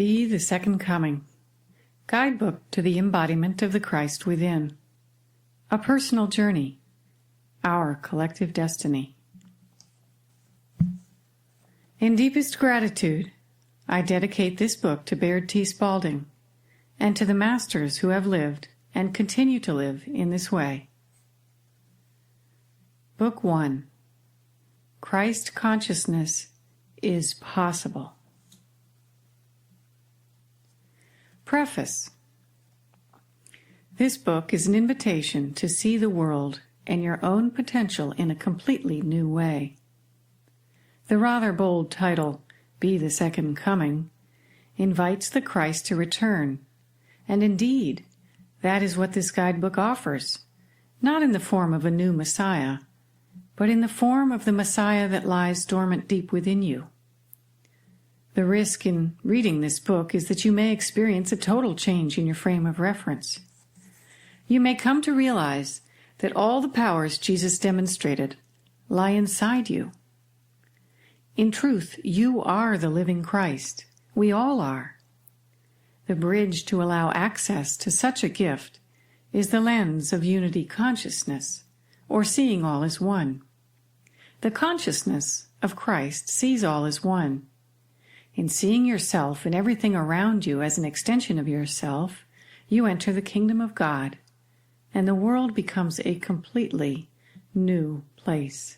Be the Second Coming. Guidebook to the Embodiment of the Christ Within. A personal journey. Our collective destiny. In deepest gratitude, I dedicate this book to Baird T. Spalding and to the masters who have lived and continue to live in this way. Book 1. Christ Consciousness is Possible. Preface. This book is an invitation to see the world and your own potential in a completely new way. The rather bold title, Be the Second Coming, invites the Christ to return, and indeed, that is what this guidebook offers, not in the form of a new Messiah, but in the form of the Messiah that lies dormant deep within you. The risk in reading this book is that you may experience a total change in your frame of reference. You may come to realize that all the powers Jesus demonstrated lie inside you. In truth, you are the living Christ. We all are. The bridge to allow access to such a gift is the lens of unity consciousness, or seeing all as one. The consciousness of Christ sees all as one. In seeing yourself and everything around you as an extension of yourself, you enter the kingdom of God, and the world becomes a completely new place.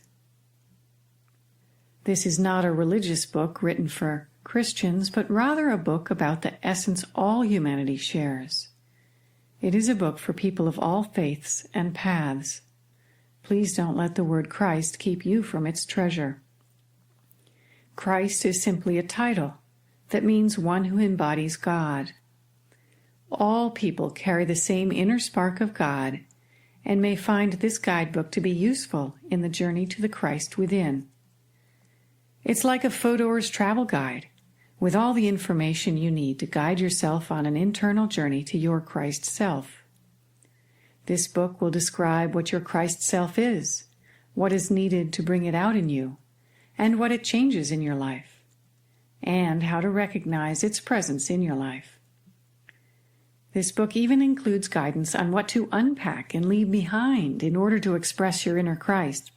This is not a religious book written for Christians, but rather a book about the essence all humanity shares. It is a book for people of all faiths and paths. Please don't let the word Christ keep you from its treasure. Christ is simply a title that means one who embodies God. All people carry the same inner spark of God and may find this guidebook to be useful in the journey to the Christ within. It's like a Fodor's travel guide, with all the information you need to guide yourself on an internal journey to your Christ self. This book will describe what your Christ self is, what is needed to bring it out in you, and what it changes in your life, and how to recognize its presence in your life. This book even includes guidance on what to unpack and leave behind in order to express your inner Christ,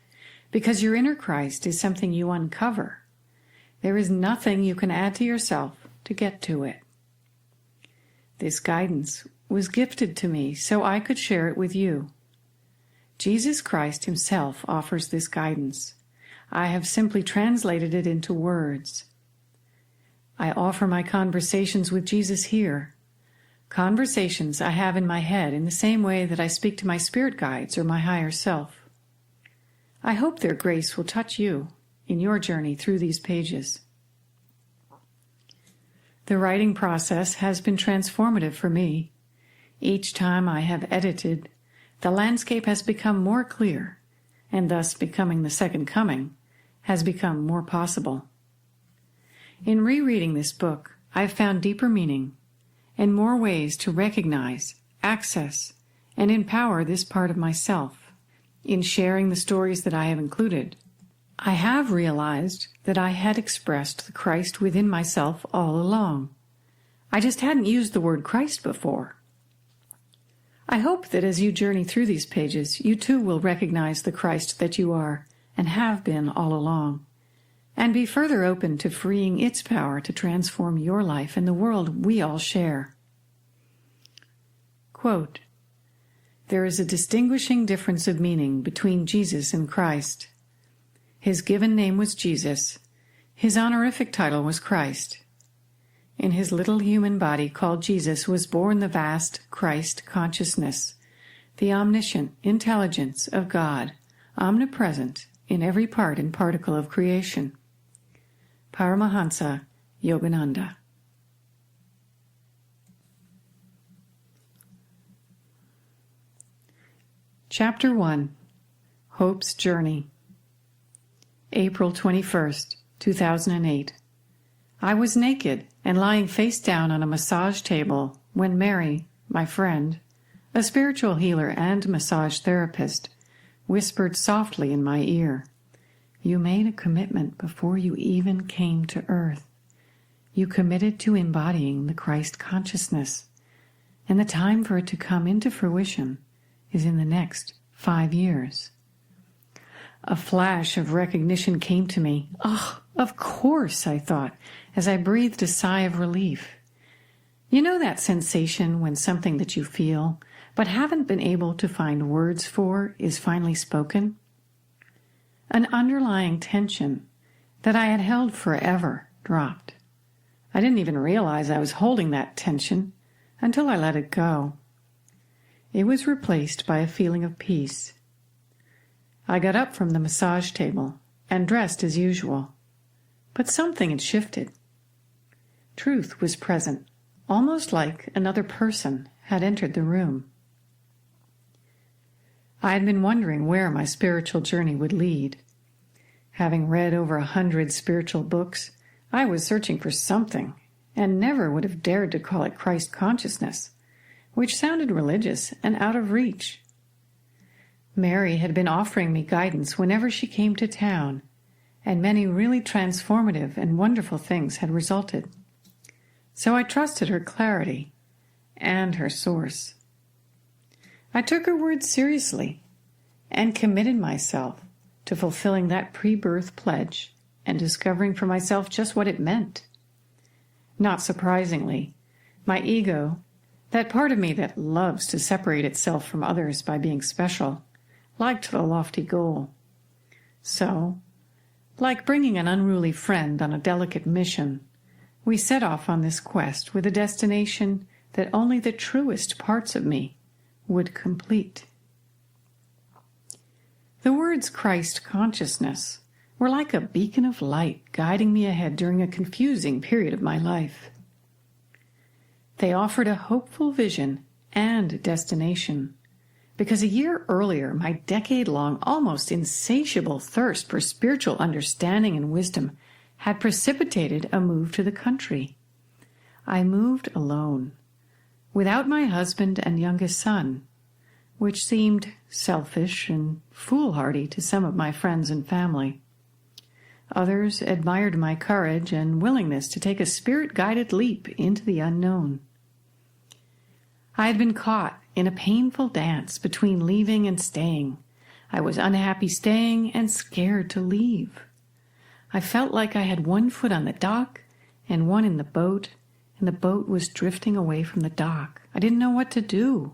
because your inner Christ is something you uncover. There is nothing you can add to yourself to get to it. This guidance was gifted to me so I could share it with you. Jesus Christ himself offers this guidance. I have simply translated it into words. I offer my conversations with Jesus here, conversations I have in my head in the same way that I speak to my spirit guides or my higher self. I hope their grace will touch you in your journey through these pages. The writing process has been transformative for me. Each time I have edited, the landscape has become more clear, and thus becoming the second coming has become more possible. In rereading this book, I have found deeper meaning and more ways to recognize, access, and empower this part of myself. In sharing the stories that I have included, I have realized that I had expressed the Christ within myself all along. I just hadn't used the word Christ before. I hope that as you journey through these pages, you too will recognize the Christ that you are and have been all along, and be further open to freeing its power to transform your life and the world we all share. Quote, "There is a distinguishing difference of meaning between Jesus and Christ. His given name was Jesus. His honorific title was Christ. In his little human body called Jesus was born the vast Christ consciousness, the omniscient intelligence of God, omnipresent in every part and particle of creation." Paramahansa Yogananda. Chapter 1. Hope's Journey. April 21st, 2008. I was naked and lying face down on a massage table when Mary, my friend, a spiritual healer and massage therapist, whispered softly in my ear, "You made a commitment before you even came to Earth. you committed to embodying the Christ consciousness, and the time for it to come into fruition is in the next 5 years. A flash of recognition came to me. Oh, of course, I thought, as I breathed a sigh of relief. You know that sensation when something that you feel but haven't been able to find words for is finally spoken? An underlying tension that I had held forever dropped. I didn't even realize I was holding that tension until I let it go. It was replaced by a feeling of peace. I got up from the massage table and dressed as usual, but something had shifted. Truth was present, almost like another person had entered the room. I had been wondering where my spiritual journey would lead. Having read over 100 spiritual books, I was searching for something, and never would have dared to call it Christ consciousness, which sounded religious and out of reach. Mary had been offering me guidance whenever she came to town, and many really transformative and wonderful things had resulted. So I trusted her clarity and her source. I took her words seriously and committed myself to fulfilling that pre-birth pledge and discovering for myself just what it meant. Not surprisingly, my ego, that part of me that loves to separate itself from others by being special, liked the lofty goal. So, like bringing an unruly friend on a delicate mission, we set off on this quest with a destination that only the truest parts of me would complete. The words Christ consciousness were like a beacon of light guiding me ahead during a confusing period of my life. They offered a hopeful vision and destination, because a year earlier my decade-long, almost insatiable thirst for spiritual understanding and wisdom had precipitated a move to the country. I moved alone, without my husband and youngest son, which seemed selfish and foolhardy to some of my friends and family. Others admired my courage and willingness to take a spirit-guided leap into the unknown. I had been caught in a painful dance between leaving and staying. I was unhappy staying and scared to leave. I felt like I had one foot on the dock and one in the boat, and the boat was drifting away from the dock. I didn't know what to do.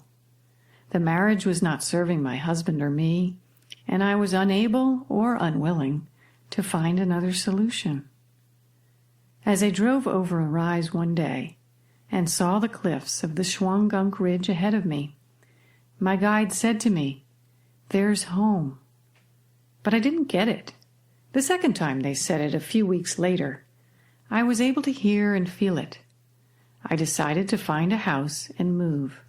The marriage was not serving my husband or me, and I was unable or unwilling to find another solution. As I drove over a rise one day and saw the cliffs of the Schwangunk Ridge ahead of me, my guide said to me, "There's home." But I didn't get it. The second time they said it a few weeks later, I was able to hear and feel it. I decided to find a house and move,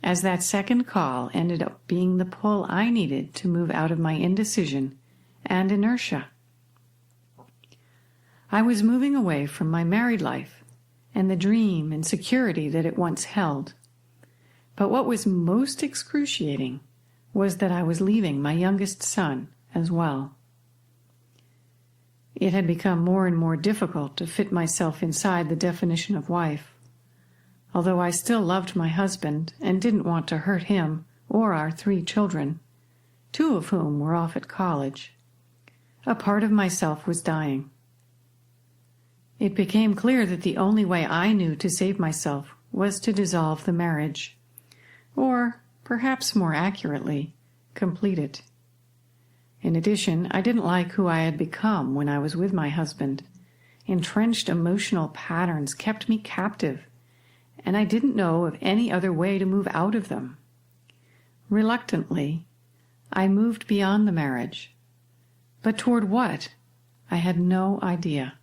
as that second call ended up being the pull I needed to move out of my indecision and inertia. I was moving away from my married life and the dream and security that it once held. But what was most excruciating was that I was leaving my youngest son as well. It had become more and more difficult to fit myself inside the definition of wife. Although I still loved my husband and didn't want to hurt him or our 3 children, 2 of whom were off at college, a part of myself was dying. It became clear that the only way I knew to save myself was to dissolve the marriage, or, perhaps more accurately, complete it. In addition, I didn't like who I had become when I was with my husband. Entrenched emotional patterns kept me captive, and I didn't know of any other way to move out of them. Reluctantly, I moved beyond the marriage, but toward what? I had no idea.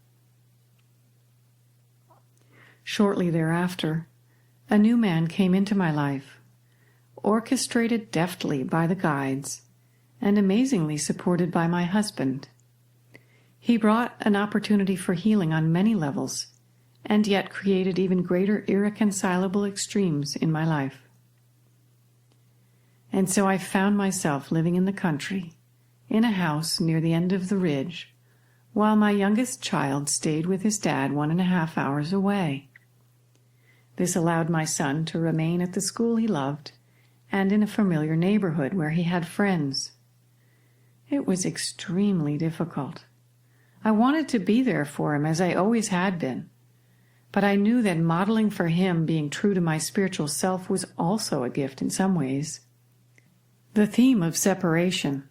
Shortly thereafter, a new man came into my life, orchestrated deftly by the guides, and amazingly supported by my husband. He brought an opportunity for healing on many levels, and yet created even greater irreconcilable extremes in my life. And so I found myself living in the country, in a house near the end of the ridge, while my youngest child stayed with his dad 1.5 hours away. This allowed my son to remain at the school he loved and in a familiar neighborhood where he had friends. It was extremely difficult. I wanted to be there for him as I always had been, but I knew that modeling for him being true to my spiritual self was also a gift in some ways. The theme of separation,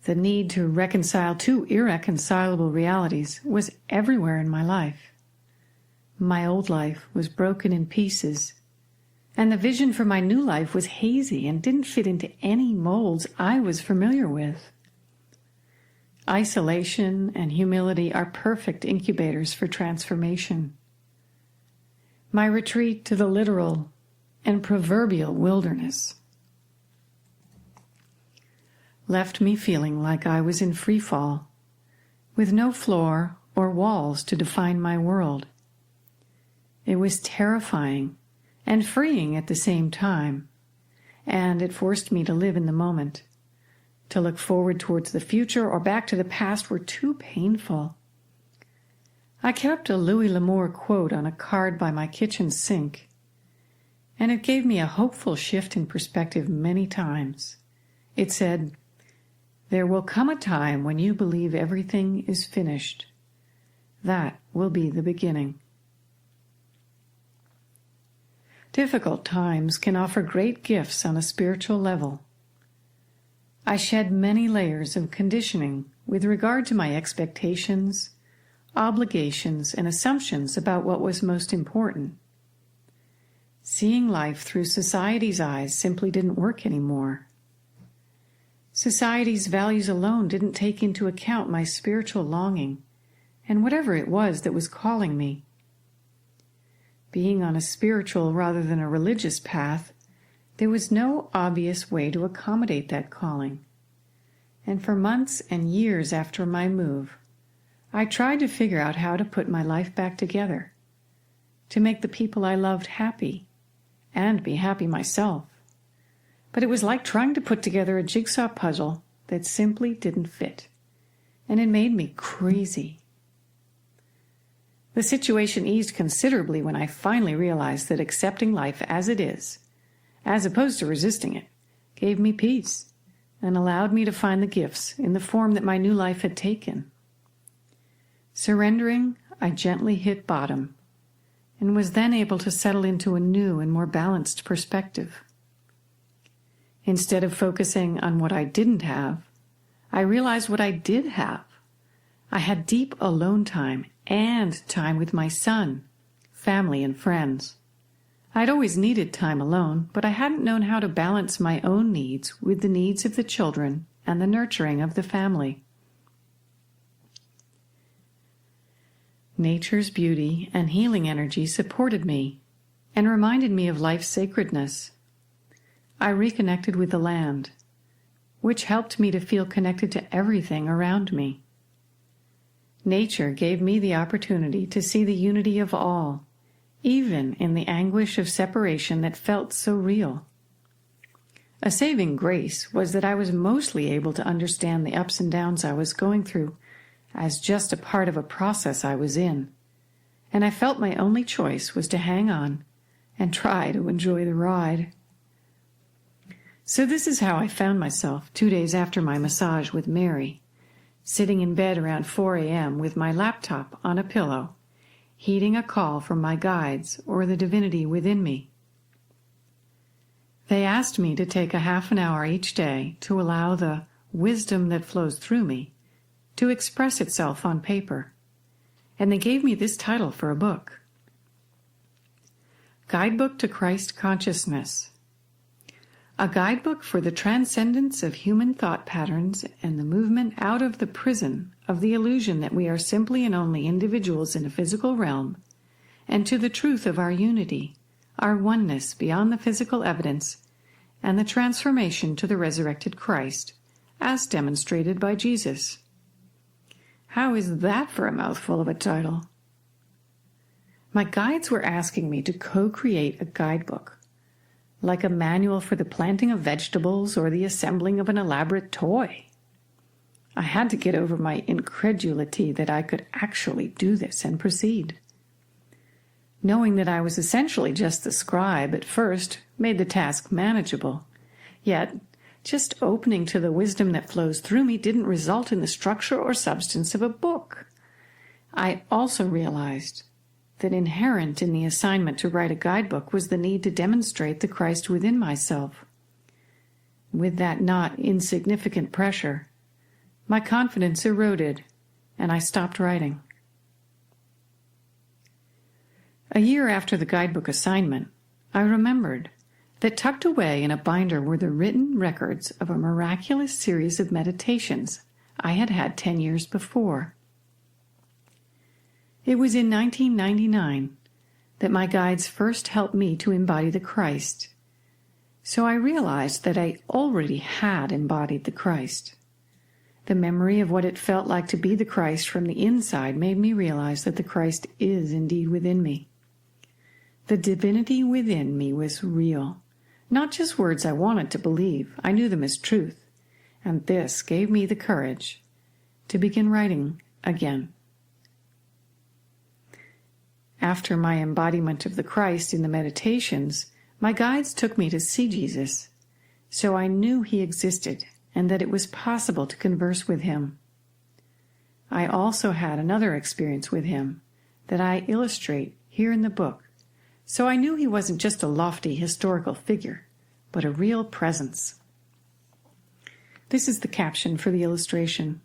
the need to reconcile two irreconcilable realities, was everywhere in my life. My old life was broken in pieces, and the vision for my new life was hazy and didn't fit into any molds I was familiar with. Isolation and humility are perfect incubators for transformation. My retreat to the literal and proverbial wilderness left me feeling like I was in free fall, with no floor or walls to define my world. It was terrifying and freeing at the same time, and it forced me to live in the moment. To look forward towards the future or back to the past were too painful. I kept a Louis L'Amour quote on a card by my kitchen sink, and it gave me a hopeful shift in perspective many times. It said, "There will come a time when you believe everything is finished. That will be the beginning." Difficult times can offer great gifts on a spiritual level. I shed many layers of conditioning with regard to my expectations, obligations, and assumptions about what was most important. Seeing life through society's eyes simply didn't work anymore. Society's values alone didn't take into account my spiritual longing and whatever it was that was calling me. Being on a spiritual rather than a religious path, there was no obvious way to accommodate that calling. And for months and years after my move, I tried to figure out how to put my life back together, to make the people I loved happy, and be happy myself. But it was like trying to put together a jigsaw puzzle that simply didn't fit, and it made me crazy. The situation eased considerably when I finally realized that accepting life as it is, as opposed to resisting it, gave me peace and allowed me to find the gifts in the form that my new life had taken. Surrendering, I gently hit bottom and was then able to settle into a new and more balanced perspective. Instead of focusing on what I didn't have, I realized what I did have. I had deep alone time and time with my son, family, and friends. I'd always needed time alone, but I hadn't known how to balance my own needs with the needs of the children and the nurturing of the family. Nature's beauty and healing energy supported me and reminded me of life's sacredness. I reconnected with the land, which helped me to feel connected to everything around me. Nature gave me the opportunity to see the unity of all, even in the anguish of separation that felt so real. A saving grace was that I was mostly able to understand the ups and downs I was going through as just a part of a process I was in, and I felt my only choice was to hang on and try to enjoy the ride. So this is how I found myself 2 days after my massage with Mary, sitting in bed around 4 a.m. with my laptop on a pillow, heeding a call from my guides or the divinity within me. They asked me to take a half an hour each day to allow the wisdom that flows through me to express itself on paper, and they gave me this title for a book: Guidebook to Christ Consciousness, a guidebook for the transcendence of human thought patterns and the movement out of the prison of the illusion that we are simply and only individuals in a physical realm, and to the truth of our unity, our oneness beyond the physical evidence, and the transformation to the resurrected Christ, as demonstrated by Jesus. How is that for a mouthful of a title? My guides were asking me to co-create a guidebook, like a manual for the planting of vegetables or the assembling of an elaborate toy. I had to get over my incredulity that I could actually do this and proceed. Knowing that I was essentially just the scribe at first made the task manageable. Yet, just opening to the wisdom that flows through me didn't result in the structure or substance of a book. I also realized that inherent in the assignment to write a guidebook was the need to demonstrate the Christ within myself. With that not insignificant pressure, my confidence eroded, and I stopped writing. A year after the guidebook assignment, I remembered that tucked away in a binder were the written records of a miraculous series of meditations I had had 10 years before. It was in 1999 that my guides first helped me to embody the Christ, so I realized that I already had embodied the Christ. The memory of what it felt like to be the Christ from the inside made me realize that the Christ is indeed within me. The divinity within me was real, not just words I wanted to believe. I knew them as truth, and this gave me the courage to begin writing again. After my embodiment of the Christ in the meditations, my guides took me to see Jesus, so I knew he existed and that it was possible to converse with him. I also had another experience with him that I illustrate here in the book, so I knew he wasn't just a lofty historical figure, but a real presence. This is the caption for the illustration.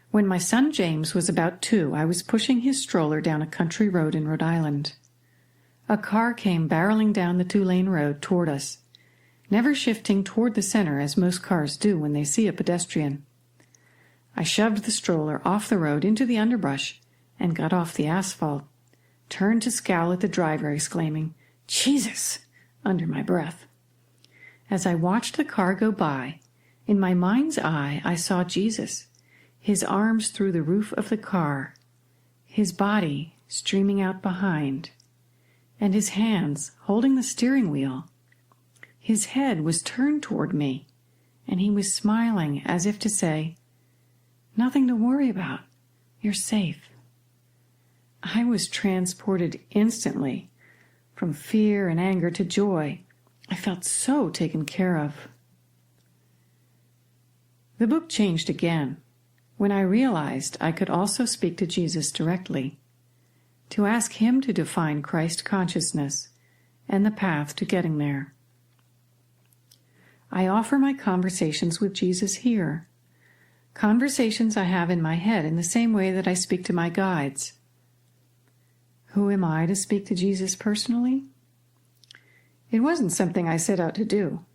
When my son James was about 2, I was pushing his stroller down a country road in Rhode Island. A car came barreling down the 2-lane road toward us, never shifting toward the center as most cars do when they see a pedestrian. I shoved the stroller off the road into the underbrush and got off the asphalt, turned to scowl at the driver, exclaiming, "Jesus!" under my breath. As I watched the car go by, in my mind's eye I saw Jesus, his arms through the roof of the car, his body streaming out behind, and his hands holding the steering wheel. His head was turned toward me, and he was smiling as if to say, "Nothing to worry about. You're safe." I was transported instantly from fear and anger to joy. I felt so taken care of. The book changed again when I realized I could also speak to Jesus directly, to ask him to define Christ consciousness and the path to getting there. I offer my conversations with Jesus here, conversations I have in my head in the same way that I speak to my guides. Who am I to speak to Jesus personally? It wasn't something I set out to do,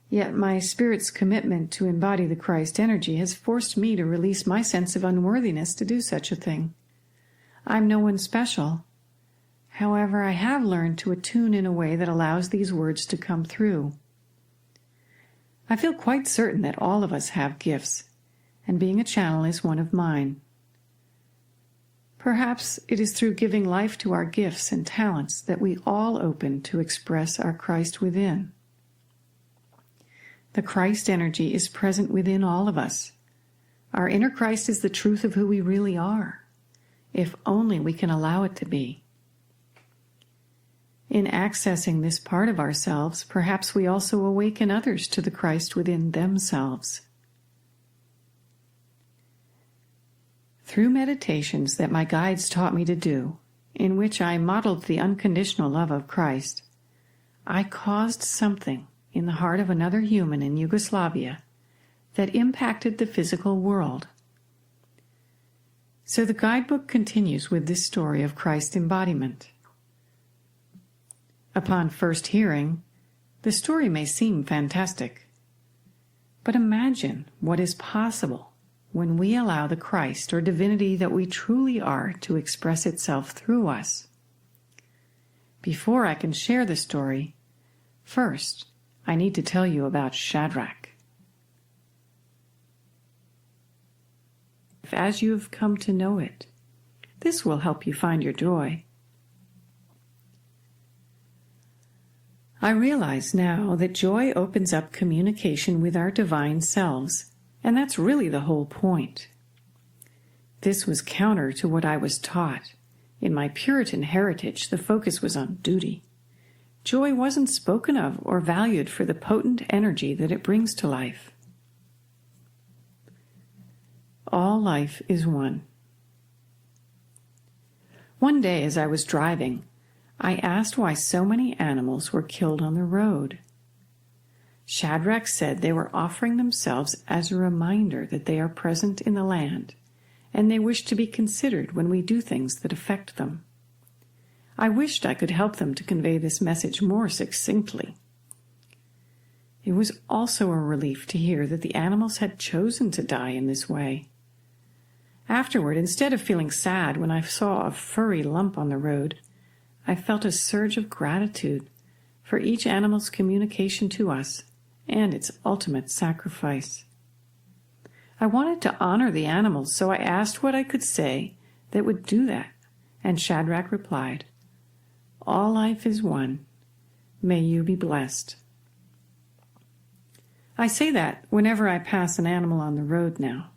yet my spirit's commitment to embody the Christ energy has forced me to release my sense of unworthiness to do such a thing. I'm no one special. However, I have learned to attune in a way that allows these words to come through. I feel quite certain that all of us have gifts, and being a channel is one of mine. Perhaps it is through giving life to our gifts and talents that we all open to express our Christ within. The Christ energy is present within all of us. Our inner Christ is the truth of who we really are, if only we can allow it to be. In accessing this part of ourselves, perhaps we also awaken others to the Christ within themselves. Through meditations that my guides taught me to do, in which I modeled the unconditional love of Christ, I caused something in the heart of another human in Yugoslavia that impacted the physical world. So the guidebook continues with this story of Christ embodiment. Upon first hearing, the story may seem fantastic, but imagine what is possible when we allow the Christ or divinity that we truly are to express itself through us. Before I can share the story, first, I need to tell you about Shadrach. As you have come to know it, this will help you find your joy. I realize now that joy opens up communication with our divine selves And that's really the whole point. This was counter to what I was taught. In my Puritan heritage, the focus was on duty. Joy wasn't spoken of or valued for the potent energy that it brings to life. All life is one. One day as I was driving, I asked why so many animals were killed on the road. Shadrach said they were offering themselves as a reminder that they are present in the land, and they wish to be considered when we do things that affect them. I wished I could help them to convey this message more succinctly. It was also a relief to hear that the animals had chosen to die in this way. Afterward, instead of feeling sad when I saw a furry lump on the road, I felt a surge of gratitude for each animal's communication to us and its ultimate sacrifice. I wanted to honor the animals, so I asked what I could say that would do that, and Shadrach replied, "All life is one. May you be blessed." I say that whenever I pass an animal on the road now.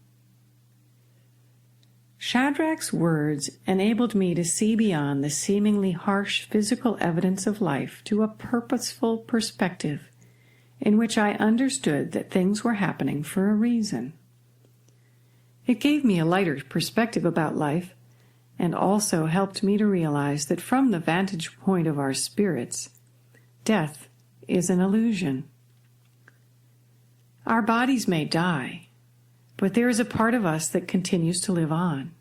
Shadrach's words enabled me to see beyond the seemingly harsh physical evidence of life to a purposeful perspective in which I understood that things were happening for a reason. It gave me a lighter perspective about life and also helped me to realize that from the vantage point of our spirits, death is an illusion. Our bodies may die, but there is a part of us that continues to live on.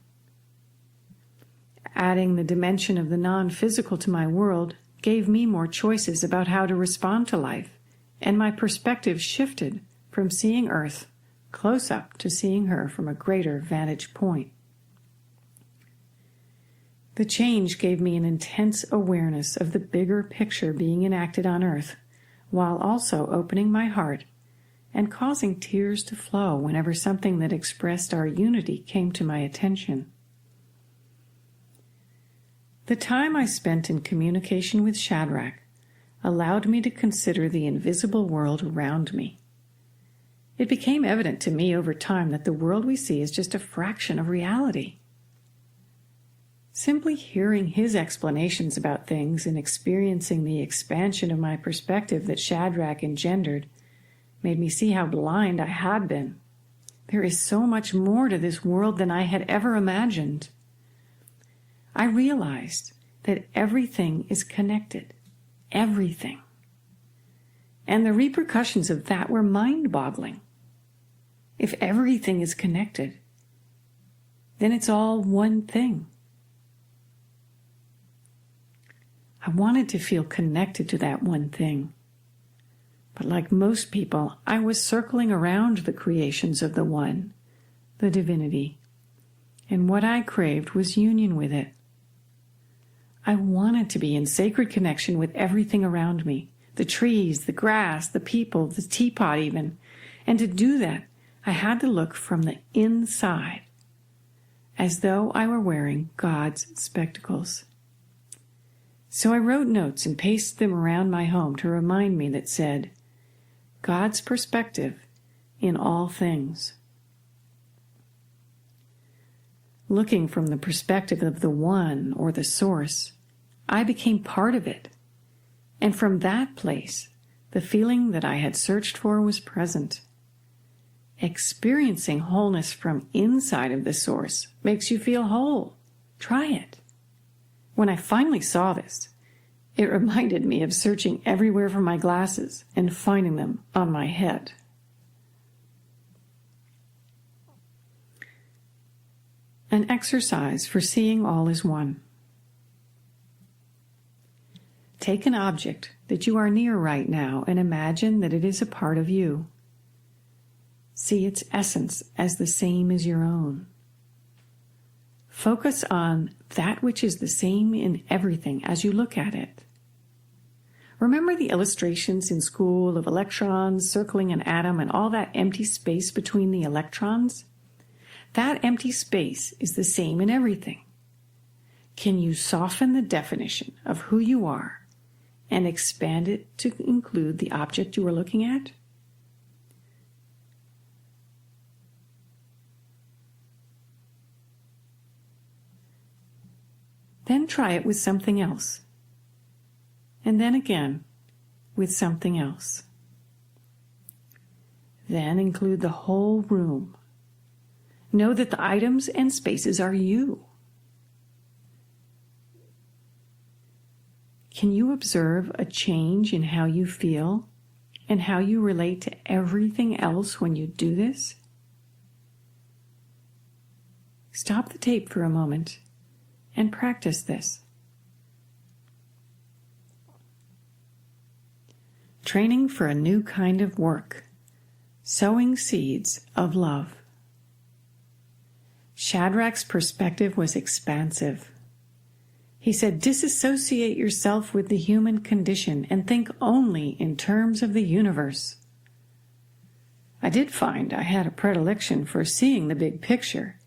Adding the dimension of the non-physical to my world gave me more choices about how to respond to life, and my perspective shifted from seeing Earth close up to seeing her from a greater vantage point. The change gave me an intense awareness of the bigger picture being enacted on Earth, while also opening my heart and causing tears to flow whenever something that expressed our unity came to my attention. The time I spent in communication with Shadrach allowed me to consider the invisible world around me. It became evident to me over time that the world we see is just a fraction of reality. Simply hearing his explanations about things and experiencing the expansion of my perspective that Shadrach engendered made me see how blind I had been. There is so much more to this world than I had ever imagined. I realized that everything is connected. Everything. And the repercussions of that were mind-boggling. If everything is connected, then it's all one thing. I wanted to feel connected to that one thing. But like most people, I was circling around the creations of the One, the divinity, and what I craved was union with it. I wanted to be in sacred connection with everything around me, the trees, the grass, the people, the teapot even, and to do that, I had to look from the inside, as though I were wearing God's spectacles. So I wrote notes and pasted them around my home to remind me that said, God's perspective in all things. Looking from the perspective of the One or the Source, I became part of it. And from that place, the feeling that I had searched for was present. Experiencing wholeness from inside of the Source makes you feel whole. Try it. When I finally saw this, it reminded me of searching everywhere for my glasses and finding them on my head. An exercise for seeing all as one. Take an object that you are near right now and imagine that it is a part of you. See its essence as the same as your own. Focus on that which is the same in everything as you look at it. Remember the illustrations in school of electrons circling an atom and all that empty space between the electrons? That empty space is the same in everything. Can you soften the definition of who you are and expand it to include the object you are looking at? Then try it with something else. And then again with something else. Then include the whole room. Know that the items and spaces are you. Can you observe a change in how you feel and how you relate to everything else when you do this? Stop the tape for a moment and practice this. Training for a new kind of work. Sowing seeds of love. Shadrach's perspective was expansive. He said, disassociate yourself with the human condition and think only in terms of the universe. I did find I had a predilection for seeing the big picture,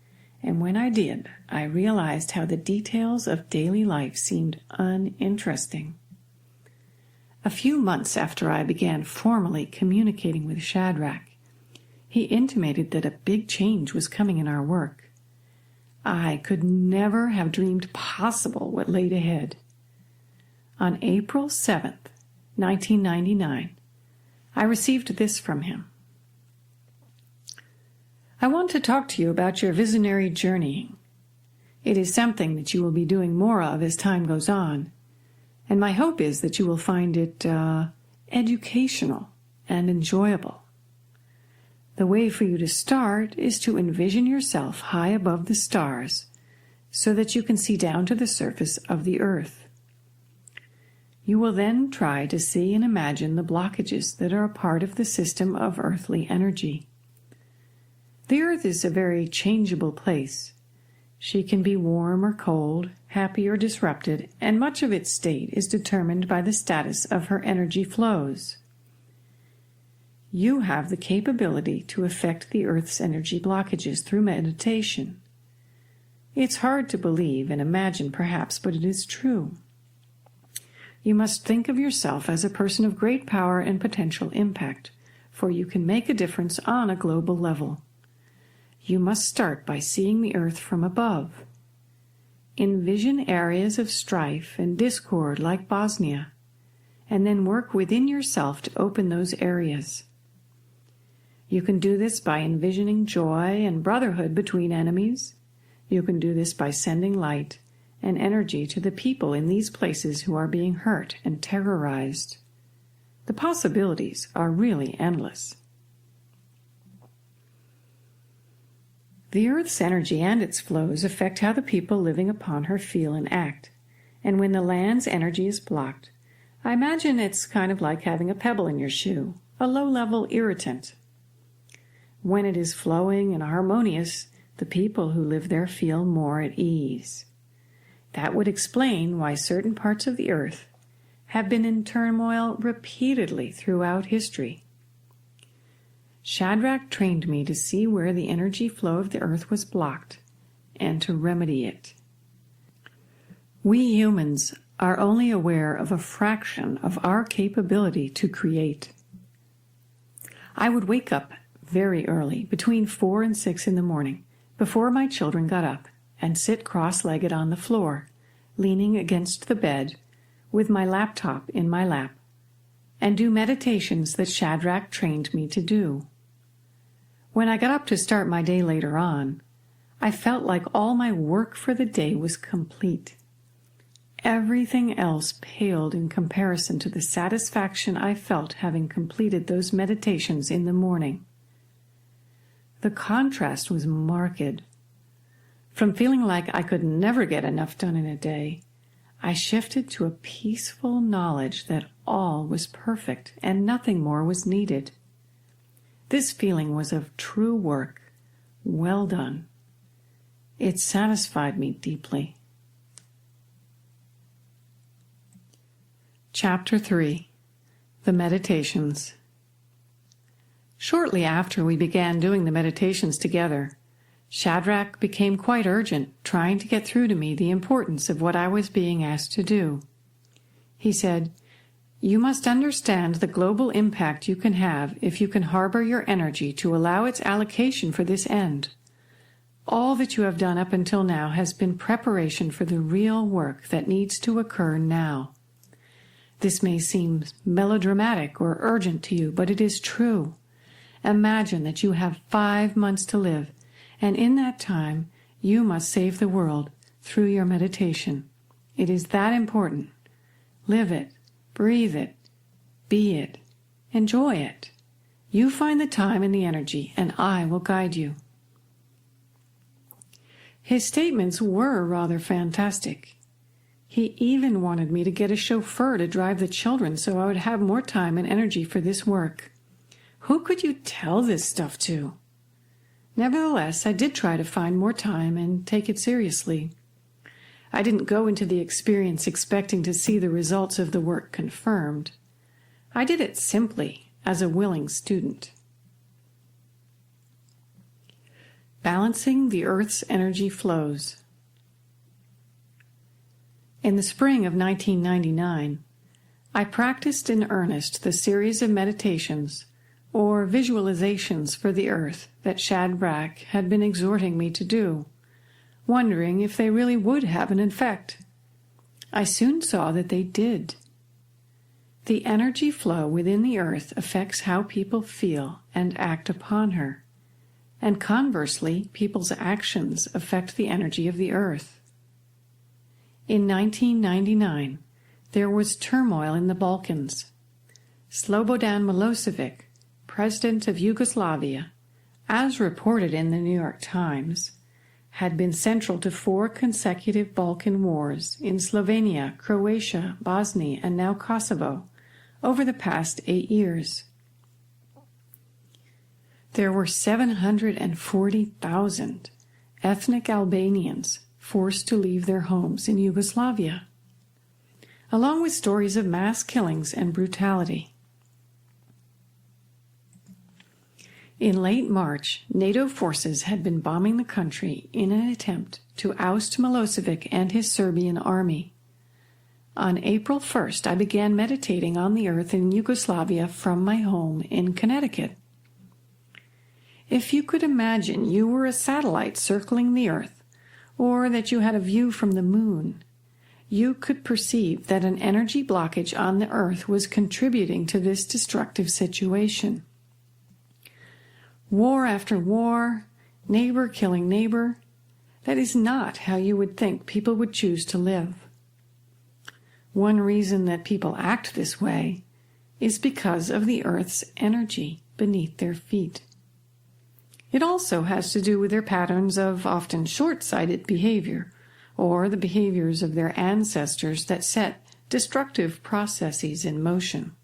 and when I did, I realized how the details of daily life seemed uninteresting. A few months after I began formally communicating with Shadrach, he intimated that a big change was coming in our work. I could never have dreamed possible what laid ahead. On April 7th, 1999, I received this from him. I want to talk to you about your visionary journeying. It is something that you will be doing more of as time goes on, and my hope is that you will find it educational and enjoyable. The way for you to start is to envision yourself high above the stars so that you can see down to the surface of the earth. You will then try to see and imagine the blockages that are a part of the system of earthly energy. The earth is a very changeable place. She can be warm or cold, happy or disrupted, and much of its state is determined by the status of her energy flows. You have the capability to affect the Earth's energy blockages through meditation. It's hard to believe and imagine, perhaps, but it is true. You must think of yourself as a person of great power and potential impact, for you can make a difference on a global level. You must start by seeing the Earth from above. Envision areas of strife and discord like Bosnia, and then work within yourself to open those areas. You can do this by envisioning joy and brotherhood between enemies. You can do this by sending light and energy to the people in these places who are being hurt and terrorized. The possibilities are really endless. The Earth's energy and its flows affect how the people living upon her feel and act. And when the land's energy is blocked, I imagine it's kind of like having a pebble in your shoe, a low-level irritant. When it is flowing and harmonious, the people who live there feel more at ease. That would explain why certain parts of the earth have been in turmoil repeatedly throughout history. Shadrach trained me to see where the energy flow of the earth was blocked and to remedy it. We humans are only aware of a fraction of our capability to create. I would wake up very early, between 4 and 6 in the morning, before my children got up, and sit cross-legged on the floor, leaning against the bed, with my laptop in my lap, and do meditations that Shadrach trained me to do. When I got up to start my day later on, I felt like all my work for the day was complete. Everything else paled in comparison to the satisfaction I felt having completed those meditations in the morning. The contrast was marked. From feeling like I could never get enough done in a day, I shifted to a peaceful knowledge that all was perfect and nothing more was needed. This feeling was of true work, well done. It satisfied me deeply. Chapter 3. The Meditations. Shortly after we began doing the meditations together, Shadrach became quite urgent, trying to get through to me the importance of what I was being asked to do. He said, "You must understand the global impact you can have if you can harbor your energy to allow its allocation for this end. All that you have done up until now has been preparation for the real work that needs to occur now. This may seem melodramatic or urgent to you, but it is true. Imagine that you have 5 months to live, and in that time, you must save the world through your meditation. It is that important. Live it, breathe it, be it, enjoy it. You find the time and the energy, and I will guide you. His statements were rather fantastic. He even wanted me to get a chauffeur to drive the children so I would have more time and energy for this work. Who could you tell this stuff to? Nevertheless, I did try to find more time and take it seriously. I didn't go into the experience expecting to see the results of the work confirmed. I did it simply as a willing student. Balancing the Earth's energy flows. In the spring of 1999, I practiced in earnest the series of meditations or visualizations for the Earth that Shadrach had been exhorting me to do, wondering if they really would have an effect. I soon saw that they did. The energy flow within the Earth affects how people feel and act upon her, and conversely, people's actions affect the energy of the Earth. In 1999, there was turmoil in the Balkans. Slobodan Milosevic, president of Yugoslavia, as reported in the New York Times, had been central to 4 consecutive Balkan wars in Slovenia, Croatia, Bosnia, and now Kosovo over the past 8 years. There were 740,000 ethnic Albanians forced to leave their homes in Yugoslavia, along with stories of mass killings and brutality. In late March, NATO forces had been bombing the country in an attempt to oust Milosevic and his Serbian army. On April 1st, I began meditating on the Earth in Yugoslavia from my home in Connecticut. If you could imagine you were a satellite circling the Earth, or that you had a view from the moon, you could perceive that an energy blockage on the Earth was contributing to this destructive situation. War after war, neighbor killing neighbor, that is not how you would think people would choose to live. One reason that people act this way is because of the Earth's energy beneath their feet. It also has to do with their patterns of often short-sighted behavior, or the behaviors of their ancestors that set destructive processes in motion.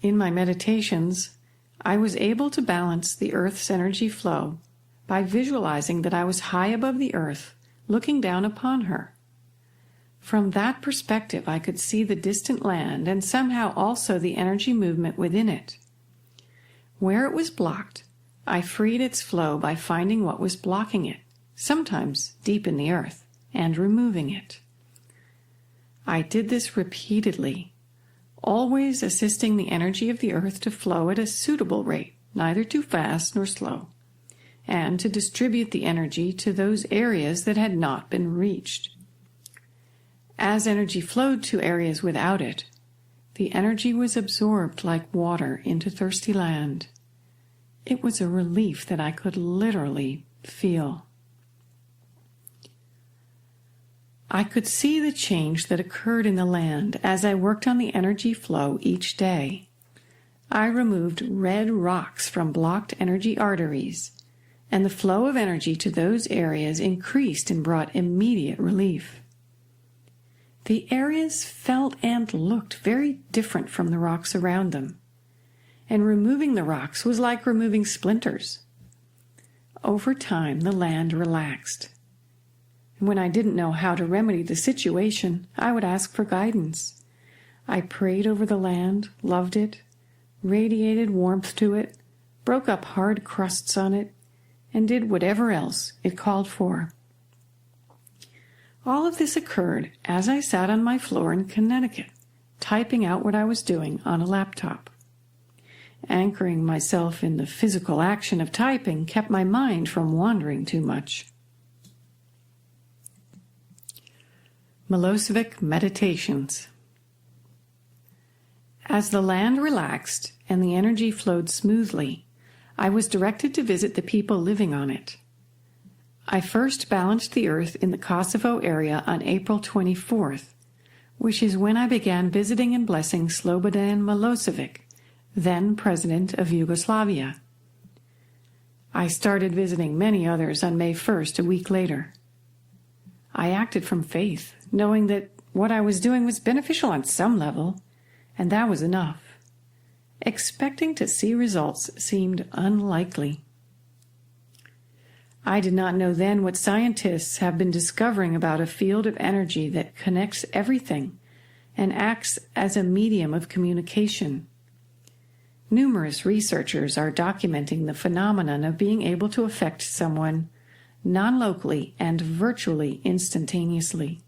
In my meditations, I was able to balance the Earth's energy flow by visualizing that I was high above the Earth, looking down upon her. From that perspective, I could see the distant land and somehow also the energy movement within it. Where it was blocked, I freed its flow by finding what was blocking it, sometimes deep in the Earth, and removing it. I did this repeatedly, always assisting the energy of the Earth to flow at a suitable rate, neither too fast nor slow, and to distribute the energy to those areas that had not been reached. As energy flowed to areas without it, the energy was absorbed like water into thirsty land. It was a relief that I could literally feel. I could see the change that occurred in the land as I worked on the energy flow each day. I removed red rocks from blocked energy arteries, and the flow of energy to those areas increased and brought immediate relief. The areas felt and looked very different from the rocks around them, and removing the rocks was like removing splinters. Over time, the land relaxed. When I didn't know how to remedy the situation, I would ask for guidance. I prayed over the land, loved it, radiated warmth to it, broke up hard crusts on it, and did whatever else it called for. All of this occurred as I sat on my floor in Connecticut, typing out what I was doing on a laptop. Anchoring myself in the physical action of typing kept my mind from wandering too much. Milosevic Meditations. As the land relaxed and the energy flowed smoothly, I was directed to visit the people living on it. I first balanced the earth in the Kosovo area on April 24th, which is when I began visiting and blessing Slobodan Milosevic, then President of Yugoslavia. I started visiting many others on May 1st, a week later. I acted from faith, knowing that what I was doing was beneficial on some level, and that was enough. Expecting to see results seemed unlikely. I did not know then what scientists have been discovering about a field of energy that connects everything and acts as a medium of communication. Numerous researchers are documenting the phenomenon of being able to affect someone non-locally and virtually instantaneously.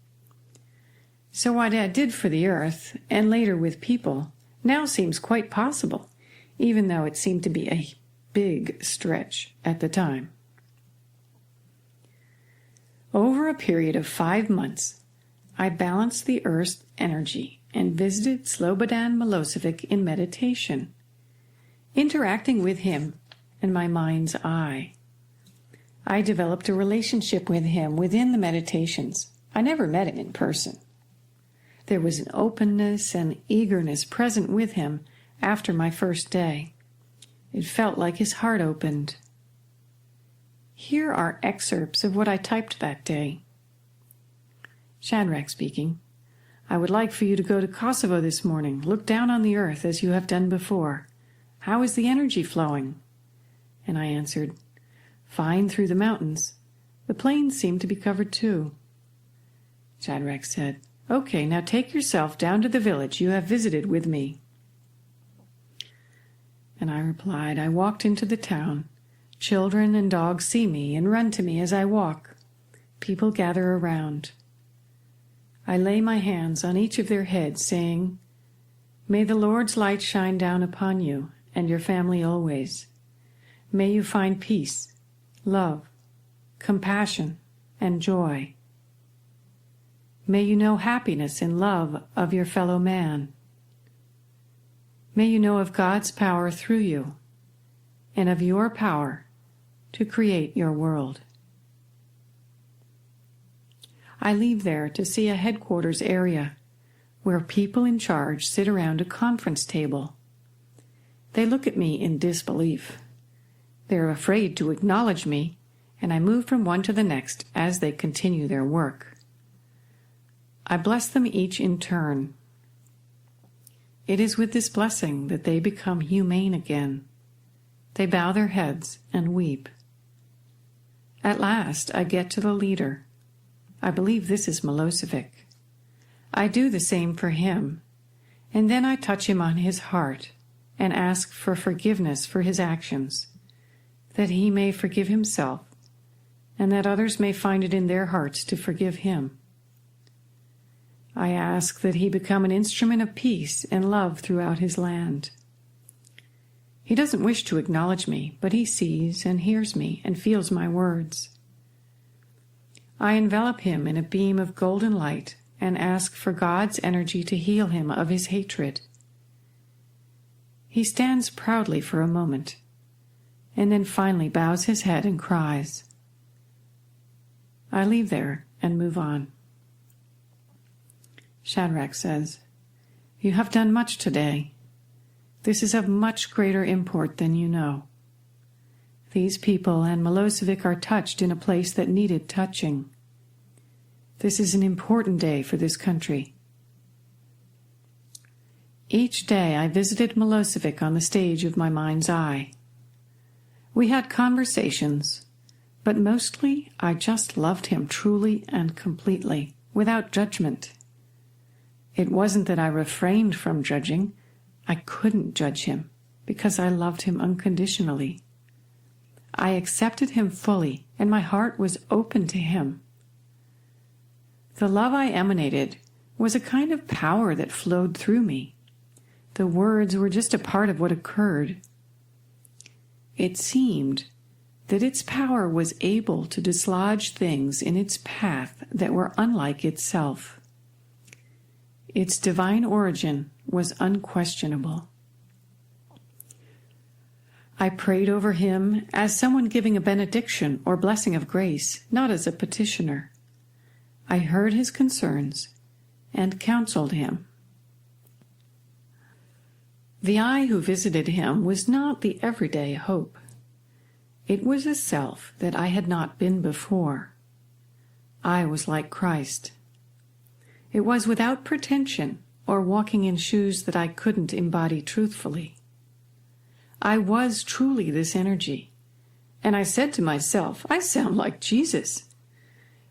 So what I did for the earth, and later with people, now seems quite possible, even though it seemed to be a big stretch at the time. Over a period of 5 months, I balanced the earth's energy and visited Slobodan Milosevic in meditation, interacting with him in my mind's eye. I developed a relationship with him within the meditations. I never met him in person. There was an openness and eagerness present with him after my first day. It felt like his heart opened. Here are excerpts of what I typed that day. Shadrach speaking. I would like for you to go to Kosovo this morning. Look down on the earth as you have done before. How is the energy flowing? And I answered, fine through the mountains. The plains seem to be covered too. Shadrach said, okay, now take yourself down to the village you have visited with me. And I replied, I walked into the town. Children and dogs see me and run to me as I walk. People gather around. I lay my hands on each of their heads, saying, may the Lord's light shine down upon you and your family always. May you find peace, love, compassion, and joy. May you know happiness and love of your fellow man. May you know of God's power through you and of your power to create your world. I leave there to see a headquarters area where people in charge sit around a conference table. They look at me in disbelief. They're afraid to acknowledge me, and I move from one to the next as they continue their work. I bless them each in turn. It is with this blessing that they become humane again. They bow their heads and weep. At last, I get to the leader. I believe this is Milosevic. I do the same for him, and then I touch him on his heart and ask for forgiveness for his actions, that he may forgive himself, and that others may find it in their hearts to forgive him. I ask that he become an instrument of peace and love throughout his land. He doesn't wish to acknowledge me, but he sees and hears me and feels my words. I envelop him in a beam of golden light and ask for God's energy to heal him of his hatred. He stands proudly for a moment, and then finally bows his head and cries. I leave there and move on. Shadrach says, you have done much today. This is of much greater import than you know. These people and Milosevic are touched in a place that needed touching. This is an important day for this country. Each day I visited Milosevic on the stage of my mind's eye. We had conversations, but mostly I just loved him truly and completely, without judgment. It wasn't that I refrained from judging. I couldn't judge him because I loved him unconditionally. I accepted him fully, and my heart was open to him. The love I emanated was a kind of power that flowed through me. The words were just a part of what occurred, it seemed that its power was able to dislodge things in its path that were unlike itself. Its divine origin was unquestionable. I prayed over him as someone giving a benediction or blessing of grace, not as a petitioner. I heard his concerns and counseled him. The I who visited him was not the everyday hope. It was a self that I had not been before. I was like Christ. It was without pretension or walking in shoes that I couldn't embody truthfully. I was truly this energy, and I said to myself, I sound like Jesus.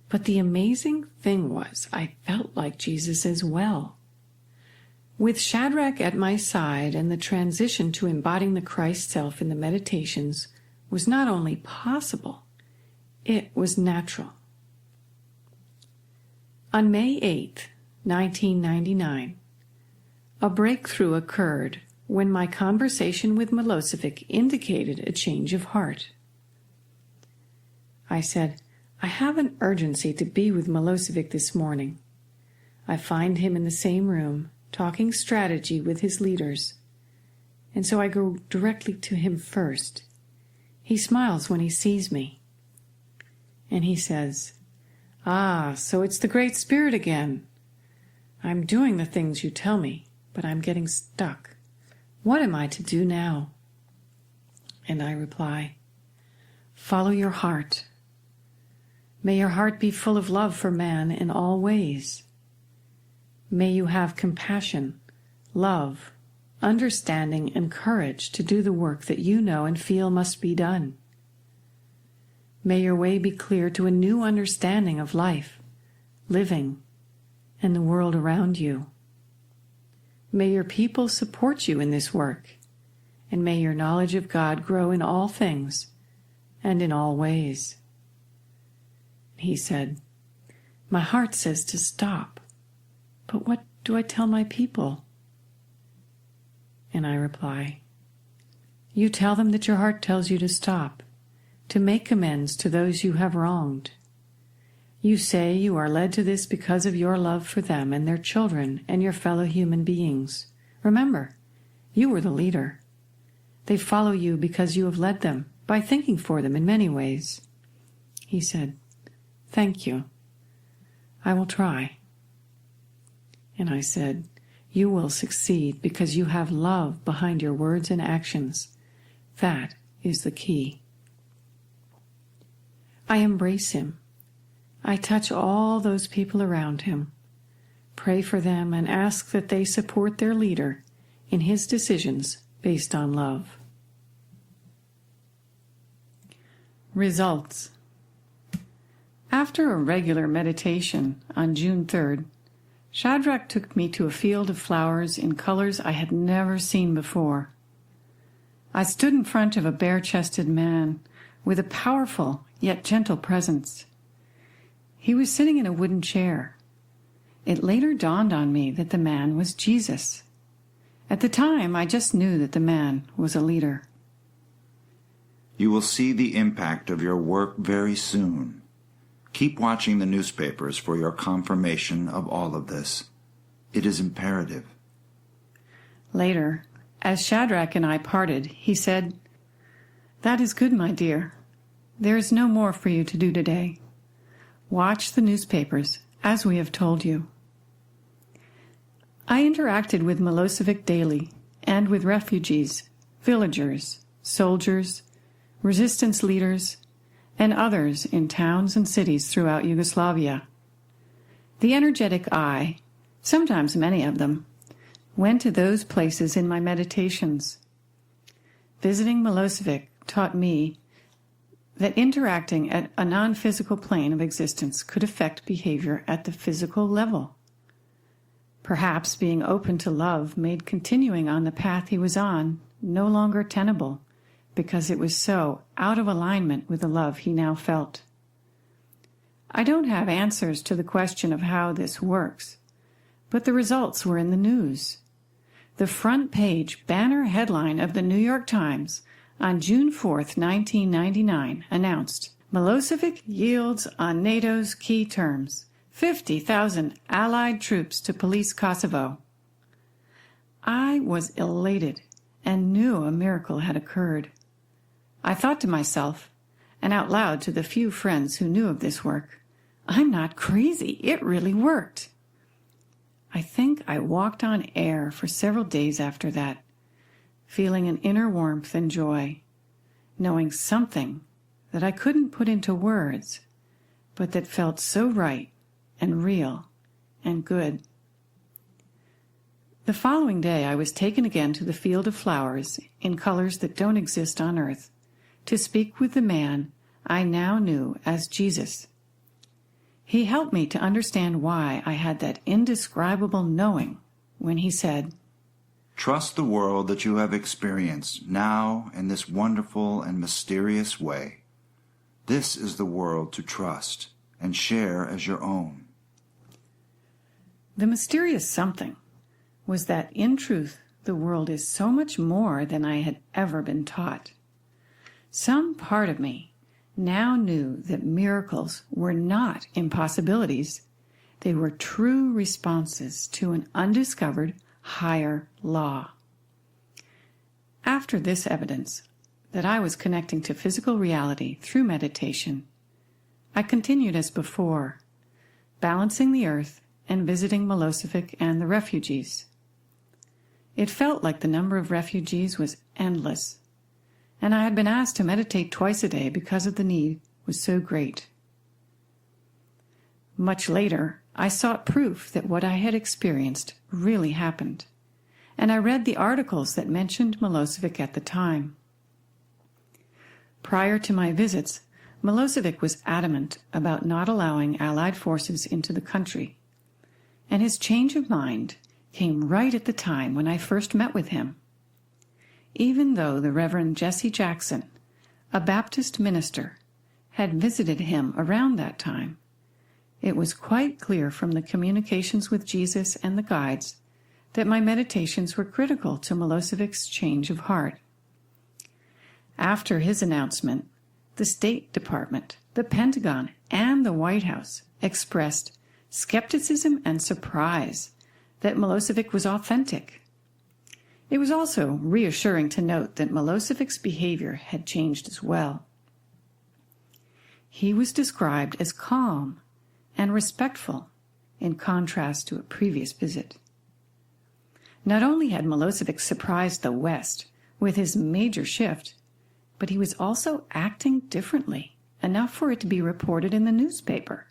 But the amazing thing was, I felt like Jesus as well. With Shadrach at my side, and the transition to embodying the Christ self in the meditations was not only possible, it was natural. On May 8, 1999, a breakthrough occurred when my conversation with Milosevic indicated a change of heart. I said, I have an urgency to be with Milosevic this morning. I find him in the same room, talking strategy with his leaders, and so I go directly to him first. He smiles when he sees me, and he says, so it's the Great Spirit again. I'm doing the things you tell me, but I'm getting stuck. What am I to do now? And I reply, follow your heart. May your heart be full of love for man in all ways. May you have compassion, love, understanding, and courage to do the work that you know and feel must be done. May your way be clear to a new understanding of life, living, and the world around you. May your people support you in this work, and may your knowledge of God grow in all things and in all ways. He said, my heart says to stop, but what do I tell my people? And I reply, you tell them that your heart tells you to stop, to make amends to those you have wronged. You say you are led to this because of your love for them and their children and your fellow human beings. Remember, you were the leader. They follow you because you have led them, by thinking for them in many ways. He said, thank you. I will try. And I said, you will succeed because you have love behind your words and actions. That is the key. I embrace him. I touch all those people around him, pray for them, and ask that they support their leader in his decisions based on love. Results. After a regular meditation on June 3rd, Shadrach took me to a field of flowers in colors I had never seen before. I stood in front of a bare-chested man with a powerful yet gentle presence. He was sitting in a wooden chair. It later dawned on me that the man was Jesus. At the time, I just knew that the man was a leader. You will see the impact of your work very soon. Keep watching the newspapers for your confirmation of all of this. It is imperative. Later, as Shadrach and I parted, he said, that is good, my dear. There is no more for you to do today. Watch the newspapers, as we have told you. I interacted with Milosevic daily, and with refugees, villagers, soldiers, resistance leaders, and others in towns and cities throughout Yugoslavia. The energetic I, sometimes many of them, went to those places in my meditations. Visiting Milosevic taught me that interacting at a non-physical plane of existence could affect behavior at the physical level. Perhaps being open to love made continuing on the path he was on no longer tenable, because it was so out of alignment with the love he now felt. I don't have answers to the question of how this works, but the results were in the news. The front page banner headline of the New York Times on June 4th, 1999, announced, Milosevic yields on NATO's key terms, 50,000 Allied troops to police Kosovo. I was elated and knew a miracle had occurred. I thought to myself, and out loud to the few friends who knew of this work, I'm not crazy, it really worked. I think I walked on air for several days after that, feeling an inner warmth and joy, knowing something that I couldn't put into words, but that felt so right and real and good. The following day I was taken again to the field of flowers in colors that don't exist on earth, to speak with the man I now knew as Jesus. He helped me to understand why I had that indescribable knowing when he said, Trust the world that you have experienced now in this wonderful and mysterious way. This is the world to trust and share as your own. The mysterious something was that, in truth, the world is so much more than I had ever been taught. Some part of me now knew that miracles were not impossibilities. They were true responses to an undiscovered higher law. After this evidence that I was connecting to physical reality through meditation, I continued as before, balancing the earth and visiting Milosevic and the refugees. It felt like the number of refugees was endless, and I had been asked to meditate twice a day because of the need was so great. Much later, I sought proof that what I had experienced really happened, and I read the articles that mentioned Milosevic at the time. Prior to my visits, Milosevic was adamant about not allowing Allied forces into the country, and his change of mind came right at the time when I first met with him. Even though the Reverend Jesse Jackson, a Baptist minister, had visited him around that time, it was quite clear from the communications with Jesus and the guides that my meditations were critical to Milosevic's change of heart. After his announcement, the State Department, the Pentagon, and the White House expressed skepticism and surprise that Milosevic was authentic. It was also reassuring to note that Milosevic's behavior had changed as well. He was described as calm and respectful in contrast to a previous visit. Not only had Milosevic surprised the West with his major shift, but he was also acting differently, enough for it to be reported in the newspaper.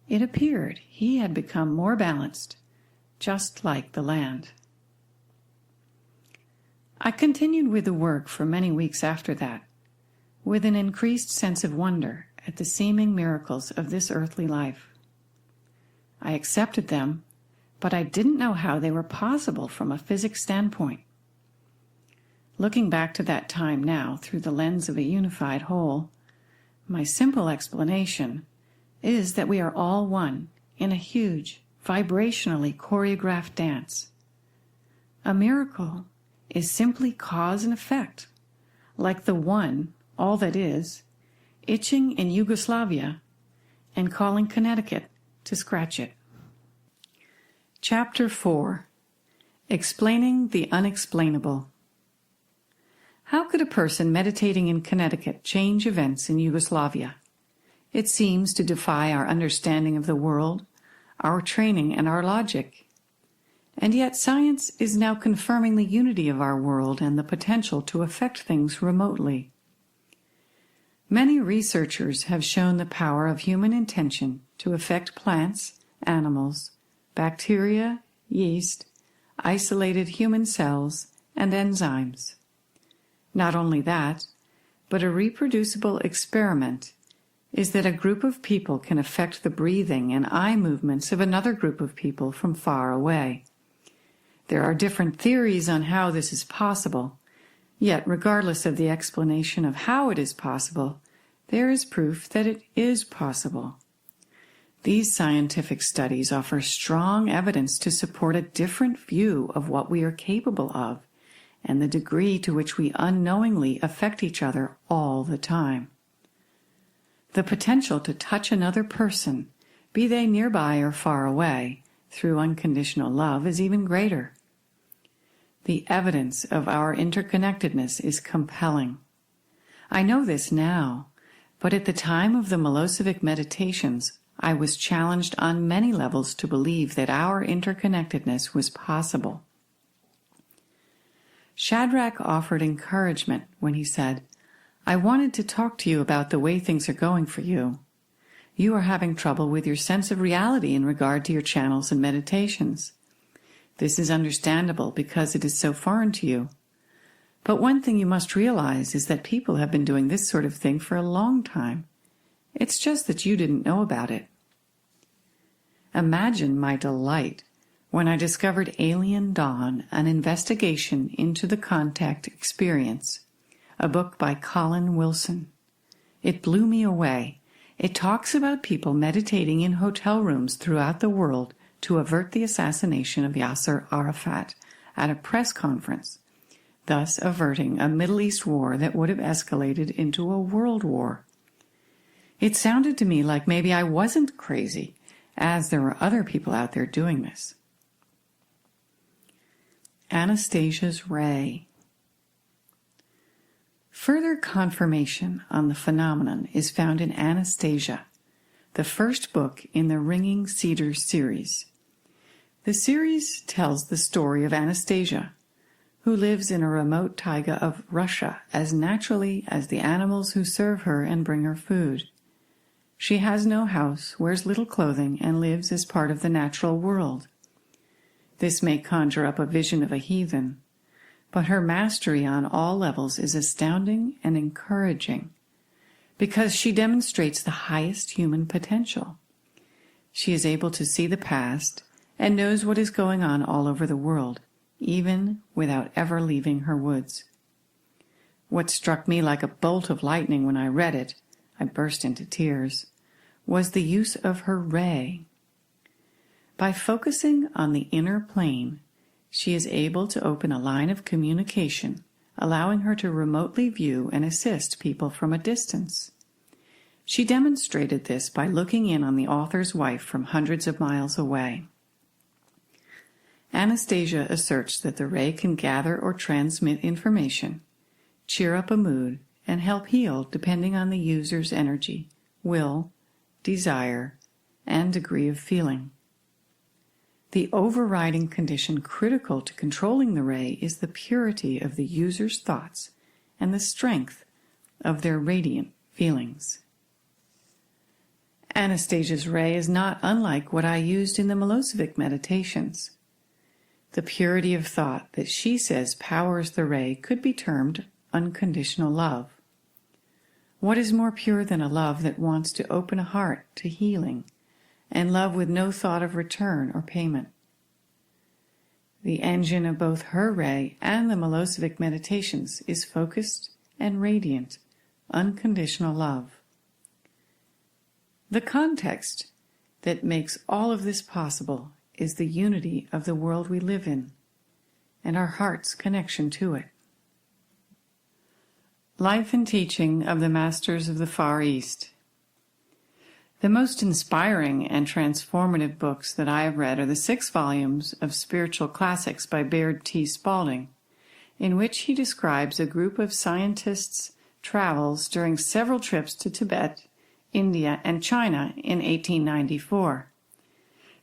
It appeared he had become more balanced, just like the land. I continued with the work for many weeks after that, with an increased sense of wonder at the seeming miracles of this earthly life. I accepted them, but I didn't know how they were possible from a physics standpoint. Looking back to that time now through the lens of a unified whole, my simple explanation is that we are all one in a huge, vibrationally choreographed dance. A miracle is simply cause and effect, like the one, all that is, itching in Yugoslavia and calling Connecticut to scratch it. Chapter 4. Explaining the Unexplainable. How could a person meditating in Connecticut change events in Yugoslavia? It seems to defy our understanding of the world, our training, and our logic. And yet science is now confirming the unity of our world and the potential to affect things remotely. Many researchers have shown the power of human intention to affect plants, animals, bacteria, yeast, isolated human cells, and enzymes. Not only that, but a reproducible experiment is that a group of people can affect the breathing and eye movements of another group of people from far away. There are different theories on how this is possible, yet regardless of the explanation of how it is possible, there is proof that it is possible. These scientific studies offer strong evidence to support a different view of what we are capable of and the degree to which we unknowingly affect each other all the time. The potential to touch another person, be they nearby or far away, through unconditional love is even greater. The evidence of our interconnectedness is compelling. I know this now, but at the time of the Milosevic meditations, I was challenged on many levels to believe that our interconnectedness was possible. Shadrach offered encouragement when he said, "I wanted to talk to you about the way things are going for you. You are having trouble with your sense of reality in regard to your channels and meditations. This is understandable because it is so foreign to you. But one thing you must realize is that people have been doing this sort of thing for a long time. It's just that you didn't know about it." Imagine my delight when I discovered Alien Dawn, an investigation into the contact experience, a book by Colin Wilson. It blew me away. It talks about people meditating in hotel rooms throughout the world to avert the assassination of Yasser Arafat at a press conference, thus averting a Middle East war that would have escalated into a world war. It sounded to me like maybe I wasn't crazy, as there were other people out there doing this. Anastasia's Ray. Further confirmation on the phenomenon is found in Anastasia, the first book in the Ringing Cedars series. The series tells the story of Anastasia, who lives in a remote taiga of Russia as naturally as the animals who serve her and bring her food. She has no house, wears little clothing, and lives as part of the natural world. This may conjure up a vision of a heathen, but her mastery on all levels is astounding and encouraging because she demonstrates the highest human potential. She is able to see the past and knows what is going on all over the world, even without ever leaving her woods. What struck me like a bolt of lightning when I read it, I burst into tears, was the use of her ray. By focusing on the inner plane, she is able to open a line of communication, allowing her to remotely view and assist people from a distance. She demonstrated this by looking in on the author's wife from hundreds of miles away. Anastasia asserts that the ray can gather or transmit information, cheer up a mood, and help heal depending on the user's energy, will, desire, and degree of feeling. The overriding condition critical to controlling the ray is the purity of the user's thoughts and the strength of their radiant feelings. Anastasia's ray is not unlike what I used in the Milosevic meditations. The purity of thought that she says powers the ray could be termed unconditional love. What is more pure than a love that wants to open a heart to healing, and love with no thought of return or payment? The engine of both her ray and the Milosevic meditations is focused and radiant, unconditional love. The context that makes all of this possible is the unity of the world we live in, and our heart's connection to it. Life and Teaching of the Masters of the Far East. The most inspiring and transformative books that I have read are the 6 volumes of Spiritual Classics by Baird T. Spalding, in which he describes a group of scientists' travels during several trips to Tibet, India, and China in 1894.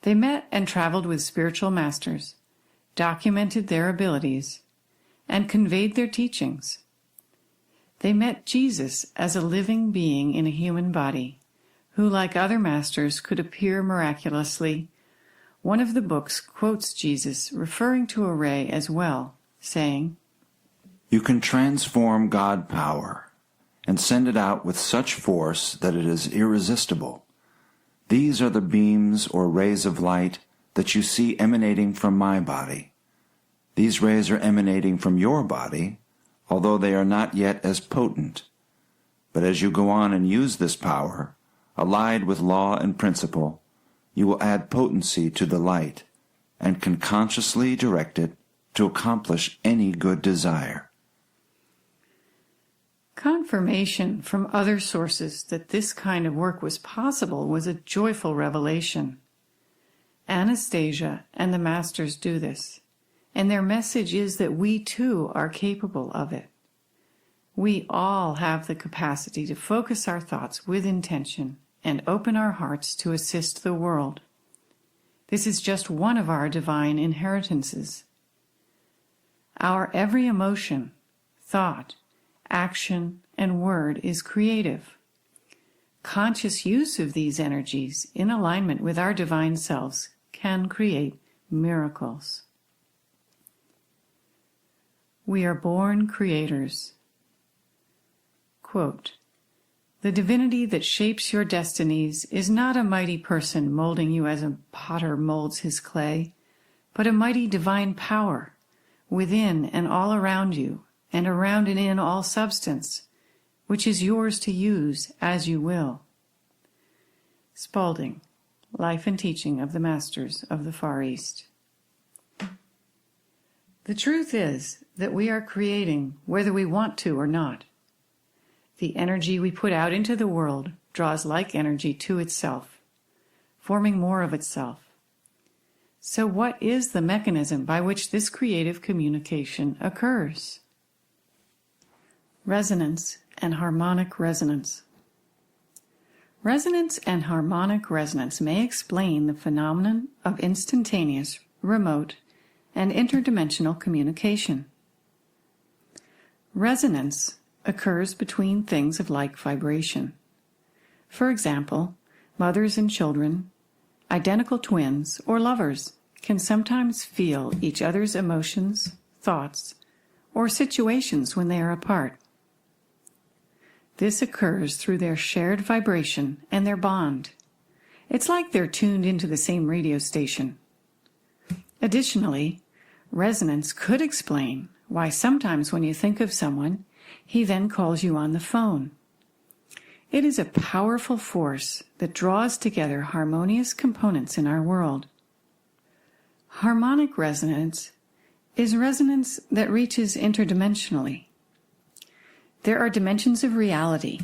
They met and traveled with spiritual masters, documented their abilities, and conveyed their teachings. They met Jesus as a living being in a human body, who, like other masters, could appear miraculously. One of the books quotes Jesus referring to a ray as well, saying, "You can transform God power and send it out with such force that it is irresistible. These are the beams or rays of light that you see emanating from my body. These rays are emanating from your body, although they are not yet as potent. But as you go on and use this power, allied with law and principle, you will add potency to the light and can consciously direct it to accomplish any good desire. Confirmation from other sources that this kind of work was possible was a joyful revelation. Anastasia and the Masters do this, and their message is that we too are capable of it. We all have the capacity to focus our thoughts with intention and open our hearts to assist the world. This is just one of our divine inheritances. Our every emotion, thought, action, and word is creative. Conscious use of these energies in alignment with our divine selves can create miracles. We are born creators. Quote, "The divinity that shapes your destinies is not a mighty person molding you as a potter molds his clay, but a mighty divine power within and all around you, and around and in all substance, which is yours to use as you will." Spalding, Life and Teaching of the Masters of the Far East. The truth is that we are creating whether we want to or not. The energy we put out into the world draws like energy to itself, forming more of itself. So what is the mechanism by which this creative communication occurs? Resonance and harmonic resonance. Resonance and harmonic resonance may explain the phenomenon of instantaneous, remote, and interdimensional communication. Resonance occurs between things of like vibration. For example, mothers and children, identical twins, or lovers can sometimes feel each other's emotions, thoughts, or situations when they are apart. This occurs through their shared vibration and their bond. It's like they're tuned into the same radio station. Additionally, resonance could explain why sometimes when you think of someone, he then calls you on the phone. It is a powerful force that draws together harmonious components in our world. Harmonic resonance is resonance that reaches interdimensionally. There are dimensions of reality,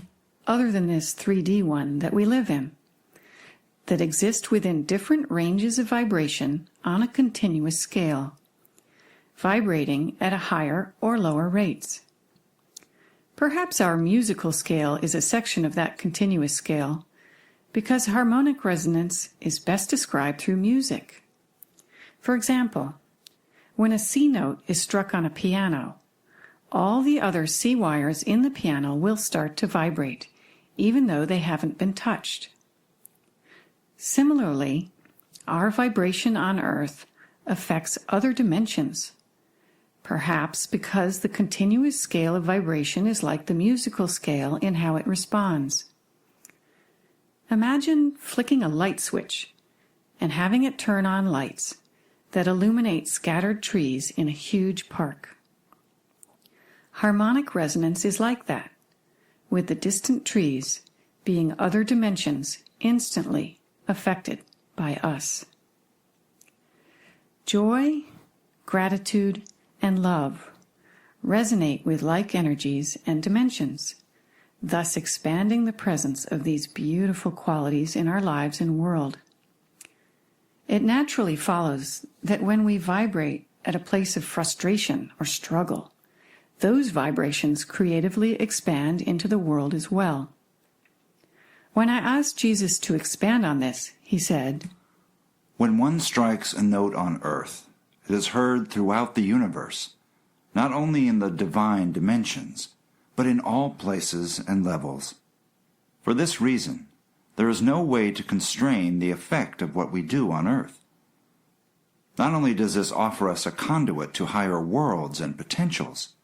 other than this 3D one that we live in, that exist within different ranges of vibration on a continuous scale, vibrating at a higher or lower rates. Perhaps our musical scale is a section of that continuous scale, because harmonic resonance is best described through music. For example, when a C note is struck on a piano, all the other C wires in the piano will start to vibrate, even though they haven't been touched. Similarly, our vibration on Earth affects other dimensions, perhaps because the continuous scale of vibration is like the musical scale in how it responds. Imagine flicking a light switch and having it turn on lights that illuminate scattered trees in a huge park. Harmonic resonance is like that, with the distant trees being other dimensions instantly affected by us. Joy, gratitude, and love resonate with like energies and dimensions, thus expanding the presence of these beautiful qualities in our lives and world. It naturally follows that when we vibrate at a place of frustration or struggle, those vibrations creatively expand into the world as well. When I asked Jesus to expand on this, he said, "When one strikes a note on earth, it is heard throughout the universe, not only in the divine dimensions, but in all places and levels. For this reason, there is no way to constrain the effect of what we do on earth. Not only does this offer us a conduit to higher worlds and potentials,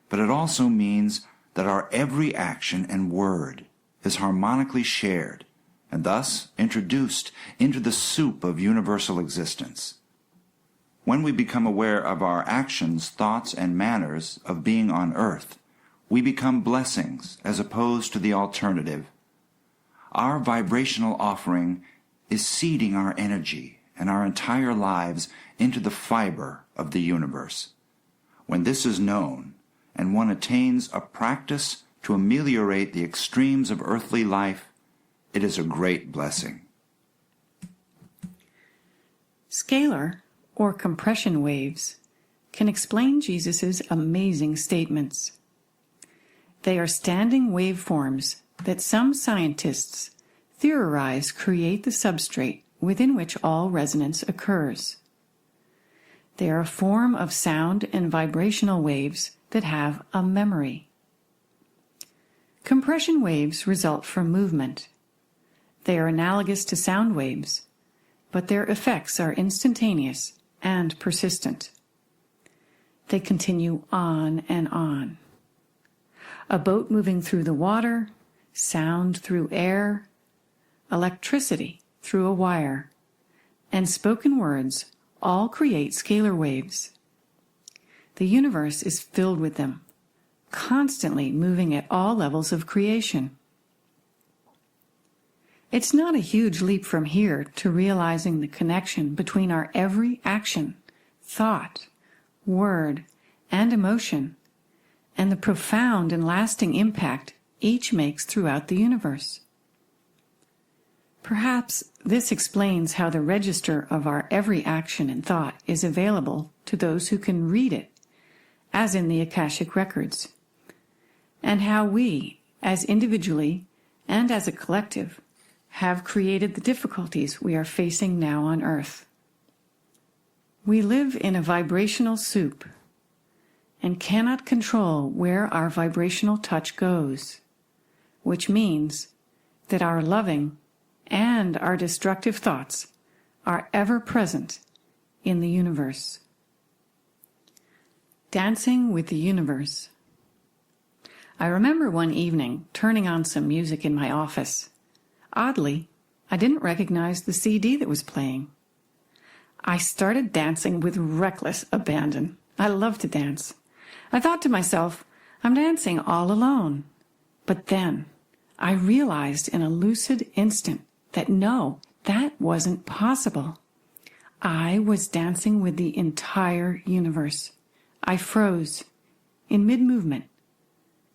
but it also means that our every action and word is harmonically shared and thus introduced into the soup of universal existence. When we become aware of our actions, thoughts, and manners of being on earth, we become blessings as opposed to the alternative. Our vibrational offering is seeding our energy and our entire lives into the fiber of the universe. When this is known, and one attains a practice to ameliorate the extremes of earthly life, it is a great blessing. Scalar, or compression waves, can explain Jesus' amazing statements. They are standing waveforms that some scientists theorize create the substrate within which all resonance occurs. They are a form of sound and vibrational waves that have a memory. Compression waves result from movement. They are analogous to sound waves, but their effects are instantaneous and persistent. They continue on and on. A boat moving through the water, sound through air, electricity through a wire, and spoken words all create scalar waves. The universe is filled with them, constantly moving at all levels of creation. It's not a huge leap from here to realizing the connection between our every action, thought, word, and emotion, and the profound and lasting impact each makes throughout the universe. Perhaps this explains how the register of our every action and thought is available to those who can read it, as in the Akashic records, and how we, as individually and as a collective, have created the difficulties we are facing now on Earth. We live in a vibrational soup and cannot control where our vibrational touch goes, which means that our loving and our destructive thoughts are ever present in the universe. Dancing with the universe. I remember one evening turning on some music in my office. Oddly, I didn't recognize the CD that was playing. I started dancing with reckless abandon. I love to dance. I thought to myself, I'm dancing all alone. But then I realized in a lucid instant that no, that wasn't possible. I was dancing with the entire universe. I froze in mid-movement,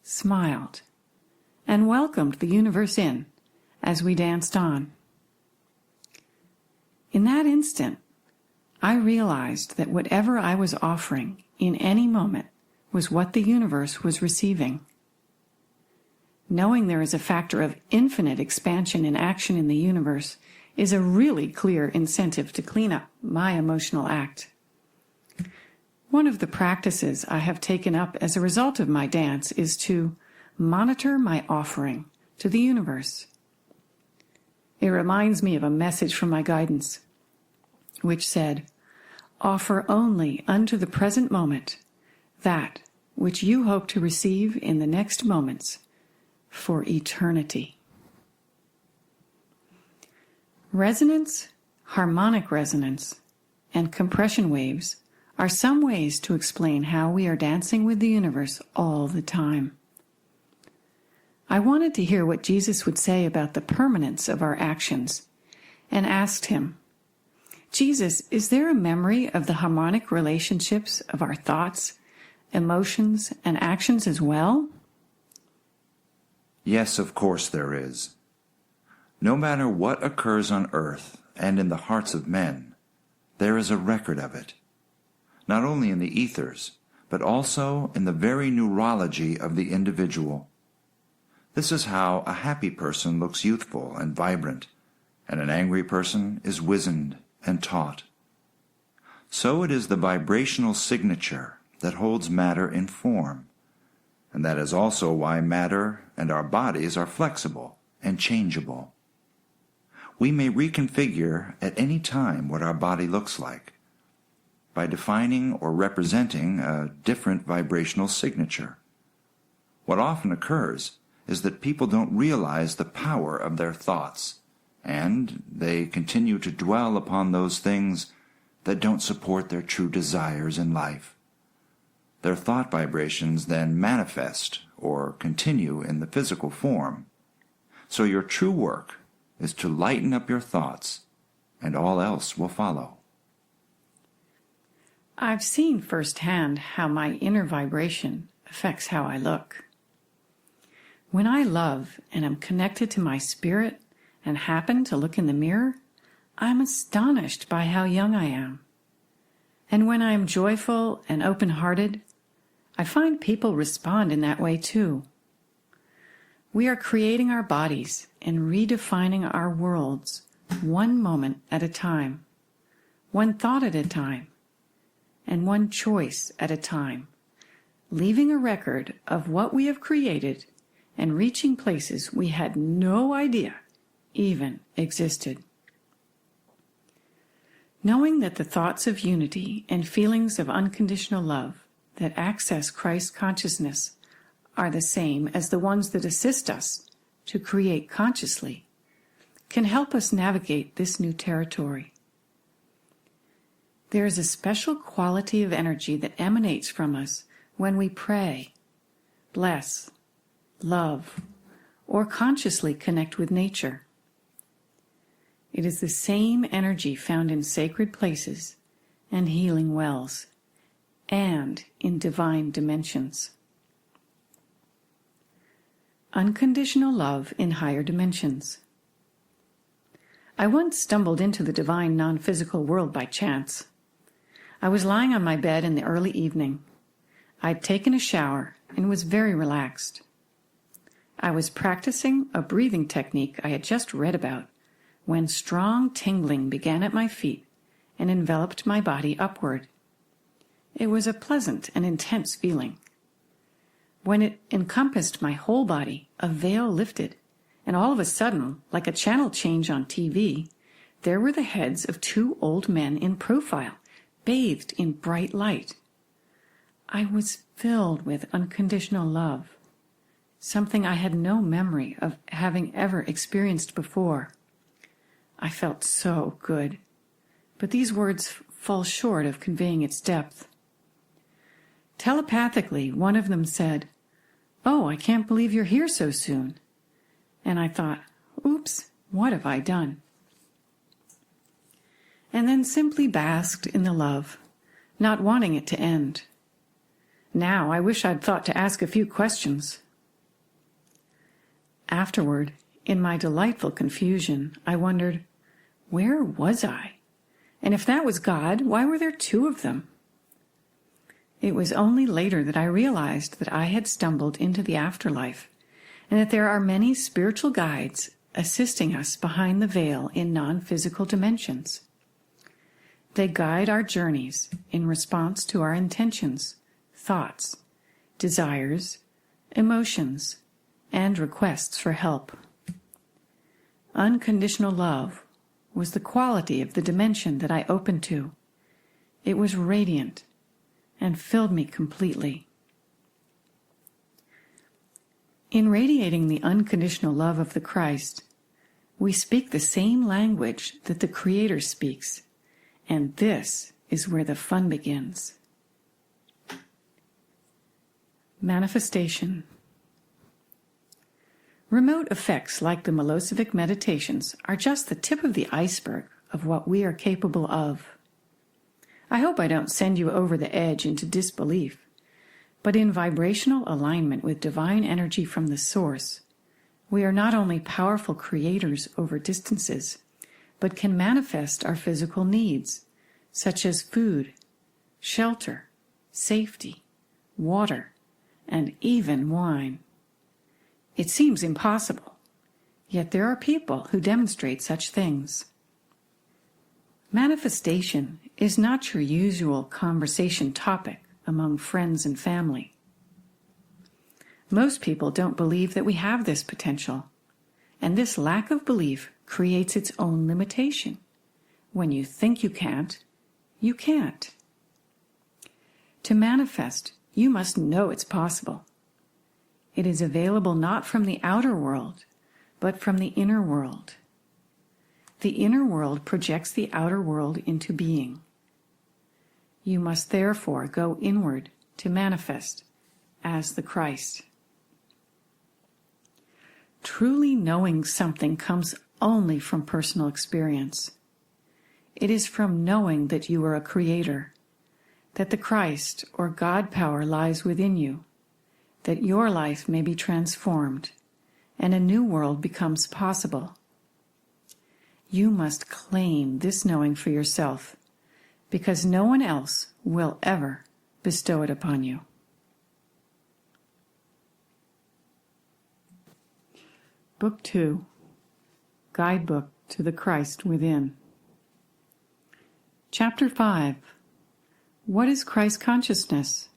smiled, and welcomed the universe in as we danced on. In that instant, I realized that whatever I was offering in any moment was what the universe was receiving. Knowing there is a factor of infinite expansion and action in the universe is a really clear incentive to clean up my emotional act. One of the practices I have taken up as a result of my dance is to monitor my offering to the universe. It reminds me of a message from my guidance, which said, "Offer only unto the present moment that which you hope to receive in the next moments for eternity." Resonance, harmonic resonance, and compression waves are some ways to explain how we are dancing with the universe all the time. I wanted to hear what Jesus would say about the permanence of our actions, and asked him, Jesus, is there a memory of the harmonic relationships of our thoughts, emotions, and actions as well? Yes, of course there is. No matter what occurs on earth and in the hearts of men, there is a record of it, not only in the ethers, but also in the very neurology of the individual. This is how a happy person looks youthful and vibrant, and an angry person is wizened and taut. So it is the vibrational signature that holds matter in form, and that is also why matter and our bodies are flexible and changeable. We may reconfigure at any time what our body looks like by defining or representing a different vibrational signature. What often occurs is that people don't realize the power of their thoughts, and they continue to dwell upon those things that don't support their true desires in life. Their thought vibrations then manifest or continue in the physical form. So your true work is to lighten up your thoughts and all else will follow. I've seen firsthand how my inner vibration affects how I look. When I love and am connected to my spirit and happen to look in the mirror, I'm astonished by how young I am. And when I am joyful and open-hearted, I find people respond in that way too. We are creating our bodies and redefining our worlds one moment at a time, one thought at a time, and one choice at a time, leaving a record of what we have created and reaching places we had no idea even existed. Knowing that the thoughts of unity and feelings of unconditional love that access Christ consciousness are the same as the ones that assist us to create consciously can help us navigate this new territory. There is a special quality of energy that emanates from us when we pray, bless, love, or consciously connect with nature. It is the same energy found in sacred places and healing wells, and in divine dimensions. Unconditional love in higher dimensions. I once stumbled into the divine non-physical world by chance. I was lying on my bed in the early evening. I'd taken a shower and was very relaxed. I was practicing a breathing technique I had just read about when strong tingling began at my feet and enveloped my body upward. It was a pleasant and intense feeling. When it encompassed my whole body, a veil lifted, and all of a sudden, like a channel change on TV, there were the heads of two old men in profile, bathed in bright light. I was filled with unconditional love, something I had no memory of having ever experienced before. I felt so good, but these words fall short of conveying its depth. Telepathically, one of them said, "Oh, I can't believe you're here so soon." And I thought, oops, what have I done? And then simply basked in the love, not wanting it to end. Now I wish I'd thought to ask a few questions. Afterward, in my delightful confusion, I wondered, where was I? And if that was God, why were there two of them? It was only later that I realized that I had stumbled into the afterlife, and that there are many spiritual guides assisting us behind the veil in non-physical dimensions. They guide our journeys in response to our intentions, thoughts, desires, emotions, and requests for help. Unconditional love was the quality of the dimension that I opened to. It was radiant and filled me completely. In radiating the unconditional love of the Christ, we speak the same language that the Creator speaks, and this is where the fun begins. Manifestation. Remote effects like the Milosevic meditations are just the tip of the iceberg of what we are capable of. I hope I don't send you over the edge into disbelief, but in vibrational alignment with divine energy from the source, we are not only powerful creators over distances, but can manifest our physical needs, such as food, shelter, safety, water, and even wine. It seems impossible, yet there are people who demonstrate such things. Manifestation is not your usual conversation topic among friends and family. Most people don't believe that we have this potential, and this lack of belief creates its own limitation. When you think you can't, you can't. To manifest, you must know it's possible. It is available not from the outer world, but from the inner world. The inner world projects the outer world into being. You must therefore go inward to manifest as the Christ. Truly knowing something comes only from personal experience. It is from knowing that you are a creator, that the Christ or God power lies within you, that your life may be transformed and a new world becomes possible. You must claim this knowing for yourself, because no one else will ever bestow it upon you. Book 2, Guidebook to the Christ Within. Chapter 5. What is Christ consciousness?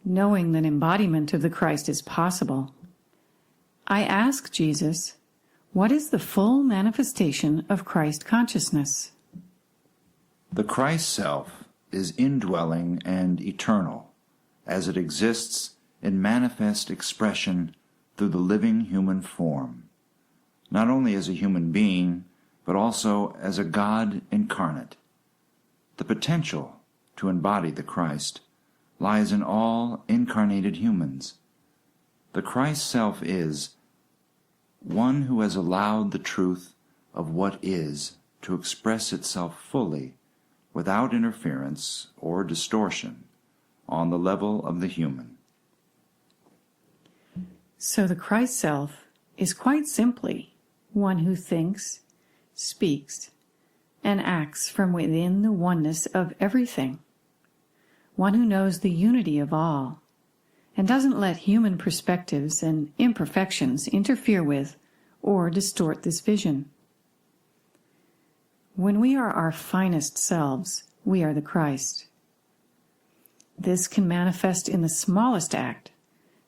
Knowing that embodiment of the Christ is possible, I ask Jesus, what is the full manifestation of Christ consciousness? The Christ self is indwelling and eternal, as it exists in manifest expression through the living human form, not only as a human being, but also as a God incarnate. The potential to embody the Christ lies in all incarnated humans. The Christ self is one who has allowed the truth of what is to express itself fully, without interference or distortion, on the level of the human. So the Christ self is quite simply one who thinks, speaks, and acts from within the oneness of everything. One who knows the unity of all, and doesn't let human perspectives and imperfections interfere with or distort this vision. When we are our finest selves, we are the Christ. This can manifest in the smallest act,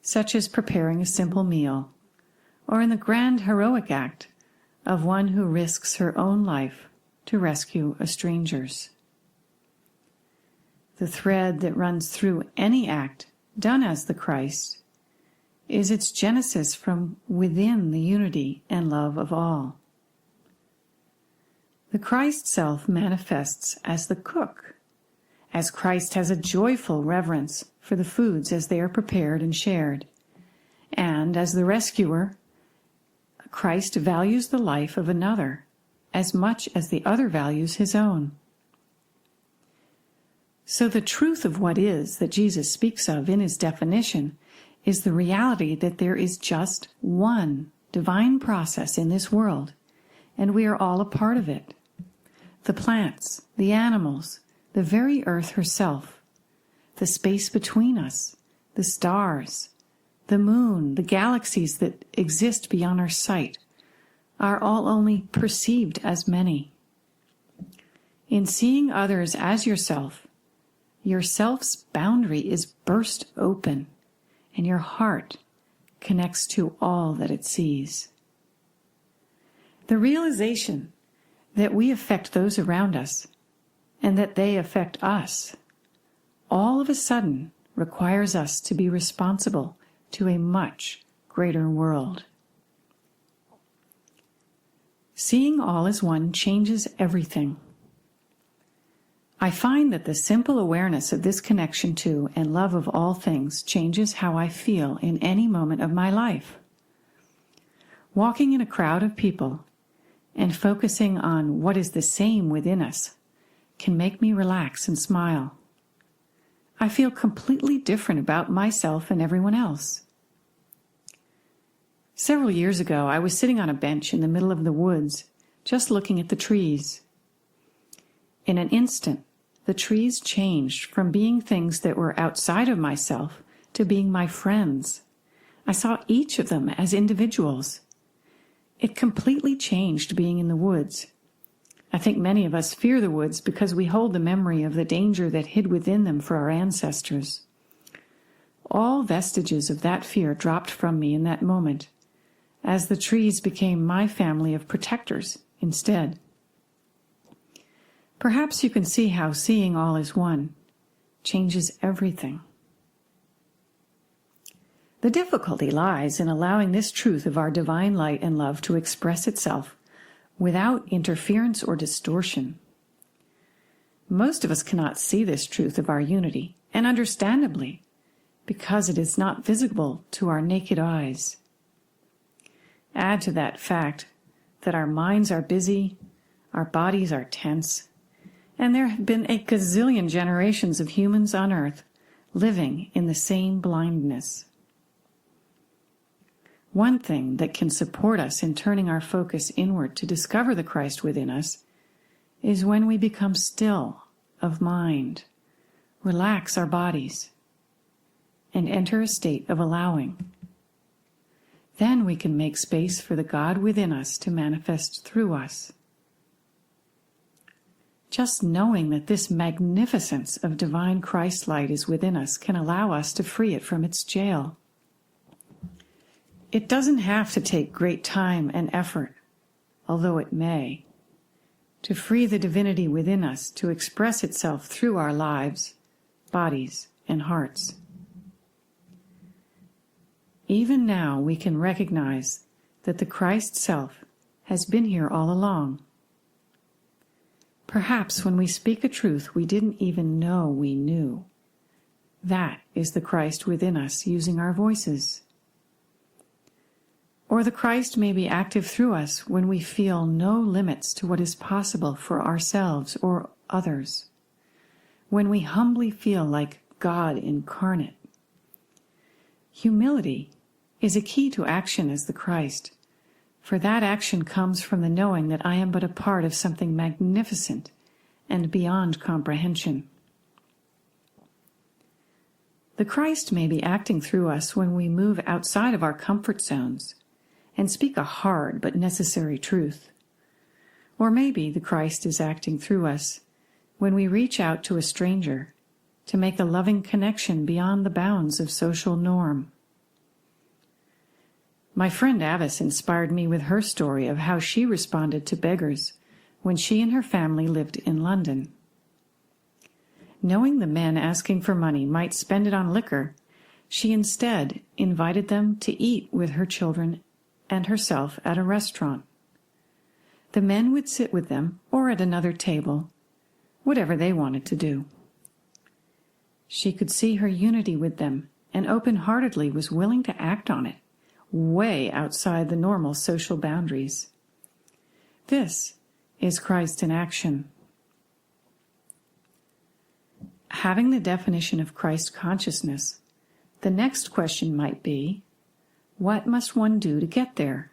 such as preparing a simple meal, or in the grand heroic act of one who risks her own life to rescue a stranger's. The thread that runs through any act done as the Christ is its genesis from within the unity and love of all. The Christ self manifests as the cook, as Christ has a joyful reverence for the foods as they are prepared and shared, and as the rescuer, Christ values the life of another as much as the other values his own. So the truth of what is that Jesus speaks of in his definition is the reality that there is just one divine process in this world, and we are all a part of it. The plants, the animals, the very earth herself, the space between us, the stars, the moon, the galaxies that exist beyond our sight, are all only perceived as many. In seeing others as yourself, your self's boundary is burst open, and your heart connects to all that it sees. The realization that we affect those around us, and that they affect us, all of a sudden requires us to be responsible to a much greater world. Seeing all as one changes everything. I find that the simple awareness of this connection to and love of all things changes how I feel in any moment of my life. Walking in a crowd of people and focusing on what is the same within us can make me relax and smile. I feel completely different about myself and everyone else. Several years ago, I was sitting on a bench in the middle of the woods, just looking at the trees. In an instant, the trees changed from being things that were outside of myself to being my friends. I saw each of them as individuals. It completely changed being in the woods. I think many of us fear the woods because we hold the memory of the danger that hid within them for our ancestors. All vestiges of that fear dropped from me in that moment, as the trees became my family of protectors instead. Perhaps you can see how seeing all as one changes everything. The difficulty lies in allowing this truth of our divine light and love to express itself without interference or distortion. Most of us cannot see this truth of our unity, and understandably, because it is not visible to our naked eyes. Add to that fact that our minds are busy, Our bodies are tense, and there have been a gazillion generations of humans on Earth living in the same blindness. One thing that can support us in turning our focus inward to discover the Christ within us is when we become still of mind, relax our bodies, and enter a state of allowing. Then we can make space for the God within us to manifest through us. Just knowing that this magnificence of divine Christ light is within us can allow us to free it from its jail. It doesn't have to take great time and effort, although it may, to free the divinity within us to express itself through our lives, bodies, and hearts. Even now we can recognize that the Christ self has been here all along. Perhaps when we speak a truth we didn't even know we knew. That is the Christ within us using our voices. Or the Christ may be active through us when we feel no limits to what is possible for ourselves or others, when we humbly feel like God incarnate. Humility is a key to action as the Christ, for that action comes from the knowing that I am but a part of something magnificent and beyond comprehension. The Christ may be acting through us when we move outside of our comfort zones and speak a hard but necessary truth. Or maybe the Christ is acting through us when we reach out to a stranger to make a loving connection beyond the bounds of social norm. My friend Avis inspired me with her story of how she responded to beggars when she and her family lived in London. Knowing the men asking for money might spend it on liquor, she instead invited them to eat with her children and herself at a restaurant. The men would sit with them or at another table, whatever they wanted to do. She could see her unity with them and open-heartedly was willing to act on it, way outside the normal social boundaries. This is Christ in action. Having the definition of Christ consciousness, the next question might be, what must one do to get there?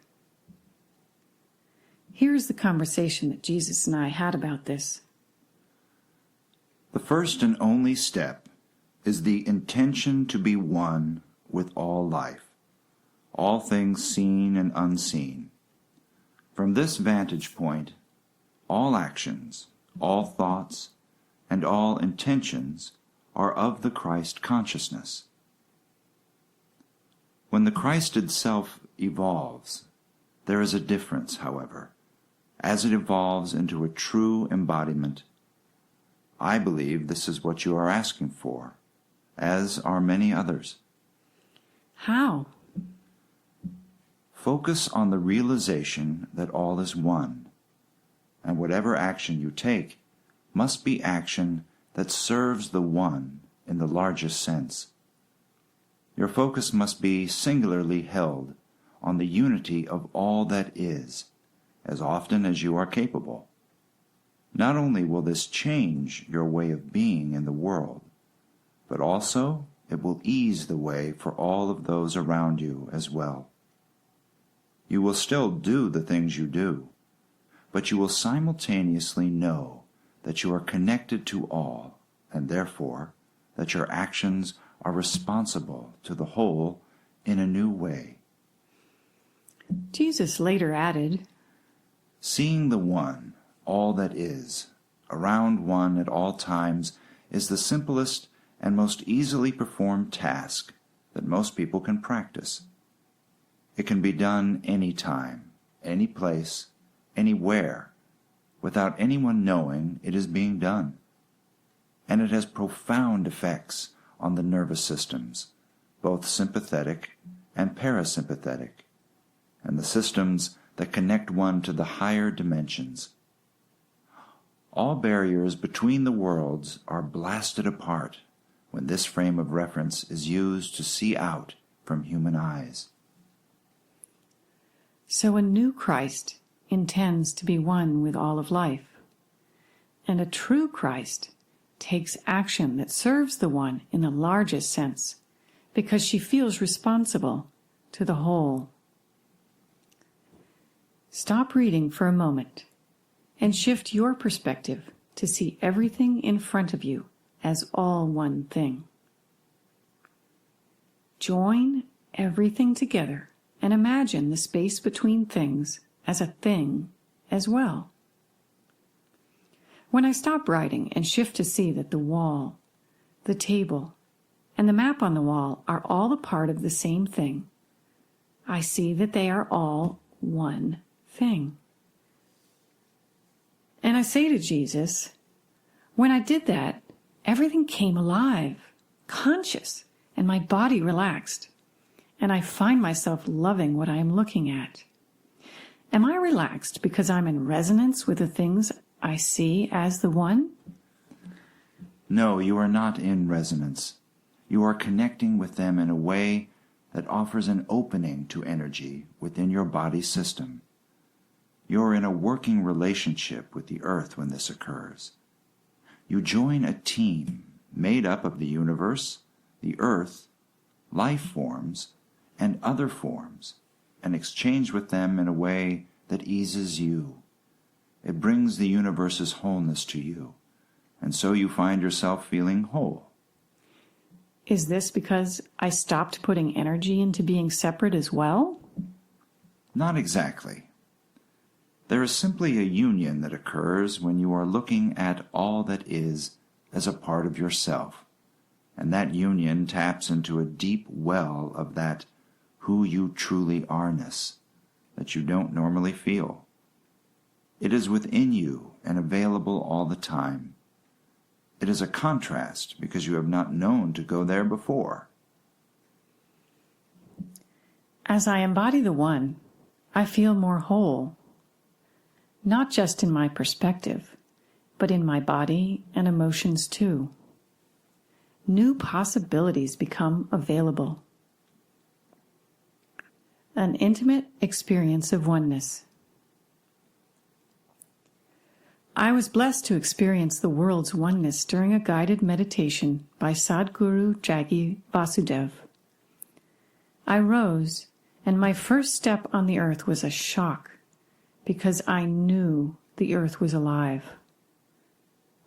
Here's the conversation that Jesus and I had about this. The first and only step is the intention to be one with all life, all things seen and unseen. From this vantage point, all actions, all thoughts, and all intentions are of the Christ consciousness. When the Christed self evolves, there is a difference, however, as it evolves into a true embodiment. I believe this is what you are asking for, as are many others. How? Focus on the realization that all is one, and whatever action you take must be action that serves the one in the largest sense. Your focus must be singularly held on the unity of all that is, as often as you are capable. Not only will this change your way of being in the world, but also it will ease the way for all of those around you as well. You will still do the things you do, but you will simultaneously know that you are connected to all, and therefore that your actions are responsible to the whole in a new way. Jesus later added, Seeing the one, all that is, around one at all times is the simplest and most easily performed task that most people can practice. It can be done any time, any place, anywhere, without anyone knowing it is being done. And it has profound effects on the nervous systems, both sympathetic and parasympathetic, and the systems that connect one to the higher dimensions. All barriers between the worlds are blasted apart when this frame of reference is used to see out from human eyes. So a new Christ intends to be one with all of life. And a true Christ takes action that serves the one in the largest sense, because she feels responsible to the whole. Stop reading for a moment and shift your perspective to see everything in front of you as all one thing. Join everything together and imagine the space between things as a thing as well. When I stop writing and shift to see that the wall, the table, and the map on the wall are all a part of the same thing, I see that they are all one thing. And I say to Jesus, when I did that, everything came alive, conscious, and my body relaxed, and I find myself loving what I am looking at. Am I relaxed because I'm in resonance with the things I see as the one? No, you are not in resonance. You are connecting with them in a way that offers an opening to energy within your body system. You're in a working relationship with the earth when this occurs. You join a team made up of the universe, the earth, life forms, and other forms, and exchange with them in a way that eases you. It brings the universe's wholeness to you, and so you find yourself feeling whole. Is this because I stopped putting energy into being separate as well? Not exactly. There is simply a union that occurs when you are looking at all that is as a part of yourself, and that union taps into a deep well of that who you truly are-ness that you don't normally feel. It is within you and available all the time. It is a contrast because you have not known to go there before. As I embody the one, I feel more whole, not just in my perspective, but in my body and emotions too. New possibilities become available. An intimate experience of oneness. I was blessed to experience the world's oneness during a guided meditation by Sadhguru Jaggi Vasudev. I rose, and my first step on the earth was a shock, because I knew the earth was alive.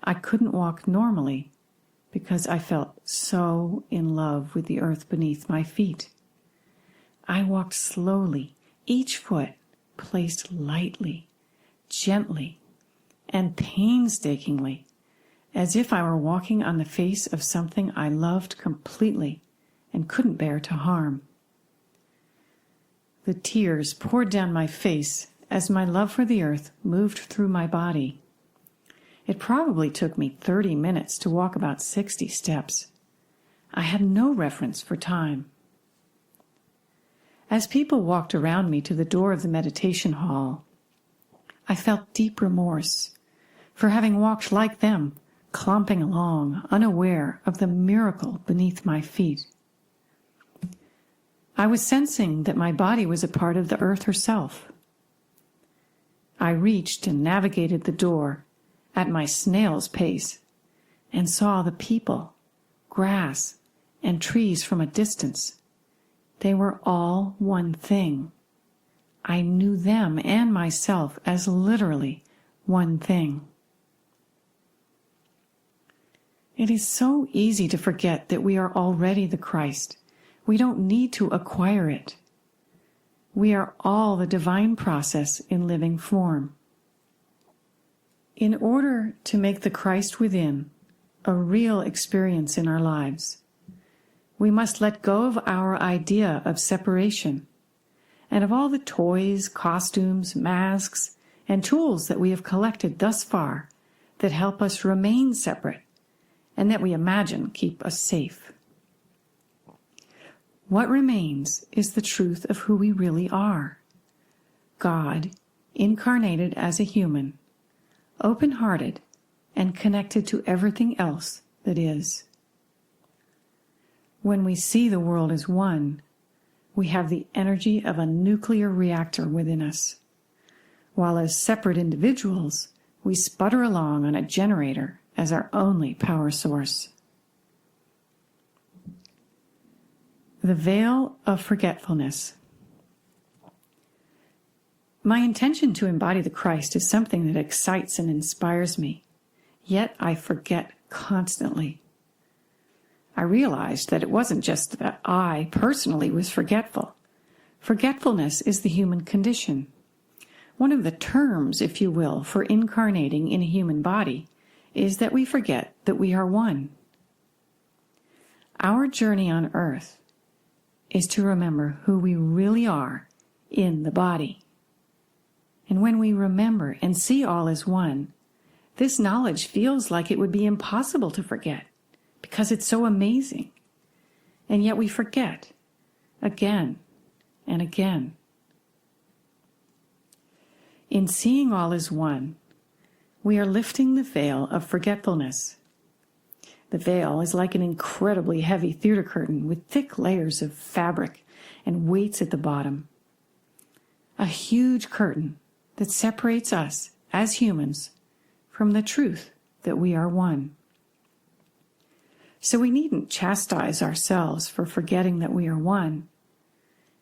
I couldn't walk normally because I felt so in love with the earth beneath my feet. I walked slowly, each foot placed lightly, gently, and painstakingly, as if I were walking on the face of something I loved completely and couldn't bear to harm. The tears poured down my face as my love for the earth moved through my body. It probably took me 30 minutes to walk about 60 steps. I had no reference for time. As people walked around me to the door of the meditation hall, I felt deep remorse for having walked like them, clomping along, unaware of the miracle beneath my feet. I was sensing that my body was a part of the earth herself. I reached and navigated the door at my snail's pace and saw the people, grass, and trees from a distance. They were all one thing. I knew them and myself as literally one thing. It is so easy to forget that we are already the Christ. We don't need to acquire it. We are all the divine process in living form. In order to make the Christ within a real experience in our lives, we must let go of our idea of separation and of all the toys, costumes, masks, and tools that we have collected thus far that help us remain separate and that we imagine keep us safe. What remains is the truth of who we really are. God, incarnated as a human, open-hearted, and connected to everything else that is. When we see the world as one, we have the energy of a nuclear reactor within us. while as separate individuals, we sputter along on a generator as our only power source. The veil of forgetfulness. My intention to embody the Christ is something that excites and inspires me, yet I forget constantly. I realized that it wasn't just that I personally was forgetful. Forgetfulness is the human condition. One of the terms, if you will, for incarnating in a human body is that we forget that we are one. Our journey on earth is to remember who we really are in the body. And when we remember and see all as one, this knowledge feels like it would be impossible to forget because it's so amazing. And yet we forget again and again. In seeing all as one, we are lifting the veil of forgetfulness. The veil is like an incredibly heavy theater curtain with thick layers of fabric and weights at the bottom. A huge curtain that separates us as humans from the truth that we are one. So we needn't chastise ourselves for forgetting that we are one,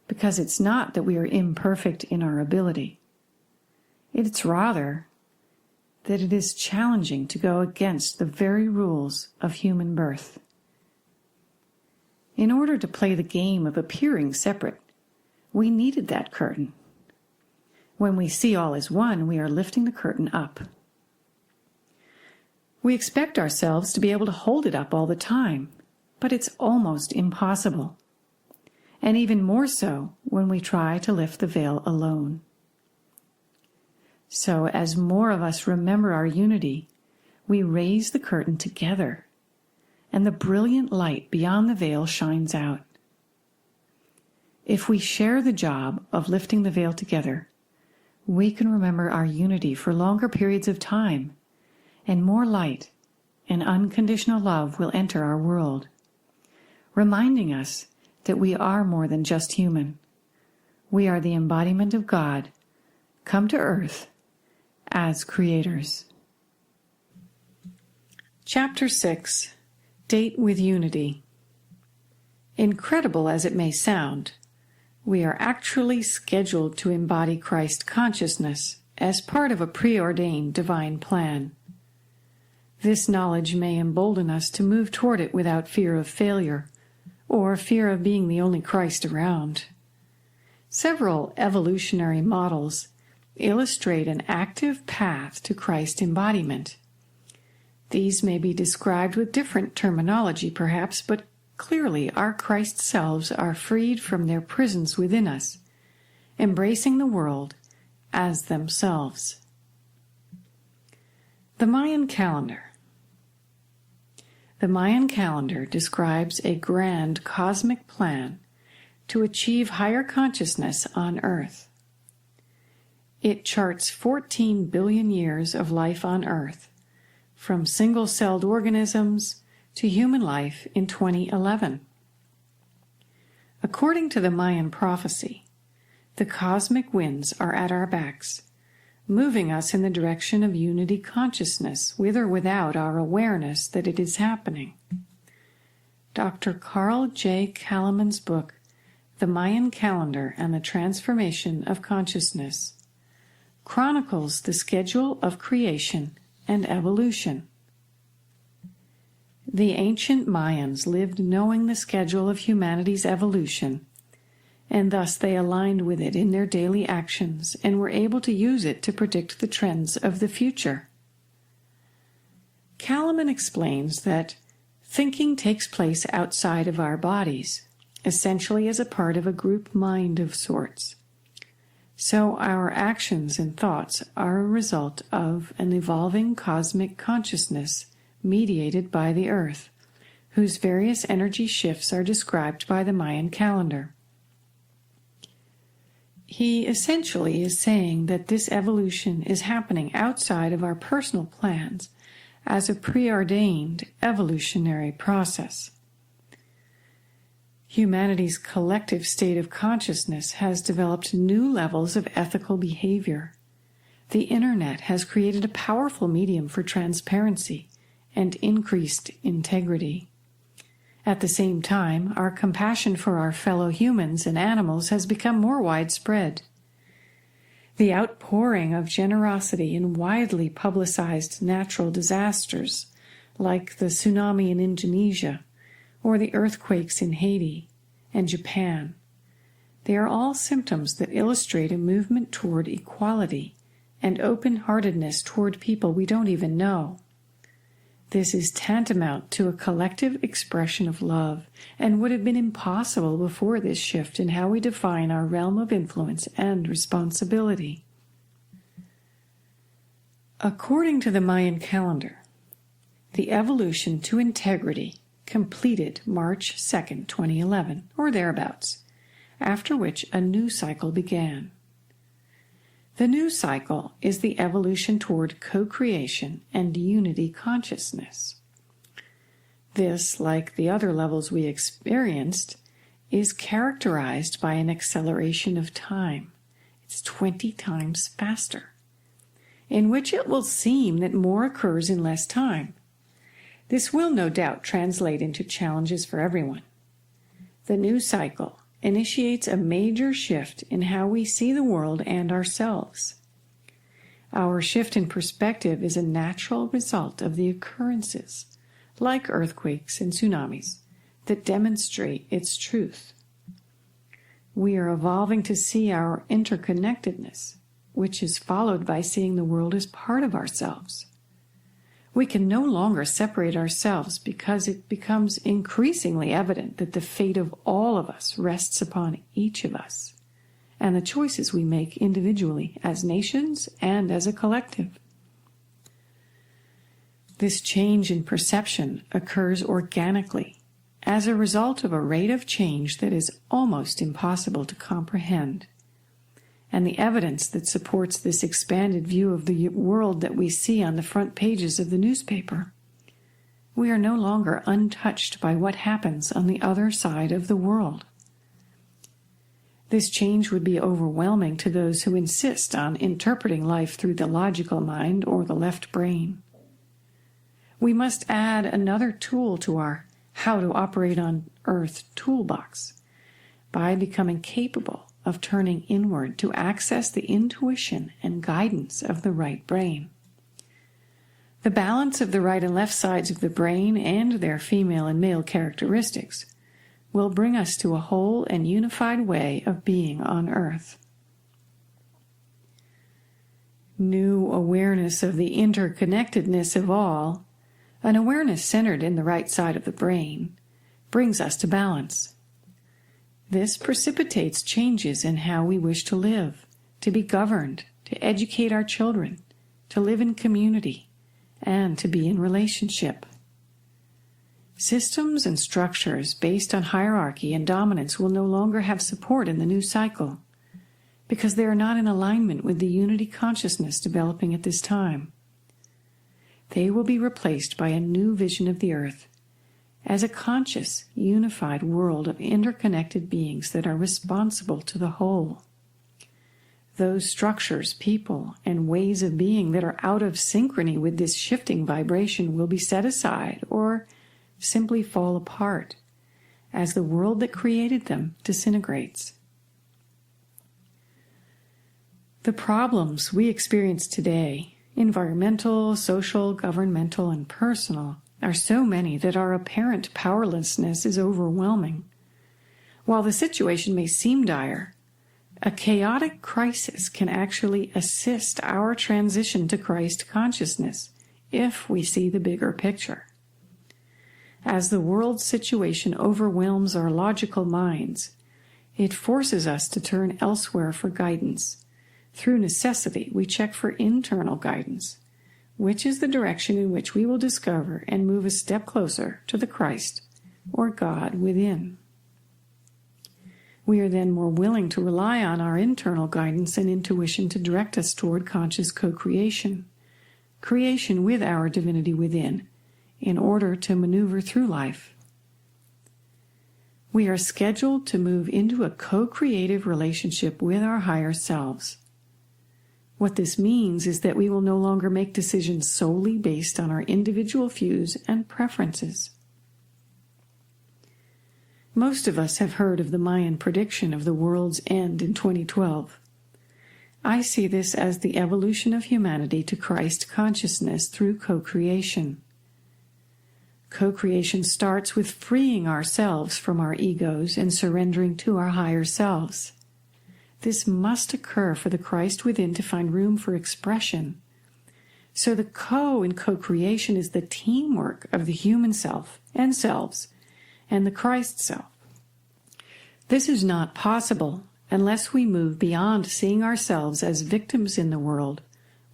because it's not that we are imperfect in our ability. It's rather that it is challenging to go against the very rules of human birth. In order to play the game of appearing separate, we needed that curtain. When we see all as one, we are lifting the curtain up. We expect ourselves to be able to hold it up all the time, but it's almost impossible. And even more so when we try to lift the veil alone. So as more of us remember our unity, we raise the curtain together, and the brilliant light beyond the veil shines out. If we share the job of lifting the veil together, we can remember our unity for longer periods of time, and more light and unconditional love will enter our world, reminding us that we are more than just human. We are the embodiment of God, come to earth as creators. Chapter 6. Date with Unity. Incredible as it may sound, we are actually scheduled to embody Christ consciousness as part of a preordained divine plan. This knowledge may embolden us to move toward it without fear of failure, or fear of being the only Christ around. Several evolutionary models illustrate an active path to Christ embodiment. These may be described with different terminology perhaps, but clearly our Christ selves are freed from their prisons within us, embracing the world as themselves. The Mayan calendar. The Mayan calendar describes a grand cosmic plan to achieve higher consciousness on Earth. It charts 14 billion years of life on Earth, from single-celled organisms to human life in 2011. According to the Mayan prophecy, the cosmic winds are at our backs, moving us in the direction of unity consciousness, with or without our awareness that it is happening. Dr. Carl J. Kalaman's book, The Mayan Calendar and the Transformation of Consciousness, chronicles the schedule of creation and evolution. The ancient Mayans lived knowing the schedule of humanity's evolution, and thus they aligned with it in their daily actions and were able to use it to predict the trends of the future. Kalaman explains that thinking takes place outside of our bodies, essentially as a part of a group mind of sorts. So our actions and thoughts are a result of an evolving cosmic consciousness mediated by the Earth, whose various energy shifts are described by the Mayan calendar. He essentially is saying that this evolution is happening outside of our personal plans as a preordained evolutionary process. Humanity's collective state of consciousness has developed new levels of ethical behavior, The internet has created a powerful medium for transparency and increased integrity. At the same time, our compassion for our fellow humans and animals has become more widespread. The outpouring of generosity in widely publicized natural disasters, like the tsunami in Indonesia or the earthquakes in Haiti and Japan, they are all symptoms that illustrate a movement toward equality and open-heartedness toward people we don't even know. This is tantamount to a collective expression of love and would have been impossible before this shift in how we define our realm of influence and responsibility. According to the Mayan calendar, the evolution to integrity completed March 2nd, 2011, or thereabouts, after which a new cycle began. The new cycle is the evolution toward co-creation and unity consciousness. This, like the other levels we experienced, is characterized by an acceleration of time. It's 20 times faster, in which it will seem that more occurs in less time. This will no doubt translate into challenges for everyone. The new cycle initiates a major shift in how we see the world and ourselves. Our shift in perspective is a natural result of the occurrences, like earthquakes and tsunamis, that demonstrate its truth. We are evolving to see our interconnectedness, which is followed by seeing the world as part of ourselves. We can no longer separate ourselves because it becomes increasingly evident that the fate of all of us rests upon each of us and the choices we make individually as nations and as a collective. This change in perception occurs organically as a result of a rate of change that is almost impossible to comprehend. And the evidence that supports this expanded view of the world that we see on the front pages of the newspaper. We are no longer untouched by what happens on the other side of the world. This change would be overwhelming to those who insist on interpreting life through the logical mind or the left brain. We must add another tool to our How to Operate on Earth toolbox by becoming capable of turning inward to access the intuition and guidance of the right brain. The balance of the right and left sides of the brain and their female and male characteristics will bring us to a whole and unified way of being on Earth. New awareness of the interconnectedness of all, an awareness centered in the right side of the brain, brings us to balance. This precipitates changes in how we wish to live, to be governed, to educate our children, to live in community, and to be in relationship. Systems and structures based on hierarchy and dominance will no longer have support in the new cycle, because they are not in alignment with the unity consciousness developing at this time. They will be replaced by a new vision of the earth as a conscious, unified world of interconnected beings that are responsible to the whole. Those structures, people, and ways of being that are out of synchrony with this shifting vibration will be set aside or simply fall apart as the world that created them disintegrates. The problems we experience today, environmental, social, governmental, and personal, are so many that our apparent powerlessness is overwhelming. While the situation may seem dire, a chaotic crisis can actually assist our transition to Christ consciousness if we see the bigger picture. As the world situation overwhelms our logical minds, it forces us to turn elsewhere for guidance. Through necessity, we check for internal guidance, which is the direction in which we will discover and move a step closer to the Christ, or God, within. We are then more willing to rely on our internal guidance and intuition to direct us toward conscious co-creation, creation with our divinity within, in order to maneuver through life. We are scheduled to move into a co-creative relationship with our higher selves. What this means is that we will no longer make decisions solely based on our individual views and preferences. Most of us have heard of the Mayan prediction of the world's end in 2012. I see this as the evolution of humanity to Christ consciousness through co-creation. Co-creation starts with freeing ourselves from our egos and surrendering to our higher selves. This must occur for the Christ within to find room for expression. So the co in co-creation is the teamwork of the human self and selves and the Christ self. This is not possible unless we move beyond seeing ourselves as victims in the world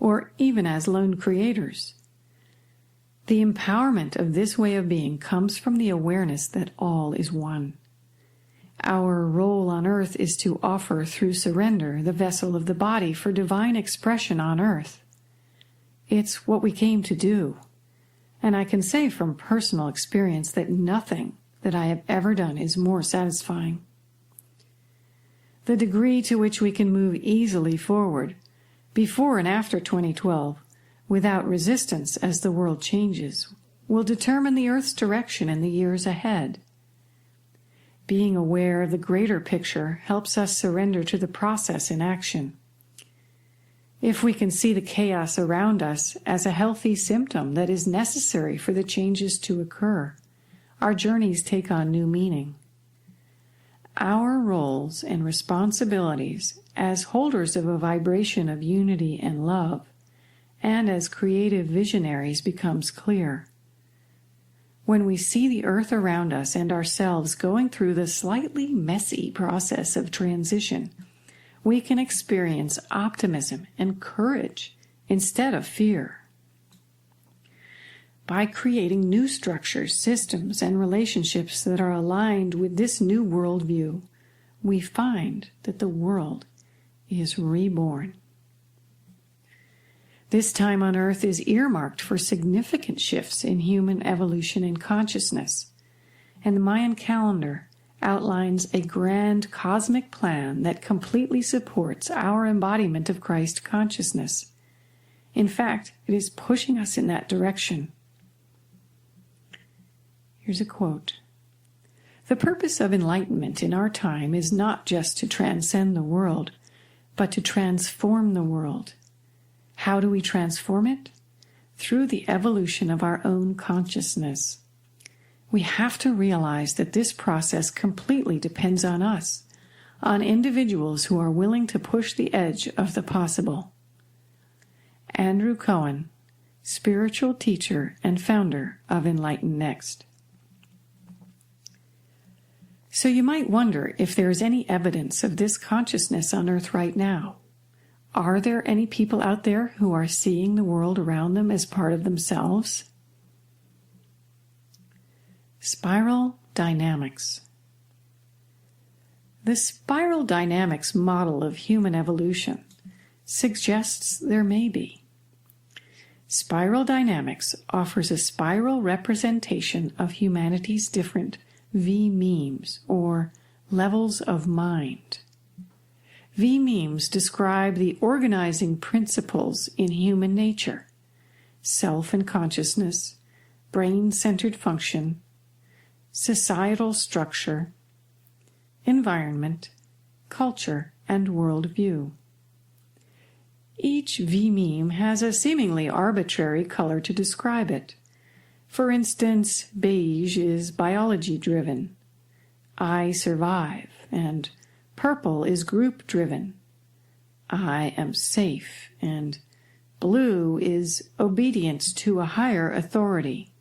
or even as lone creators. The empowerment of this way of being comes from the awareness that all is one. Our role on earth is to offer through surrender the vessel of the body for divine expression on earth. It's what we came to do, and I can say from personal experience that nothing that I have ever done is more satisfying. The degree to which we can move easily forward, before and after 2012, without resistance as the world changes, will determine the Earth's direction in the years ahead. Being aware of the greater picture helps us surrender to the process in action. If we can see the chaos around us as a healthy symptom that is necessary for the changes to occur, our journeys take on new meaning. Our roles and responsibilities as holders of a vibration of unity and love, and as creative visionaries, becomes clear. When we see the earth around us and ourselves going through the slightly messy process of transition, we can experience optimism and courage instead of fear. By creating new structures, systems, and relationships that are aligned with this new worldview, we find that the world is reborn. This time on Earth is earmarked for significant shifts in human evolution and consciousness, and the Mayan calendar outlines a grand cosmic plan that completely supports our embodiment of Christ consciousness. In fact, it is pushing us in that direction. Here's a quote. "The purpose of enlightenment in our time is not just to transcend the world, but to transform the world. How do we transform it? Through the evolution of our own consciousness. We have to realize that this process completely depends on us, on individuals who are willing to push the edge of the possible." Andrew Cohen, spiritual teacher and founder of Enlighten Next. So you might wonder if there is any evidence of this consciousness on Earth right now. Are there any people out there who are seeing the world around them as part of themselves? Spiral dynamics. The spiral dynamics model of human evolution suggests there may be. Spiral dynamics offers a spiral representation of humanity's different V-memes, or levels of mind. V-memes describe the organizing principles in human nature: self and consciousness, brain-centered function, societal structure, environment, culture, and worldview. Each V-meme has a seemingly arbitrary color to describe it. For instance, beige is biology-driven, I survive, and purple is group-driven, I am safe, and blue is obedience to a higher authority,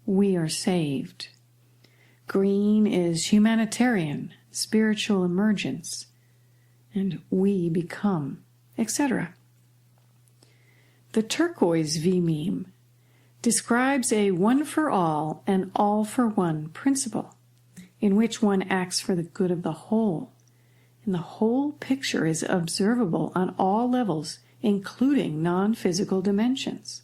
we are saved. Green is humanitarian, spiritual emergence, and we become, etc. The turquoise V-meme describes a one-for-all and all-for-one principle, in which one acts for the good of the whole, and the whole picture is observable on all levels, including non-physical dimensions.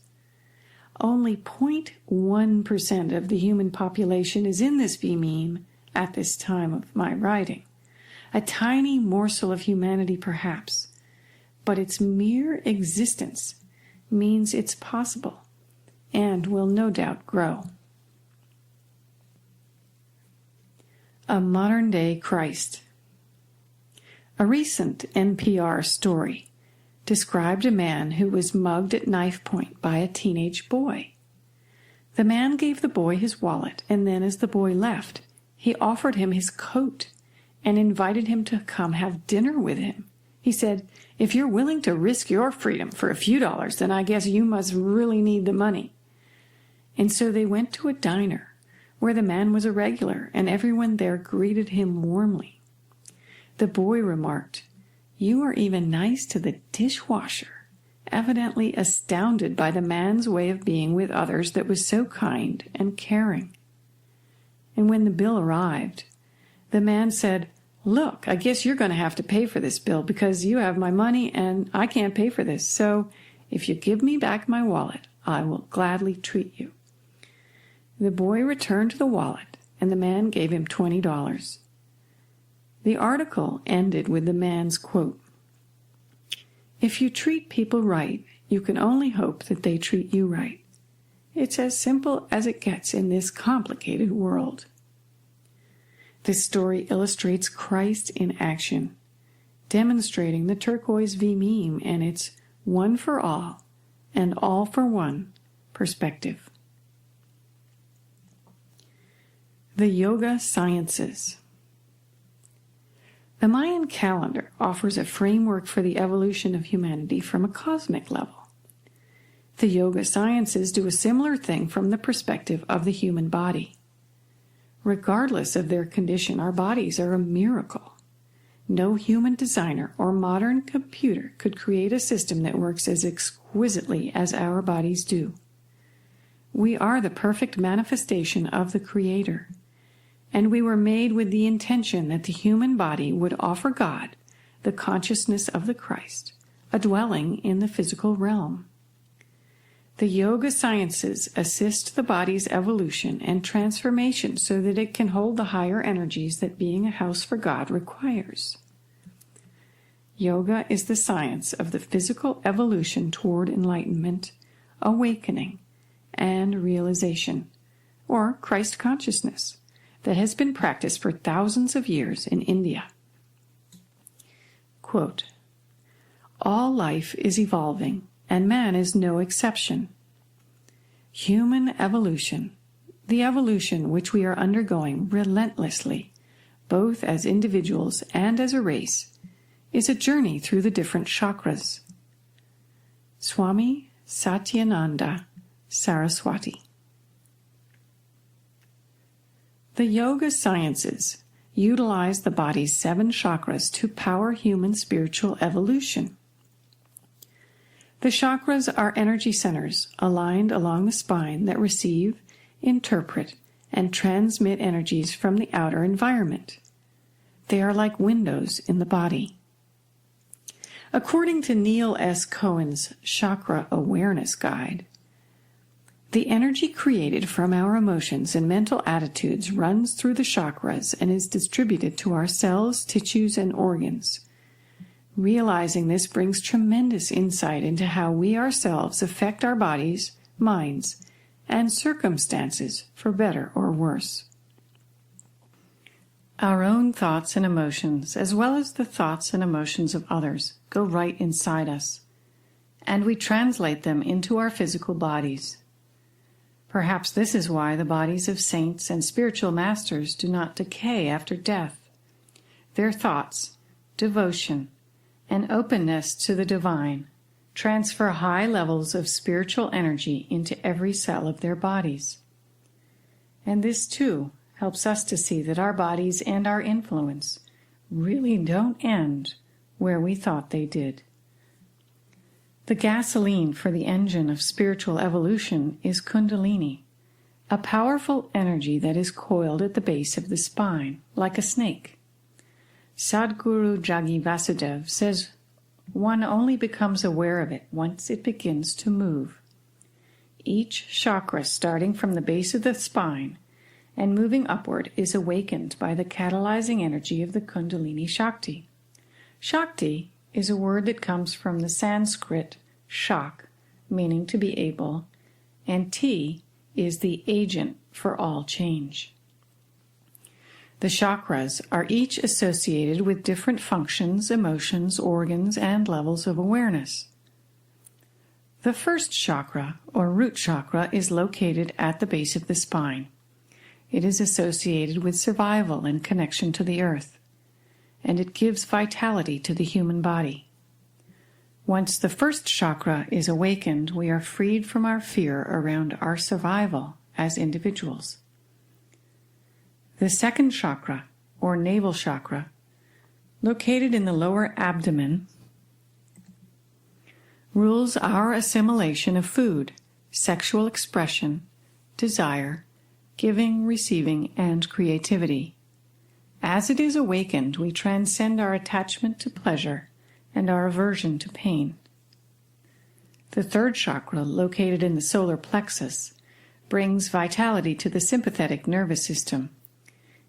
Only 0.1% of the human population is in this V-meme at this time of my writing. A tiny morsel of humanity, perhaps, but its mere existence means it's possible and will no doubt grow. A modern-day Christ. A recent NPR story described a man who was mugged at knife point by a teenage boy. The man gave the boy his wallet, and then as the boy left, he offered him his coat and invited him to come have dinner with him. He said, "If you're willing to risk your freedom for a few dollars, then I guess you must really need the money." And so they went to a diner where the man was a regular, and everyone there greeted him warmly. The boy remarked, "You are even nice to the dishwasher," evidently astounded by the man's way of being with others that was so kind and caring. And when the bill arrived, the man said, "Look, I guess you're going to have to pay for this bill because you have my money and I can't pay for this. So if you give me back my wallet, I will gladly treat you." The boy returned the wallet, and the man gave him $20. The article ended with the man's quote, "If you treat people right, you can only hope that they treat you right. It's as simple as it gets in this complicated world." This story illustrates Christ in action, demonstrating the turquoise V meme and its one for all and all for one perspective. The Yoga Sciences. The Mayan calendar offers a framework for the evolution of humanity from a cosmic level. The Yoga Sciences do a similar thing from the perspective of the human body. Regardless of their condition, our bodies are a miracle. No human designer or modern computer could create a system that works as exquisitely as our bodies do. We are the perfect manifestation of the Creator, and we were made with the intention that the human body would offer God the consciousness of the Christ, a dwelling in the physical realm. The Yoga Sciences assist the body's evolution and transformation so that it can hold the higher energies that being a house for God requires. Yoga is the science of the physical evolution toward enlightenment, awakening, and realization, or Christ consciousness, that has been practiced for thousands of years in India. Quote, "All life is evolving, and man is no exception. Human evolution, the evolution which we are undergoing relentlessly, both as individuals and as a race, is a journey through the different chakras." Swami Satyananda Saraswati. The Yoga Sciences utilize the body's 7 chakras to power human spiritual evolution. The chakras are energy centers aligned along the spine that receive, interpret, and transmit energies from the outer environment. They are like windows in the body. According to Neil S. Cohen's Chakra Awareness Guide, the energy created from our emotions and mental attitudes runs through the chakras and is distributed to our cells, tissues, and organs. Realizing this brings tremendous insight into how we ourselves affect our bodies, minds, and circumstances, for better or worse. Our own thoughts and emotions, as well as the thoughts and emotions of others, go right inside us, and we translate them into our physical bodies. Perhaps this is why the bodies of saints and spiritual masters do not decay after death. Their thoughts, devotion, and openness to the divine transfer high levels of spiritual energy into every cell of their bodies. And this, too, helps us to see that our bodies and our influence really don't end where we thought they did. The gasoline for the engine of spiritual evolution is Kundalini, a powerful energy that is coiled at the base of the spine, like a snake. Sadhguru Jagi Vasudev says one only becomes aware of it once it begins to move. Each chakra starting from the base of the spine and moving upward is awakened by the catalyzing energy of the Kundalini Shakti. Shakti is a word that comes from the Sanskrit shak, meaning to be able, and ti is the agent for all change. The chakras are each associated with different functions, emotions, organs, and levels of awareness. The first chakra, or root chakra, is located at the base of the spine. It is associated with survival and connection to the earth, and it gives vitality to the human body. Once the first chakra is awakened, we are freed from our fear around our survival as individuals. The second chakra, or navel chakra, located in the lower abdomen, rules our assimilation of food, sexual expression, desire, giving, receiving, and creativity. As it is awakened, we transcend our attachment to pleasure and our aversion to pain. The third chakra, located in the solar plexus, brings vitality to the sympathetic nervous system.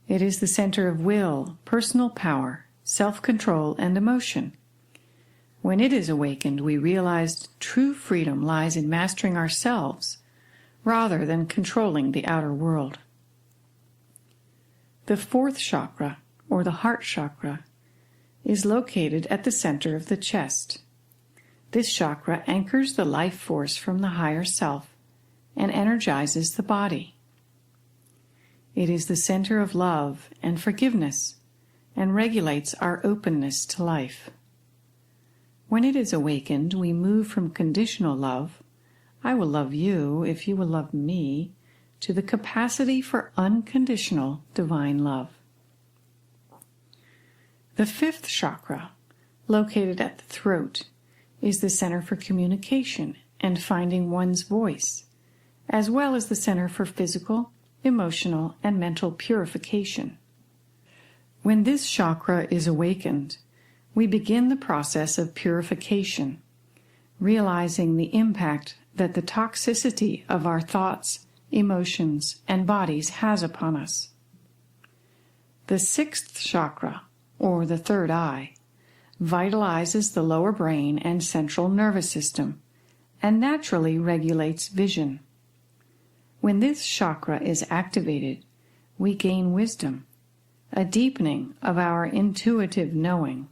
It is the center of will, personal power, self-control, and emotion. When it is awakened, we realize true freedom lies in mastering ourselves rather than controlling the outer world. The fourth chakra, or the heart chakra, is located at the center of the chest. This chakra anchors the life force from the higher self and energizes the body. It is the center of love and forgiveness and regulates our openness to life. When it is awakened, we move from conditional love, I will love you if you will love me, to the capacity for unconditional divine love. The fifth chakra, located at the throat, is the center for communication and finding one's voice, as well as the center for physical, emotional, and mental purification. When this chakra is awakened, we begin the process of purification, realizing the impact that the toxicity of our thoughts, emotions, and bodies has upon us. The sixth chakra, or the third eye, vitalizes the lower brain and central nervous system and naturally regulates vision. When this chakra is activated, we gain wisdom, a deepening of our intuitive knowing,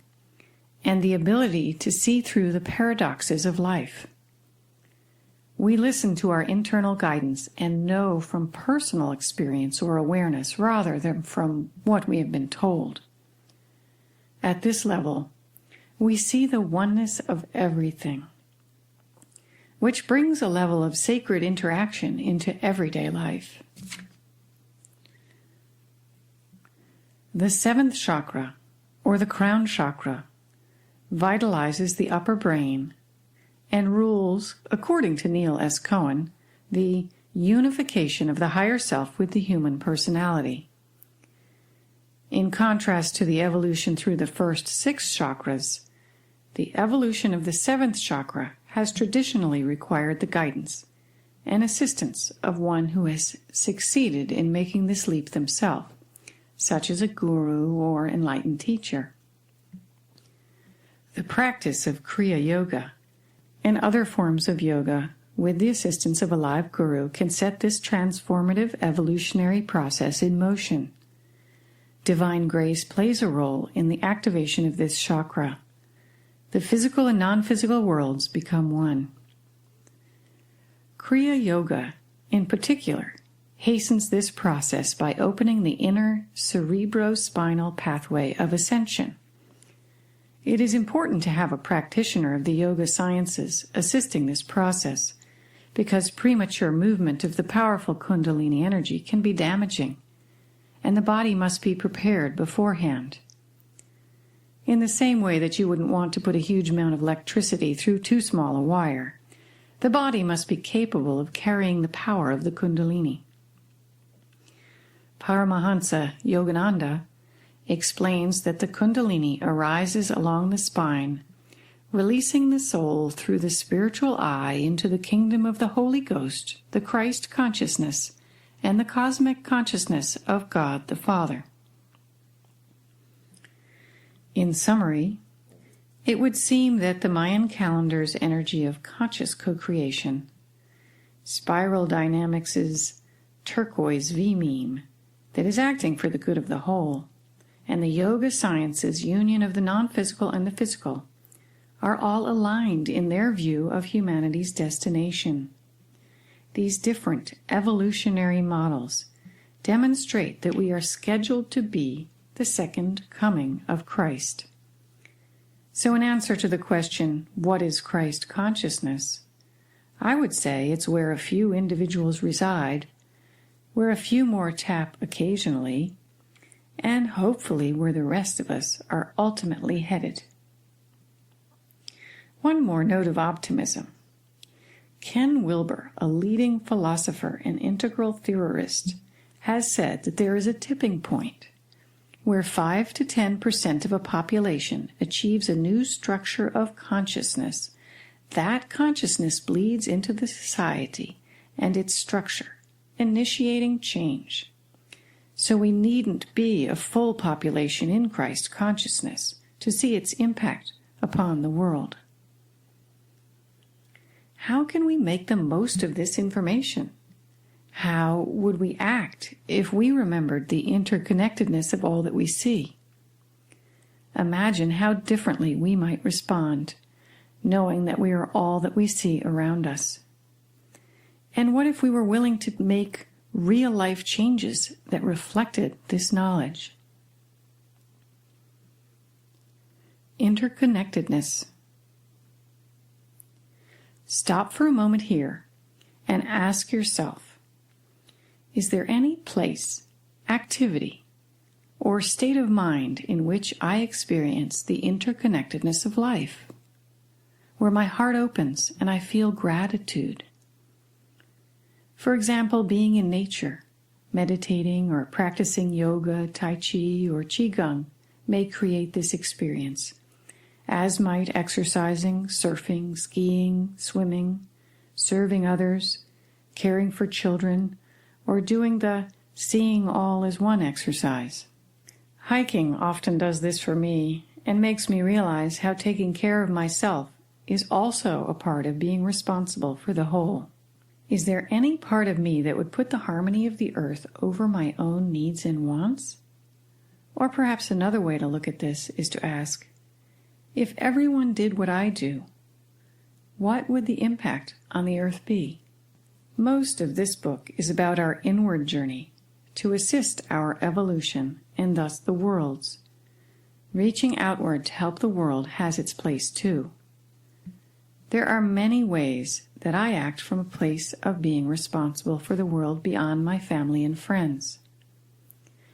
and the ability to see through the paradoxes of life. We listen to our internal guidance and know from personal experience or awareness rather than from what we have been told. At this level, we see the oneness of everything, which brings a level of sacred interaction into everyday life. The seventh chakra, or the crown chakra, vitalizes the upper brain and rules, according to Neil S. Cohen, the unification of the higher self with the human personality. In contrast to the evolution through the first 6 chakras, the evolution of the 7th chakra has traditionally required the guidance and assistance of one who has succeeded in making this leap themselves, such as a guru or enlightened teacher. The practice of Kriya Yoga and other forms of yoga with the assistance of a live guru can set this transformative evolutionary process in motion. Divine grace plays a role in the activation of this chakra. The physical and non-physical worlds become one. Kriya Yoga, in particular, hastens this process by opening the inner cerebrospinal pathway of ascension. It is important to have a practitioner of the yoga sciences assisting this process, because premature movement of the powerful Kundalini energy can be damaging, and the body must be prepared beforehand. In the same way that you wouldn't want to put a huge amount of electricity through too small a wire, the body must be capable of carrying the power of the Kundalini. Paramahansa Yogananda explains that the Kundalini arises along the spine, releasing the soul through the spiritual eye into the kingdom of the Holy Ghost, the Christ consciousness, and the cosmic consciousness of God the Father. In summary, It would seem that the Mayan calendar's energy of conscious co-creation, spiral dynamics' turquoise V-meme that is acting for the good of the whole, and the yoga science's union of the non-physical and the physical are all aligned in their view of humanity's destination. These different evolutionary models demonstrate that we are scheduled to be the second coming of Christ. So in answer to the question, what is Christ consciousness? I would say it's where a few individuals reside, where a few more tap occasionally, and hopefully where the rest of us are ultimately headed. One more note of optimism. Ken Wilber, a leading philosopher and integral theorist, has said that there is a tipping point where 5 to 10% of a population achieves a new structure of consciousness. That consciousness bleeds into the society and its structure, initiating change. So we needn't be a full population in Christ consciousness to see its impact upon the world. How can we make the most of this information? How would we act if we remembered the interconnectedness of all that we see? Imagine how differently we might respond, knowing that we are all that we see around us. And what if we were willing to make real-life changes that reflected this knowledge? Interconnectedness. Stop for a moment here and ask yourself, is there any place, activity, or state of mind in which I experience the interconnectedness of life, where my heart opens and I feel gratitude? For example, being in nature, meditating or practicing yoga, tai chi, or qigong may create this experience, as might exercising, surfing, skiing, swimming, serving others, caring for children, or doing the seeing all as one exercise. Hiking often does this for me and makes me realize how taking care of myself is also a part of being responsible for the whole. Is there any part of me that would put the harmony of the earth over my own needs and wants? Or perhaps another way to look at this is to ask, if everyone did what I do, what would the impact on the earth be? Most of this book is about our inward journey to assist our evolution and thus the world's. Reaching outward to help the world has its place too. There are many ways that I act from a place of being responsible for the world beyond my family and friends.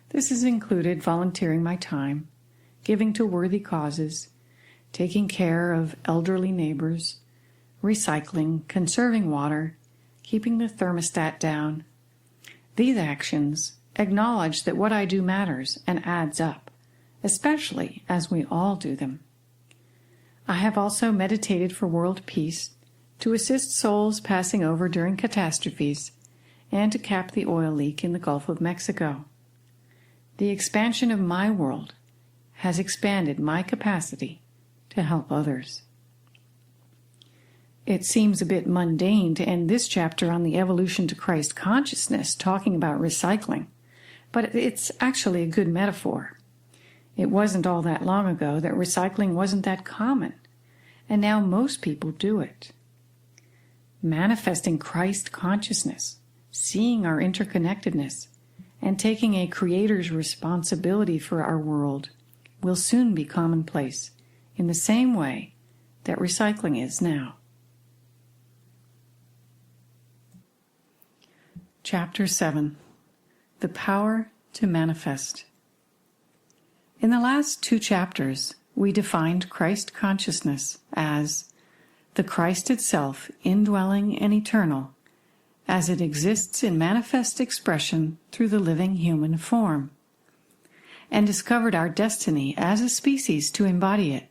This has included volunteering my time, giving to worthy causes, taking care of elderly neighbors, recycling, conserving water, keeping the thermostat down. These actions acknowledge that what I do matters and adds up, especially as we all do them. I have also meditated for world peace, to assist souls passing over during catastrophes, and to cap the oil leak in the Gulf of Mexico. The expansion of my world has expanded my capacity to help others. It seems a bit mundane to end this chapter on the evolution to Christ consciousness talking about recycling, but it's actually a good metaphor. It wasn't all that long ago that recycling wasn't that common, and now most people do it. Manifesting Christ consciousness, seeing our interconnectedness, and taking a creator's responsibility for our world will soon be commonplace in the same way that recycling is now. Chapter 7. The Power to Manifest. In the last 2 chapters, we defined Christ consciousness as the Christ itself, indwelling and eternal, as it exists in manifest expression through the living human form, and discovered our destiny as a species to embody it.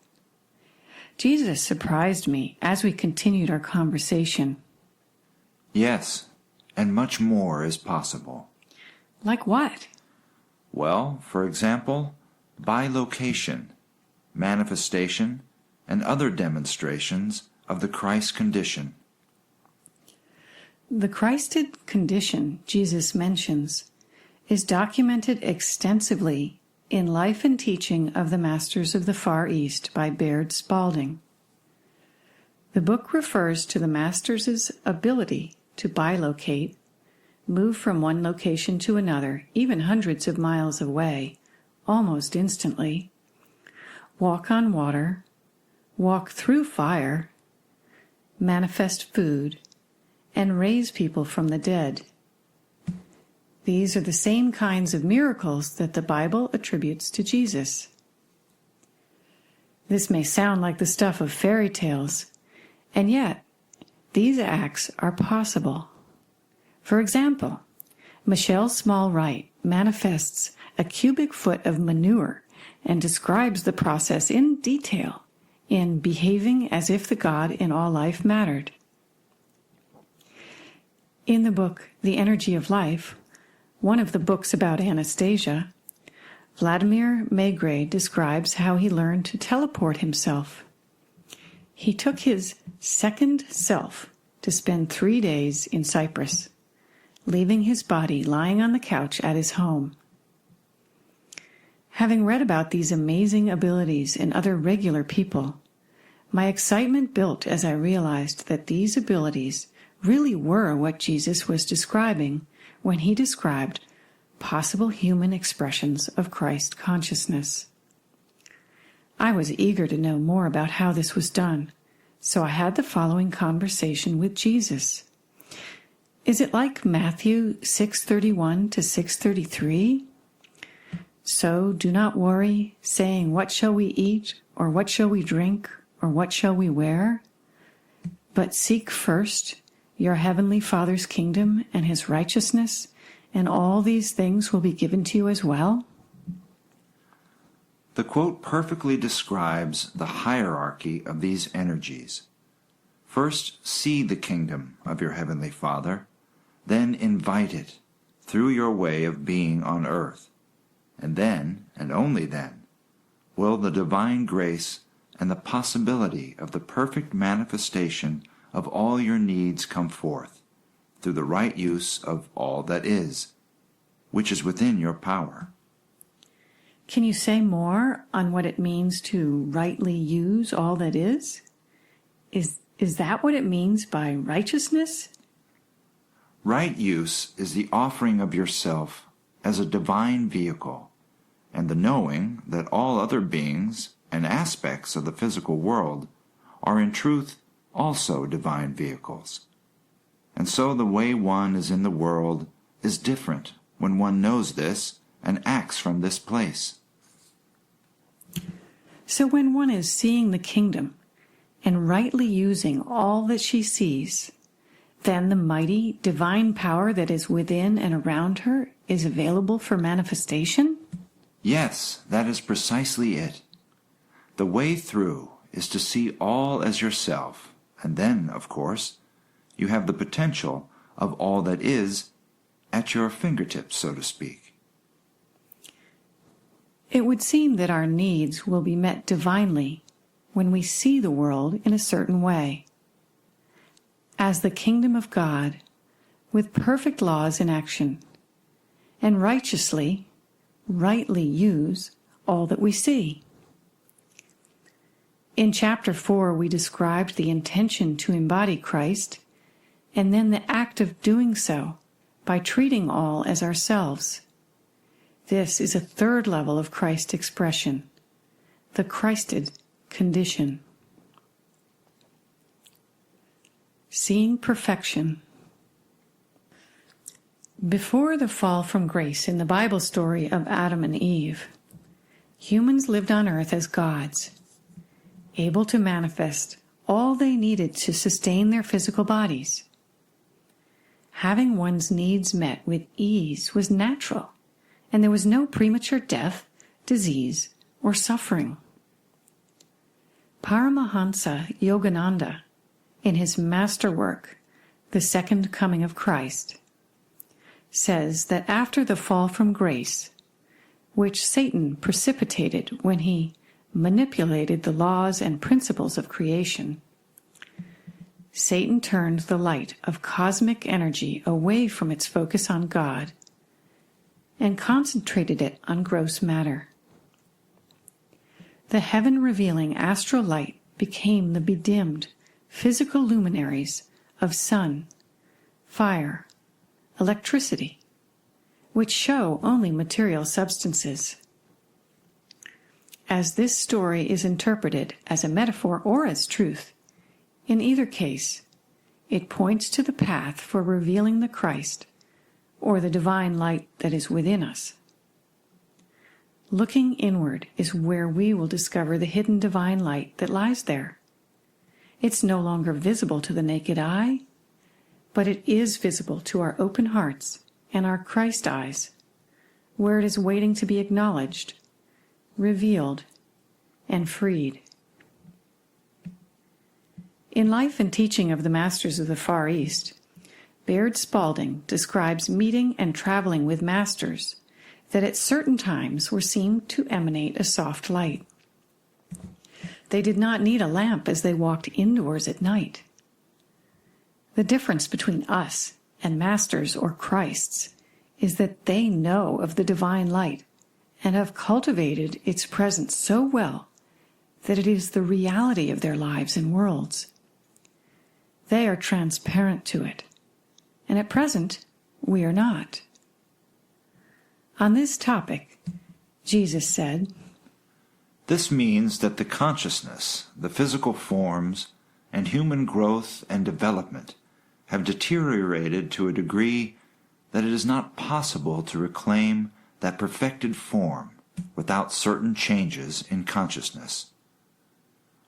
Jesus surprised me as we continued our conversation. Yes, and much more is possible. Like what? Well, for example, bilocation, manifestation, and other demonstrations of the Christ condition. The Christed condition Jesus mentions is documented extensively in Life and Teaching of the Masters of the Far East by Baird Spalding. The book refers to the Masters' ability to bilocate, move from one location to another, even hundreds of miles away, almost instantly, walk on water, walk through fire, manifest food, and raise people from the dead. These are the same kinds of miracles that the Bible attributes to Jesus. This may sound like the stuff of fairy tales, and yet these acts are possible. For example, Michelle Small-Wright manifests a cubic foot of manure and describes the process in detail in Behaving as if the God in All Life Mattered. In the book The Energy of Life, one of the books about Anastasia, Vladimir Maigret describes how he learned to teleport himself. He took his second self to spend 3 days in Cyprus, leaving his body lying on the couch at his home. Having read about these amazing abilities in other regular people, my excitement built as I realized that these abilities really were what Jesus was describing when he described possible human expressions of Christ consciousness. I was eager to know more about how this was done, so I had the following conversation with Jesus. Is it like Matthew 6:31 to 6:33? So do not worry, saying, what shall we eat, or what shall we drink, or what shall we wear? But seek first your heavenly Father's kingdom and his righteousness, and all these things will be given to you as well. The quote perfectly describes the hierarchy of these energies. First, see the kingdom of your heavenly Father, then invite it through your way of being on earth, and then, and only then, will the divine grace and the possibility of the perfect manifestation of all your needs come forth, through the right use of all that is, which is within your power. Can you say more on what it means to rightly use all that is? Is that what it means by righteousness? Right use is the offering of yourself as a divine vehicle, and the knowing that all other beings and aspects of the physical world are in truth also divine vehicles. And so the way one is in the world is different when one knows this and acts from this place. So when one is seeing the kingdom and rightly using all that she sees, then the mighty divine power that is within and around her is available for manifestation? Yes, that is precisely it. The way through is to see all as yourself, and then, of course, you have the potential of all that is at your fingertips, so to speak. It would seem that our needs will be met divinely when we see the world in a certain way. As the kingdom of God, with perfect laws in action, and righteously, rightly use all that we see. In chapter 4, we described the intention to embody Christ, and then the act of doing so by treating all as ourselves. This is a third level of Christ expression, the Christed condition. Seeing perfection. Before the fall from grace in the Bible story of Adam and Eve, humans lived on earth as gods, able to manifest all they needed to sustain their physical bodies. Having one's needs met with ease was natural, and there was no premature death, disease, or suffering. Paramahansa Yogananda, in his masterwork, The Second Coming of Christ, says that after the fall from grace, which Satan precipitated when he manipulated the laws and principles of creation. Satan turned the light of cosmic energy away from its focus on God and concentrated it on gross matter. The heaven-revealing astral light became the bedimmed physical luminaries of sun, fire, electricity, which show only material substances. As this story is interpreted as a metaphor or as truth, in either case, it points to the path for revealing the Christ, or the divine light that is within us. Looking inward is where we will discover the hidden divine light that lies there. It's no longer visible to the naked eye, but it is visible to our open hearts and our Christ eyes, where it is waiting to be acknowledged, revealed, and freed. In Life and Teaching of the Masters of the Far East, Baird Spalding describes meeting and traveling with masters that at certain times were seen to emanate a soft light. They did not need a lamp as they walked indoors at night. The difference between us and masters or Christs is that they know of the divine light and have cultivated its presence so well that it is the reality of their lives and worlds. They are transparent to it, and at present we are not. On this topic, Jesus said, "This means that the consciousness, the physical forms, and human growth and development have deteriorated to a degree that it is not possible to reclaim that perfected form without certain changes in consciousness.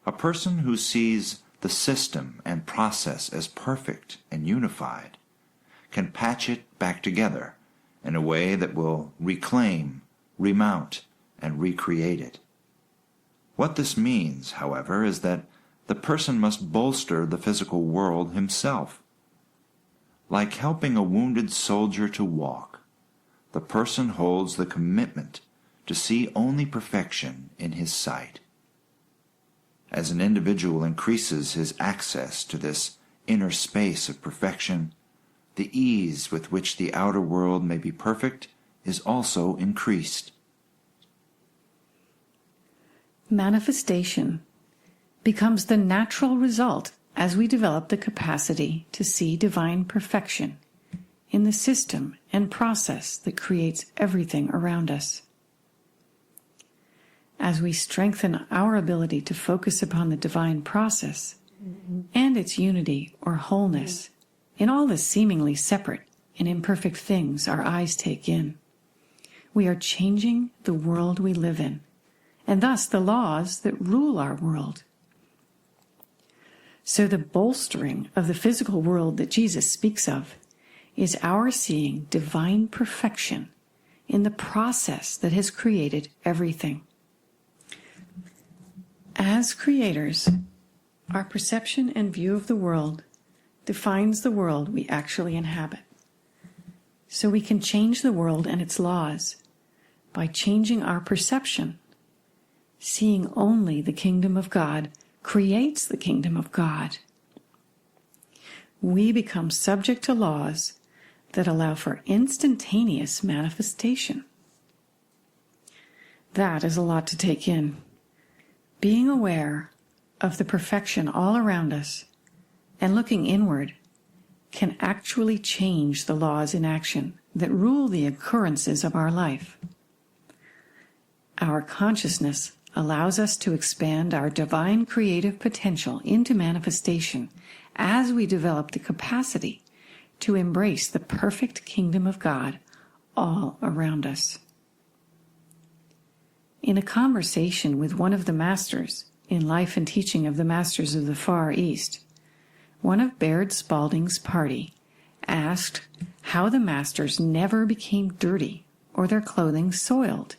A person who sees the system and process as perfect and unified can patch it back together in a way that will reclaim, remount, and recreate it. What this means, however, is that the person must bolster the physical world himself. Like helping a wounded soldier to walk, the person holds the commitment to see only perfection in his sight. As an individual increases his access to this inner space of perfection, the ease with which the outer world may be perfect is also increased." Manifestation becomes the natural result as we develop the capacity to see divine perfection in the system and process that creates everything around us. As we strengthen our ability to focus upon the divine process and its unity or wholeness in all the seemingly separate and imperfect things our eyes take in, we are changing the world we live in, and thus the laws that rule our world. So the bolstering of the physical world that Jesus speaks of is our seeing divine perfection in the process that has created everything. As creators, our perception and view of the world defines the world we actually inhabit. So we can change the world and its laws by changing our perception. Seeing only the kingdom of God creates the kingdom of God. We become subject to laws that allow for instantaneous manifestation. That is a lot to take in. Being aware of the perfection all around us and looking inward can actually change the laws in action that rule the occurrences of our life. Our consciousness allows us to expand our divine creative potential into manifestation as we develop the capacity to embrace the perfect kingdom of God all around us. In a conversation with one of the masters in Life and Teaching of the Masters of the Far East, one of Baird Spalding's party asked how the masters never became dirty or their clothing soiled,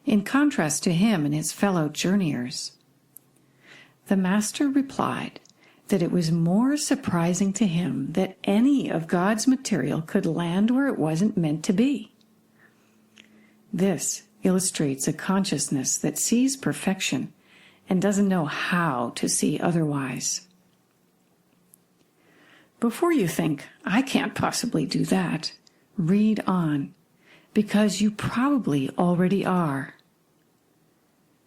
in contrast to him and his fellow journeyers. The master replied that it was more surprising to him that any of God's material could land where it wasn't meant to be. This illustrates a consciousness that sees perfection and doesn't know how to see otherwise. Before you think, I can't possibly do that, read on, because you probably already are.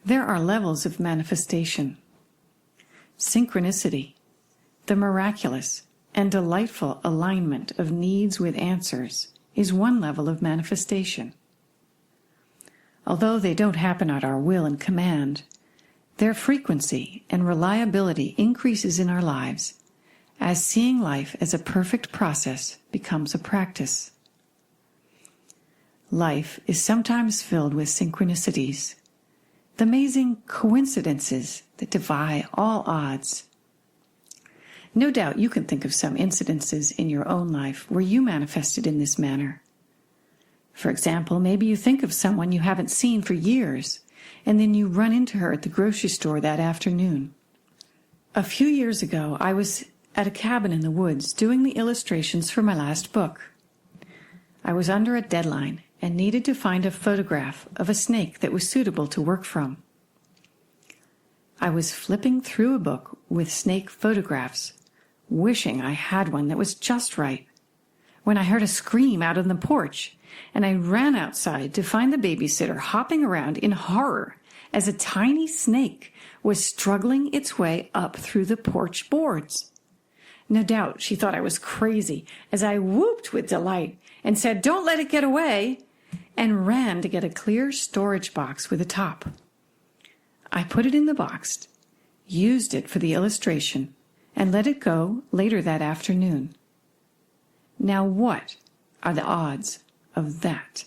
There are levels of manifestation. Synchronicity, the miraculous and delightful alignment of needs with answers, is one level of manifestation. Although they don't happen at our will and command, their frequency and reliability increases in our lives as seeing life as a perfect process becomes a practice. Life is sometimes filled with synchronicities, the amazing coincidences that defy all odds. No doubt you can think of some incidences in your own life where you manifested in this manner. For example, maybe you think of someone you haven't seen for years, and then you run into her at the grocery store that afternoon. A few years ago, I was at a cabin in the woods doing the illustrations for my last book. I was under a deadline and needed to find a photograph of a snake that was suitable to work from. I was flipping through a book with snake photographs, wishing I had one that was just right, when I heard a scream out on the porch, and I ran outside to find the babysitter hopping around in horror as a tiny snake was struggling its way up through the porch boards. No doubt she thought I was crazy as I whooped with delight and said, "Don't let it get away," and ran to get a clear storage box with a top. I put it in the box, used it for the illustration, and let it go later that afternoon. Now what are the odds of that?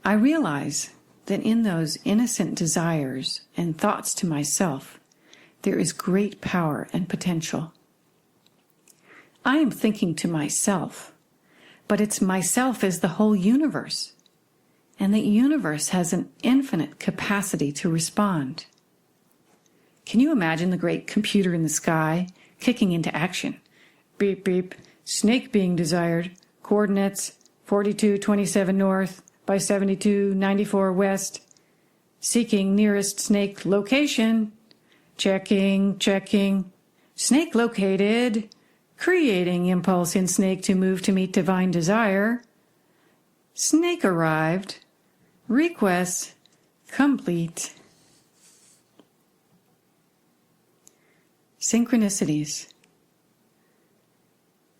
I realize that in those innocent desires and thoughts to myself, there is great power and potential. I am thinking to myself, but it's myself as the whole universe, and the universe has an infinite capacity to respond. Can you imagine the great computer in the sky kicking into action? Beep, beep, snake being desired, coordinates 4227 north by 7294 west, seeking nearest snake location, checking, snake located, creating impulse in snake to move to meet divine desire, snake arrived, request complete. Synchronicities.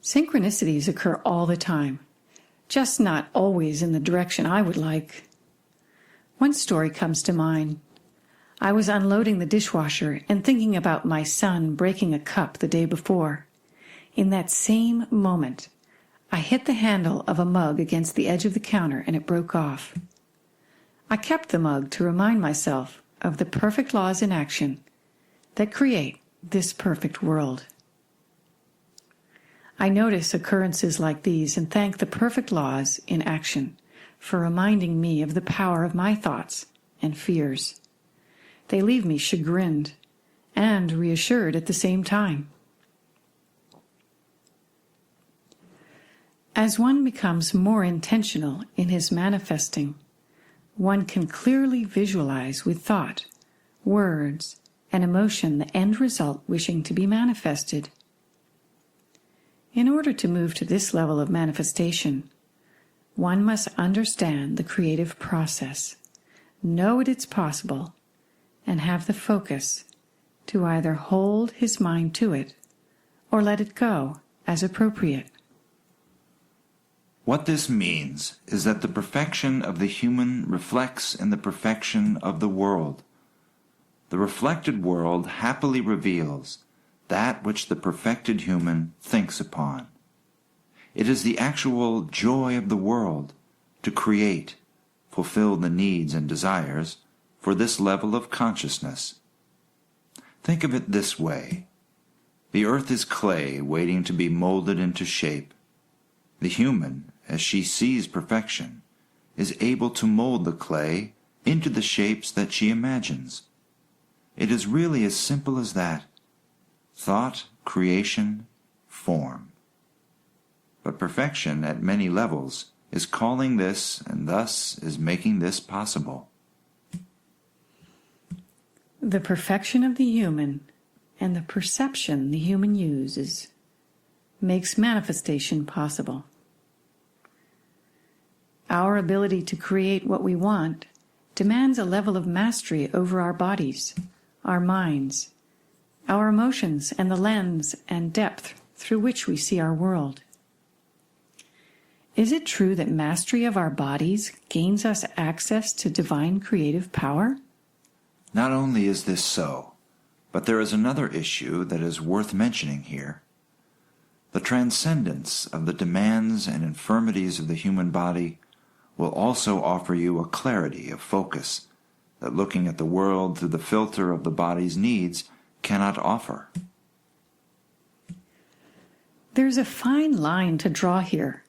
Synchronicities occur all the time, just not always in the direction I would like. One story comes to mind. I was unloading the dishwasher and thinking about my son breaking a cup the day before. In that same moment, I hit the handle of a mug against the edge of the counter and it broke off. I kept the mug to remind myself of the perfect laws in action that create this perfect world. I notice occurrences like these and thank the perfect laws in action for reminding me of the power of my thoughts and fears. They leave me chagrined and reassured at the same time. As one becomes more intentional in his manifesting, one can clearly visualize with thought, words, and emotion the end result wishing to be manifested. In order to move to this level of manifestation, one must understand the creative process, know it's possible, and have the focus to either hold his mind to it or let it go as appropriate. What this means is that the perfection of the human reflects in the perfection of the world. The reflected world happily reveals that which the perfected human thinks upon. It is the actual joy of the world to create, fulfill the needs and desires for this level of consciousness. Think of it this way. The earth is clay waiting to be molded into shape. The human, as she sees perfection, is able to mold the clay into the shapes that she imagines. It is really as simple as that. Thought, creation, form. But perfection at many levels is calling this and thus is making this possible. The perfection of the human and the perception the human uses makes manifestation possible. Our ability to create what we want demands a level of mastery over our bodies, our minds, our emotions, and the lens and depth through which we see our world. Is it true that mastery of our bodies gains us access to divine creative power? Not only is this so, but there is another issue that is worth mentioning here. The transcendence of the demands and infirmities of the human body will also offer you a clarity of focus that looking at the world through the filter of the body's needs cannot offer. There's a fine line to draw here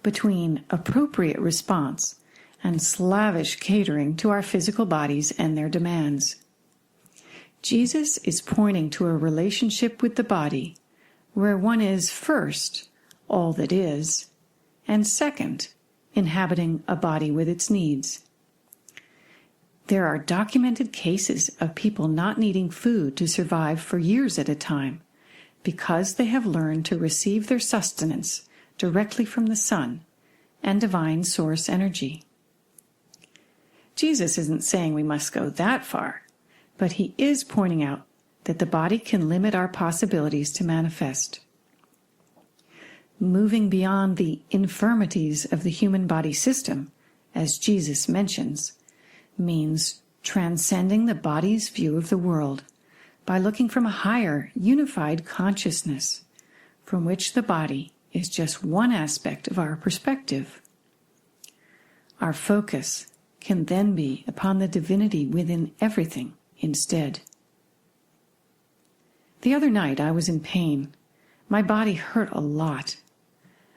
between appropriate response and slavish catering to our physical bodies and their demands. Jesus is pointing to a relationship with the body where one is first all that is, and second, inhabiting a body with its needs. There are documented cases of people not needing food to survive for years at a time because they have learned to receive their sustenance directly from the sun and divine source energy. Jesus isn't saying we must go that far, but he is pointing out that the body can limit our possibilities to manifest. Moving beyond the infirmities of the human body system, as Jesus mentions, means transcending the body's view of the world by looking from a higher, unified consciousness, from which the body is just one aspect of our perspective. Our focus can then be upon the divinity within everything instead. The other night I was in pain. My body hurt a lot.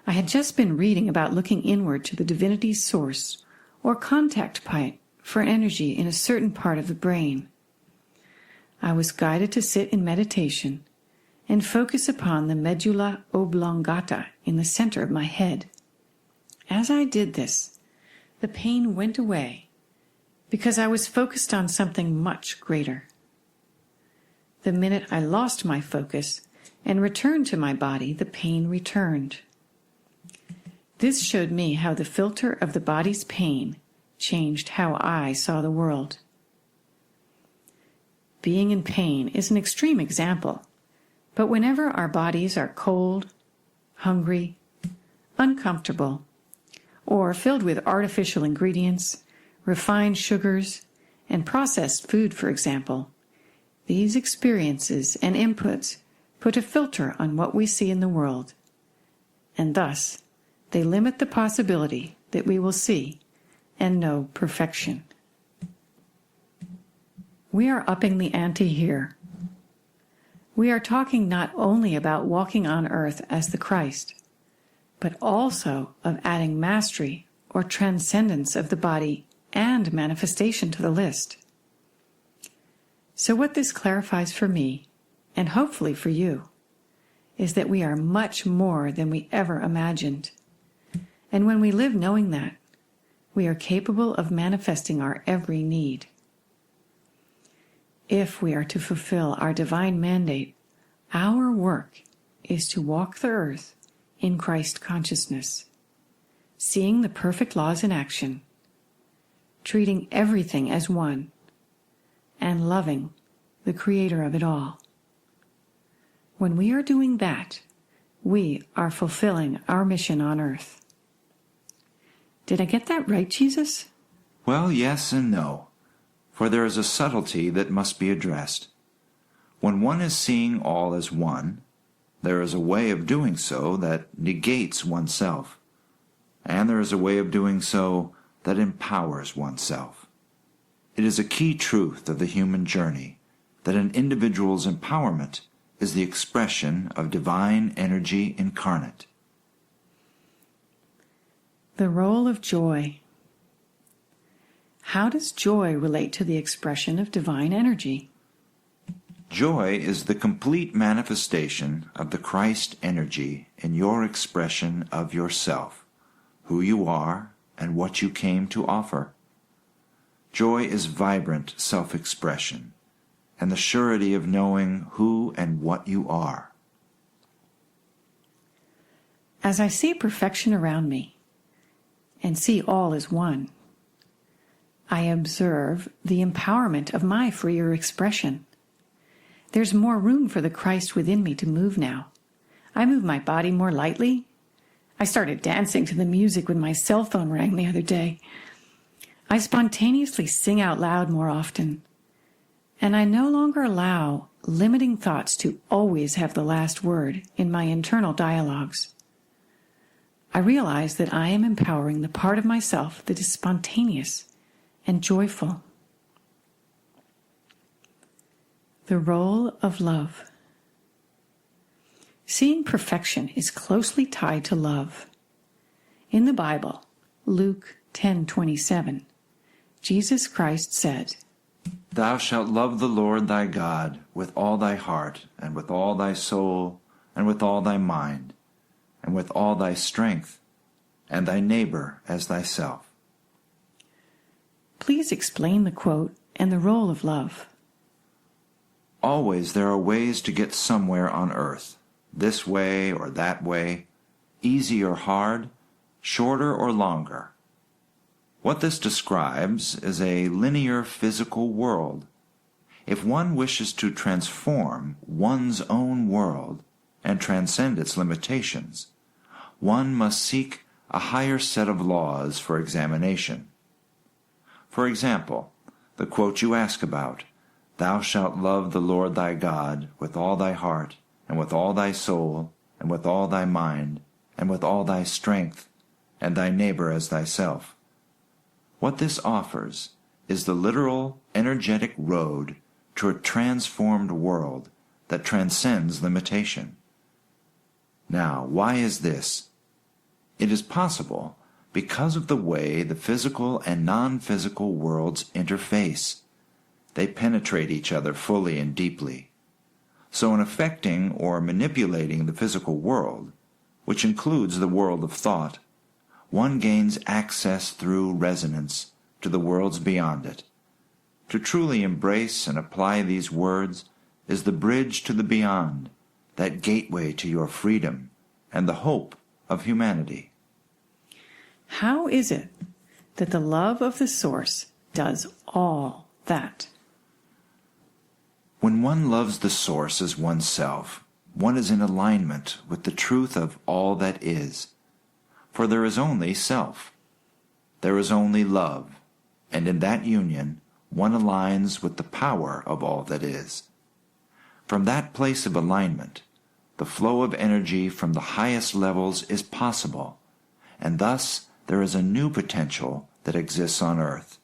I had just been reading about looking inward to the divinity's source or contact point for energy in a certain part of the brain. I was guided to sit in meditation and focus upon the medulla oblongata in the center of my head. As I did this, the pain went away because I was focused on something much greater. The minute I lost my focus and returned to my body, the pain returned. This showed me how the filter of the body's pain changed how I saw the world. Being in pain is an extreme example, but whenever our bodies are cold, hungry, uncomfortable, or filled with artificial ingredients, refined sugars, and processed food, for example, these experiences and inputs put a filter on what we see in the world, and thus they limit the possibility that we will see and know perfection. We are upping the ante here. We are talking not only about walking on earth as the Christ, but also of adding mastery or transcendence of the body and manifestation to the list. So what this clarifies for me, and hopefully for you, is that we are much more than we ever imagined. And when we live knowing that, we are capable of manifesting our every need. If we are to fulfill our divine mandate, our work is to walk the earth in Christ consciousness, seeing the perfect laws in action, treating everything as one, and loving the Creator of it all. When we are doing that, we are fulfilling our mission on earth. Did I get that right, Jesus? Well, yes and no, for there is a subtlety that must be addressed. When one is seeing all as one, there is a way of doing so that negates oneself, and there is a way of doing so that empowers oneself. It is a key truth of the human journey that an individual's empowerment is the expression of divine energy incarnate. The role of joy. How does joy relate to the expression of divine energy? Joy is the complete manifestation of the Christ energy in your expression of yourself, who you are, and what you came to offer. Joy is vibrant self-expression and the surety of knowing who and what you are. As I see perfection around me and see all as one, I observe the empowerment of my freer expression. There's more room for the Christ within me to move now. I move my body more lightly. I started dancing to the music when my cell phone rang the other day. I spontaneously sing out loud more often. And I no longer allow limiting thoughts to always have the last word in my internal dialogues. I realize that I am empowering the part of myself that is spontaneous and joyful. The role of love. Seeing perfection is closely tied to love. In the Bible, Luke 10:27, Jesus Christ said, Thou shalt love the Lord thy God with all thy heart, and with all thy soul, and with all thy mind, and with all thy strength, and thy neighbor as thyself. Please explain the quote and the role of love. Always there are ways to get somewhere on earth, this way or that way, easy or hard, shorter or longer. What this describes is a linear physical world. If one wishes to transform one's own world and transcend its limitations, one must seek a higher set of laws for examination. For example, the quote you ask about, Thou shalt love the Lord thy God with all thy heart, and with all thy soul, and with all thy mind, and with all thy strength, and thy neighbor as thyself. What this offers is the literal, energetic road to a transformed world that transcends limitation. Now, why is this? It is possible because of the way the physical and non-physical worlds interface. They penetrate each other fully and deeply. So in affecting or manipulating the physical world, which includes the world of thought, one gains access through resonance to the worlds beyond it. To truly embrace and apply these words is the bridge to the beyond, that gateway to your freedom and the hope of humanity. How is it that the love of the Source does all that? When one loves the Source as oneself, one is in alignment with the truth of all that is. For there is only self. There is only love, and in that union one aligns with the power of all that is. From that place of alignment, the flow of energy from the highest levels is possible, and thus there is a new potential that exists on earth.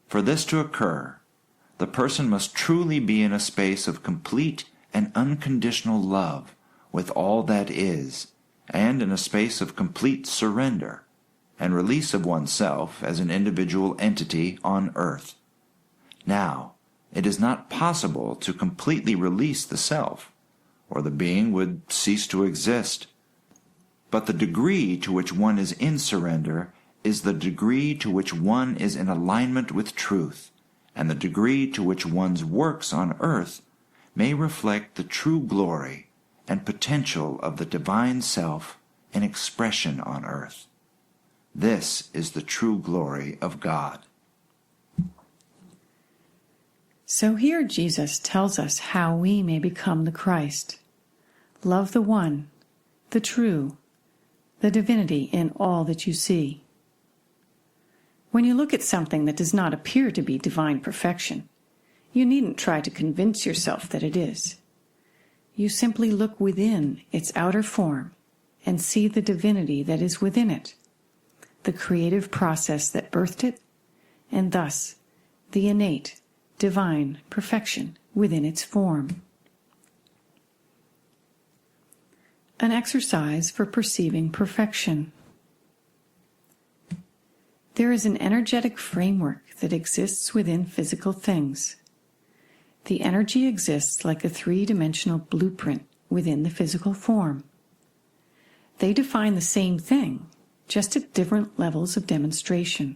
For this to occur, the person must truly be in a space of complete and unconditional love with all that is, and in a space of complete surrender and release of oneself as an individual entity on earth. Now, it is not possible to completely release the self, or the being would cease to exist. But the degree to which one is in surrender is the degree to which one is in alignment with truth, and the degree to which one's works on earth may reflect the true glory and potential of the divine self in expression on earth. This is the true glory of God. So here Jesus tells us how we may become the Christ. Love the one, the true, the divinity in all that you see. When you look at something that does not appear to be divine perfection, you needn't try to convince yourself that it is. You simply look within its outer form and see the divinity that is within it, the creative process that birthed it, and thus the innate, divine perfection within its form. An exercise for perceiving perfection. There is an energetic framework that exists within physical things. The energy exists like a three-dimensional blueprint within the physical form. They define the same thing, just at different levels of demonstration.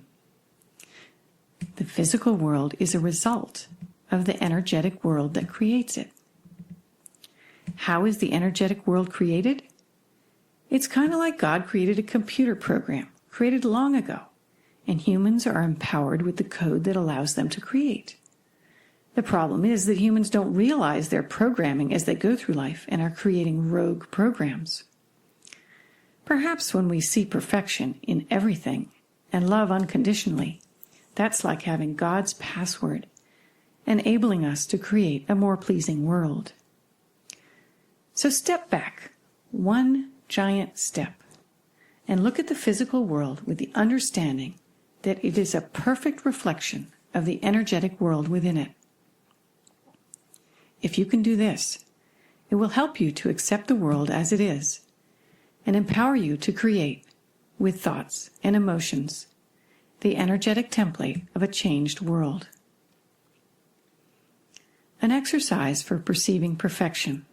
The physical world is a result of the energetic world that creates it. How is the energetic world created? It's kind of like God created a computer program, created long ago, and humans are empowered with the code that allows them to create. The problem is that humans don't realize their programming as they go through life and are creating rogue programs. Perhaps when we see perfection in everything and love unconditionally, that's like having God's password, enabling us to create a more pleasing world. So step back, one giant step, and look at the physical world with the understanding that it is a perfect reflection of the energetic world within it. If you can do this, it will help you to accept the world as it is and empower you to create, with thoughts and emotions, the energetic template of a changed world. An exercise for perceiving perfection.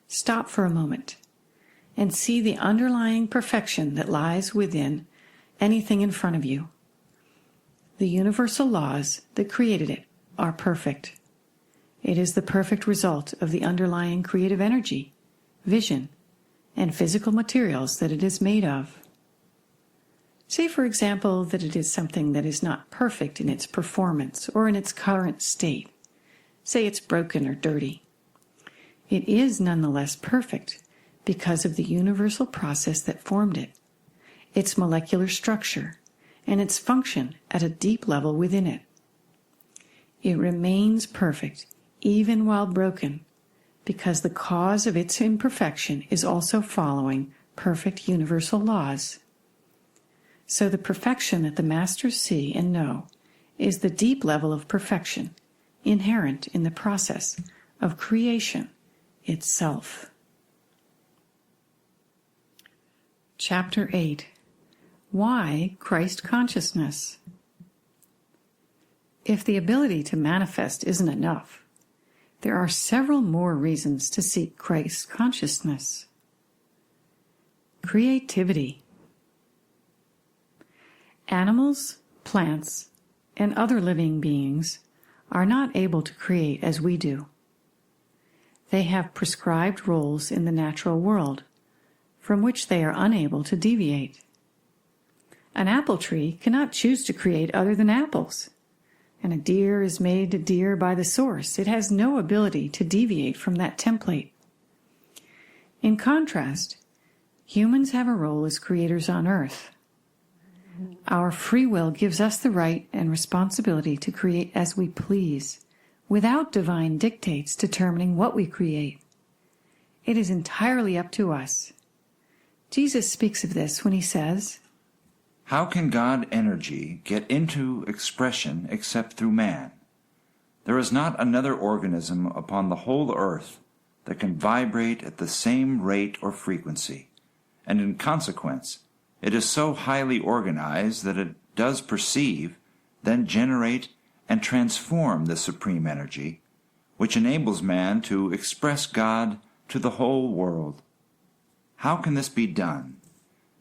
Stop for a moment and see the underlying perfection that lies within anything in front of you. The universal laws that created it are perfect. It is the perfect result of the underlying creative energy, vision, and physical materials that it is made of. Say, for example, that it is something that is not perfect in its performance or in its current state. Say it's broken or dirty. It is nonetheless perfect because of the universal process that formed it, its molecular structure, and its function at a deep level within it. It remains perfect even while broken, because the cause of its imperfection is also following perfect universal laws. So the perfection that the masters see and know is the deep level of perfection inherent in the process of creation itself. Chapter 8. Why Christ Consciousness? If the ability to manifest isn't enough, there are several more reasons to seek Christ consciousness. Creativity. Animals, plants, and other living beings are not able to create as we do. They have prescribed roles in the natural world, from which they are unable to deviate. An apple tree cannot choose to create other than apples. And a deer is made a deer by the source. It has no ability to deviate from that template. In contrast, humans have a role as creators on earth. Our free will gives us the right and responsibility to create as we please, without divine dictates determining what we create. It is entirely up to us. Jesus speaks of this when he says, How can God energy get into expression except through man? There is not another organism upon the whole earth that can vibrate at the same rate or frequency, and in consequence, it is so highly organized that it does perceive, then generate, and transform the supreme energy, which enables man to express God to the whole world. How can this be done,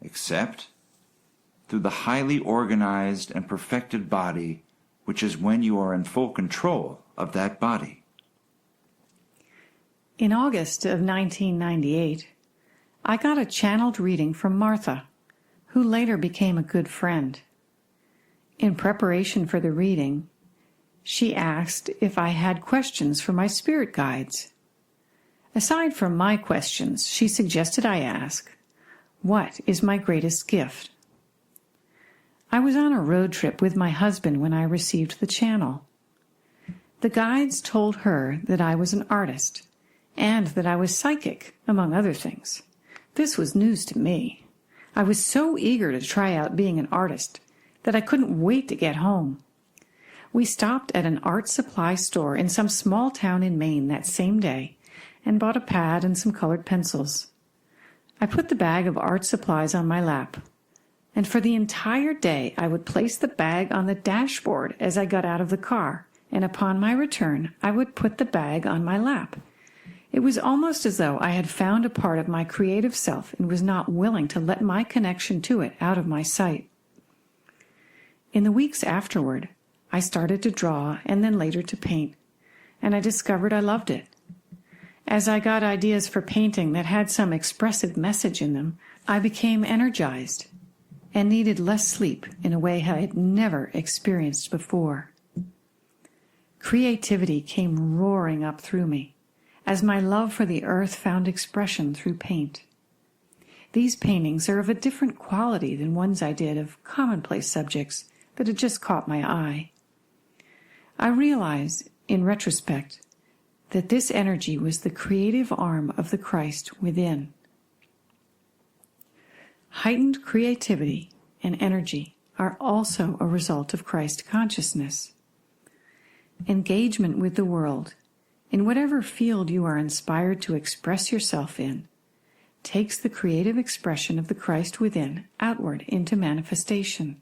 except through the highly organized and perfected body, which is when you are in full control of that body? In August of 1998, I got a channeled reading from Martha, who later became a good friend. In preparation for the reading, she asked if I had questions for my spirit guides. Aside from my questions, she suggested I ask, "What is my greatest gift?" I was on a road trip with my husband when I received the channel. The guides told her that I was an artist and that I was psychic, among other things. This was news to me. I was so eager to try out being an artist that I couldn't wait to get home. We stopped at an art supply store in some small town in Maine that same day and bought a pad and some colored pencils. I put the bag of art supplies on my lap, and for the entire day I would place the bag on the dashboard as I got out of the car, and upon my return I would put the bag on my lap. It was almost as though I had found a part of my creative self and was not willing to let my connection to it out of my sight. In the weeks afterward, I started to draw and then later to paint, and I discovered I loved it. As I got ideas for painting that had some expressive message in them, I became energized and needed less sleep in a way I had never experienced before. Creativity came roaring up through me as my love for the earth found expression through paint. These paintings are of a different quality than ones I did of commonplace subjects that had just caught my eye. I realize, in retrospect, that this energy was the creative arm of the Christ within. Heightened creativity and energy are also a result of Christ consciousness. Engagement with the world, in whatever field you are inspired to express yourself in, takes the creative expression of the Christ within outward into manifestation.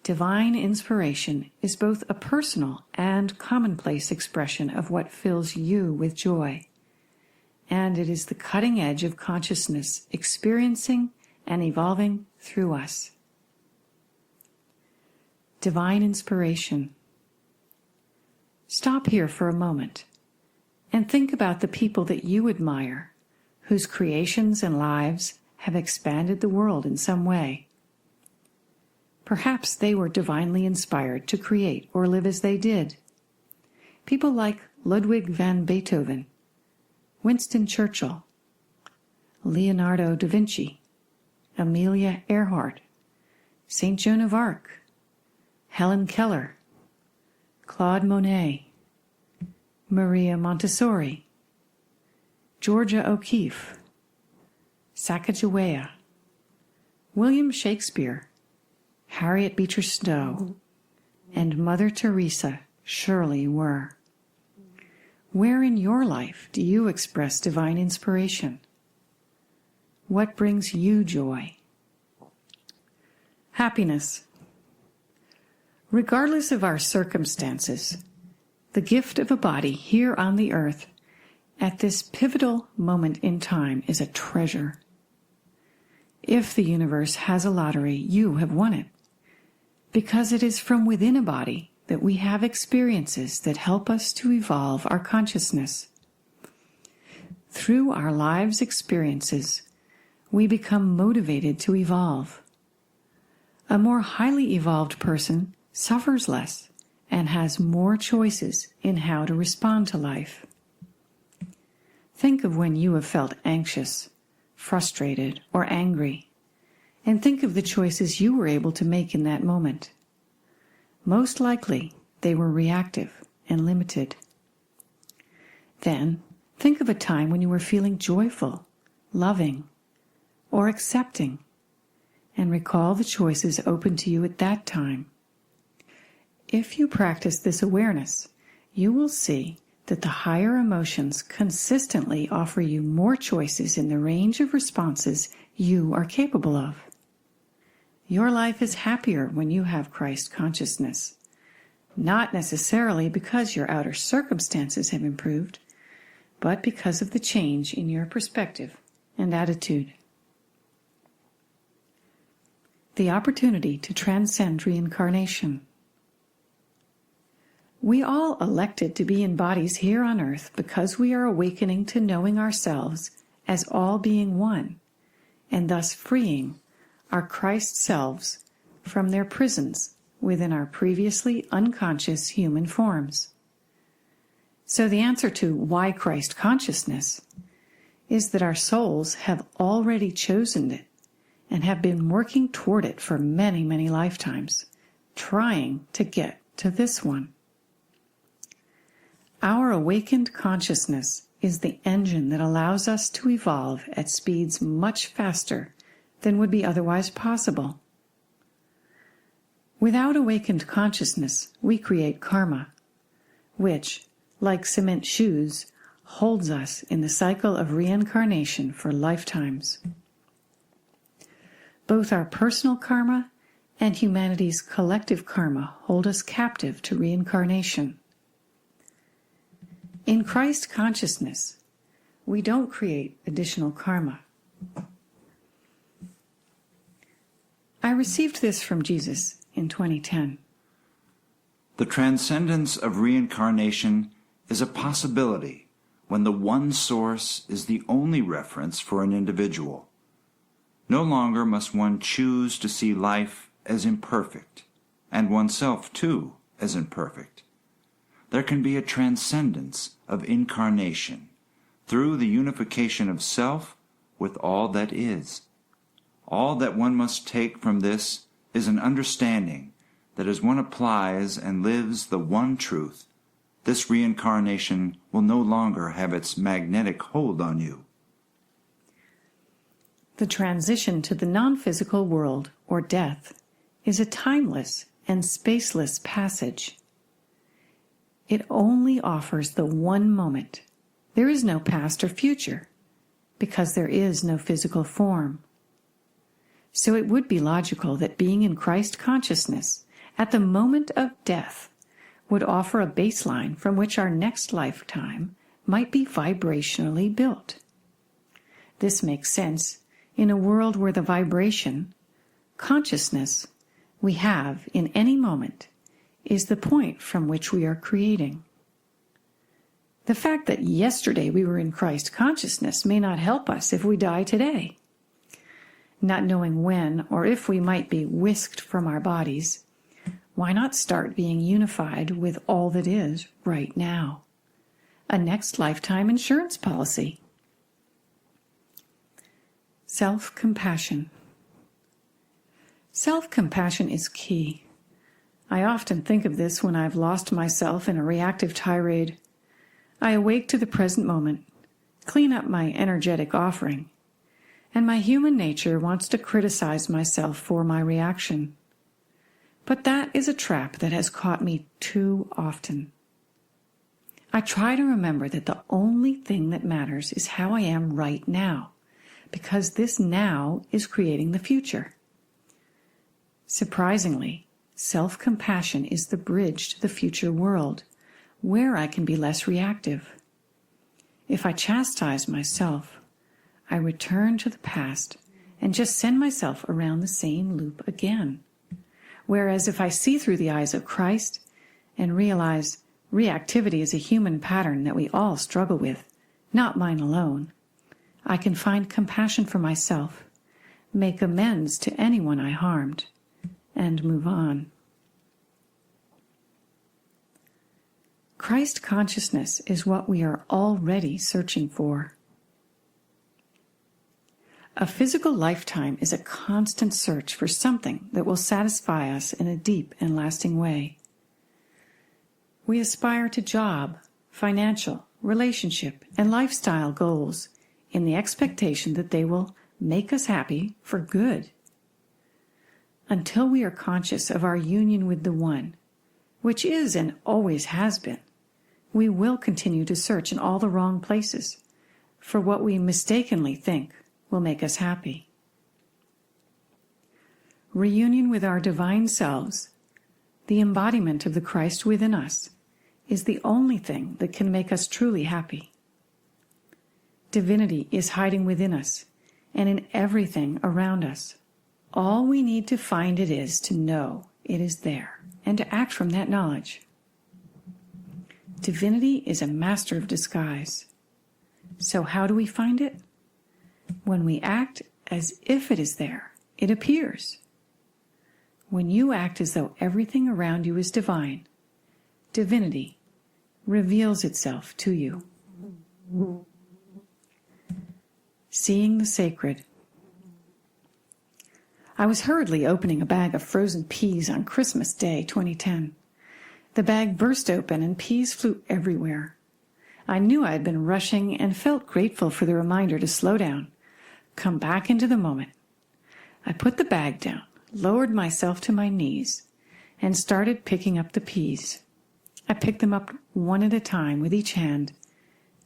Divine inspiration is both a personal and commonplace expression of what fills you with joy, and it is the cutting edge of consciousness experiencing and evolving through us. Divine inspiration. Stop here for a moment and think about the people that you admire, whose creations and lives have expanded the world in some way. Perhaps they were divinely inspired to create or live as they did. People like Ludwig van Beethoven, Winston Churchill, Leonardo da Vinci, Amelia Earhart, St. Joan of Arc, Helen Keller, Claude Monet, Maria Montessori, Georgia O'Keeffe, Sacagawea, William Shakespeare, Harriet Beecher Stowe, and Mother Teresa surely were. Where in your life do you express divine inspiration? What brings you joy? Happiness. Regardless of our circumstances, the gift of a body here on the earth at this pivotal moment in time is a treasure. If the universe has a lottery, you have won it, because it is from within a body that we have experiences that help us to evolve our consciousness. Through our lives' experiences, we become motivated to evolve. A more highly evolved person suffers less and has more choices in how to respond to life. Think of when you have felt anxious, frustrated, or angry, and think of the choices you were able to make in that moment. Most likely, they were reactive and limited. Then, think of a time when you were feeling joyful, loving, or accepting, and recall the choices open to you at that time. If you practice this awareness, you will see that the higher emotions consistently offer you more choices in the range of responses you are capable of. Your life is happier when you have Christ consciousness, not necessarily because your outer circumstances have improved, but because of the change in your perspective and attitude. The opportunity to transcend reincarnation. We all elected to be in bodies here on earth because we are awakening to knowing ourselves as all being one, and thus freeing our Christ selves from their prisons within our previously unconscious human forms. So the answer to why Christ consciousness is that our souls have already chosen it and have been working toward it for many, many lifetimes, trying to get to this one. Our awakened consciousness is the engine that allows us to evolve at speeds much faster than would be otherwise possible. Without awakened consciousness, we create karma, which, like cement shoes, holds us in the cycle of reincarnation for lifetimes. Both our personal karma and humanity's collective karma hold us captive to reincarnation. In Christ consciousness, we don't create additional karma. I received this from Jesus in 2010. The transcendence of reincarnation is a possibility when the one source is the only reference for an individual. No longer must one choose to see life as imperfect, and oneself, too, as imperfect. There can be a transcendence of incarnation through the unification of self with all that is. All that one must take from this is an understanding that as one applies and lives the one truth, this reincarnation will no longer have its magnetic hold on you. The transition to the non-physical world, or death, is a timeless and spaceless passage. It only offers the one moment. There is no past or future, because there is no physical form. So it would be logical that being in Christ consciousness at the moment of death would offer a baseline from which our next lifetime might be vibrationally built. This makes sense in a world where the vibration, consciousness, we have in any moment is the point from which we are creating. The fact that yesterday we were in Christ consciousness may not help us if we die today. Not knowing when or if we might be whisked from our bodies, why not start being unified with all that is right now? A next lifetime insurance policy. Self-compassion. Self-compassion is key. I often think of this when I've lost myself in a reactive tirade. I awake to the present moment, clean up my energetic offering, and my human nature wants to criticize myself for my reaction. But that is a trap that has caught me too often. I try to remember that the only thing that matters is how I am right now, because this now is creating the future. Surprisingly, self-compassion is the bridge to the future world, where I can be less reactive. If I chastise myself, I return to the past and just send myself around the same loop again. Whereas if I see through the eyes of Christ and realize reactivity is a human pattern that we all struggle with, not mine alone, I can find compassion for myself, make amends to anyone I harmed, and move on. Christ consciousness is what we are already searching for. A physical lifetime is a constant search for something that will satisfy us in a deep and lasting way. We aspire to job, financial, relationship, and lifestyle goals in the expectation that they will make us happy for good. Until we are conscious of our union with the One, which is and always has been, we will continue to search in all the wrong places for what we mistakenly think will make us happy. Reunion with our divine selves, the embodiment of the Christ within us, is the only thing that can make us truly happy. Divinity is hiding within us and in everything around us. All we need to find it is to know it is there and to act from that knowledge. Divinity is a master of disguise. So how do we find it? When we act as if it is there, it appears. When you act as though everything around you is divine, divinity reveals itself to you. Seeing the sacred. I was hurriedly opening a bag of frozen peas on Christmas Day 2010. The bag burst open and peas flew everywhere. I knew I had been rushing and felt grateful for the reminder to slow down, come back into the moment. I put the bag down, lowered myself to my knees, and started picking up the peas. I picked them up one at a time with each hand,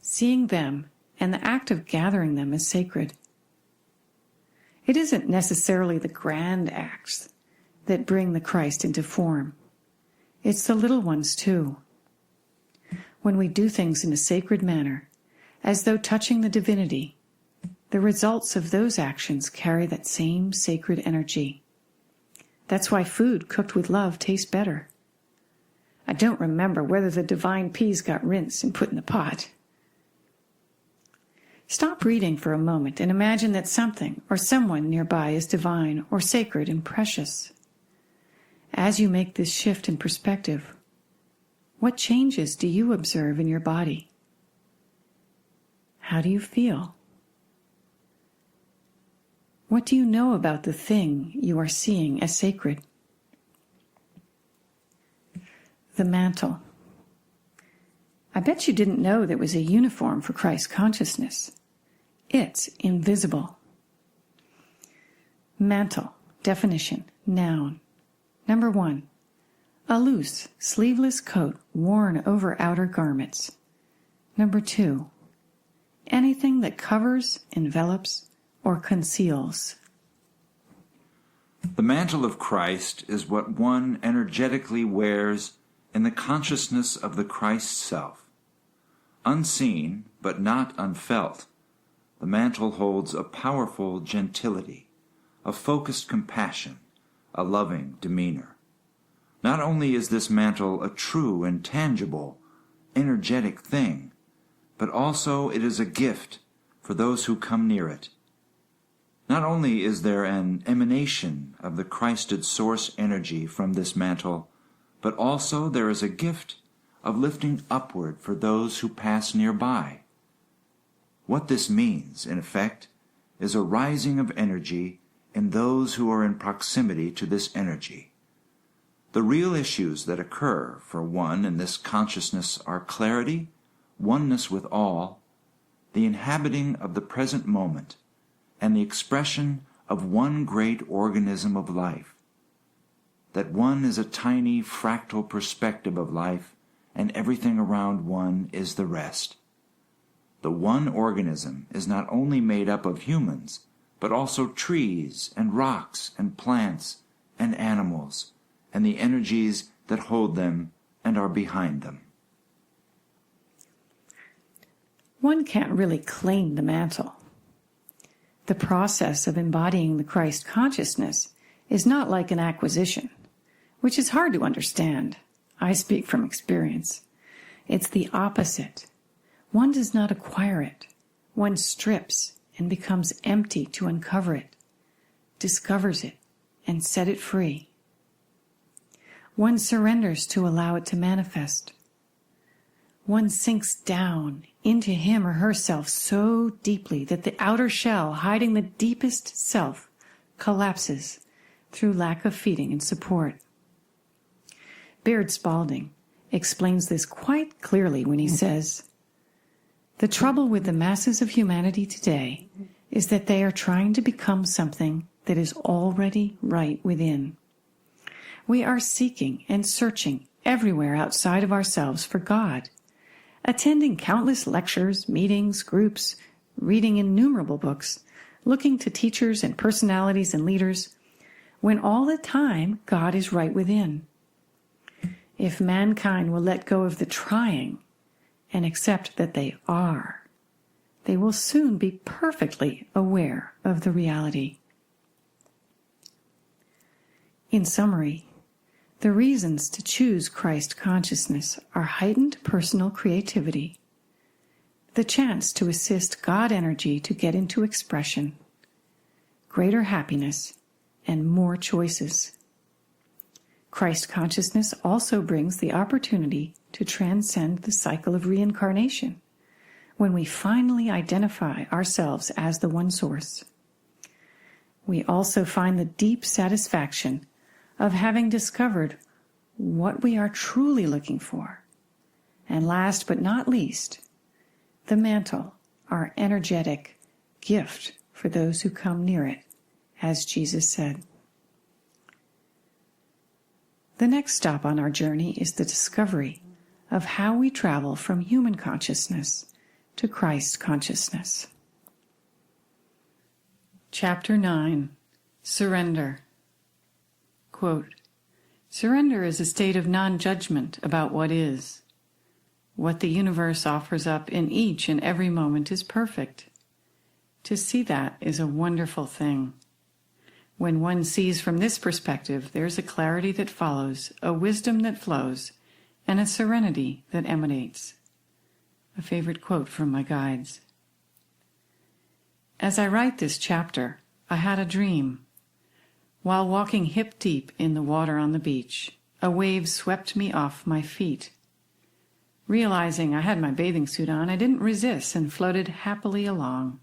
seeing them and the act of gathering them as sacred. It isn't necessarily the grand acts that bring the Christ into form. It's the little ones too. when we do things in a sacred manner, as though touching the divinity, the results of those actions carry that same sacred energy. That's why food cooked with love tastes better. I don't remember whether the divine peas got rinsed and put in the pot. Stop reading for a moment and imagine that something or someone nearby is divine or sacred and precious. As you make this shift in perspective, what changes do you observe in your body? How do you feel? What do you know about the thing you are seeing as sacred? The mantle. I bet you didn't know there was a uniform for Christ consciousness. It's invisible. Mantle. Definition. Noun. Number 1. A loose, sleeveless coat worn over outer garments. Number 2. Anything that covers, envelops, or conceals. The mantle of Christ is what one energetically wears in the consciousness of the Christ self. Unseen, but not unfelt, the mantle holds a powerful gentility, a focused compassion, a loving demeanor. Not only is this mantle a true and tangible, energetic thing, but also it is a gift for those who come near it. Not only is there an emanation of the Christed source energy from this mantle, but also there is a gift of lifting upward for those who pass nearby. What this means, in effect, is a rising of energy in those who are in proximity to this energy. The real issues that occur for one in this consciousness are clarity, oneness with all, the inhabiting of the present moment, and the expression of one great organism of life. That one is a tiny fractal perspective of life, and everything around one is the rest. The one organism is not only made up of humans, but also trees and rocks and plants and animals, and the energies that hold them and are behind them. One can't really claim the mantle. The process of embodying the Christ consciousness is not like an acquisition, which is hard to understand. I speak from experience. It's the opposite. One does not acquire it. One strips and becomes empty to uncover it, discovers it, and set it free. One surrenders to allow it to manifest. One sinks down into him or herself so deeply that the outer shell hiding the deepest self collapses through lack of feeding and support. Baird Spalding explains this quite clearly when he says, "The trouble with the masses of humanity today is that they are trying to become something that is already right within. We are seeking and searching everywhere outside of ourselves for God, attending countless lectures, meetings, groups, reading innumerable books, looking to teachers and personalities and leaders, when all the time God is right within. If mankind will let go of the trying and accept that they are, they will soon be perfectly aware of the reality." In summary, the reasons to choose Christ consciousness are heightened personal creativity, the chance to assist God energy to get into expression, greater happiness, and more choices. Christ consciousness also brings the opportunity to transcend the cycle of reincarnation when we finally identify ourselves as the one source. We also find the deep satisfaction of having discovered what we are truly looking for. And last but not least, the mantle, our energetic gift for those who come near it, as Jesus said. The next stop on our journey is the discovery of how we travel from human consciousness to Christ consciousness. Chapter 9. Surrender. Quote, "Surrender is a state of non-judgment about what is. What the universe offers up in each and every moment is perfect. To see that is a wonderful thing. When one sees from this perspective, there's a clarity that follows, a wisdom that flows, and a serenity that emanates. A favorite quote from my guides. As I write this chapter, I had a dream. While walking hip deep in the water on the beach, a wave swept me off my feet. Realizing I had my bathing suit on, I didn't resist and floated happily along,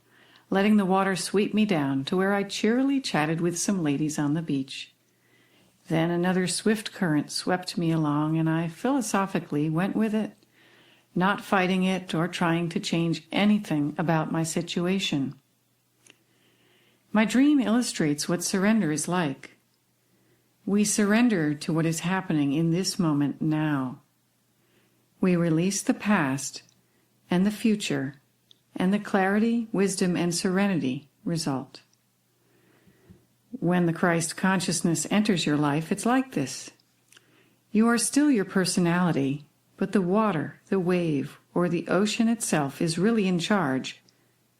letting the water sweep me down to where I cheerily chatted with some ladies on the beach. Then another swift current swept me along, and I philosophically went with it, not fighting it or trying to change anything about my situation. My dream illustrates what surrender is like. We surrender to what is happening in this moment now. We release the past and the future, and the clarity, wisdom, and serenity result. When the Christ consciousness enters your life, it's like this. You are still your personality, but the water, the wave, or the ocean itself is really in charge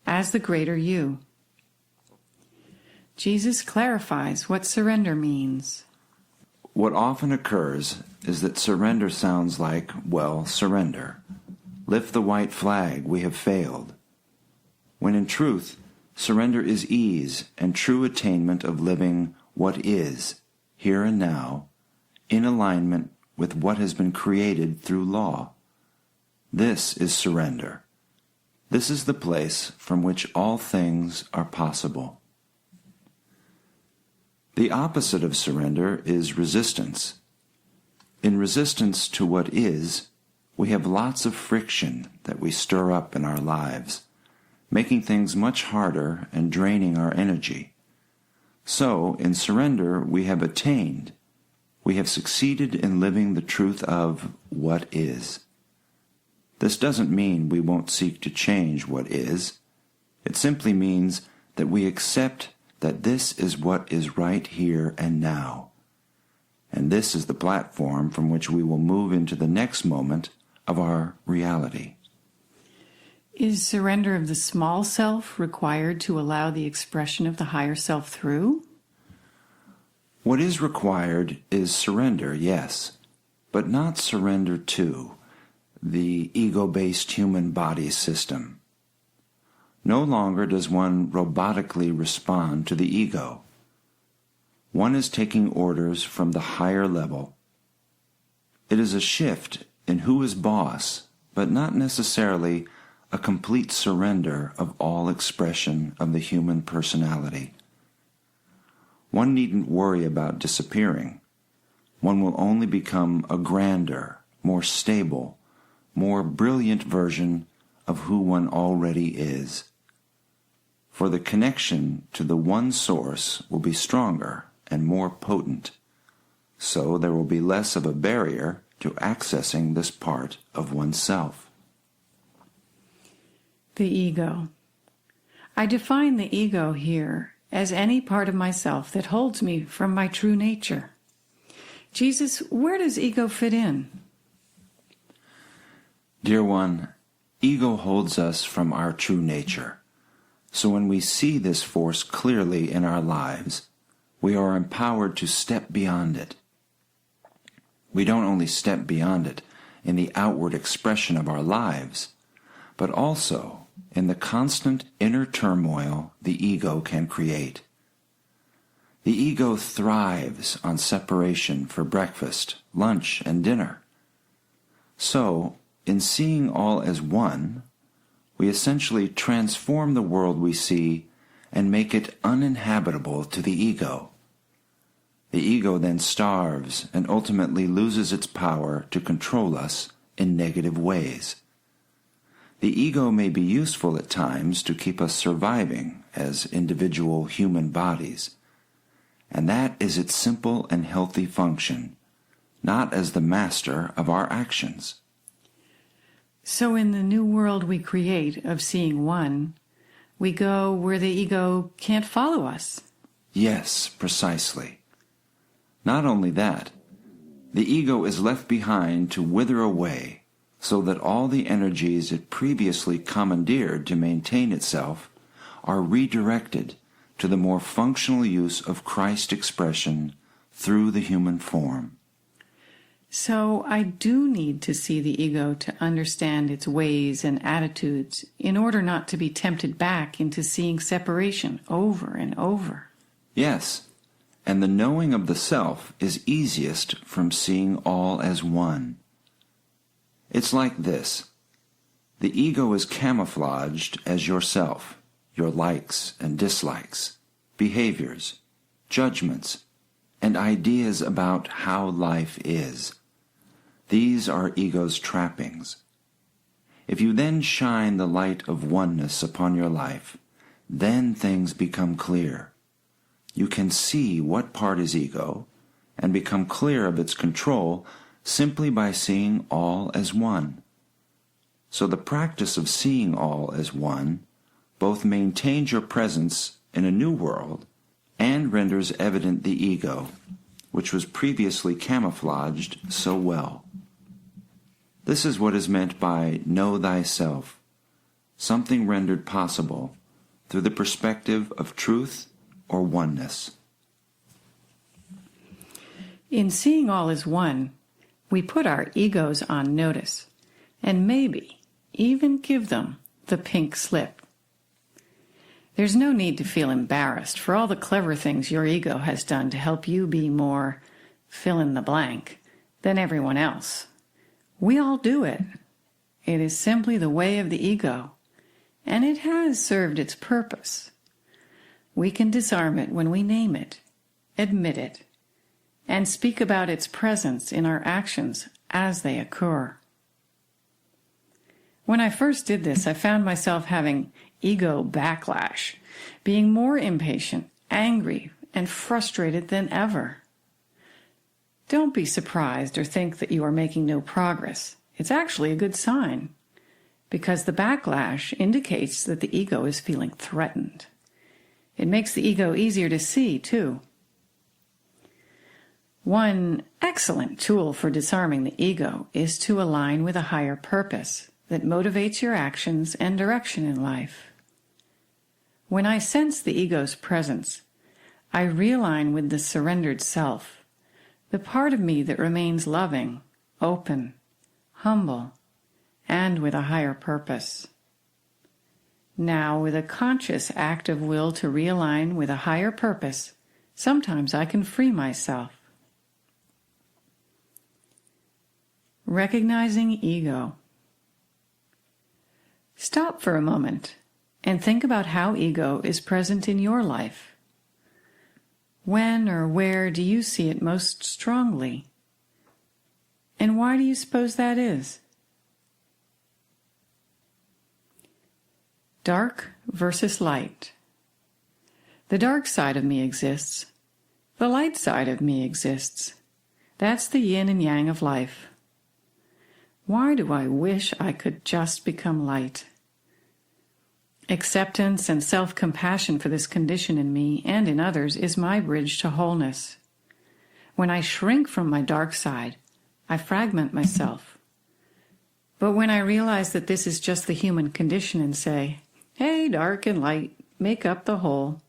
as the greater you. Jesus clarifies what surrender means. What often occurs is that surrender sounds like, well, surrender. Lift the white flag, we have failed. When in truth, surrender is ease and true attainment of living what is, here and now, in alignment with what has been created through law. This is surrender. This is the place from which all things are possible. The opposite of surrender is resistance. In resistance to what is, we have lots of friction that we stir up in our lives, making things much harder and draining our energy. So, in surrender, we have attained. We have succeeded in living the truth of what is. This doesn't mean we won't seek to change what is. It simply means that we accept that this is what is right here and now. And this is the platform from which we will move into the next moment of our reality. Is surrender of the small self required to allow the expression of the higher self through? What is required is surrender, yes, but not surrender to the ego-based human body system. No longer does one robotically respond to the ego. One is taking orders from the higher level. It is a shift in who is boss, but not necessarily a complete surrender of all expression of the human personality. One needn't worry about disappearing. One will only become a grander, more stable, more brilliant version of who one already is. For the connection to the one source will be stronger and more potent, so there will be less of a barrier to accessing this part of oneself. The ego. I define the ego here as any part of myself that holds me from my true nature. Jesus, where does ego fit in? Dear one, ego holds us from our true nature. So when we see this force clearly in our lives, we are empowered to step beyond it. We don't only step beyond it in the outward expression of our lives, but also in the constant inner turmoil the ego can create. The ego thrives on separation for breakfast, lunch, and dinner. So, in seeing all as one, we essentially transform the world we see and make it uninhabitable to the ego. The ego then starves and ultimately loses its power to control us in negative ways. The ego may be useful at times to keep us surviving as individual human bodies, and that is its simple and healthy function, not as the master of our actions. So in the new world we create of seeing one, we go where the ego can't follow us. Yes, precisely. Not only that, the ego is left behind to wither away, so that all the energies it previously commandeered to maintain itself are redirected to the more functional use of Christ expression through the human form. So I do need to see the ego to understand its ways and attitudes in order not to be tempted back into seeing separation over and over. Yes, and the knowing of the self is easiest from seeing all as one. It's like this. The ego is camouflaged as yourself, your likes and dislikes, behaviors, judgments, and ideas about how life is. These are ego's trappings. If you then shine the light of oneness upon your life, then things become clear. You can see what part is ego and become clear of its control simply by seeing all as one. So the practice of seeing all as one both maintains your presence in a new world and renders evident the ego, which was previously camouflaged so well. This is what is meant by know thyself, something rendered possible through the perspective of truth or oneness. In seeing all as one, we put our egos on notice, and maybe even give them the pink slip. There's no need to feel embarrassed for all the clever things your ego has done to help you be more fill in the blank than everyone else. We all do it. It is simply the way of the ego, and it has served its purpose. We can disarm it when we name it, admit it, and speak about its presence in our actions as they occur. When I first did this, I found myself having ego backlash, being more impatient, angry, and frustrated than ever. Don't be surprised or think that you are making no progress. It's actually a good sign, because the backlash indicates that the ego is feeling threatened. It makes the ego easier to see, too. One excellent tool for disarming the ego is to align with a higher purpose that motivates your actions and direction in life. When I sense the ego's presence, I realign with the surrendered self, the part of me that remains loving, open, humble, and with a higher purpose. Now, with a conscious act of will to realign with a higher purpose, sometimes I can free myself. Recognizing ego. Stop for a moment and think about how ego is present in your life. When or where do you see it most strongly? And why do you suppose that is? Dark versus light. The dark side of me exists. The light side of me exists. That's the yin and yang of life. Why do I wish I could just become light? Acceptance and self-compassion for this condition in me and in others is my bridge to wholeness. When I shrink from my dark side, I fragment myself. But when I realize that this is just the human condition and say, hey, dark and light, make up the whole,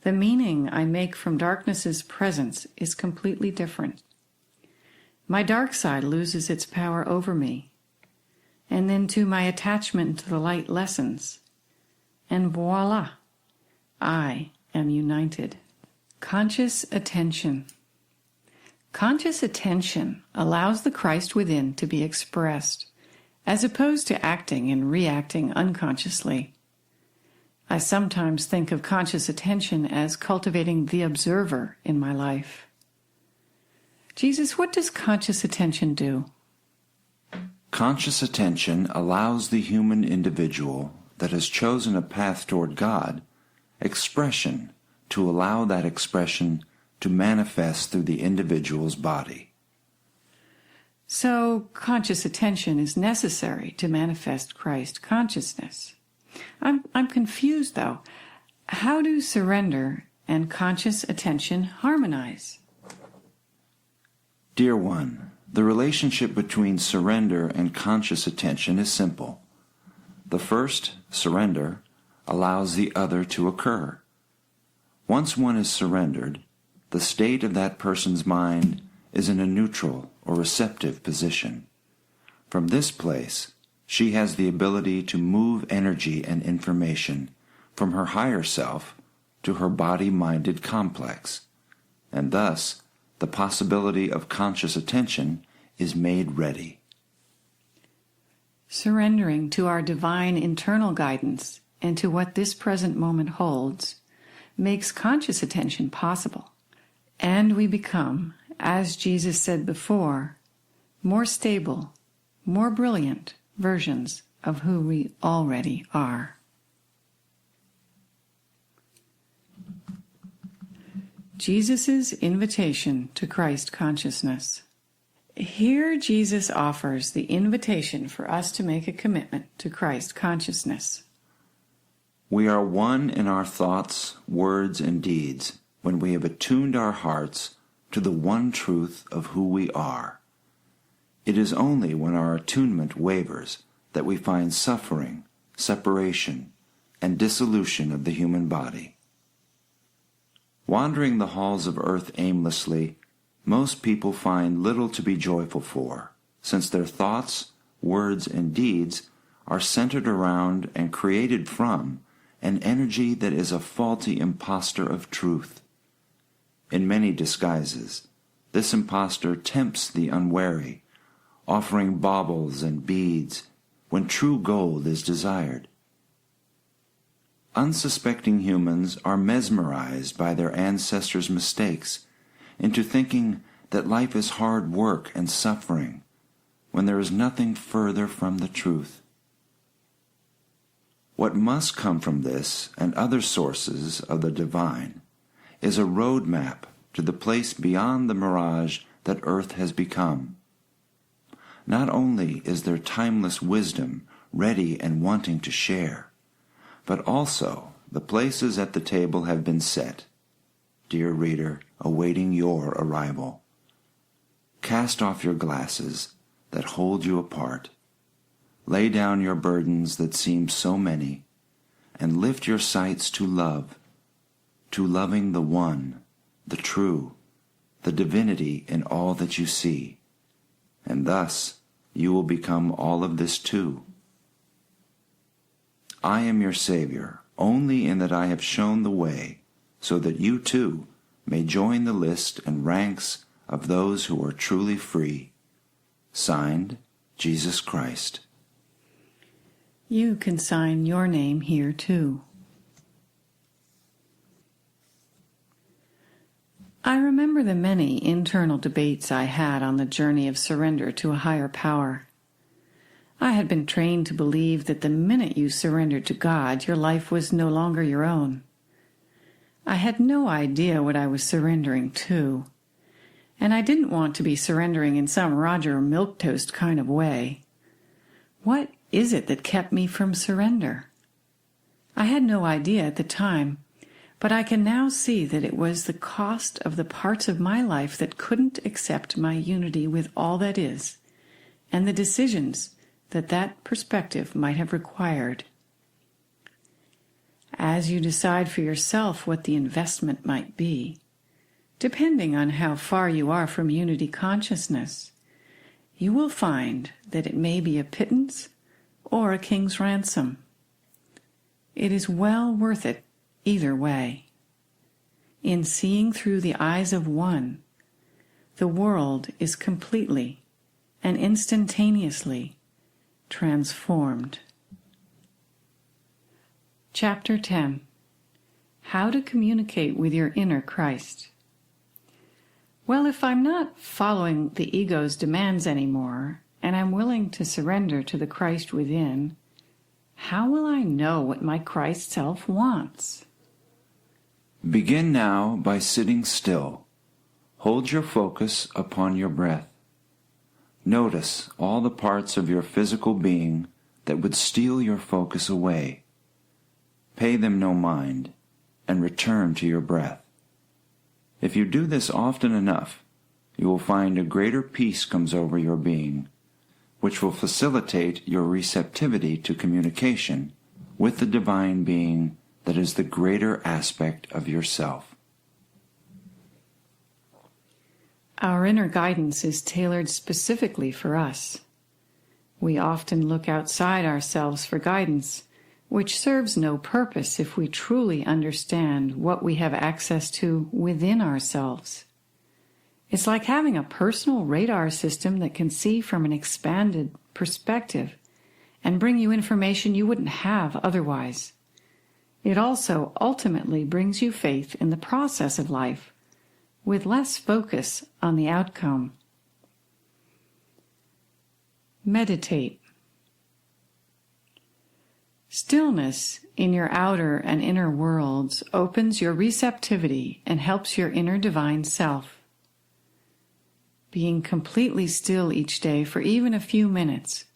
the meaning I make from darkness's presence is completely different. My dark side loses its power over me, and then too my attachment to the light lessens, and voila, I am united. Conscious attention. Conscious attention allows the Christ within to be expressed, as opposed to acting and reacting unconsciously. I sometimes think of conscious attention as cultivating the observer in my life. Jesus, what does conscious attention do? Conscious attention allows the human individual that has chosen a path toward God expression to allow that expression to manifest through the individual's body. So, conscious attention is necessary to manifest Christ consciousness. I'm confused, though. How do surrender and conscious attention harmonize? Dear one, The relationship between surrender and conscious attention is simple. The first, surrender, allows the other to occur. Once one is surrendered, the state of that person's mind is in a neutral or receptive position. From this place, she has the ability to move energy and information from her higher self to her body-minded complex, and thus the possibility of conscious attention is made ready. Surrendering to our divine internal guidance and to what this present moment holds makes conscious attention possible, and we become, as Jesus said before, more stable, more brilliant versions of who we already are. Jesus' invitation to Christ consciousness. Here Jesus offers the invitation for us to make a commitment to Christ consciousness. We are one in our thoughts, words, and deeds when we have attuned our hearts to the one truth of who we are. It is only when our attunement wavers that we find suffering, separation, and dissolution of the human body. Wandering the halls of earth aimlessly, most people find little to be joyful for, since their thoughts, words, and deeds are centered around and created from an energy that is a faulty impostor of truth. In many disguises, this impostor tempts the unwary, offering baubles and beads when true gold is desired. Unsuspecting humans are mesmerized by their ancestors' mistakes into thinking that life is hard work and suffering when there is nothing further from the truth. What must come from this and other sources of the divine is a roadmap to the place beyond the mirage that earth has become. Not only is there timeless wisdom ready and wanting to share, but also the places at the table have been set, dear reader, awaiting your arrival. Cast off your glasses that hold you apart. Lay down your burdens that seem so many, and lift your sights to love, to loving the one, the true, the divinity in all that you see, and thus you will become all of this too. I am your Savior, only in that I have shown the way, so that you too may join the list and ranks of those who are truly free. Signed, Jesus Christ. You can sign your name here too. I remember the many internal debates I had on the journey of surrender to a higher power. I had been trained to believe that the minute you surrendered to God, your life was no longer your own. I had no idea what I was surrendering to, and I didn't want to be surrendering in some Roger Milquetoast kind of way. What is it that kept me from surrender? I had no idea at the time, but I can now see that it was the cost of the parts of my life that couldn't accept my unity with all that is, and the decisions that perspective might have required. As you decide for yourself what the investment might be, depending on how far you are from unity consciousness, you will find that it may be a pittance or a king's ransom. It is well worth it either way. In seeing through the eyes of one, the world is completely and instantaneously transformed. Chapter 10. How to communicate with your inner Christ. Well, if I'm not following the ego's demands anymore, and I'm willing to surrender to the Christ within, how will I know what my Christ self wants? Begin now by sitting still. Hold your focus upon your breath. Notice all the parts of your physical being that would steal your focus away. Pay them no mind, and return to your breath. If you do this often enough, you will find a greater peace comes over your being, which will facilitate your receptivity to communication with the divine being that is the greater aspect of yourself. Our inner guidance is tailored specifically for us. We often look outside ourselves for guidance, which serves no purpose if we truly understand what we have access to within ourselves. It's like having a personal radar system that can see from an expanded perspective and bring you information you wouldn't have otherwise. It also ultimately brings you faith in the process of life, with less focus on the outcome. Meditate. Stillness in your outer and inner worlds opens your receptivity and helps your inner divine self. Being completely still each day for even a few minutes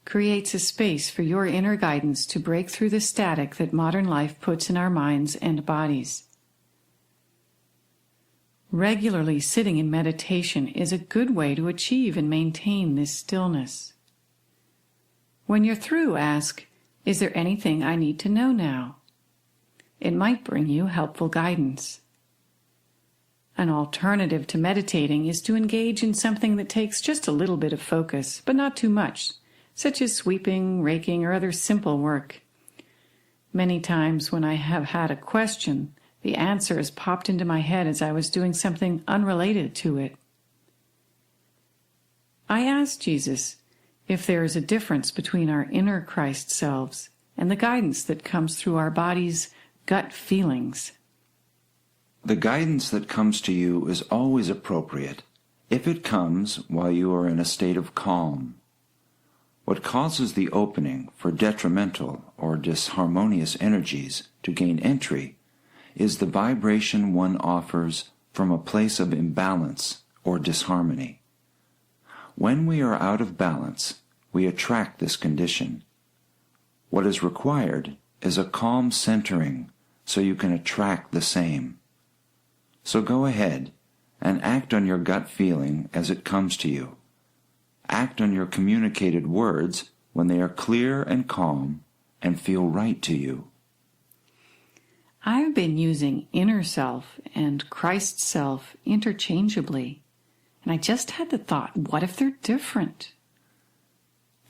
creates a space for your inner guidance to break through the static that modern life puts in our minds and bodies. Regularly sitting in meditation is a good way to achieve and maintain this stillness. When you're through, ask, "Is there anything I need to know now?" It might bring you helpful guidance. An alternative to meditating is to engage in something that takes just a little bit of focus, but not too much, such as sweeping, raking, or other simple work. Many times when I have had a question, the answer has popped into my head as I was doing something unrelated to it. I asked Jesus if there is a difference between our inner Christ selves and the guidance that comes through our body's gut feelings. The guidance that comes to you is always appropriate if it comes while you are in a state of calm. What causes the opening for detrimental or disharmonious energies to gain entry is the vibration one offers from a place of imbalance or disharmony. When we are out of balance, we attract this condition. What is required is a calm centering so you can attract the same. So go ahead and act on your gut feeling as it comes to you. Act on your communicated words when they are clear and calm and feel right to you. I've been using inner self and Christ self interchangeably, and I just had the thought, what if they're different?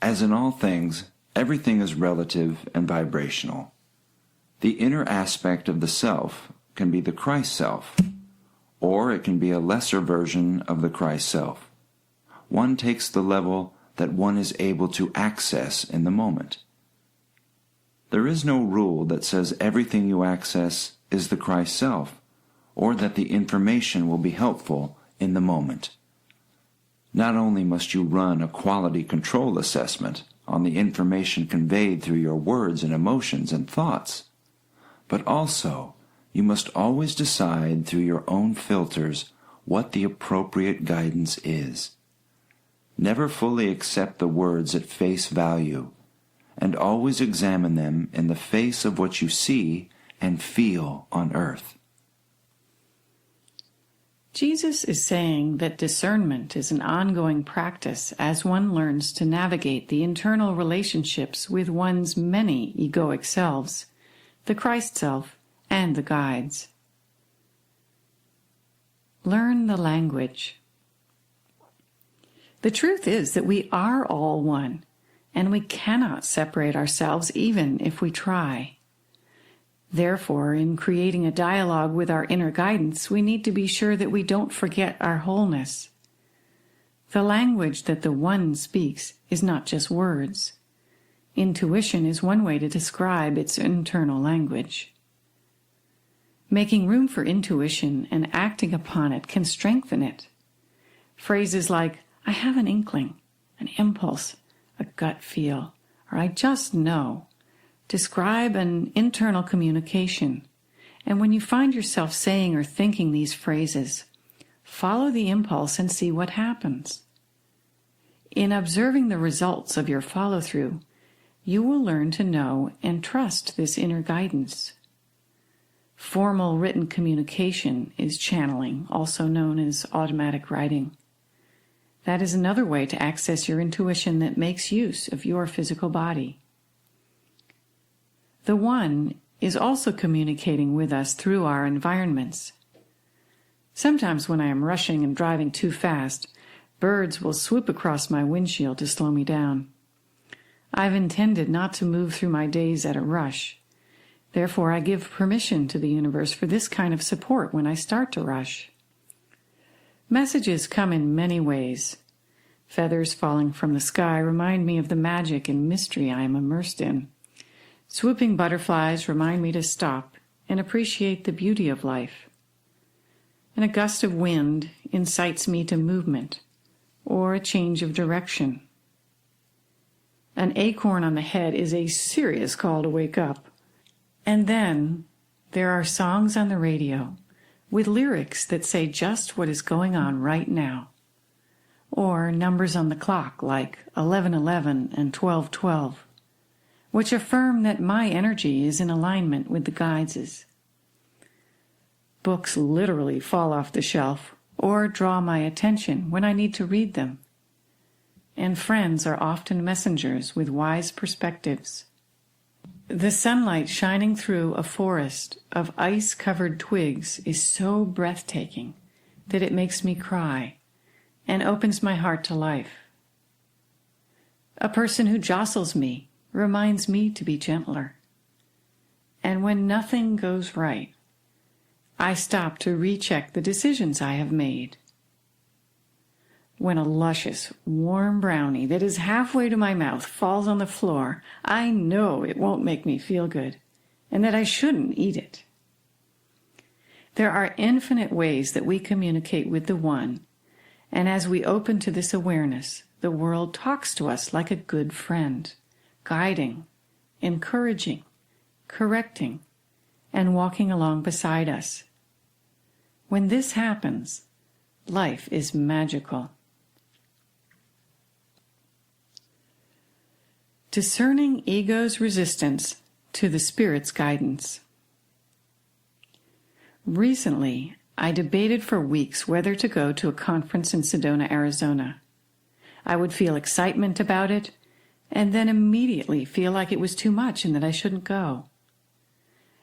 As in all things, everything is relative and vibrational. The inner aspect of the self can be the Christ self, or it can be a lesser version of the Christ self. One takes the level that one is able to access in the moment. There is no rule that says everything you access is the Christ self, or that the information will be helpful in the moment. Not only must you run a quality control assessment on the information conveyed through your words and emotions and thoughts, but also you must always decide through your own filters what the appropriate guidance is. Never fully accept the words at face value, and always examine them in the face of what you see and feel on earth. Jesus is saying that discernment is an ongoing practice as one learns to navigate the internal relationships with one's many egoic selves, the Christ self, and the guides. Learn the language. The truth is that we are all one, and we cannot separate ourselves even if we try. Therefore, in creating a dialogue with our inner guidance, we need to be sure that we don't forget our wholeness. The language that the One speaks is not just words. Intuition is one way to describe its internal language. Making room for intuition and acting upon it can strengthen it. Phrases like, "I have an inkling," an impulse, a gut feel, or "I just know," describe an internal communication. And when you find yourself saying or thinking these phrases, follow the impulse and see what happens. In observing the results of your follow-through, you will learn to know and trust this inner guidance. Formal written communication is channeling, also known as automatic writing. That is another way to access your intuition that makes use of your physical body. The One is also communicating with us through our environments. Sometimes when I am rushing and driving too fast, birds will swoop across my windshield to slow me down. I've intended not to move through my days at a rush. Therefore, I give permission to the universe for this kind of support when I start to rush. Messages come in many ways. Feathers falling from the sky remind me of the magic and mystery I am immersed in. Swooping butterflies remind me to stop and appreciate the beauty of life. And a gust of wind incites me to movement or a change of direction. An acorn on the head is a serious call to wake up. And then there are songs on the radio with lyrics that say just what is going on right now. Or numbers on the clock like 11:11 and 12:12, which affirm that my energy is in alignment with the guides'. Books literally fall off the shelf or draw my attention when I need to read them. And friends are often messengers with wise perspectives. The sunlight shining through a forest of ice-covered twigs is so breathtaking that it makes me cry and opens my heart to life. A person who jostles me reminds me to be gentler. And when nothing goes right, I stop to recheck the decisions I have made. When a luscious, warm brownie that is halfway to my mouth falls on the floor, I know it won't make me feel good, and that I shouldn't eat it. There are infinite ways that we communicate with the One, and as we open to this awareness, the world talks to us like a good friend, guiding, encouraging, correcting, and walking along beside us. When this happens, life is magical. Discerning ego's resistance to the Spirit's guidance. Recently, I debated for weeks whether to go to a conference in Sedona, Arizona. I would feel excitement about it, and then immediately feel like it was too much and that I shouldn't go.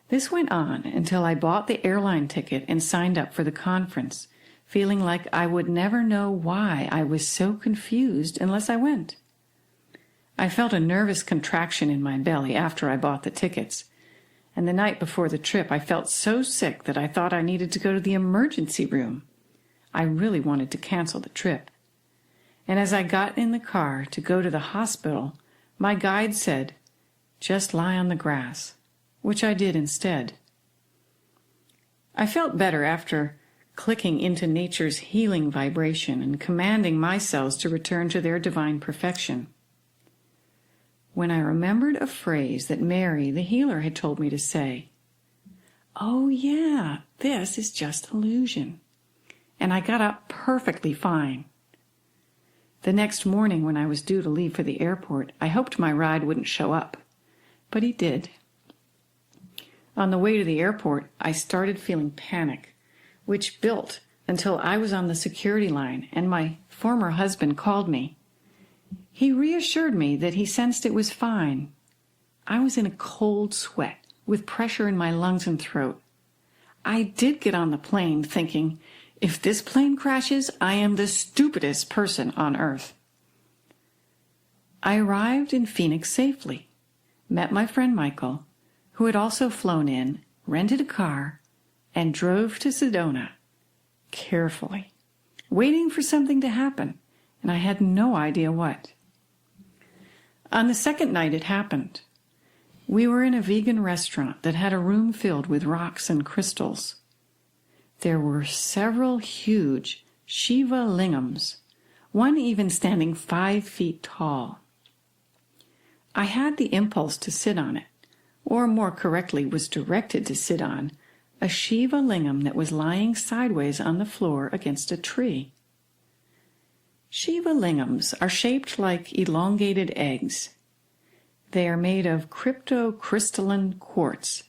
This went on until I bought the airline ticket and signed up for the conference, feeling like I would never know why I was so confused unless I went. I felt a nervous contraction in my belly after I bought the tickets, and the night before the trip I felt so sick that I thought I needed to go to the emergency room. I really wanted to cancel the trip. And as I got in the car to go to the hospital, my guide said, "Just lie on the grass," which I did instead. I felt better after clicking into nature's healing vibration and commanding my cells to return to their divine perfection. When I remembered a phrase that Mary, the healer, had told me to say, "Oh yeah, this is just illusion," and I got up perfectly fine. The next morning when I was due to leave for the airport, I hoped my ride wouldn't show up, but he did. On the way to the airport, I started feeling panic, which built until I was on the security line and my former husband called me. He reassured me that he sensed it was fine. I was in a cold sweat with pressure in my lungs and throat. I did get on the plane thinking, if this plane crashes, I am the stupidest person on earth. I arrived in Phoenix safely, met my friend Michael, who had also flown in, rented a car, and drove to Sedona, carefully, waiting for something to happen, and I had no idea what. On the second night it happened. We were in a vegan restaurant that had a room filled with rocks and crystals. There were several huge Shiva lingams, one even standing 5 feet tall. I had the impulse to sit on it, or more correctly was directed to sit on, a Shiva lingam that was lying sideways on the floor against a tree. Shiva lingams are shaped like elongated eggs. They are made of cryptocrystalline quartz,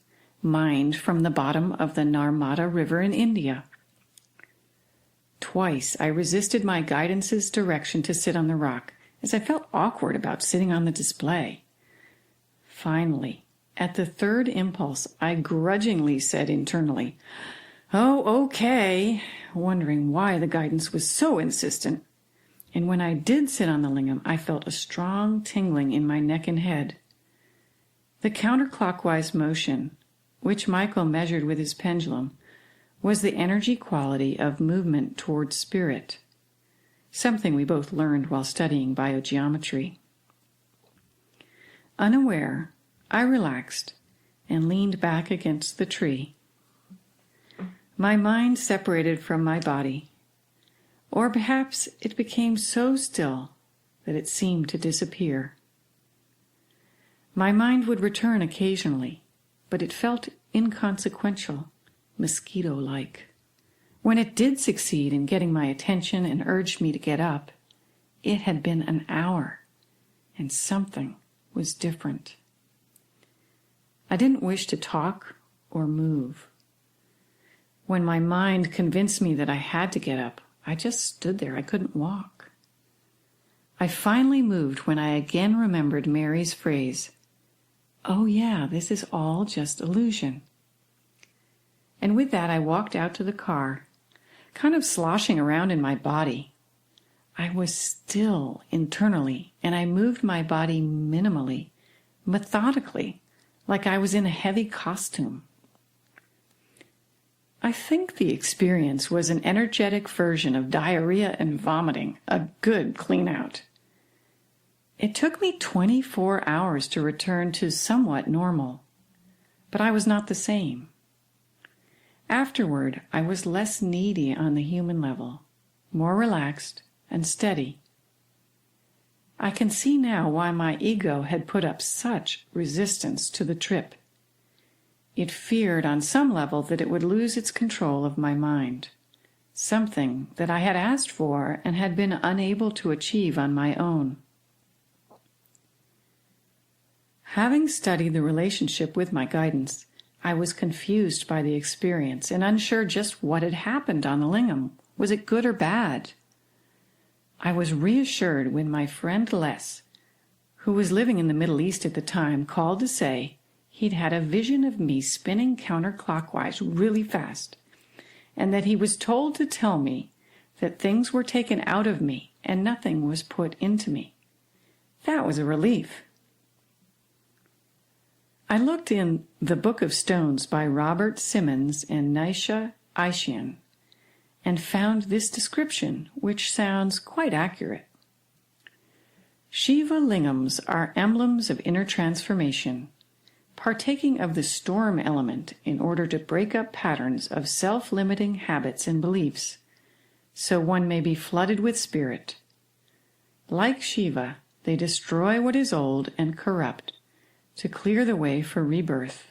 mined from the bottom of the Narmada River in India. Twice I resisted my guidance's direction to sit on the rock, as I felt awkward about sitting on the display. Finally, at the third impulse, I grudgingly said internally, "Oh, okay," wondering why the guidance was so insistent. And when I did sit on the lingam, I felt a strong tingling in my neck and head. The counterclockwise motion, which Michael measured with his pendulum, was the energy quality of movement towards spirit, something we both learned while studying biogeometry. Unaware, I relaxed and leaned back against the tree. My mind separated from my body, or perhaps it became so still that it seemed to disappear. My mind would return occasionally, but it felt inconsequential, mosquito-like. When it did succeed in getting my attention and urged me to get up, it had been an hour, and something was different. I didn't wish to talk or move. When my mind convinced me that I had to get up, I just stood there. I couldn't walk. I finally moved when I again remembered Mary's phrase, "Oh yeah, this is all just illusion." And with that, I walked out to the car, kind of sloshing around in my body. I was still internally, and I moved my body minimally, methodically, like I was in a heavy costume. I think the experience was an energetic version of diarrhea and vomiting, a good clean-out. It took me 24 hours to return to somewhat normal, but I was not the same. Afterward, I was less needy on the human level, more relaxed and steady. I can see now why my ego had put up such resistance to the trip. It feared on some level that it would lose its control of my mind, something that I had asked for and had been unable to achieve on my own. Having studied the relationship with my guidance, I was confused by the experience and unsure just what had happened on the lingam. Was it good or bad? I was reassured when my friend Les, who was living in the Middle East at the time, called to say he'd had a vision of me spinning counterclockwise really fast, and that he was told to tell me that things were taken out of me and nothing was put into me. That was a relief. I looked in The Book of Stones by Robert Simmons and Nisha Aishian and found this description, which sounds quite accurate. Shiva lingams are emblems of inner transformation, partaking of the storm element in order to break up patterns of self-limiting habits and beliefs, so one may be flooded with spirit. Like Shiva, they destroy what is old and corrupt to clear the way for rebirth.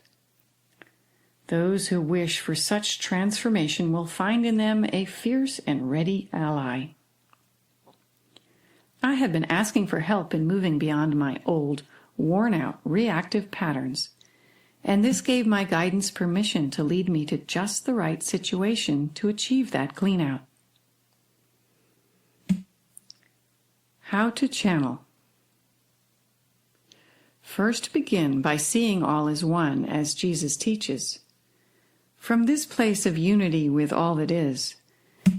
Those who wish for such transformation will find in them a fierce and ready ally. I had been asking for help in moving beyond my old, worn-out, reactive patterns, and this gave my guidance permission to lead me to just the right situation to achieve that clean-out. How to channel. First begin by seeing all as one, as Jesus teaches. From this place of unity with all that is,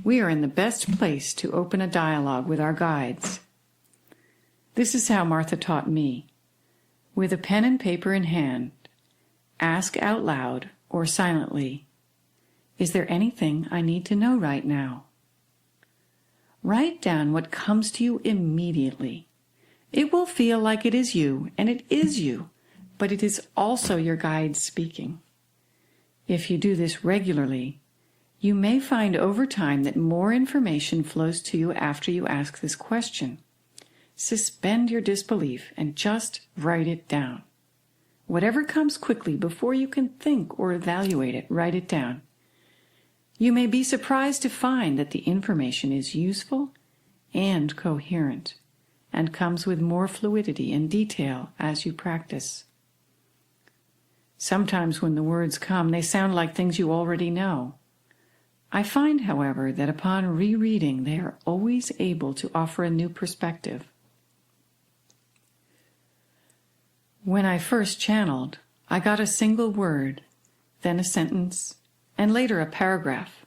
we are in the best place to open a dialogue with our guides. This is how Martha taught me. With a pen and paper in hand, ask out loud or silently, "Is there anything I need to know right now?" Write down what comes to you immediately. It will feel like it is you, and it is you, but it is also your guide speaking. If you do this regularly, you may find over time that more information flows to you after you ask this question. Suspend your disbelief and just write it down. Whatever comes quickly before you can think or evaluate it, write it down. You may be surprised to find that the information is useful and coherent, and comes with more fluidity and detail as you practice. Sometimes when the words come, they sound like things you already know. I find, however, that upon rereading, they are always able to offer a new perspective. When I first channeled, I got a single word, then a sentence, and later a paragraph,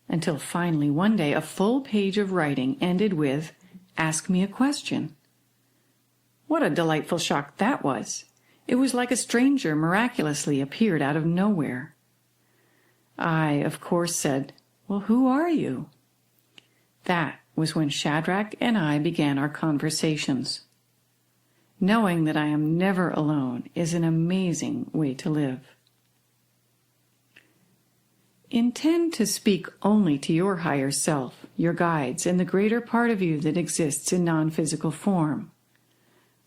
until finally one day a full page of writing ended with, "Ask me a question." What a delightful shock that was! It was like a stranger miraculously appeared out of nowhere. I, of course, said, "Well, who are you?" That was when Shadrach and I began our conversations. Knowing that I am never alone is an amazing way to live. Intend to speak only to your higher self, your guides, and the greater part of you that exists in non-physical form.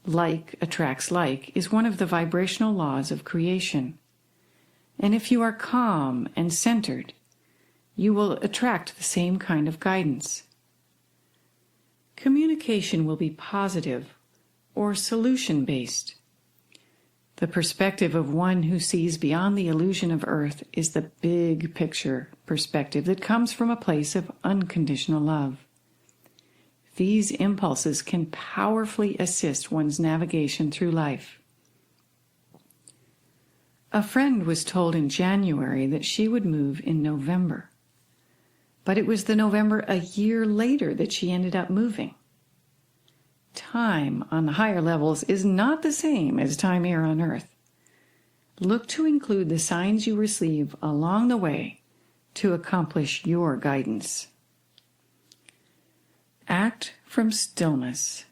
Like attracts like is one of the vibrational laws of creation. And if you are calm and centered, you will attract the same kind of guidance. Communication will be positive or solution-based. The perspective of one who sees beyond the illusion of earth is the big picture perspective that comes from a place of unconditional love. These impulses can powerfully assist one's navigation through life. A friend was told in January that she would move in November, but it was the November a year later that she ended up moving. Time on the higher levels is not the same as time here on earth. Look to include the signs you receive along the way to accomplish your guidance. Act from stillness.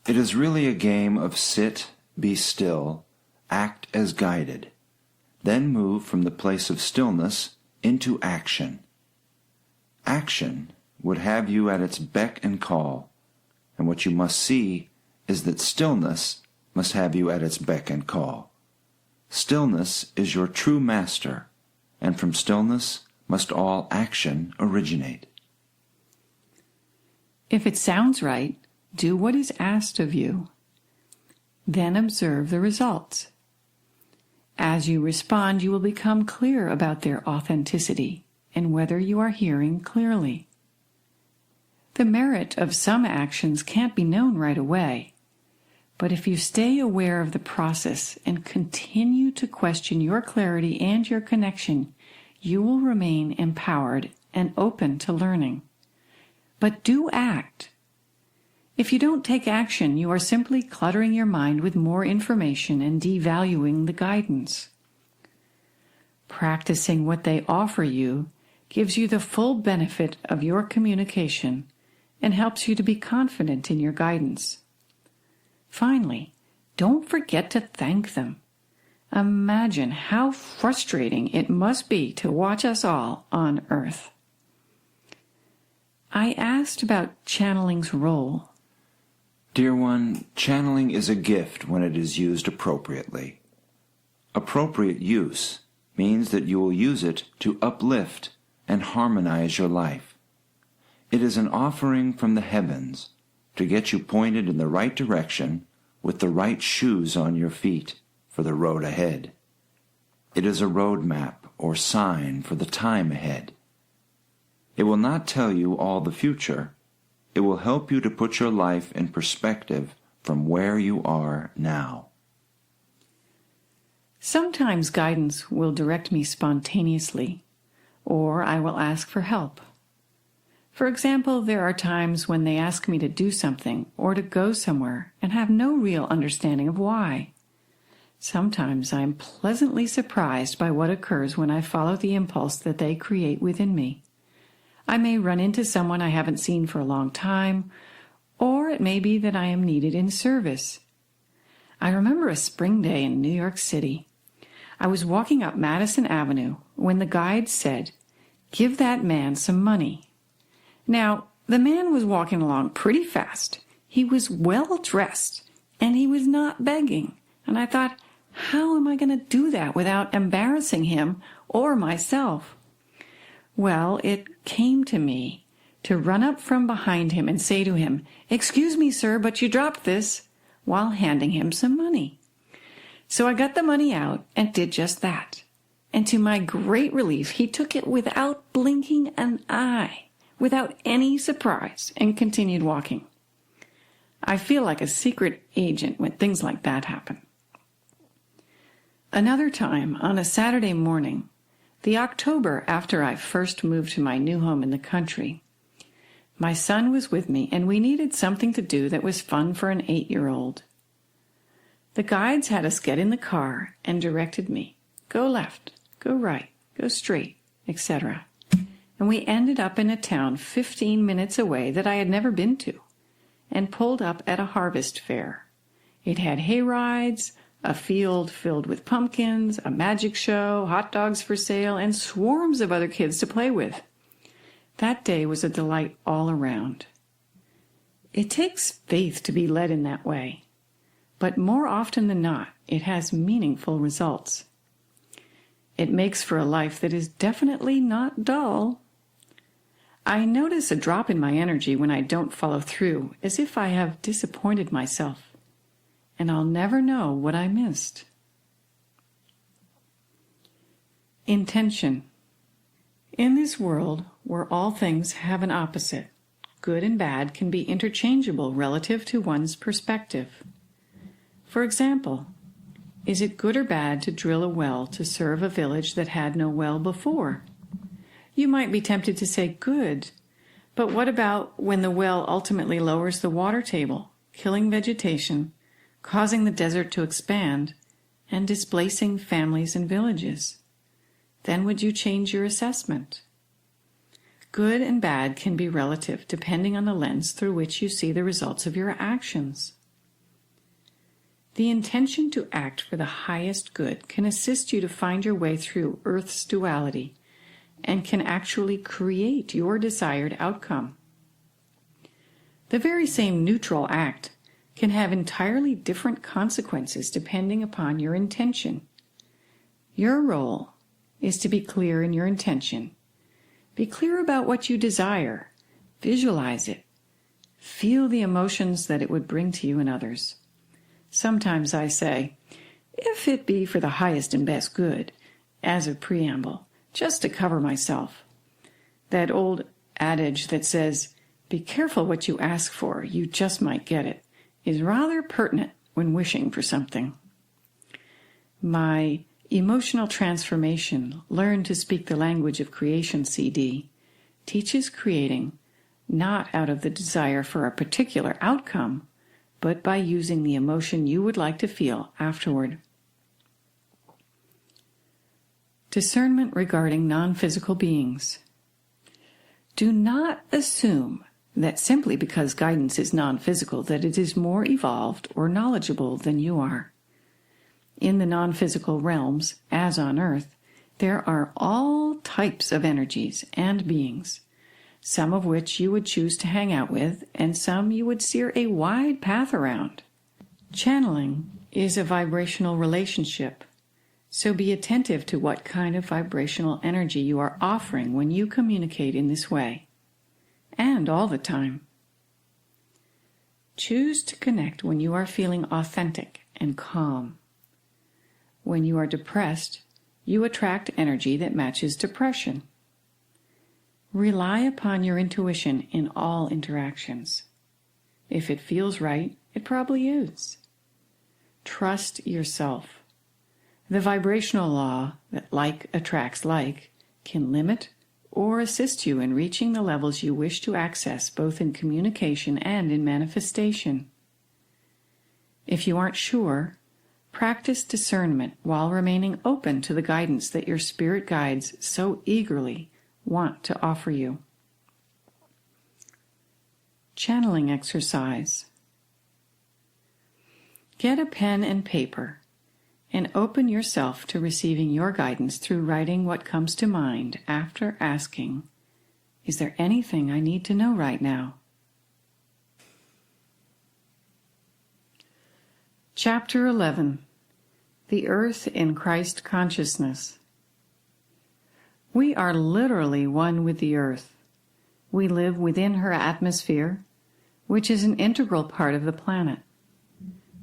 It is really a game of sit, be still, act as guided, then move from the place of stillness into action. Action would have you at its beck and call, and what you must see is that stillness must have you at its beck and call. Stillness is your true master, and from stillness must all action originate. If it sounds right, do what is asked of you. Then observe the results. As you respond, you will become clear about their authenticity and whether you are hearing clearly. The merit of some actions can't be known right away, but if you stay aware of the process and continue to question your clarity and your connection, you will remain empowered and open to learning. But do act. If you don't take action, you are simply cluttering your mind with more information and devaluing the guidance. Practicing what they offer you gives you the full benefit of your communication and helps you to be confident in your guidance. Finally, don't forget to thank them. Imagine how frustrating it must be to watch us all on Earth. I asked about channeling's role. Dear one, channeling is a gift when it is used appropriately. Appropriate use means that you will use it to uplift and harmonize your life. It is an offering from the heavens to get you pointed in the right direction with the right shoes on your feet for the road ahead. It is a road map or sign for the time ahead. It will not tell you all the future. It will help you to put your life in perspective from where you are now. Sometimes guidance will direct me spontaneously, or I will ask for help. For example, there are times when they ask me to do something or to go somewhere and have no real understanding of why. Sometimes I am pleasantly surprised by what occurs when I follow the impulse that they create within me. I may run into someone I haven't seen for a long time, or it may be that I am needed in service. I remember a spring day in New York City. I was walking up Madison Avenue when the guide said, "Give that man some money." Now, the man was walking along pretty fast. He was well dressed, and he was not begging. And I thought, how am I going to do that without embarrassing him or myself? Well, it came to me to run up from behind him and say to him, "Excuse me, sir, but you dropped this," while handing him some money. So I got the money out and did just that. And to my great relief, he took it without blinking an eye, without any surprise, and continued walking. I feel like a secret agent when things like that happen. Another time, on a Saturday morning, the October after I first moved to my new home in the country, my son was with me and we needed something to do that was fun for an 8-year-old. The guides had us get in the car and directed me, go left, go right, go straight, etc. And we ended up in a town 15 minutes away that I had never been to, and pulled up at a harvest fair. It had hay rides, a field filled with pumpkins, a magic show, hot dogs for sale, and swarms of other kids to play with. That day was a delight all around. It takes faith to be led in that way, but more often than not, it has meaningful results. It makes for a life that is definitely not dull. I notice a drop in my energy when I don't follow through, as if I have disappointed myself, and I'll never know what I missed. Intention. In this world, where all things have an opposite, good and bad can be interchangeable relative to one's perspective. For example, is it good or bad to drill a well to serve a village that had no well before? You might be tempted to say good, but what about when the well ultimately lowers the water table, killing vegetation, causing the desert to expand, and displacing families and villages? Then would you change your assessment? Good and bad can be relative depending on the lens through which you see the results of your actions. The intention to act for the highest good can assist you to find your way through Earth's duality and can actually create your desired outcome. The very same neutral act can have entirely different consequences depending upon your intention. Your role is to be clear in your intention. Be clear about what you desire. Visualize it. Feel the emotions that it would bring to you and others. Sometimes I say, if it be for the highest and best good, as a preamble, just to cover myself. That old adage that says, be careful what you ask for, you just might get it, is rather pertinent when wishing for something. My Emotional Transformation, Learn to Speak the Language of Creation CD, teaches creating not out of the desire for a particular outcome, but by using the emotion you would like to feel afterward. Discernment regarding non-physical beings. Do not assume that simply because guidance is non-physical that it is more evolved or knowledgeable than you are. In the non-physical realms, as on Earth, there are all types of energies and beings, some of which you would choose to hang out with, and some you would steer a wide path around. Channeling is a vibrational relationship, so be attentive to what kind of vibrational energy you are offering when you communicate in this way, and all the time. Choose to connect when you are feeling authentic and calm. When you are depressed, you attract energy that matches depression. Rely upon your intuition in all interactions. If it feels right, it probably is. Trust yourself. The vibrational law that like attracts like can limit or assist you in reaching the levels you wish to access both in communication and in manifestation. If you aren't sure, practice discernment while remaining open to the guidance that your spirit guides so eagerly want to offer you. Channeling exercise. Get a pen and paper and open yourself to receiving your guidance through writing what comes to mind after asking, is there anything I need to know right now? Chapter 11. The Earth in Christ Consciousness. We are literally one with the Earth. We live within her atmosphere, which is an integral part of the planet.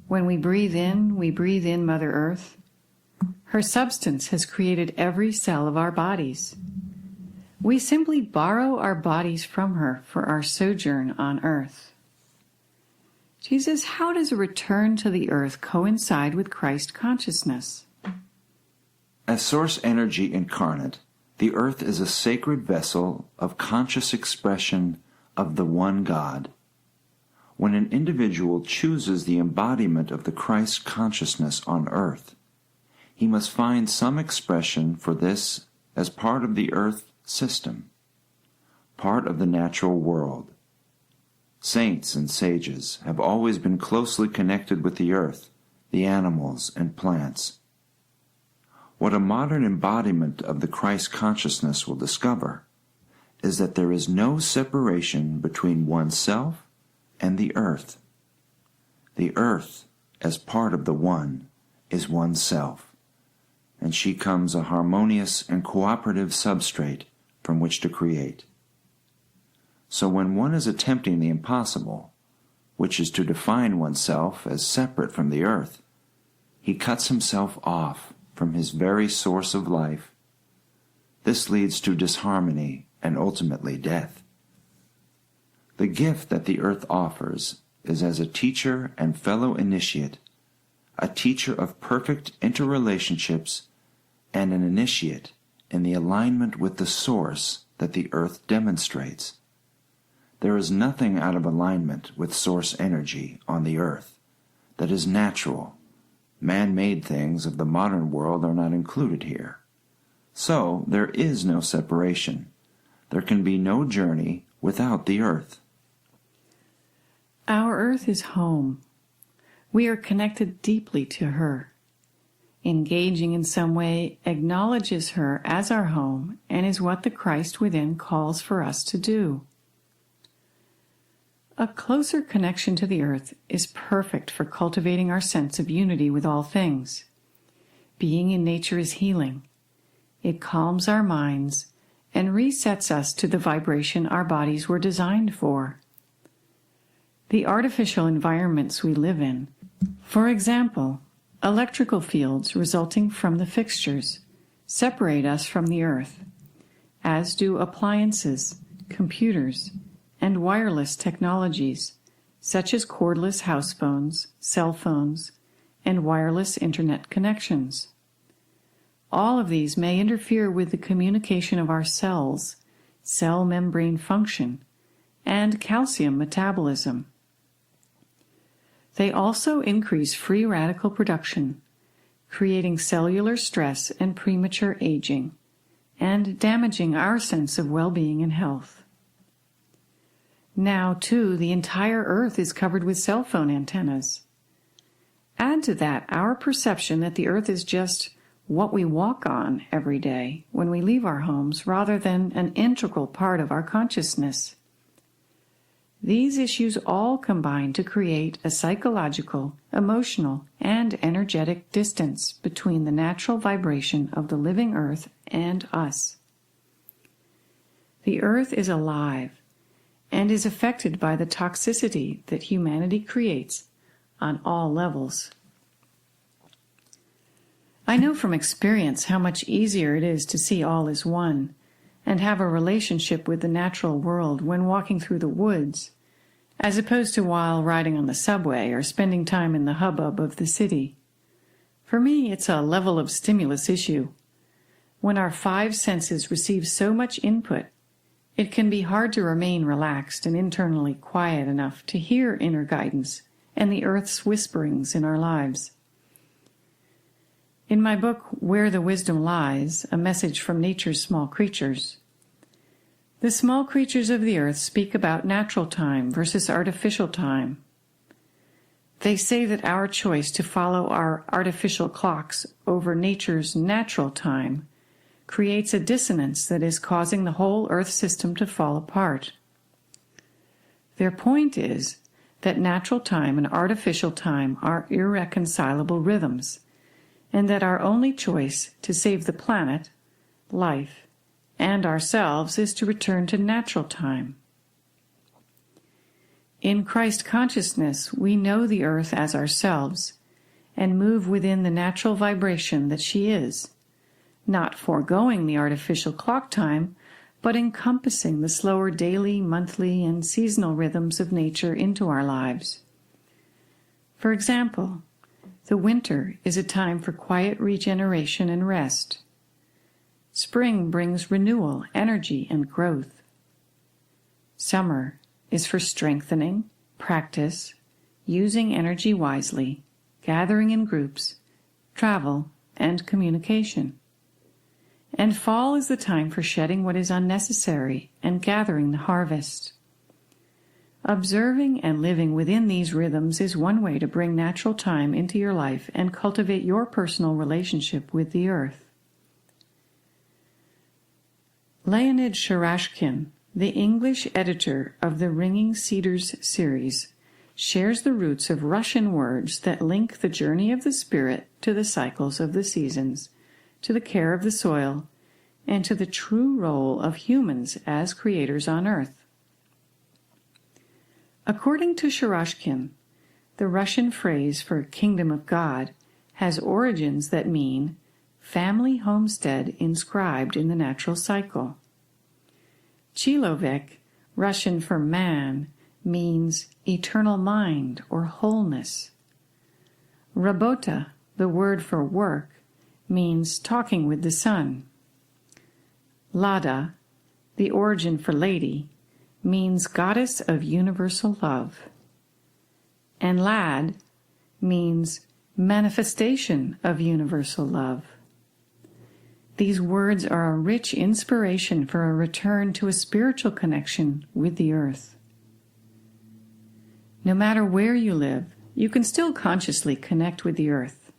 When we breathe in Mother Earth. Her substance has created every cell of our bodies. We simply borrow our bodies from her for our sojourn on earth. Jesus, how does a return to the earth coincide with Christ consciousness? As source energy incarnate, the earth is a sacred vessel of conscious expression of the one God. When an individual chooses the embodiment of the Christ consciousness on earth, he must find some expression for this as part of the earth system, part of the natural world. Saints and sages have always been closely connected with the earth, the animals, and plants. What a modern embodiment of the Christ consciousness will discover is that there is no separation between oneself and the earth. The earth, as part of the one, is oneself, and she comes a harmonious and cooperative substrate from which to create. So when one is attempting the impossible, which is to define oneself as separate from the earth, he cuts himself off from his very source of life. This leads to disharmony and ultimately death. The gift that the earth offers is as a teacher and fellow initiate, a teacher of perfect interrelationships and an initiate in the alignment with the source that the earth demonstrates. There is nothing out of alignment with source energy on the earth that is natural. Man-made things of the modern world are not included here. So there is no separation. There can be no journey without the earth. Our earth is home. We are connected deeply to her. Engaging in some way acknowledges her as our home and is what the Christ within calls for us to do. A closer connection to the earth is perfect for cultivating our sense of unity with all things. Being in nature is healing. It calms our minds and resets us to the vibration our bodies were designed for. The artificial environments we live in, for example, electrical fields resulting from the fixtures, separate us from the earth, as do appliances, computers, and wireless technologies, such as cordless house phones, cell phones, and wireless internet connections. All of these may interfere with the communication of our cells, cell membrane function, and calcium metabolism. They also increase free radical production, creating cellular stress and premature aging, and damaging our sense of well-being and health. Now, too, the entire earth is covered with cell phone antennas. Add to that our perception that the earth is just what we walk on every day when we leave our homes rather than an integral part of our consciousness. These issues all combine to create a psychological, emotional, and energetic distance between the natural vibration of the living earth and us. The earth is alive and is affected by the toxicity that humanity creates on all levels. I know from experience how much easier it is to see all as one and have a relationship with the natural world when walking through the woods, as opposed to while riding on the subway or spending time in the hubbub of the city. For me, it's a level of stimulus issue. When our five senses receive so much input, it can be hard to remain relaxed and internally quiet enough to hear inner guidance and the earth's whisperings in our lives. In my book, Where the Wisdom Lies, A Message from Nature's Small Creatures, the small creatures of the earth speak about natural time versus artificial time. They say that our choice to follow our artificial clocks over nature's natural time creates a dissonance that is causing the whole earth system to fall apart. Their point is that natural time and artificial time are irreconcilable rhythms, and that our only choice to save the planet, life, and ourselves is to return to natural time. In Christ consciousness, we know the earth as ourselves and move within the natural vibration that she is, not foregoing the artificial clock time, but encompassing the slower daily, monthly, and seasonal rhythms of nature into our lives. For example, the winter is a time for quiet regeneration and rest. Spring brings renewal, energy, and growth. Summer is for strengthening, practice, using energy wisely, gathering in groups, travel, and communication. And fall is the time for shedding what is unnecessary and gathering the harvest. Observing and living within these rhythms is one way to bring natural time into your life and cultivate your personal relationship with the earth. Leonid Sharashkin, the English editor of the Ringing Cedars series, shares the roots of Russian words that link the journey of the spirit to the cycles of the seasons, to the care of the soil, and to the true role of humans as creators on earth. According to Sharashkin, the Russian phrase for Kingdom of God has origins that mean family homestead inscribed in the natural cycle. Chilovek, Russian for man, means eternal mind or wholeness. Rabota, the word for work, means talking with the sun. Lada, the origin for lady, means goddess of universal love. And Lad means manifestation of universal love. These words are a rich inspiration for a return to a spiritual connection with the earth. No matter where you live, you can still consciously connect with the earth.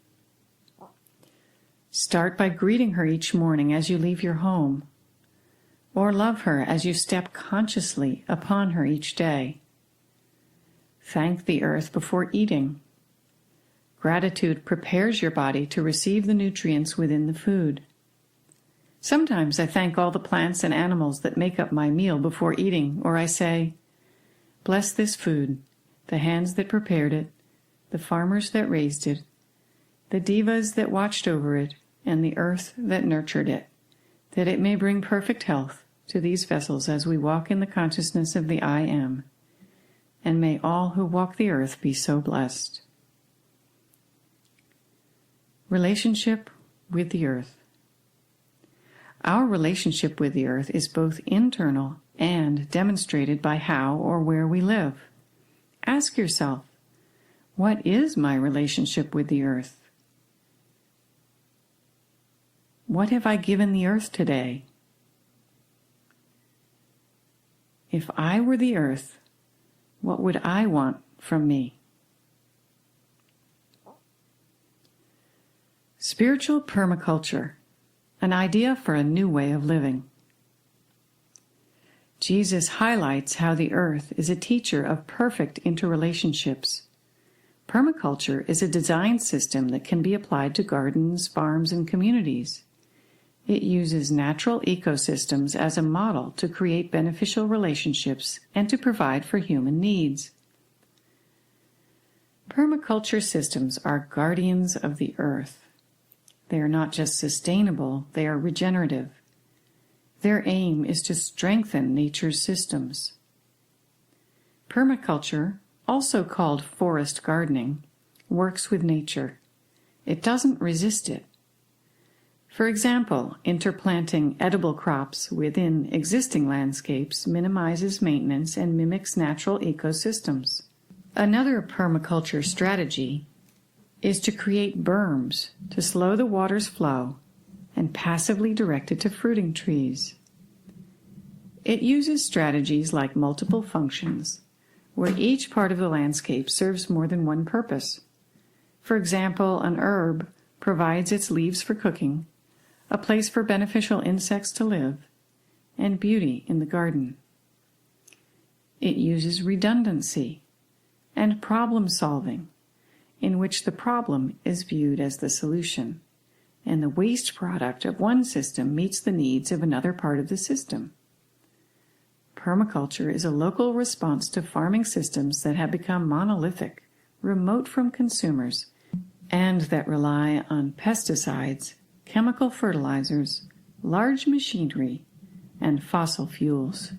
Start by greeting her each morning as you leave your home, or love her as you step consciously upon her each day. Thank the earth before eating. Gratitude prepares your body to receive the nutrients within the food. Sometimes I thank all the plants and animals that make up my meal before eating, or I say, "Bless this food, the hands that prepared it, the farmers that raised it, the devas that watched over it, and the earth that nurtured it, that it may bring perfect health to these vessels as we walk in the consciousness of the I Am, and may all who walk the earth be so blessed." Relationship with the earth. Our relationship with the earth is both internal and demonstrated by how or where we live. Ask yourself, what is my relationship with the earth? What have I given the earth today? If I were the earth, what would I want from me? Spiritual permaculture, an idea for a new way of living. Jesus highlights how the earth is a teacher of perfect interrelationships. Permaculture is a design system that can be applied to gardens, farms, and communities. It uses natural ecosystems as a model to create beneficial relationships and to provide for human needs. Permaculture systems are guardians of the earth. They are not just sustainable, they are regenerative. Their aim is to strengthen nature's systems. Permaculture, also called forest gardening, works with nature. It doesn't resist it. For example, interplanting edible crops within existing landscapes minimizes maintenance and mimics natural ecosystems. Another permaculture strategy is to create berms to slow the water's flow and passively direct it to fruiting trees. It uses strategies like multiple functions, where each part of the landscape serves more than one purpose. For example, an herb provides its leaves for cooking, a place for beneficial insects to live, and beauty in the garden. It uses redundancy and problem solving, in which the problem is viewed as the solution, and the waste product of one system meets the needs of another part of the system. Permaculture is a local response to farming systems that have become monolithic, remote from consumers, and that rely on pesticides, chemical fertilizers, large machinery, and fossil fuels.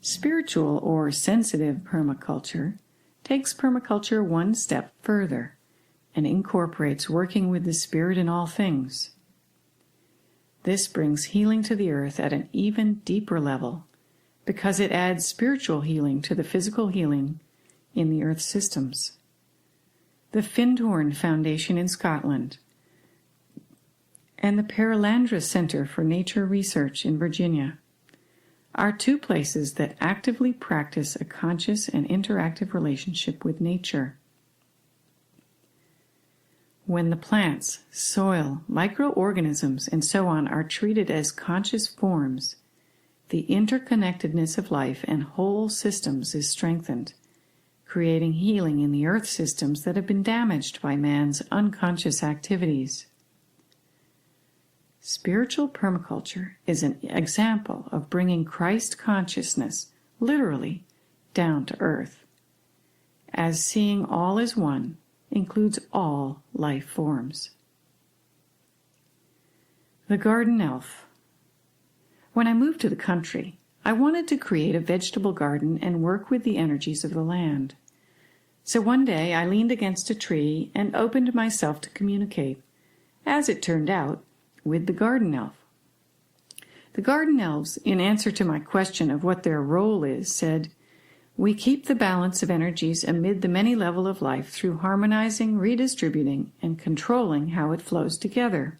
Spiritual or sensitive permaculture takes permaculture one step further and incorporates working with the spirit in all things. This brings healing to the earth at an even deeper level because it adds spiritual healing to the physical healing in the earth systems. The Findhorn Foundation in Scotland and the Perelandra Center for Nature Research in Virginia are two places that actively practice a conscious and interactive relationship with nature. When the plants, soil, microorganisms, and so on are treated as conscious forms, the interconnectedness of life and whole systems is strengthened, creating healing in the earth systems that have been damaged by man's unconscious activities. Spiritual permaculture is an example of bringing Christ consciousness, literally, down to earth, as seeing all as one includes all life forms. The Garden Elf. When I moved to the country, I wanted to create a vegetable garden and work with the energies of the land. So one day I leaned against a tree and opened myself to communicate, as it turned out, with the garden elf. The garden elves, in answer to my question of what their role is, said, "We keep the balance of energies amid the many levels of life through harmonizing, redistributing, and controlling how it flows together."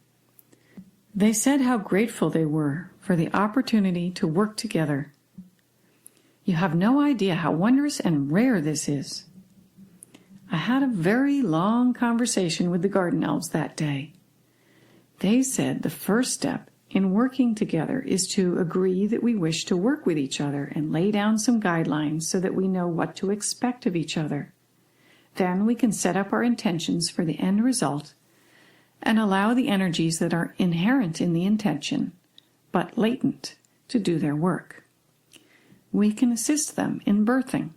They said how grateful they were for the opportunity to work together. You have no idea how wondrous and rare this is. I had a very long conversation with the garden elves that day. They said the first step in working together is to agree that we wish to work with each other and lay down some guidelines so that we know what to expect of each other. Then we can set up our intentions for the end result and allow the energies that are inherent in the intention, but latent, to do their work. We can assist them in birthing.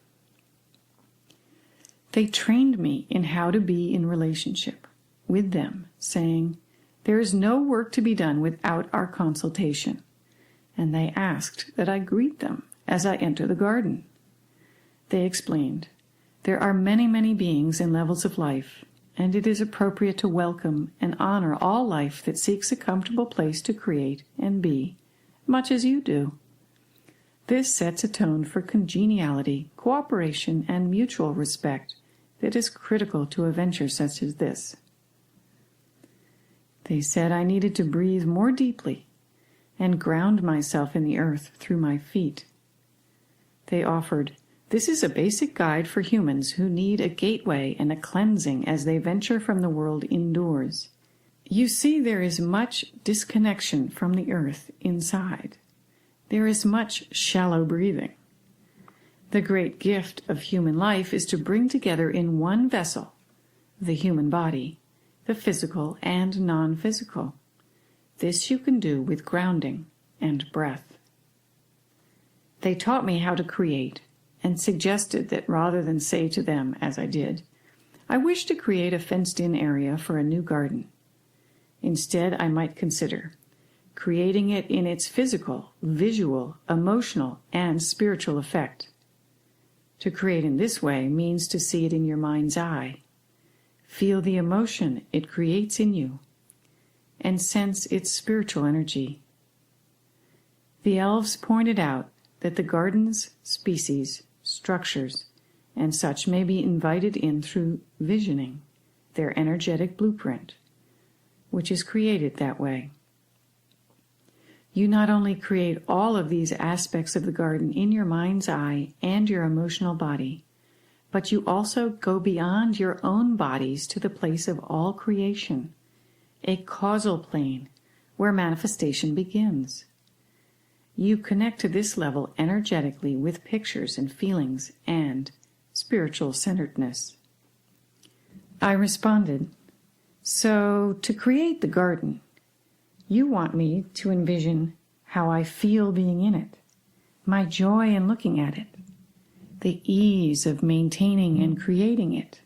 They trained me in how to be in relationship with them, saying, "There is no work to be done without our consultation," and they asked that I greet them as I enter the garden. They explained, "There are many, many beings and levels of life, and it is appropriate to welcome and honor all life that seeks a comfortable place to create and be, much as you do. This sets a tone for congeniality, cooperation, and mutual respect that is critical to a venture such as this." They said I needed to breathe more deeply and ground myself in the earth through my feet. They offered, "This is a basic guide for humans who need a gateway and a cleansing as they venture from the world indoors. You see, there is much disconnection from the earth inside. There is much shallow breathing. The great gift of human life is to bring together in one vessel, the human body, the physical and non-physical. This you can do with grounding and breath." They taught me how to create and suggested that rather than say to them, as I did, "I wish to create a fenced-in area for a new garden," instead I might consider creating it in its physical, visual, emotional, and spiritual effect. To create in this way means to see it in your mind's eye, feel the emotion it creates in you, and sense its spiritual energy. The elves pointed out that the garden's species, structures, and such may be invited in through visioning, their energetic blueprint, which is created that way. You not only create all of these aspects of the garden in your mind's eye and your emotional body, but you also go beyond your own bodies to the place of all creation, a causal plane where manifestation begins. You connect to this level energetically with pictures and feelings and spiritual centeredness. I responded, "So, to create the garden, you want me to envision how I feel being in it, my joy in looking at it, the ease of maintaining and creating it,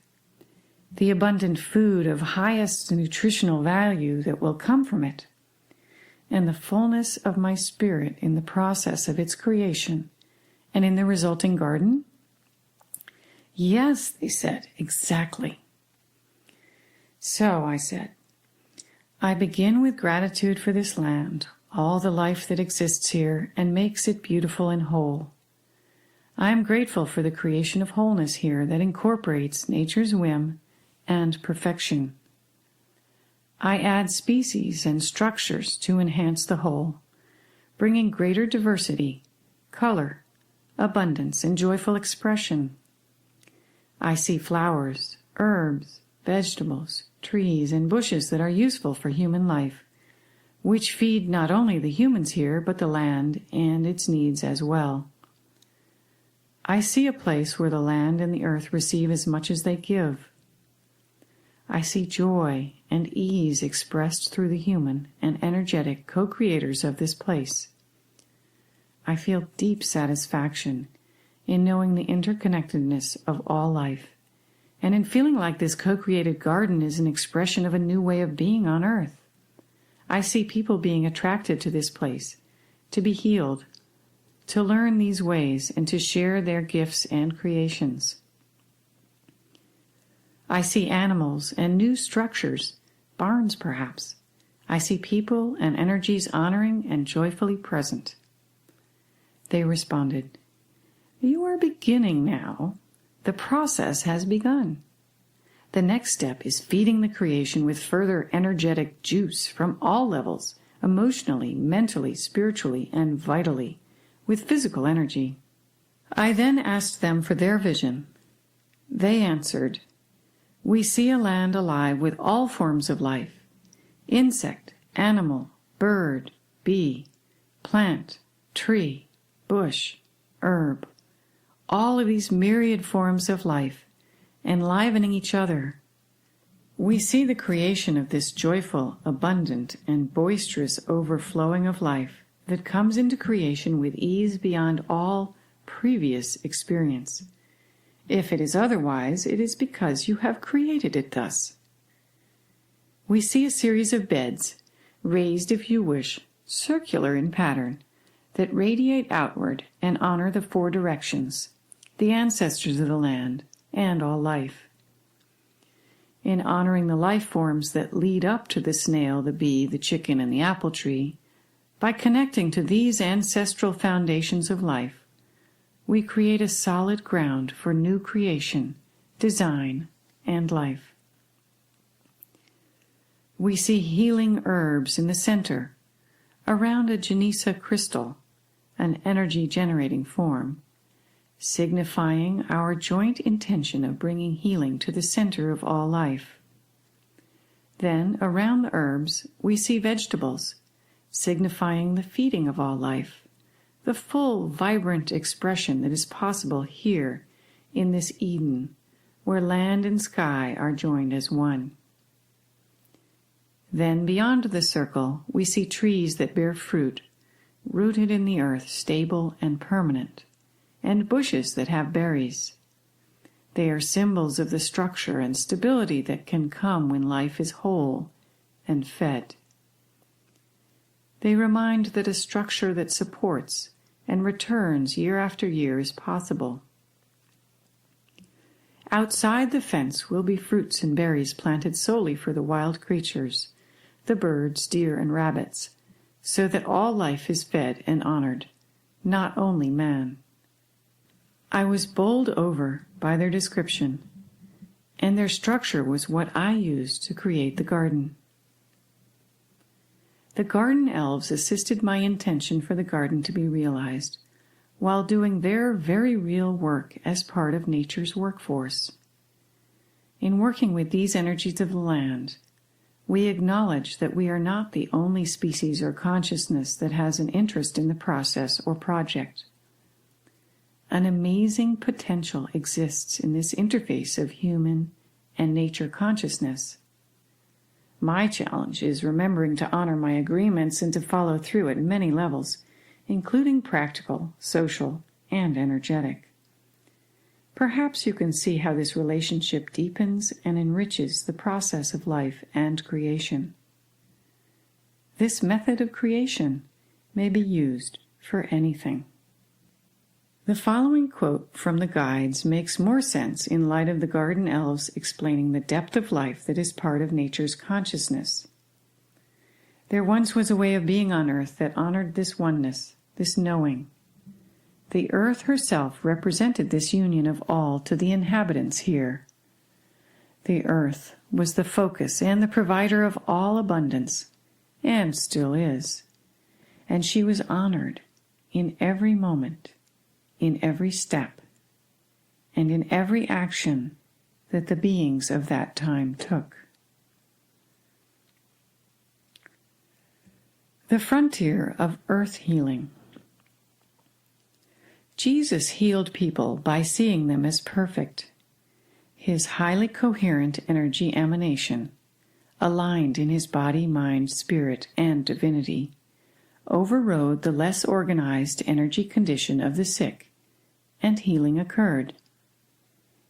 the abundant food of highest nutritional value that will come from it, and the fullness of my spirit in the process of its creation and in the resulting garden? Yes, they said, exactly. So I said, I begin with gratitude for this land, all the life that exists here and makes it beautiful and whole. I am grateful for the creation of wholeness here that incorporates nature's whim and perfection. I add species and structures to enhance the whole, bringing greater diversity, color, abundance, and joyful expression. I see flowers, herbs, vegetables, trees, and bushes that are useful for human life, which feed not only the humans here, but the land and its needs as well. I see a place where the land and the earth receive as much as they give. I see joy and ease expressed through the human and energetic co-creators of this place. I feel deep satisfaction in knowing the interconnectedness of all life, and in feeling like this co-created garden is an expression of a new way of being on earth. I see people being attracted to this place, to be healed, to learn these ways, and to share their gifts and creations. I see animals and new structures, barns perhaps. I see people and energies honoring and joyfully present. They responded, "You are beginning now. The process has begun. The next step is feeding the creation with further energetic juice from all levels, emotionally, mentally, spiritually, and vitally, with physical energy." I then asked them for their vision. They answered, "We see a land alive with all forms of life, insect, animal, bird, bee, plant, tree, bush, herb, all of these myriad forms of life, enlivening each other. We see the creation of this joyful, abundant, and boisterous overflowing of life that comes into creation with ease beyond all previous experience. If it is otherwise, it is because you have created it thus. We see a series of beds, raised if you wish, circular in pattern, that radiate outward and honor the four directions, the ancestors of the land, and all life. In honoring the life forms that lead up to the snail, the bee, the chicken, and the apple tree, by connecting to these ancestral foundations of life, we create a solid ground for new creation, design, and life. We see healing herbs in the center, around a Geneisa crystal, an energy-generating form, signifying our joint intention of bringing healing to the center of all life. Then, around the herbs, we see vegetables, signifying the feeding of all life, the full, vibrant expression that is possible here in this Eden, where land and sky are joined as one. Then, beyond the circle, we see trees that bear fruit, rooted in the earth, stable and permanent, and bushes that have berries. They are symbols of the structure and stability that can come when life is whole and fed. They remind that a structure that supports and returns year after year is possible. Outside the fence will be fruits and berries planted solely for the wild creatures, the birds, deer, and rabbits, so that all life is fed and honored, not only man. I was bowled over by their description, and their structure was what I used to create the garden. The garden elves assisted my intention for the garden to be realized, while doing their very real work as part of nature's workforce. In working with these energies of the land, we acknowledge that we are not the only species or consciousness that has an interest in the process or project. An amazing potential exists in this interface of human and nature consciousness. My challenge is remembering to honor my agreements and to follow through at many levels, including practical, social, and energetic. Perhaps you can see how this relationship deepens and enriches the process of life and creation. This method of creation may be used for anything. The following quote from the guides makes more sense in light of the garden elves explaining the depth of life that is part of nature's consciousness. There once was a way of being on earth that honored this oneness, this knowing. The earth herself represented this union of all to the inhabitants here. The earth was the focus and the provider of all abundance, and still is. And she was honored in every moment, in every step, and in every action that the beings of that time took. The frontier of earth healing. Jesus healed people by seeing them as perfect. His highly coherent energy emanation, aligned in his body, mind, spirit, and divinity, overrode the less organized energy condition of the sick, and healing occurred.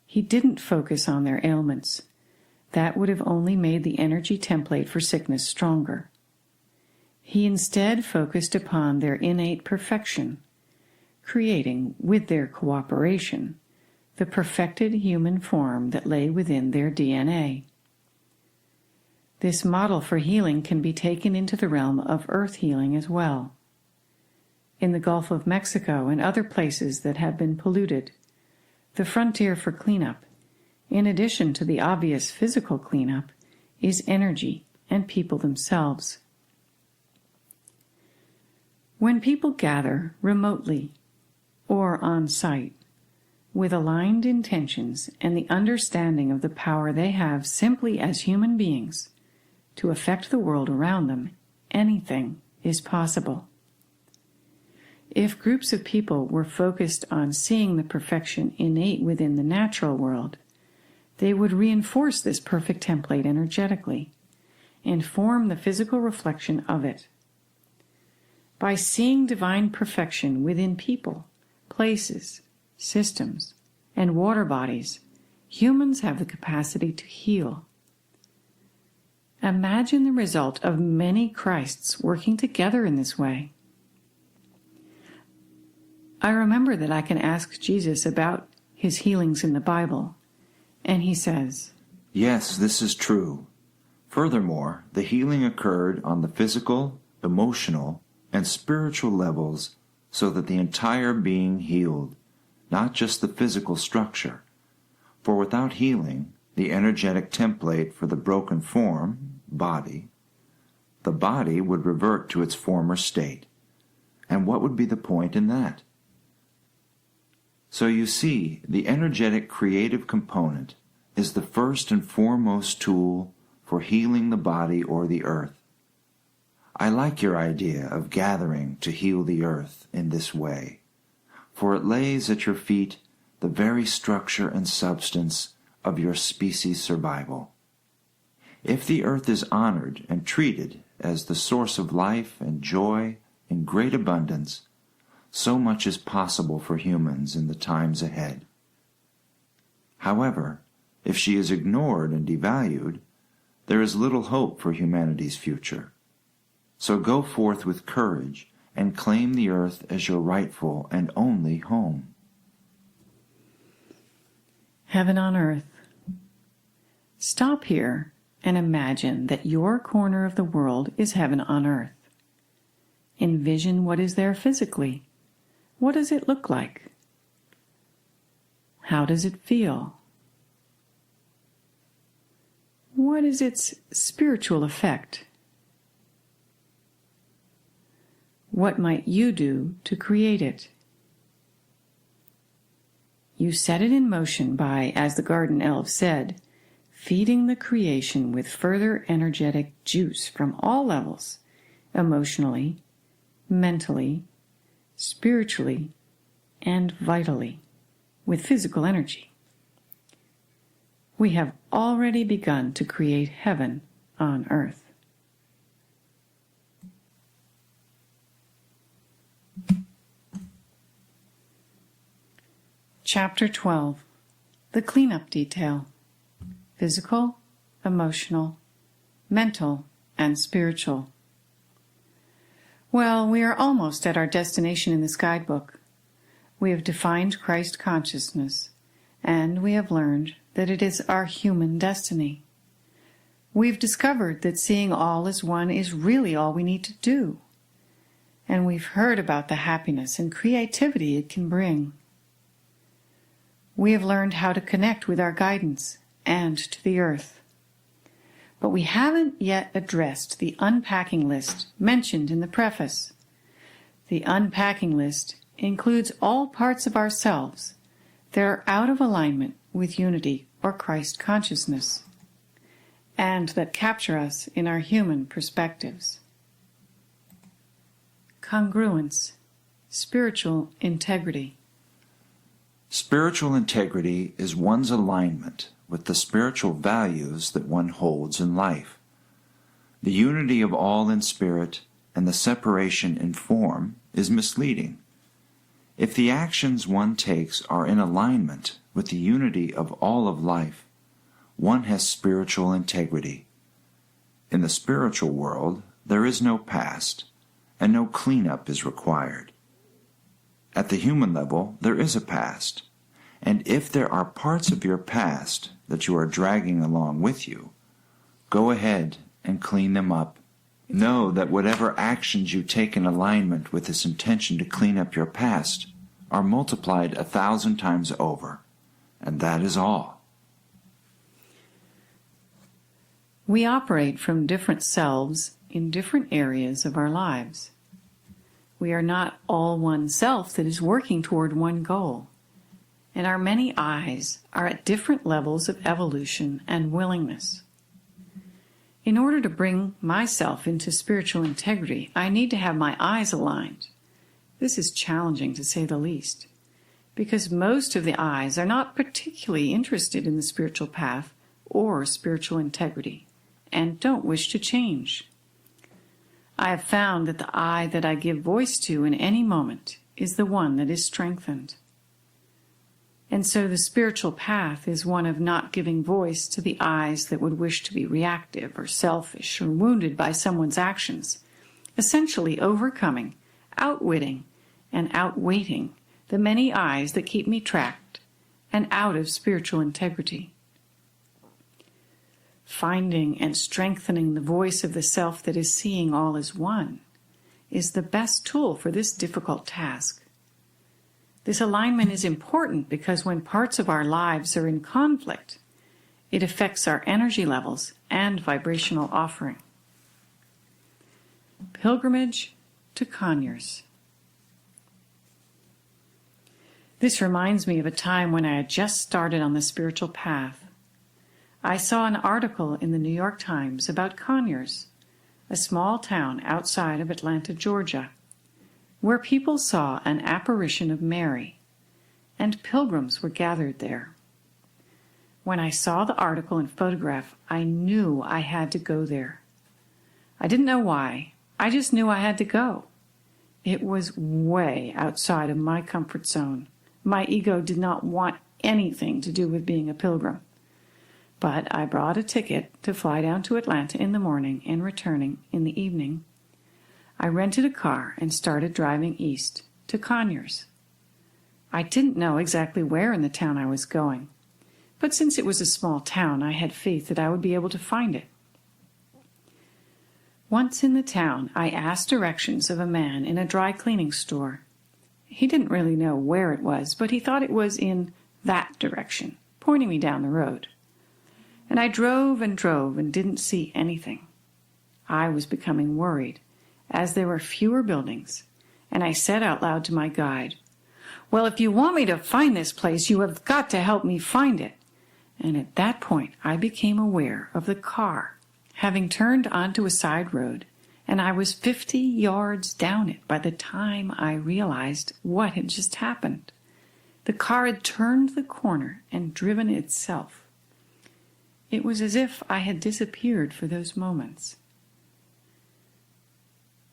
He didn't focus on their ailments. That would have only made the energy template for sickness stronger. He instead focused upon their innate perfection, creating, with their cooperation, the perfected human form that lay within their DNA. This model for healing can be taken into the realm of earth healing as well. In the Gulf of Mexico and other places that have been polluted, the frontier for cleanup, in addition to the obvious physical cleanup, is energy and people themselves. When people gather remotely or on site, with aligned intentions and the understanding of the power they have simply as human beings to affect the world around them, anything is possible. If groups of people were focused on seeing the perfection innate within the natural world, they would reinforce this perfect template energetically and form the physical reflection of it. By seeing divine perfection within people, places, systems, and water bodies, humans have the capacity to heal. Imagine the result of many Christs working together in this way. I remember that I can ask Jesus about his healings in the Bible, and he says, "Yes, this is true. Furthermore, the healing occurred on the physical, emotional, and spiritual levels so that the entire being healed, not just the physical structure. For without healing, the energetic template for the broken form, body, the body would revert to its former state. And what would be the point in that? So you see, the energetic creative component is the first and foremost tool for healing the body or the earth. I like your idea of gathering to heal the earth in this way, for it lays at your feet the very structure and substance of your species' survival. If the earth is honored and treated as the source of life and joy in great abundance, so much is possible for humans in the times ahead. However, if she is ignored and devalued, there is little hope for humanity's future. So go forth with courage and claim the earth as your rightful and only home. Heaven on earth. Stop here and imagine that your corner of the world is heaven on earth. Envision what is there physically. What does it look like? How does it feel? What is its spiritual effect? What might you do to create it? You set it in motion by, as the garden elves said, feeding the creation with further energetic juice from all levels, emotionally, mentally, spiritually, and vitally, with physical energy. We have already begun to create heaven on earth. Chapter 12. The Cleanup Detail. Physical, emotional, mental, and spiritual. Well, we are almost at our destination in this guidebook. We have defined Christ consciousness, and we have learned that it is our human destiny. We've discovered that seeing all as one is really all we need to do. And we've heard about the happiness and creativity it can bring. We have learned how to connect with our guidance and to the earth. But we haven't yet addressed the unpacking list mentioned in the preface. The unpacking list includes all parts of ourselves that are out of alignment with unity or Christ consciousness, and that capture us in our human perspectives. Congruence, spiritual integrity. Spiritual integrity is one's alignment with the spiritual values that one holds in life. The unity of all in spirit and the separation in form is misleading. If the actions one takes are in alignment with the unity of all of life, one has spiritual integrity. In the spiritual world, there is no past, and no cleanup is required. At the human level, there is a past, and if there are parts of your past that you are dragging along with you, go ahead and clean them up. Know that whatever actions you take in alignment with this intention to clean up your past are multiplied 1,000 times over, and that is all. We operate from different selves in different areas of our lives. We are not all one self that is working toward one goal, and our many I's are at different levels of evolution and willingness. In order to bring myself into spiritual integrity, I need to have my eyes aligned. This is challenging, to say the least, because most of the eyes are not particularly interested in the spiritual path or spiritual integrity, and don't wish to change. I have found that the I that I give voice to in any moment is the one that is strengthened. And so the spiritual path is one of not giving voice to the I's that would wish to be reactive or selfish or wounded by someone's actions, essentially overcoming, outwitting, and outweighting the many I's that keep me trapped and out of spiritual integrity. Finding and strengthening the voice of the self that is seeing all as one is the best tool for this difficult task. This alignment is important because when parts of our lives are in conflict, it affects our energy levels and vibrational offering. Pilgrimage to Conyers. This reminds me of a time when I had just started on the spiritual path. I saw an article in the New York Times about Conyers, a small town outside of Atlanta, Georgia, where people saw an apparition of Mary, and pilgrims were gathered there. When I saw the article and photograph, I knew I had to go there. I didn't know why, I just knew I had to go. It was way outside of my comfort zone. My ego did not want anything to do with being a pilgrim. But I bought a ticket to fly down to Atlanta in the morning and returning in the evening. I rented a car and started driving east to Conyers. I didn't know exactly where in the town I was going, but since it was a small town, I had faith that I would be able to find it. Once in the town, I asked directions of a man in a dry cleaning store. He didn't really know where it was, but he thought it was in that direction, pointing me down the road. And I drove and didn't see anything. I was becoming worried, as there were fewer buildings, and I said out loud to my guide, "Well, if you want me to find this place, you have got to help me find it." And at that point, I became aware of the car having turned onto a side road, and I was 50 yards down it by the time I realized what had just happened. The car had turned the corner and driven itself. It was as if I had disappeared for those moments.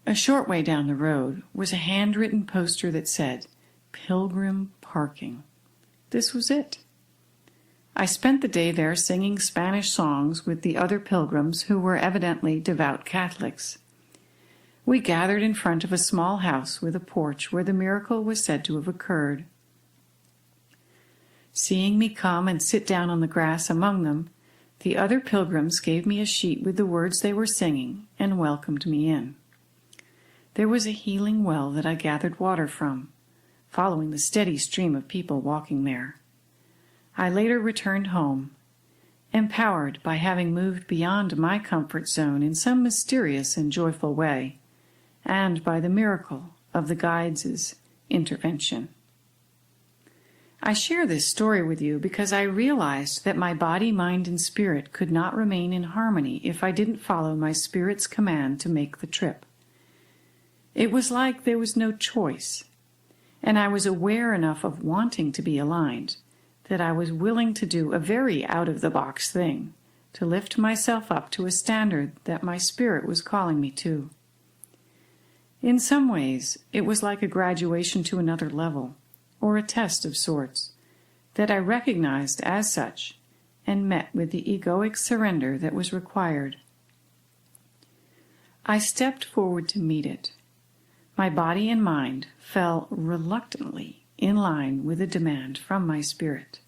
A short way down the road was a handwritten poster that said, "Pilgrim Parking." This was it. I spent the day there singing Spanish songs with the other pilgrims who were evidently devout Catholics. We gathered in front of a small house with a porch where the miracle was said to have occurred. Seeing me come and sit down on the grass among them, the other pilgrims gave me a sheet with the words they were singing and welcomed me in. There was a healing well that I gathered water from, following the steady stream of people walking there. I later returned home, empowered by having moved beyond my comfort zone in some mysterious and joyful way, and by the miracle of the guides' intervention. I share this story with you because I realized that my body, mind, and spirit could not remain in harmony if I didn't follow my spirit's command to make the trip. It was like there was no choice, and I was aware enough of wanting to be aligned that I was willing to do a very out-of-the-box thing, to lift myself up to a standard that my spirit was calling me to. In some ways, it was like a graduation to another level, or a test of sorts, that I recognized as such and met with the egoic surrender that was required. I stepped forward to meet it. My body and mind fell reluctantly in line with a demand from my spirit.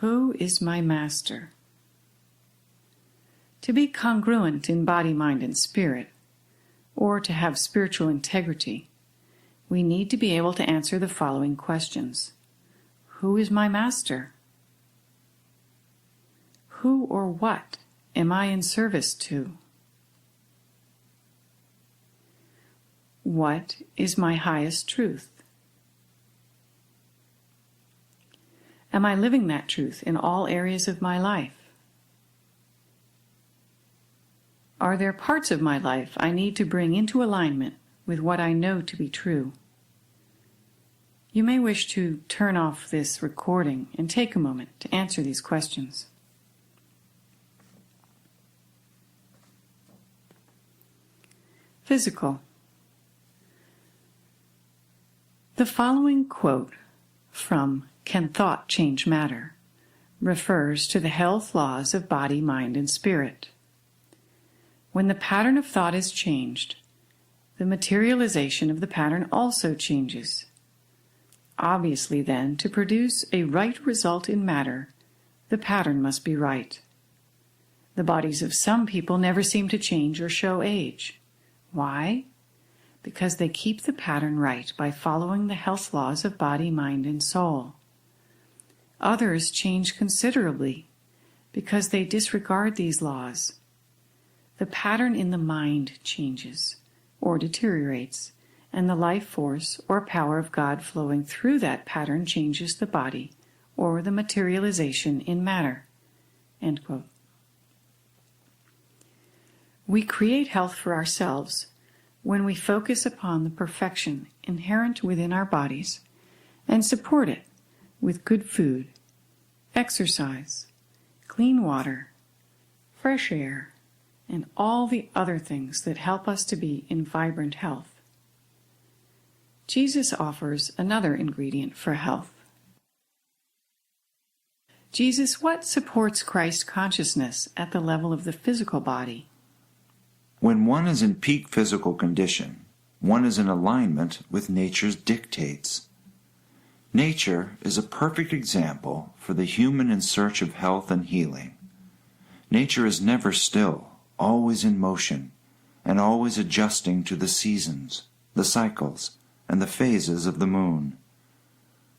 Who is my master? To be congruent in body, mind, and spirit, or to have spiritual integrity, we need to be able to answer the following questions. Who is my master? Who or what am I in service to? What is my highest truth? Am I living that truth in all areas of my life? Are there parts of my life I need to bring into alignment with what I know to be true? You may wish to turn off this recording and take a moment to answer these questions. Physical. The following quote from Can Thought Change Matter refers to the health laws of body, mind, and spirit. When the pattern of thought is changed, the materialization of the pattern also changes. Obviously, then, to produce a right result in matter, the pattern must be right. The bodies of some people never seem to change or show age. Why? Because they keep the pattern right by following the health laws of body, mind, and soul. Others change considerably because they disregard these laws. The pattern in the mind changes or deteriorates, and the life force or power of God flowing through that pattern changes the body or the materialization in matter. End quote. We create health for ourselves when we focus upon the perfection inherent within our bodies and support it with good food, exercise, clean water, fresh air, and all the other things that help us to be in vibrant health. Jesus offers another ingredient for health. Jesus, what supports Christ consciousness at the level of the physical body? When one is in peak physical condition, one is in alignment with nature's dictates. Nature is a perfect example for the human in search of health and healing. Nature is never still, always in motion, and always adjusting to the seasons, the cycles, and the phases of the moon.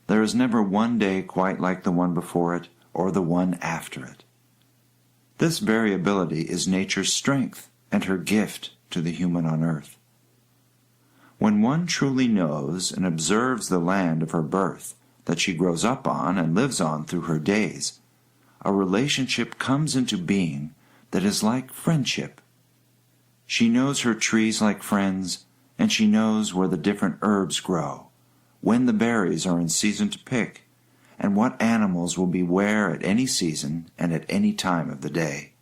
There is never one day quite like the one before it or the one after it. This variability is nature's strength and her gift to the human on earth. When one truly knows and observes the land of her birth that she grows up on and lives on through her days, a relationship comes into being that is like friendship. She knows her trees like friends, and she knows where the different herbs grow, when the berries are in season to pick, and what animals will be where at any season and at any time of the day.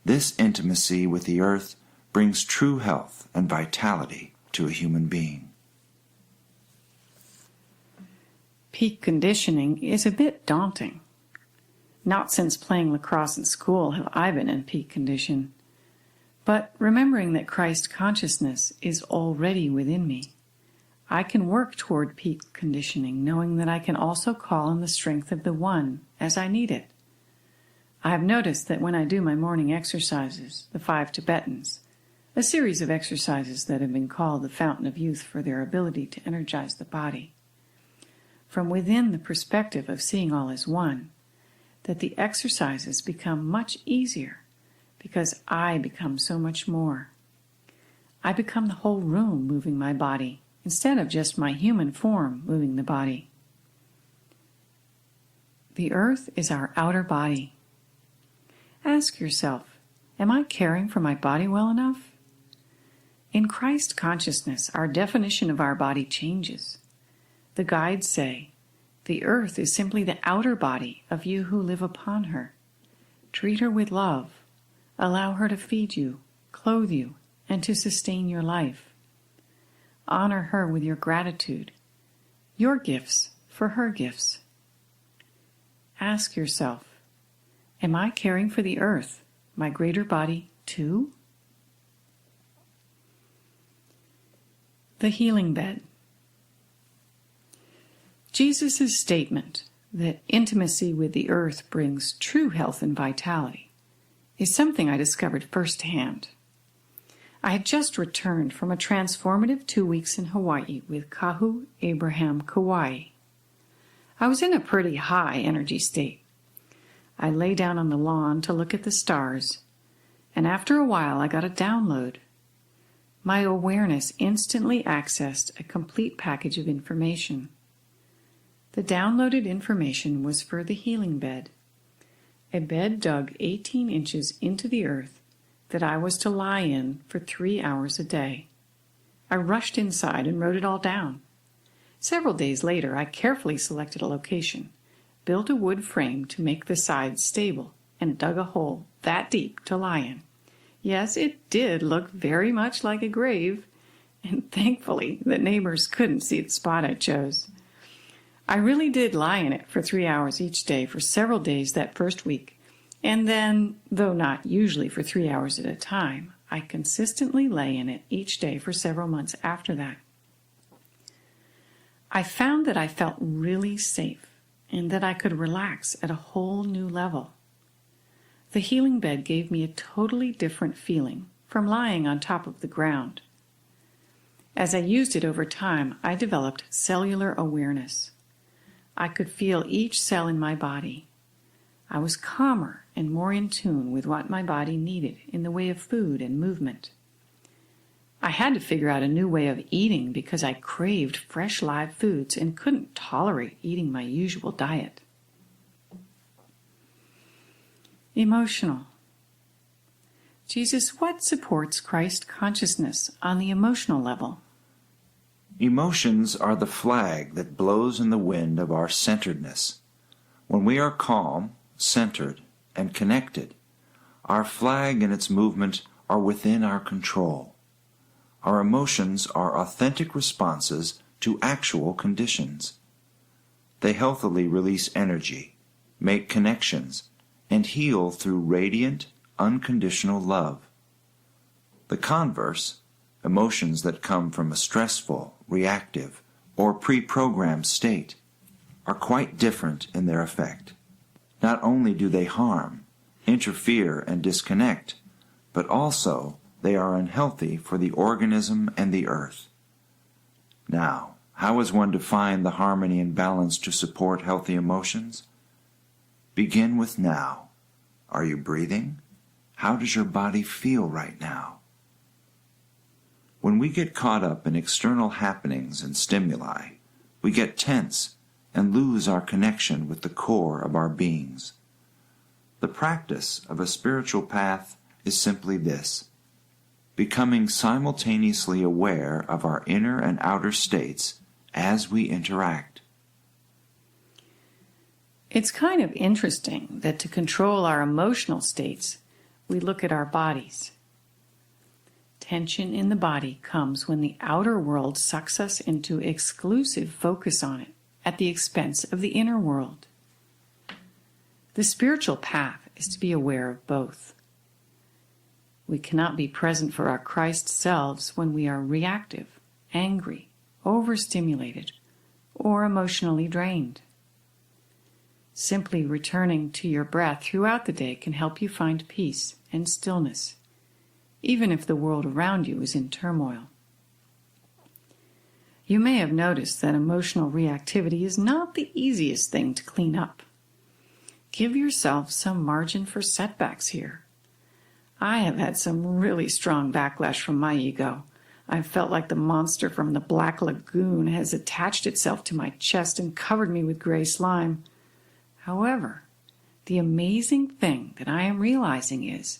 This intimacy with the earth brings true health and vitality to a human being. Peak conditioning is a bit daunting. Not since playing lacrosse in school have I been in peak condition, but remembering that Christ consciousness is already within me, I can work toward peak conditioning, knowing that I can also call on the strength of the One as I need it. I have noticed that when I do my morning exercises, the 5 Tibetans, a series of exercises that have been called the fountain of youth for their ability to energize the body, from within the perspective of seeing all as one, that the exercises become much easier because I become so much more. I become the whole room moving my body instead of just my human form moving the body. The earth is our outer body. Ask yourself, am I caring for my body well enough? In Christ consciousness, our definition of our body changes. The guides say, the earth is simply the outer body of you who live upon her. Treat her with love. Allow her to feed you, clothe you, and to sustain your life. Honor her with your gratitude, your gifts for her gifts. Ask yourself, am I caring for the earth, my greater body, too? The healing bed. Jesus' statement that intimacy with the earth brings true health and vitality is something I discovered firsthand. I had just returned from a transformative 2 weeks in Hawaii with Kahu Abraham Kauai. I was in a pretty high energy state. I lay down on the lawn to look at the stars, and after a while I got a download. My awareness instantly accessed a complete package of information. The downloaded information was for the healing bed, a bed dug 18 inches into the earth that I was to lie in for 3 hours a day. I rushed inside and wrote it all down. Several days later, I carefully selected a location, built a wood frame to make the sides stable, and dug a hole that deep to lie in. Yes, it did look very much like a grave, and thankfully the neighbors couldn't see the spot I chose. I really did lie in it for 3 hours each day for several days that first week, and then, though not usually for 3 hours at a time, I consistently lay in it each day for several months after that. I found that I felt really safe and that I could relax at a whole new level. The healing bed gave me a totally different feeling from lying on top of the ground. As I used it over time, I developed cellular awareness. I could feel each cell in my body. I was calmer and more in tune with what my body needed in the way of food and movement. I had to figure out a new way of eating because I craved fresh live foods and couldn't tolerate eating my usual diet. Emotional. Jesus, what supports Christ consciousness on the emotional level? Emotions are the flag that blows in the wind of our centeredness. When we are calm, centered, and connected, our flag and its movement are within our control. Our emotions are authentic responses to actual conditions. They healthily release energy, make connections, and heal through radiant, unconditional love. The converse, emotions that come from a stressful, reactive, or pre-programmed state, are quite different in their effect. Not only do they harm, interfere, and disconnect, but also they are unhealthy for the organism and the earth. Now, how is one to find the harmony and balance to support healthy emotions? Begin with now. Are you breathing? How does your body feel right now? When we get caught up in external happenings and stimuli, we get tense and lose our connection with the core of our beings. The practice of a spiritual path is simply this: becoming simultaneously aware of our inner and outer states as we interact. It's kind of interesting that to control our emotional states, we look at our bodies. Tension in the body comes when the outer world sucks us into exclusive focus on it at the expense of the inner world. The spiritual path is to be aware of both. We cannot be present for our Christ selves when we are reactive, angry, overstimulated, or emotionally drained. Simply returning to your breath throughout the day can help you find peace and stillness, even if the world around you is in turmoil. You may have noticed that emotional reactivity is not the easiest thing to clean up. Give yourself some margin for setbacks here. I have had some really strong backlash from my ego. I've felt like the monster from the Black Lagoon has attached itself to my chest and covered me with gray slime. However, the amazing thing that I am realizing is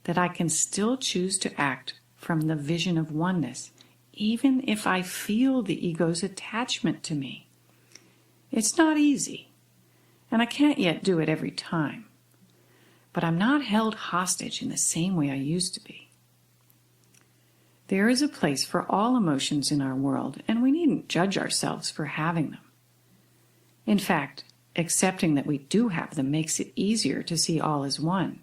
that I can still choose to act from the vision of oneness, even if I feel the ego's attachment to me. It's not easy, and I can't yet do it every time. But I'm not held hostage in the same way I used to be. There is a place for all emotions in our world, and we needn't judge ourselves for having them. In fact, accepting that we do have them makes it easier to see all as one,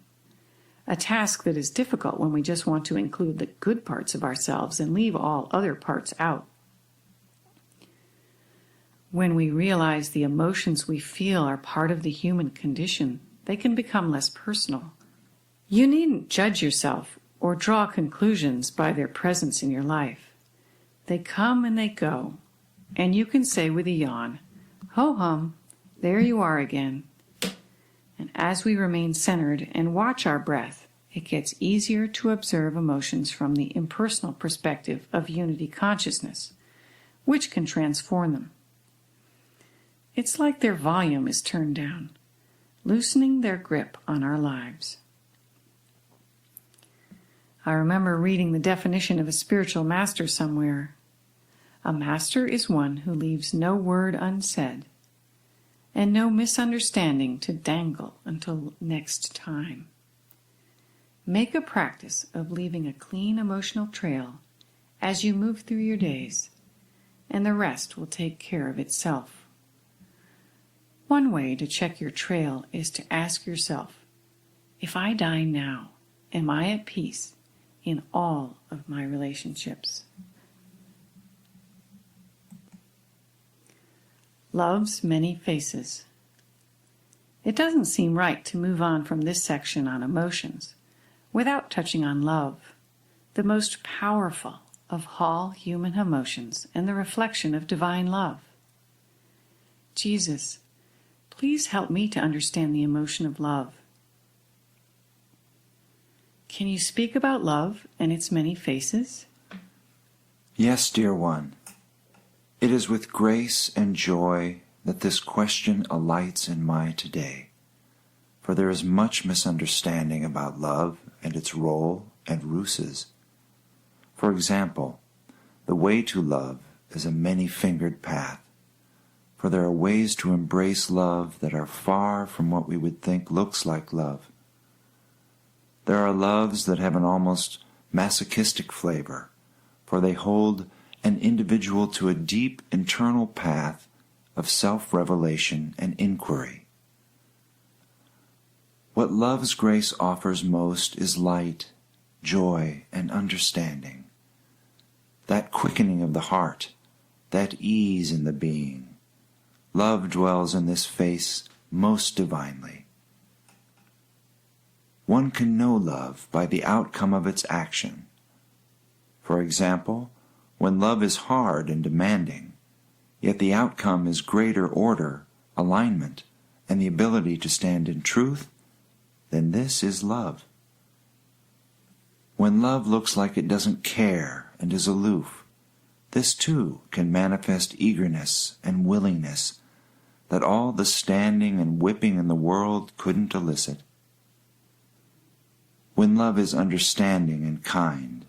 a task that is difficult when we just want to include the good parts of ourselves and leave all other parts out. When we realize the emotions we feel are part of the human condition, they can become less personal. You needn't judge yourself or draw conclusions by their presence in your life. They come and they go, and you can say with a yawn, "Ho-hum, there you are again." And as we remain centered and watch our breath, it gets easier to observe emotions from the impersonal perspective of unity consciousness, which can transform them. It's like their volume is turned down, loosening their grip on our lives. I remember reading the definition of a spiritual master somewhere. A master is one who leaves no word unsaid and no misunderstanding to dangle until next time. Make a practice of leaving a clean emotional trail as you move through your days, and the rest will take care of itself. One way to check your trail is to ask yourself, if I die now, am I at peace in all of my relationships? Love's many faces. It doesn't seem right to move on from this section on emotions without touching on love, the most powerful of all human emotions and the reflection of divine love. Jesus, please help me to understand the emotion of love. Can you speak about love and its many faces? Yes, dear one. It is with grace and joy that this question alights in my today, for there is much misunderstanding about love and its role and ruses. For example, the way to love is a many-fingered path, for there are ways to embrace love that are far from what we would think looks like love. There are loves that have an almost masochistic flavor, for they hold an individual to a deep internal path of self-revelation and inquiry. What love's grace offers most is light, joy, and understanding, that quickening of the heart, that ease in the being. Love dwells in this face most divinely. One can know love by the outcome of its action. For example, when love is hard and demanding, yet the outcome is greater order, alignment, and the ability to stand in truth, then this is love. When love looks like it doesn't care and is aloof, this too can manifest eagerness and willingness that all the standing and whipping in the world couldn't elicit. When love is understanding and kind,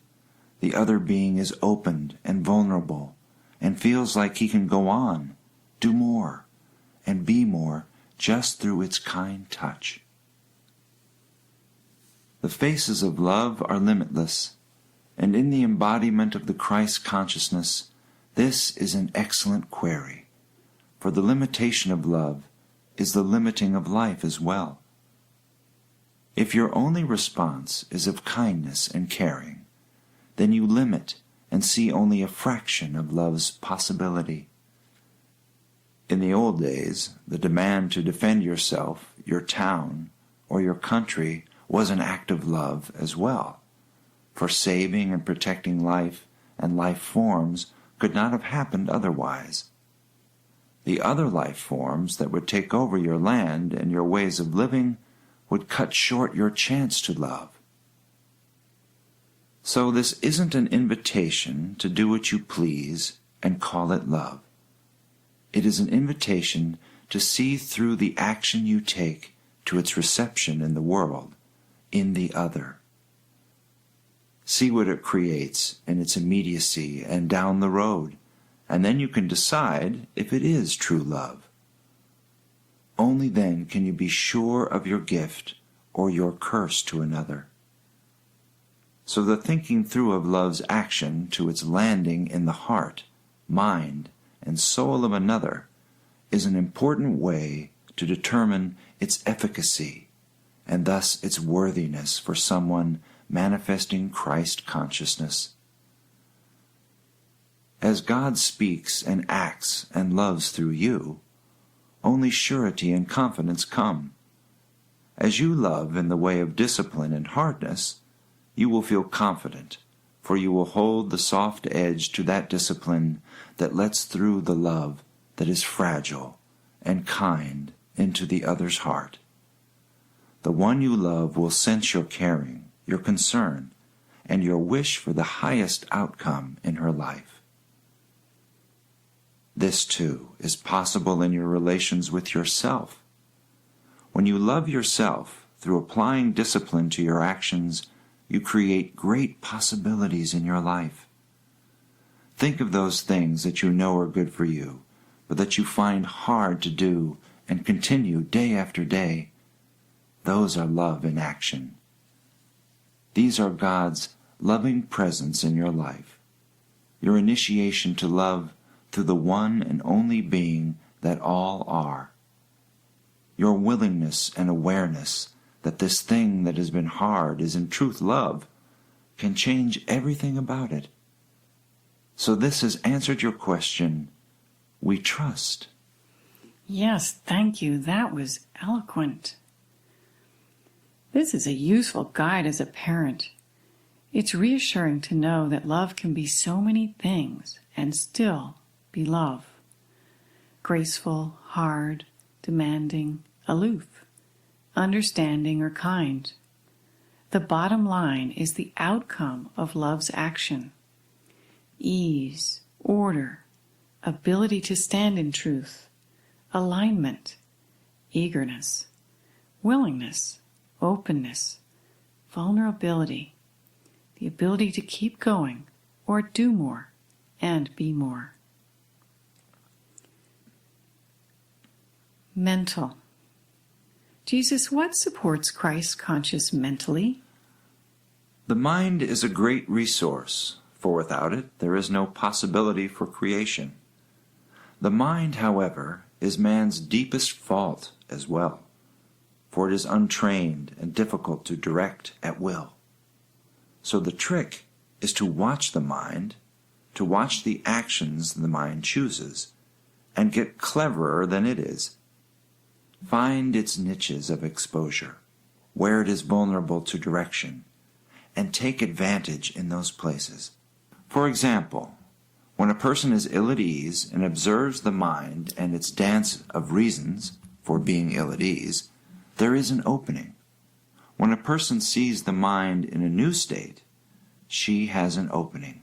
the other being is opened and vulnerable and feels like he can go on, do more, and be more just through its kind touch. The faces of love are limitless, and in the embodiment of the Christ consciousness, this is an excellent query, for the limitation of love is the limiting of life as well. If your only response is of kindness and caring, then you limit and see only a fraction of love's possibility. In the old days, the demand to defend yourself, your town, or your country was an act of love as well, for saving and protecting life and life forms could not have happened otherwise. The other life forms that would take over your land and your ways of living would cut short your chance to love. So this isn't an invitation to do what you please and call it love. It is an invitation to see through the action you take to its reception in the world, in the other. See what it creates in its immediacy and down the road, and then you can decide if it is true love. Only then can you be sure of your gift or your curse to another. So the thinking through of love's action to its landing in the heart, mind, and soul of another is an important way to determine its efficacy and thus its worthiness for someone manifesting Christ consciousness. As God speaks and acts and loves through you, only surety and confidence come. As you love in the way of discipline and hardness, you will feel confident, for you will hold the soft edge to that discipline that lets through the love that is fragile and kind into the other's heart. The one you love will sense your caring, your concern, and your wish for the highest outcome in her life. This, too, is possible in your relations with yourself. When you love yourself through applying discipline to your actions, you create great possibilities in your life. Think of those things that you know are good for you, but that you find hard to do and continue day after day. Those are love in action. These are God's loving presence in your life, your initiation to love through the one and only being that all are. Your willingness and awareness that this thing that has been hard is in truth love can change everything about it. So this has answered your question. We trust. Yes, thank you. That was eloquent. This is a useful guide as a parent. It's reassuring to know that love can be so many things and still be love. Graceful, hard, demanding, aloof, understanding, or kind. The bottom line is the outcome of love's action. Ease, order, ability to stand in truth, alignment, eagerness, willingness, openness, vulnerability, the ability to keep going or do more and be more. Mental. Jesus, what supports Christ conscious mentally? The mind is a great resource, for without it there is no possibility for creation. The mind, however, is man's deepest fault as well, for it is untrained and difficult to direct at will. So the trick is to watch the mind, to watch the actions the mind chooses, and get cleverer than it is. Find its niches of exposure, where it is vulnerable to direction, and take advantage in those places. For example, when a person is ill at ease and observes the mind and its dance of reasons for being ill at ease, there is an opening. When a person sees the mind in a new state, she has an opening.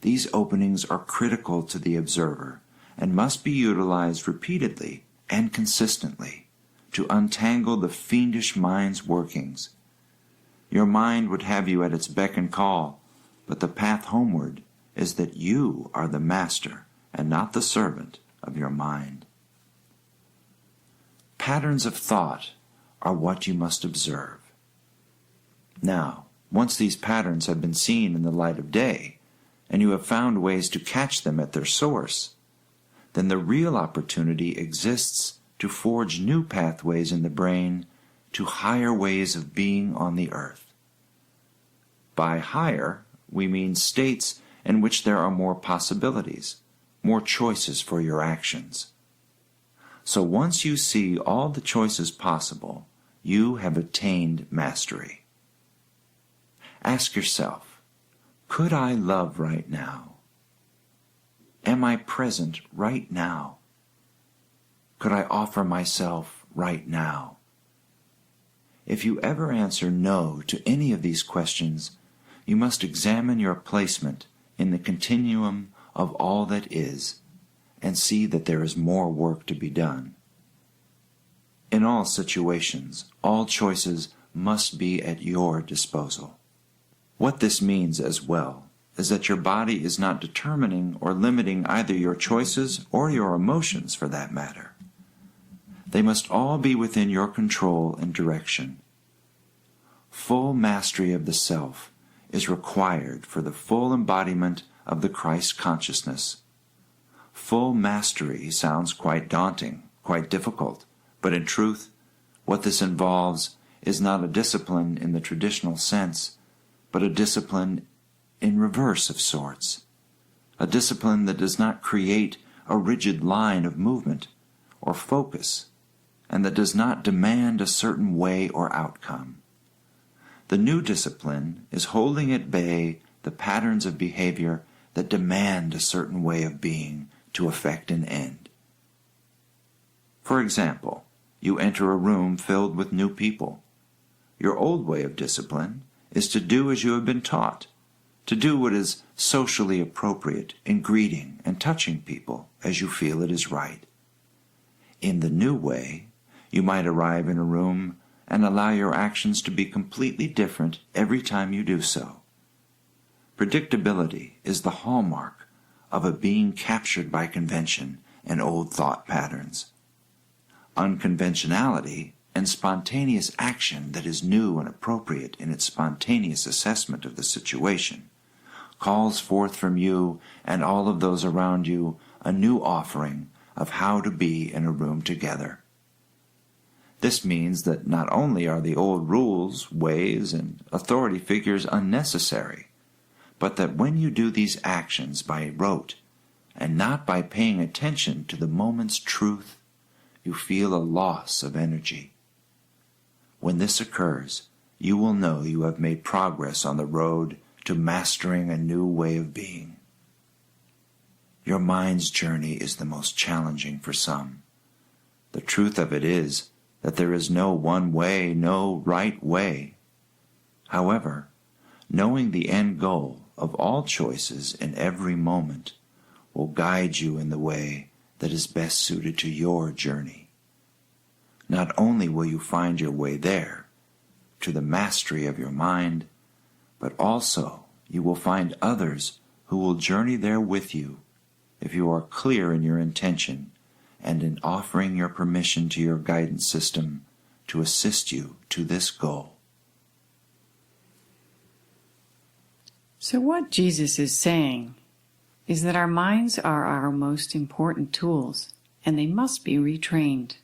These openings are critical to the observer and must be utilized repeatedly and consistently to untangle the fiendish mind's workings. Your mind would have you at its beck and call, but the path homeward is that you are the master and not the servant of your mind. patterns of thought are what you must observe. Now, once these patterns have been seen in the light of day, and you have found ways to catch them at their source, then the real opportunity exists to forge new pathways in the brain to higher ways of being on the earth. By higher, we mean states in which there are more possibilities, more choices for your actions. So once you see all the choices possible, you have attained mastery. Ask yourself, could I love right now? Am I present right now? Could I offer myself right now? If you ever answer no to any of these questions, you must examine your placement in the continuum of all that is and see that there is more work to be done. In all situations, all choices must be at your disposal. What this means as well is that your body is not determining or limiting either your choices or your emotions for that matter. They must all be within your control and direction. Full mastery of the self is required for the full embodiment of the Christ consciousness. Full mastery sounds quite daunting, quite difficult, but in truth, what this involves is not a discipline in the traditional sense, but a discipline in reverse of sorts, a discipline that does not create a rigid line of movement or focus, and that does not demand a certain way or outcome. The new discipline is holding at bay the patterns of behavior that demand a certain way of being to effect an end. For example, you enter a room filled with new people. Your old way of discipline is to do as you have been taught, to do what is socially appropriate in greeting and touching people as you feel it is right. In the new way, you might arrive in a room and allow your actions to be completely different every time you do so. Predictability is the hallmark of a being captured by convention and old thought patterns. Unconventionality and spontaneous action that is new and appropriate in its spontaneous assessment of the situation calls forth from you and all of those around you a new offering of how to be in a room together. This means that not only are the old rules, ways, and authority figures unnecessary, but that when you do these actions by rote and not by paying attention to the moment's truth, you feel a loss of energy. When this occurs, you will know you have made progress on the road to mastering a new way of being. Your mind's journey is the most challenging for some. The truth of it is that there is no one way, no right way. However, knowing the end goal of all choices in every moment will guide you in the way that is best suited to your journey. Not only will you find your way there, to the mastery of your mind, but also you will find others who will journey there with you if you are clear in your intention and in offering your permission to your guidance system to assist you to this goal. So what Jesus is saying is that our minds are our most important tools, and they must be retrained.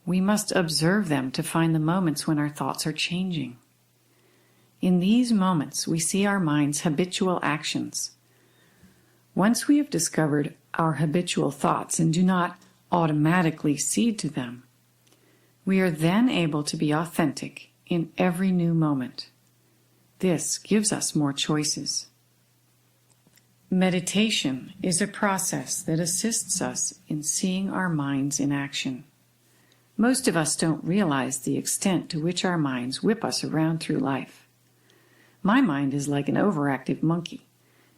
We must observe them to find the moments when our thoughts are changing. In these moments, we see our mind's habitual actions. Once we have discovered our habitual thoughts and do not automatically cede to them, we are then able to be authentic in every new moment. This gives us more choices. Meditation is a process that assists us in seeing our minds in action. Most of us don't realize the extent to which our minds whip us around through life. My mind is like an overactive monkey.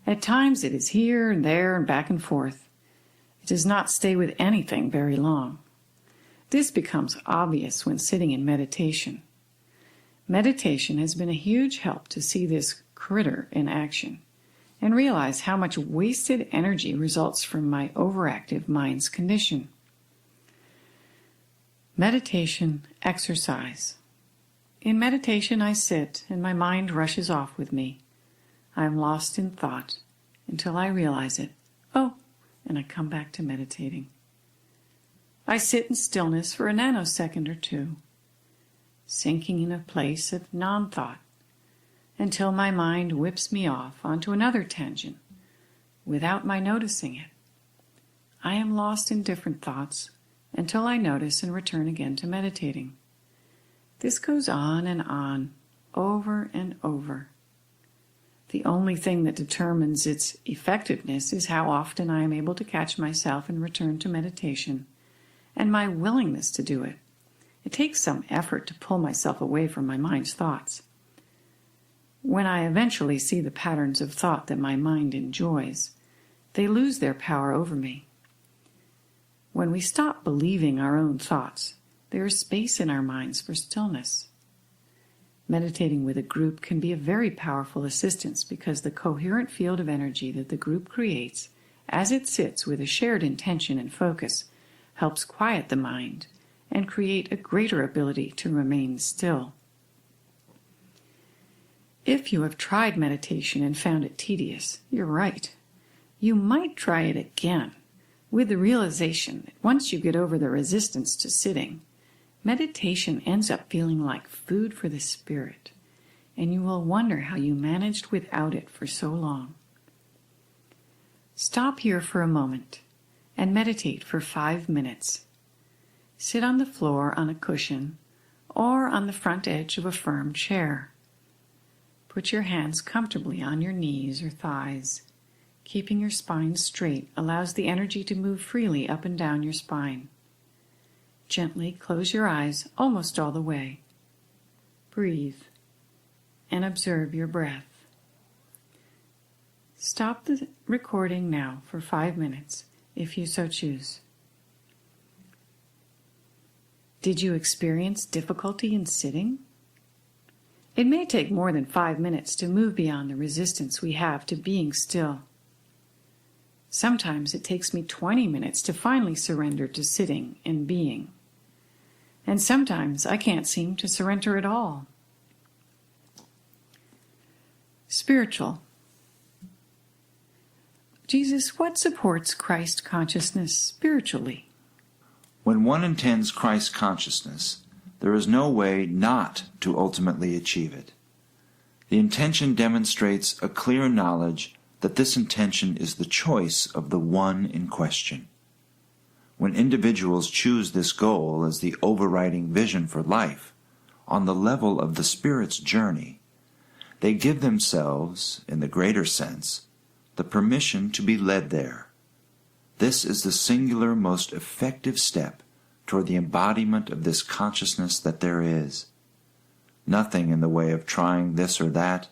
At times it is here and there and back and forth. It does not stay with anything very long. This becomes obvious when sitting in meditation. Meditation has been a huge help to see this critter in action and realize how much wasted energy results from my overactive mind's condition. Meditation exercise. In meditation I sit and my mind rushes off with me. I am lost in thought until I realize it. Oh, and I come back to meditating. I sit in stillness for a nanosecond or two, sinking in a place of non-thought until my mind whips me off onto another tangent without my noticing it. I am lost in different thoughts until I notice and return again to meditating. This goes on and on, over and over. The only thing that determines its effectiveness is how often I am able to catch myself and return to meditation, and my willingness to do it. It takes some effort to pull myself away from my mind's thoughts. When I eventually see the patterns of thought that my mind enjoys, they lose their power over me. When we stop believing our own thoughts, there is space in our minds for stillness. Meditating with a group can be a very powerful assistance because the coherent field of energy that the group creates as it sits with a shared intention and focus helps quiet the mind and create a greater ability to remain still. If you have tried meditation and found it tedious, you're right. You might try it again with the realization that once you get over the resistance to sitting, meditation ends up feeling like food for the spirit, and you will wonder how you managed without it for so long. Stop here for a moment and meditate for 5 minutes. Sit on the floor on a cushion or on the front edge of a firm chair. Put your hands comfortably on your knees or thighs. Keeping your spine straight allows the energy to move freely up and down your spine. Gently close your eyes almost all the way. Breathe and observe your breath. Stop the recording now for 5 minutes if you so choose. Did you experience difficulty in sitting? It may take more than 5 minutes to move beyond the resistance we have to being still. Sometimes it takes me 20 minutes to finally surrender to sitting and being. And sometimes I can't seem to surrender at all. Spiritual. Jesus, what supports Christ consciousness spiritually? When one intends Christ consciousness, there is no way not to ultimately achieve it. The intention demonstrates a clear knowledge that this intention is the choice of the one in question. When individuals choose this goal as the overriding vision for life, on the level of the spirit's journey, they give themselves, in the greater sense, the permission to be led there. This is the singular most effective step toward the embodiment of this consciousness that there is. Nothing in the way of trying this or that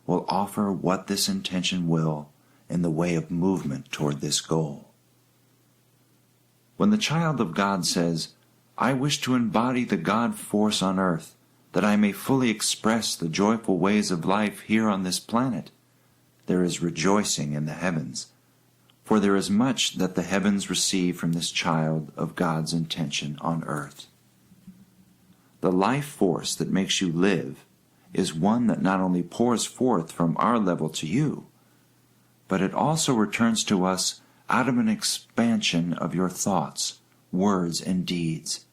will offer what this intention will in the way of movement toward this goal. When the child of God says, "I wish to embody the God force on earth, that I may fully express the joyful ways of life here on this planet," there is rejoicing in the heavens, for there is much that the heavens receive from this child of God's intention on earth. The life force that makes you live is one that not only pours forth from our level to you, but it also returns to us out of an expansion of your thoughts, words, and deeds.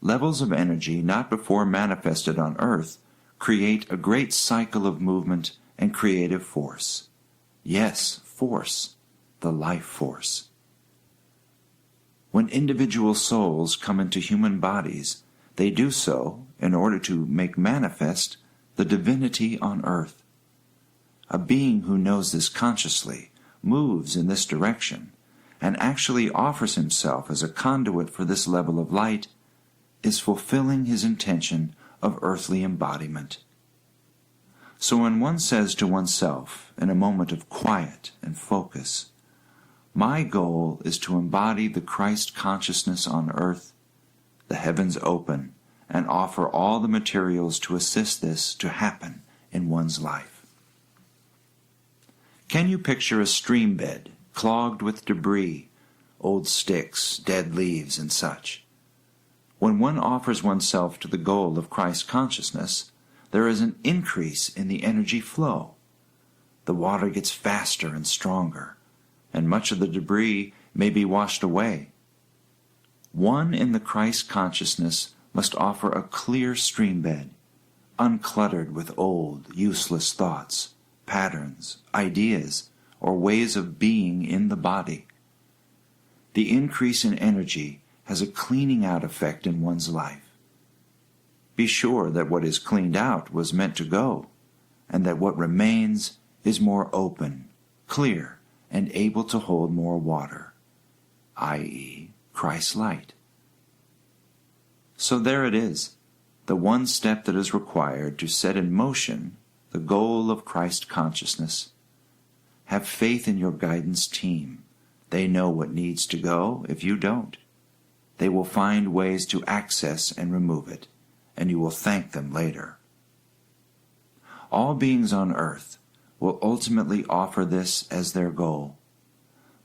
Levels of energy not before manifested on earth create a great cycle of movement and creative force. Yes, force, the life force. When individual souls come into human bodies, they do so in order to make manifest the divinity on earth. A being who knows this consciously moves in this direction and actually offers himself as a conduit for this level of light is fulfilling his intention of earthly embodiment. So when one says to oneself in a moment of quiet and focus, "My goal is to embody the Christ consciousness on earth," the heavens open and offer all the materials to assist this to happen in one's life. Can you picture a stream bed clogged with debris, old sticks, dead leaves, and such? When one offers oneself to the goal of Christ consciousness, there is an increase in the energy flow. The water gets faster and stronger, and much of the debris may be washed away. One in the Christ consciousness must offer a clear streambed, uncluttered with old, useless thoughts, patterns, ideas, or ways of being in the body. The increase in energy has a cleaning out effect in one's life. Be sure that what is cleaned out was meant to go, and that what remains is more open, clear, and able to hold more water, i.e., Christ's light. So there it is, the one step that is required to set in motion the goal of Christ consciousness. Have faith in your guidance team. They know what needs to go if you don't. They will find ways to access and remove it, and you will thank them later. All beings on earth will ultimately offer this as their goal.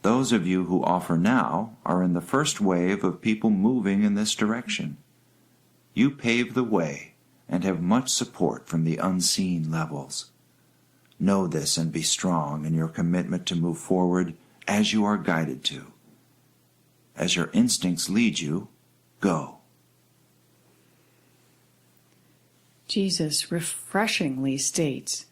Those of you who offer now are in the first wave of people moving in this direction. You pave the way and have much support from the unseen levels. Know this and be strong in your commitment to move forward as you are guided to. As your instincts lead you, go. Jesus refreshingly states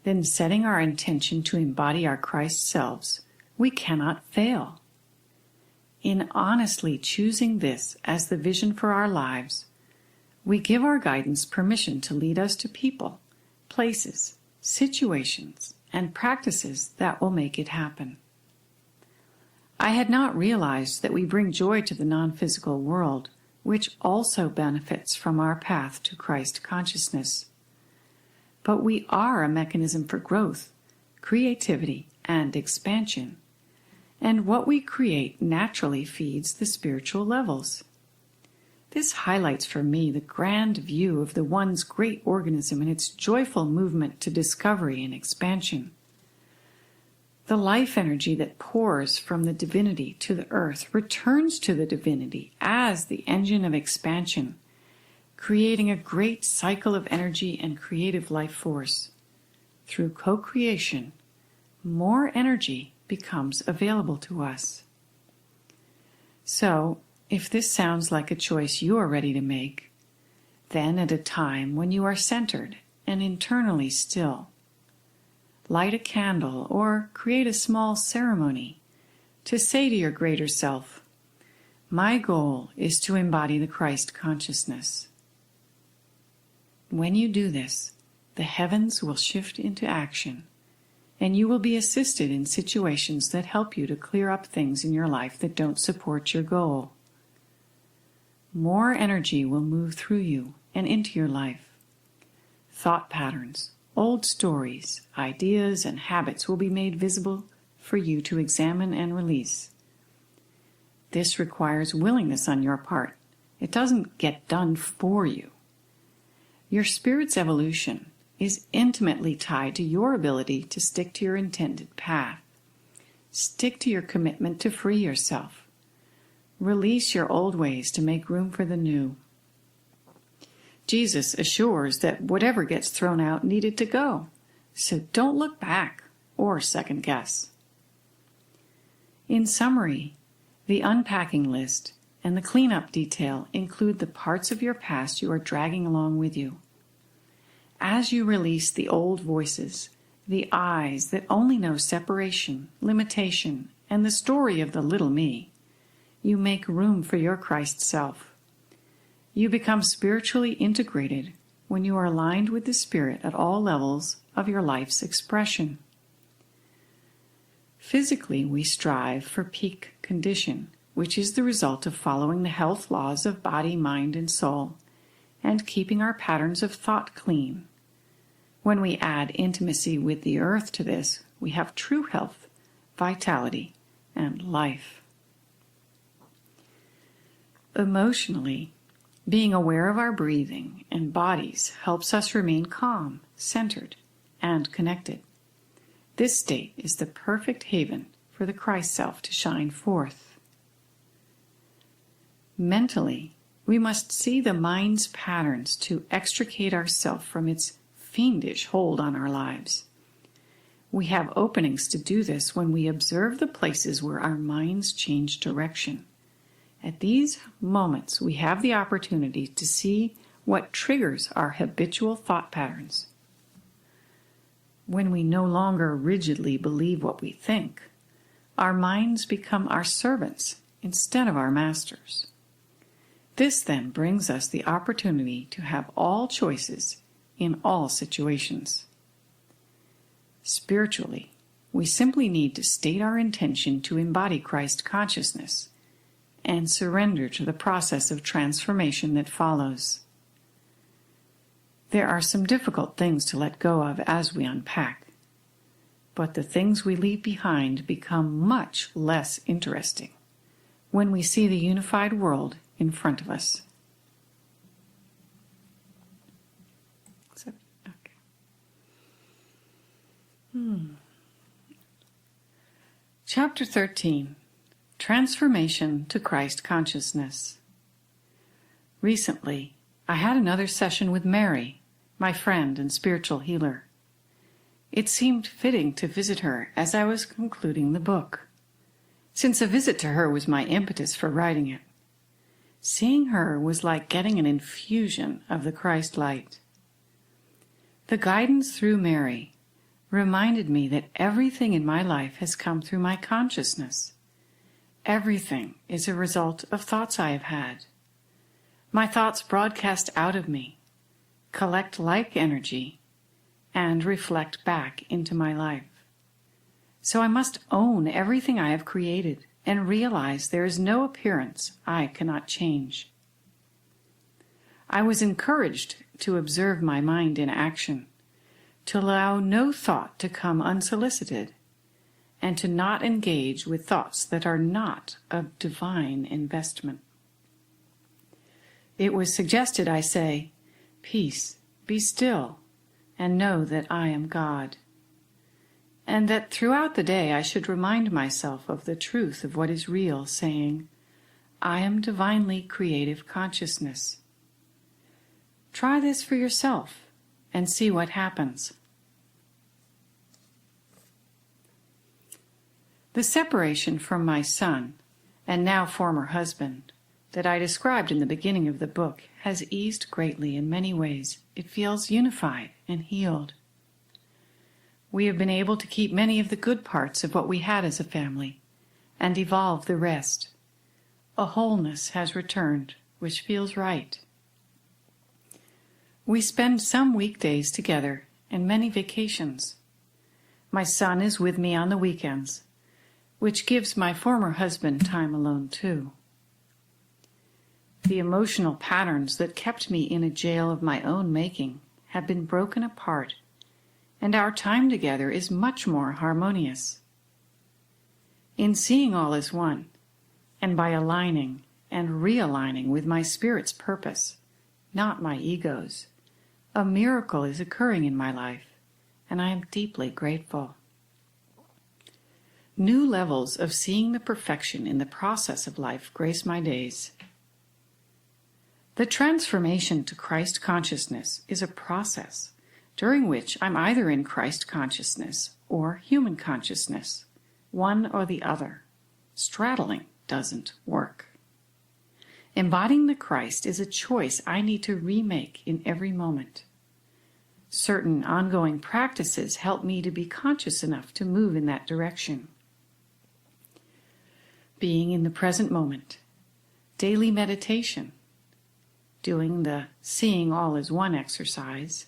that in setting our intention to embody our Christ selves, we cannot fail. In honestly choosing this as the vision for our lives, we give our guidance permission to lead us to people, places, situations, and practices that will make it happen. I had not realized that we bring joy to the non-physical world, which also benefits from our path to Christ consciousness. But we are a mechanism for growth, creativity, and expansion, and what we create naturally feeds the spiritual levels. This highlights for me the grand view of the One's great organism and its joyful movement to discovery and expansion. The life energy that pours from the divinity to the earth returns to the divinity as the engine of expansion, creating a great cycle of energy and creative life force. Through co-creation, more energy becomes available to us. So, if this sounds like a choice you are ready to make, then at a time when you are centered and internally still, light a candle or create a small ceremony to say to your greater self, "My goal is to embody the Christ consciousness." When you do this, the heavens will shift into action, and you will be assisted in situations that help you to clear up things in your life that don't support your goal. More energy will move through you and into your life. Thought patterns, old stories, ideas, and habits will be made visible for you to examine and release. This requires willingness on your part. It doesn't get done for you. Your spirit's evolution is intimately tied to your ability to stick to your intended path. Stick to your commitment to free yourself. Release your old ways to make room for the new. Jesus assures that whatever gets thrown out needed to go, so don't look back or second guess. In summary, the unpacking list and the cleanup detail include the parts of your past you are dragging along with you. As you release the old voices, the eyes that only know separation, limitation, and the story of the little me, you make room for your Christ self. You become spiritually integrated when you are aligned with the Spirit at all levels of your life's expression. Physically, we strive for peak condition, which is the result of following the health laws of body, mind, and soul, and keeping our patterns of thought clean. When we add intimacy with the earth to this, we have true health, vitality, and life. Emotionally, being aware of our breathing and bodies helps us remain calm, centered, and connected. This state is the perfect haven for the Christ self to shine forth. Mentally, We must see the mind's patterns to extricate ourselves from its fiendish hold on our lives. We have openings to do this when we observe the places where our minds change direction. At these moments, we have the opportunity to see what triggers our habitual thought patterns. When we no longer rigidly believe what we think, our minds become our servants instead of our masters. This then brings us the opportunity to have all choices in all situations. Spiritually, we simply need to state our intention to embody Christ consciousness and surrender to the process of transformation that follows. There are some difficult things to let go of as we unpack, but the things we leave behind become much less interesting when we see the unified world in front of us. Chapter 13. Transformation to Christ Consciousness. Recently, I had another session with Mary, my friend and spiritual healer. It seemed fitting to visit her as I was concluding the book, since a visit to her was my impetus for writing it. Seeing her was like getting an infusion of the Christ light. The guidance through Mary reminded me that everything in my life has come through my consciousness. Everything is a result of thoughts I have had. My thoughts broadcast out of me, collect like energy, and reflect back into my life. So I must own everything I have created and realize there is no appearance I cannot change. I was encouraged to observe my mind in action, to allow no thought to come unsolicited, and to not engage with thoughts that are not of divine investment. It was suggested I say, "Peace, be still, and know that I am God," and that throughout the day I should remind myself of the truth of what is real, saying, "I am divinely creative consciousness." Try this for yourself and see what happens. The separation from my son, and now former husband, that I described in the beginning of the book has eased greatly in many ways. It feels unified and healed. We have been able to keep many of the good parts of what we had as a family and evolve the rest. A wholeness has returned, which feels right. We spend some weekdays together and many vacations. My son is with me on the weekends, which gives my former husband time alone too. The emotional patterns that kept me in a jail of my own making have been broken apart, and our time together is much more harmonious. In seeing all as one, and by aligning and realigning with my spirit's purpose, not my ego's, a miracle is occurring in my life, and I am deeply grateful. New levels of seeing the perfection in the process of life grace my days. The transformation to Christ consciousness is a process during which I'm either in Christ consciousness or human consciousness, one or the other. Straddling doesn't work. Embodying the Christ is a choice I need to remake in every moment. Certain ongoing practices help me to be conscious enough to move in that direction. Being in the present moment, daily meditation, doing the seeing all as one exercise,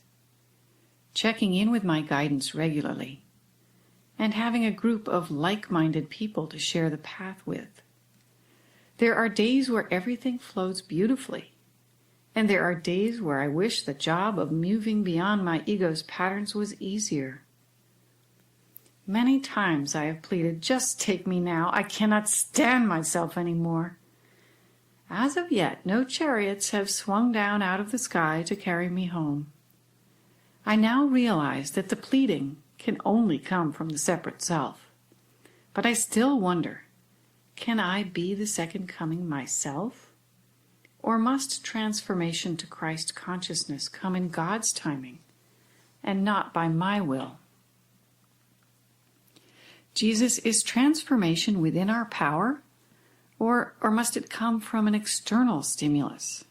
checking in with my guidance regularly, and having a group of like-minded people to share the path with. There are days where everything flows beautifully, and there are days where I wish the job of moving beyond my ego's patterns was easier. Many times I have pleaded, "Just take me now. I cannot stand myself anymore." As of yet, no chariots have swung down out of the sky to carry me home. I now realize that the pleading can only come from the separate self. But I still wonder, can I be the second coming myself? Or must transformation to Christ consciousness come in God's timing and not by my will? Jesus, is transformation within our power, or must it come from an external stimulus?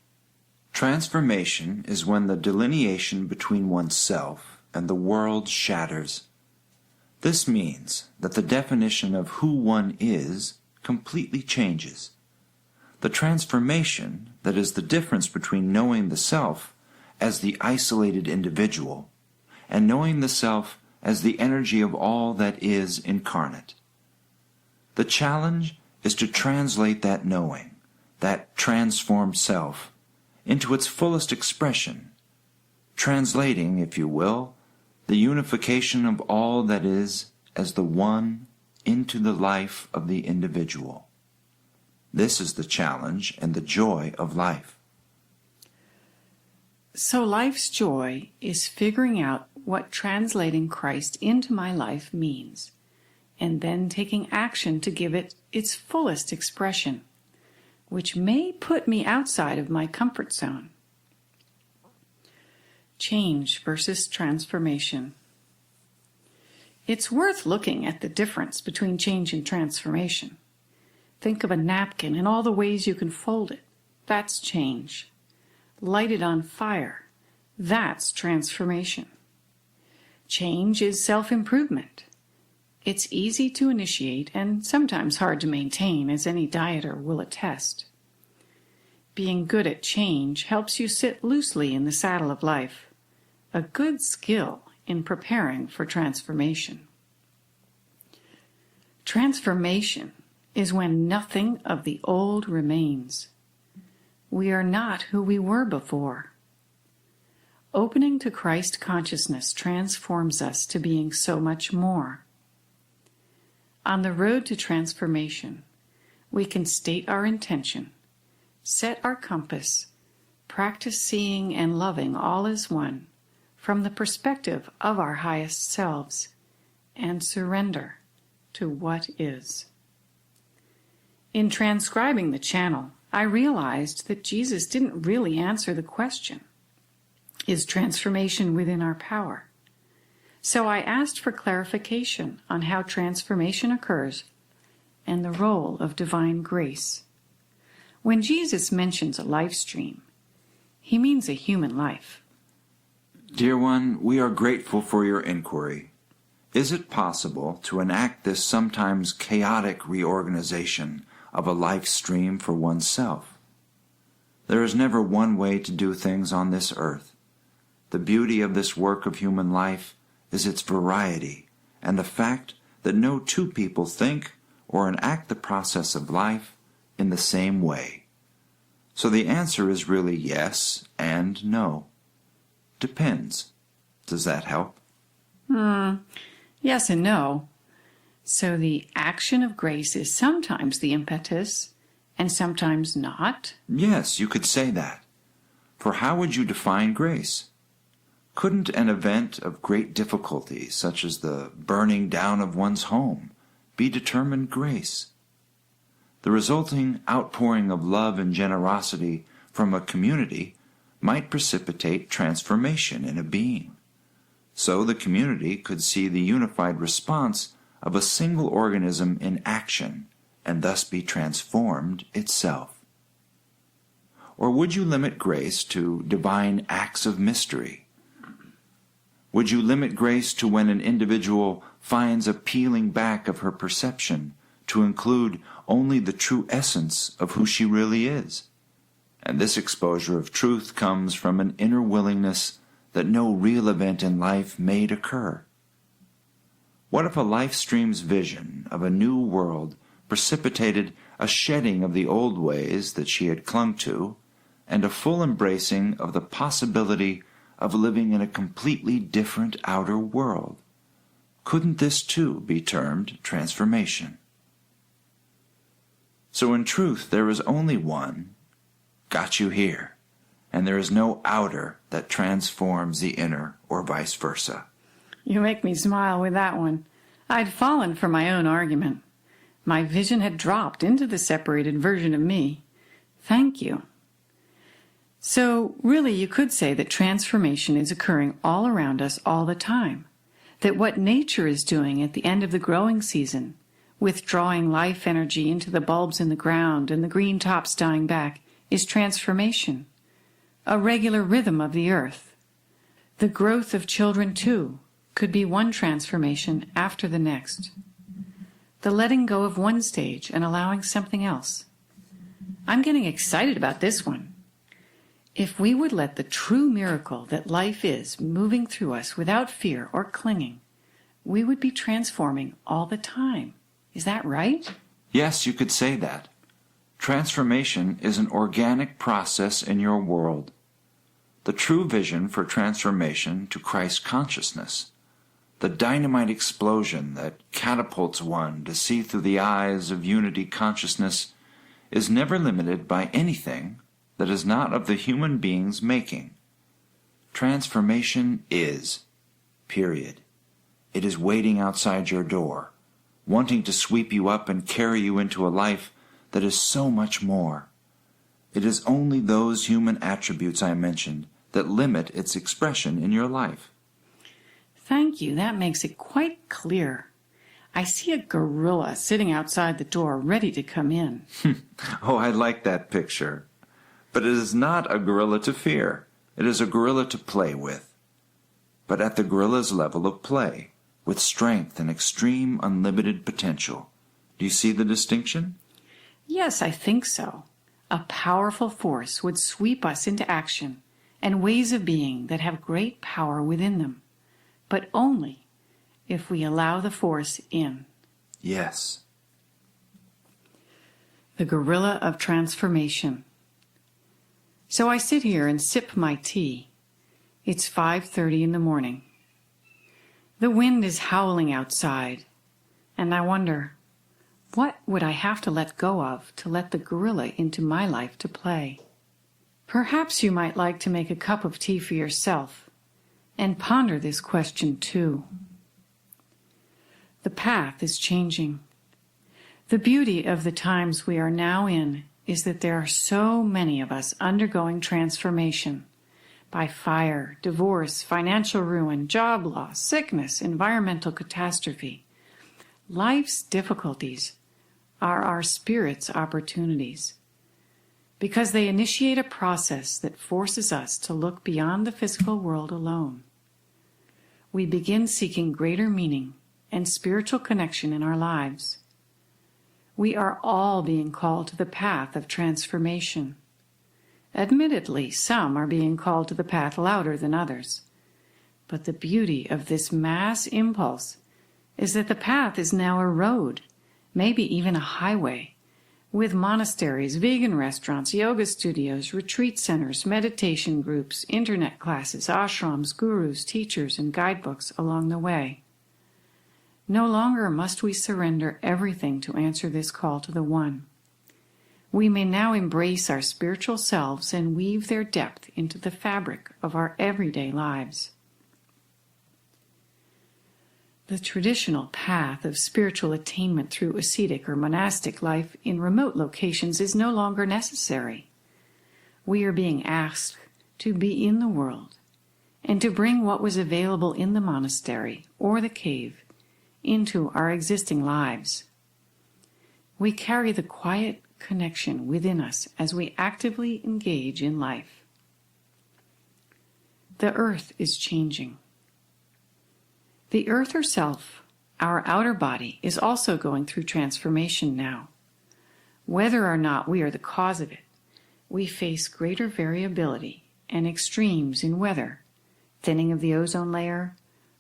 Transformation is when the delineation between oneself and the world shatters. This means that the definition of who one is completely changes. The transformation, that is the difference between knowing the self as the isolated individual and knowing the self as the energy of all that is incarnate. The challenge is to translate that knowing, that transformed self, into its fullest expression, translating, if you will, the unification of all that is as the one into the life of the individual. This is the challenge and the joy of life. So life's joy is figuring out what translating Christ into my life means, and then taking action to give it its fullest expression, which may put me outside of my comfort zone. Change versus transformation. It's worth looking at the difference between change and transformation. Think of a napkin and all the ways you can fold it. That's change. Light it on fire. That's transformation. Change is self-improvement. It's easy to initiate and sometimes hard to maintain, as any dieter will attest. Being good at change helps you sit loosely in the saddle of life, a good skill in preparing for transformation. Transformation is when nothing of the old remains. We are not who we were before. Opening to Christ consciousness transforms us to being so much more. On the road to transformation, we can state our intention, set our compass, practice seeing and loving all as one from the perspective of our highest selves, and surrender to what is. In transcribing the channel, I realized that Jesus didn't really answer the question, is transformation within our power? So I asked for clarification on how transformation occurs and the role of divine grace. When Jesus mentions a life stream, he means a human life. Dear one, we are grateful for your inquiry. Is it possible to enact this sometimes chaotic reorganization of a life stream for oneself? There is never one way to do things on this earth. The beauty of this work of human life is its variety and the fact that no two people think or enact the process of life in the same way. So the answer is really yes and no. Depends. Does that help? Yes and no. So the action of grace is sometimes the impetus and sometimes not? Yes, you could say that. For how would you define grace? Couldn't an event of great difficulty, such as the burning down of one's home, be determined grace? The resulting outpouring of love and generosity from a community might precipitate transformation in a being. So the community could see the unified response of a single organism in action and thus be transformed itself. Or would you limit grace to divine acts of mystery? Would you limit grace to when an individual finds a peeling back of her perception to include only the true essence of who she really is? And this exposure of truth comes from an inner willingness that no real event in life made occur. What if a life stream's vision of a new world precipitated a shedding of the old ways that she had clung to, and a full embracing of the possibility of living in a completely different outer world? Couldn't this too be termed transformation? So in truth, there is only one, got you here, and there is no outer that transforms the inner or vice versa. You make me smile with that one. I'd fallen for my own argument. My vision had dropped into the separated version of me. Thank you. So really you could say that transformation is occurring all around us all the time. That what nature is doing at the end of the growing season, withdrawing life energy into the bulbs in the ground and the green tops dying back, is transformation, a regular rhythm of the earth. The growth of children, too, could be one transformation after the next. The letting go of one stage and allowing something else. I'm getting excited about this one. If we would let the true miracle that life is moving through us without fear or clinging, we would be transforming all the time. Is that right? Yes, you could say that. Transformation is an organic process in your world. The true vision for transformation to Christ consciousness, the dynamite explosion that catapults one to see through the eyes of unity consciousness, is never limited by anything that is not of the human being's making. Transformation is, period. It is waiting outside your door, wanting to sweep you up and carry you into a life that is so much more. It is only those human attributes I mentioned that limit its expression in your life. Thank you. That makes it quite clear. I see a gorilla sitting outside the door ready to come in. Oh, I like that picture. But it is not a gorilla to fear. It is a gorilla to play with. But at the gorilla's level of play, with strength and extreme unlimited potential. Do you see the distinction? Yes, I think so. A powerful force would sweep us into action and ways of being that have great power within them, but only if we allow the force in. Yes. The gorilla of transformation. So I sit here and sip my tea. It's 5:30 in the morning. The wind is howling outside, and I wonder, what would I have to let go of to let the gorilla into my life to play? Perhaps you might like to make a cup of tea for yourself and ponder this question too. The path is changing. The beauty of the times we are now in is that there are so many of us undergoing transformation by fire, divorce, financial ruin, job loss, sickness, environmental catastrophe. Life's difficulties are our spirit's opportunities because they initiate a process that forces us to look beyond the physical world alone. We begin seeking greater meaning and spiritual connection in our lives. We are all being called to the path of transformation. Admittedly, some are being called to the path louder than others. But the beauty of this mass impulse is that the path is now a road, maybe even a highway, with monasteries, vegan restaurants, yoga studios, retreat centers, meditation groups, internet classes, ashrams, gurus, teachers, and guidebooks along the way. No longer must we surrender everything to answer this call to the One. We may now embrace our spiritual selves and weave their depth into the fabric of our everyday lives. The traditional path of spiritual attainment through ascetic or monastic life in remote locations is no longer necessary. We are being asked to be in the world and to bring what was available in the monastery or the cave into our existing lives. We carry the quiet connection within us as we actively engage in life. The earth is changing. The earth herself, our outer body, is also going through transformation now. Whether or not we are the cause of it, we face greater variability and extremes in weather, thinning of the ozone layer,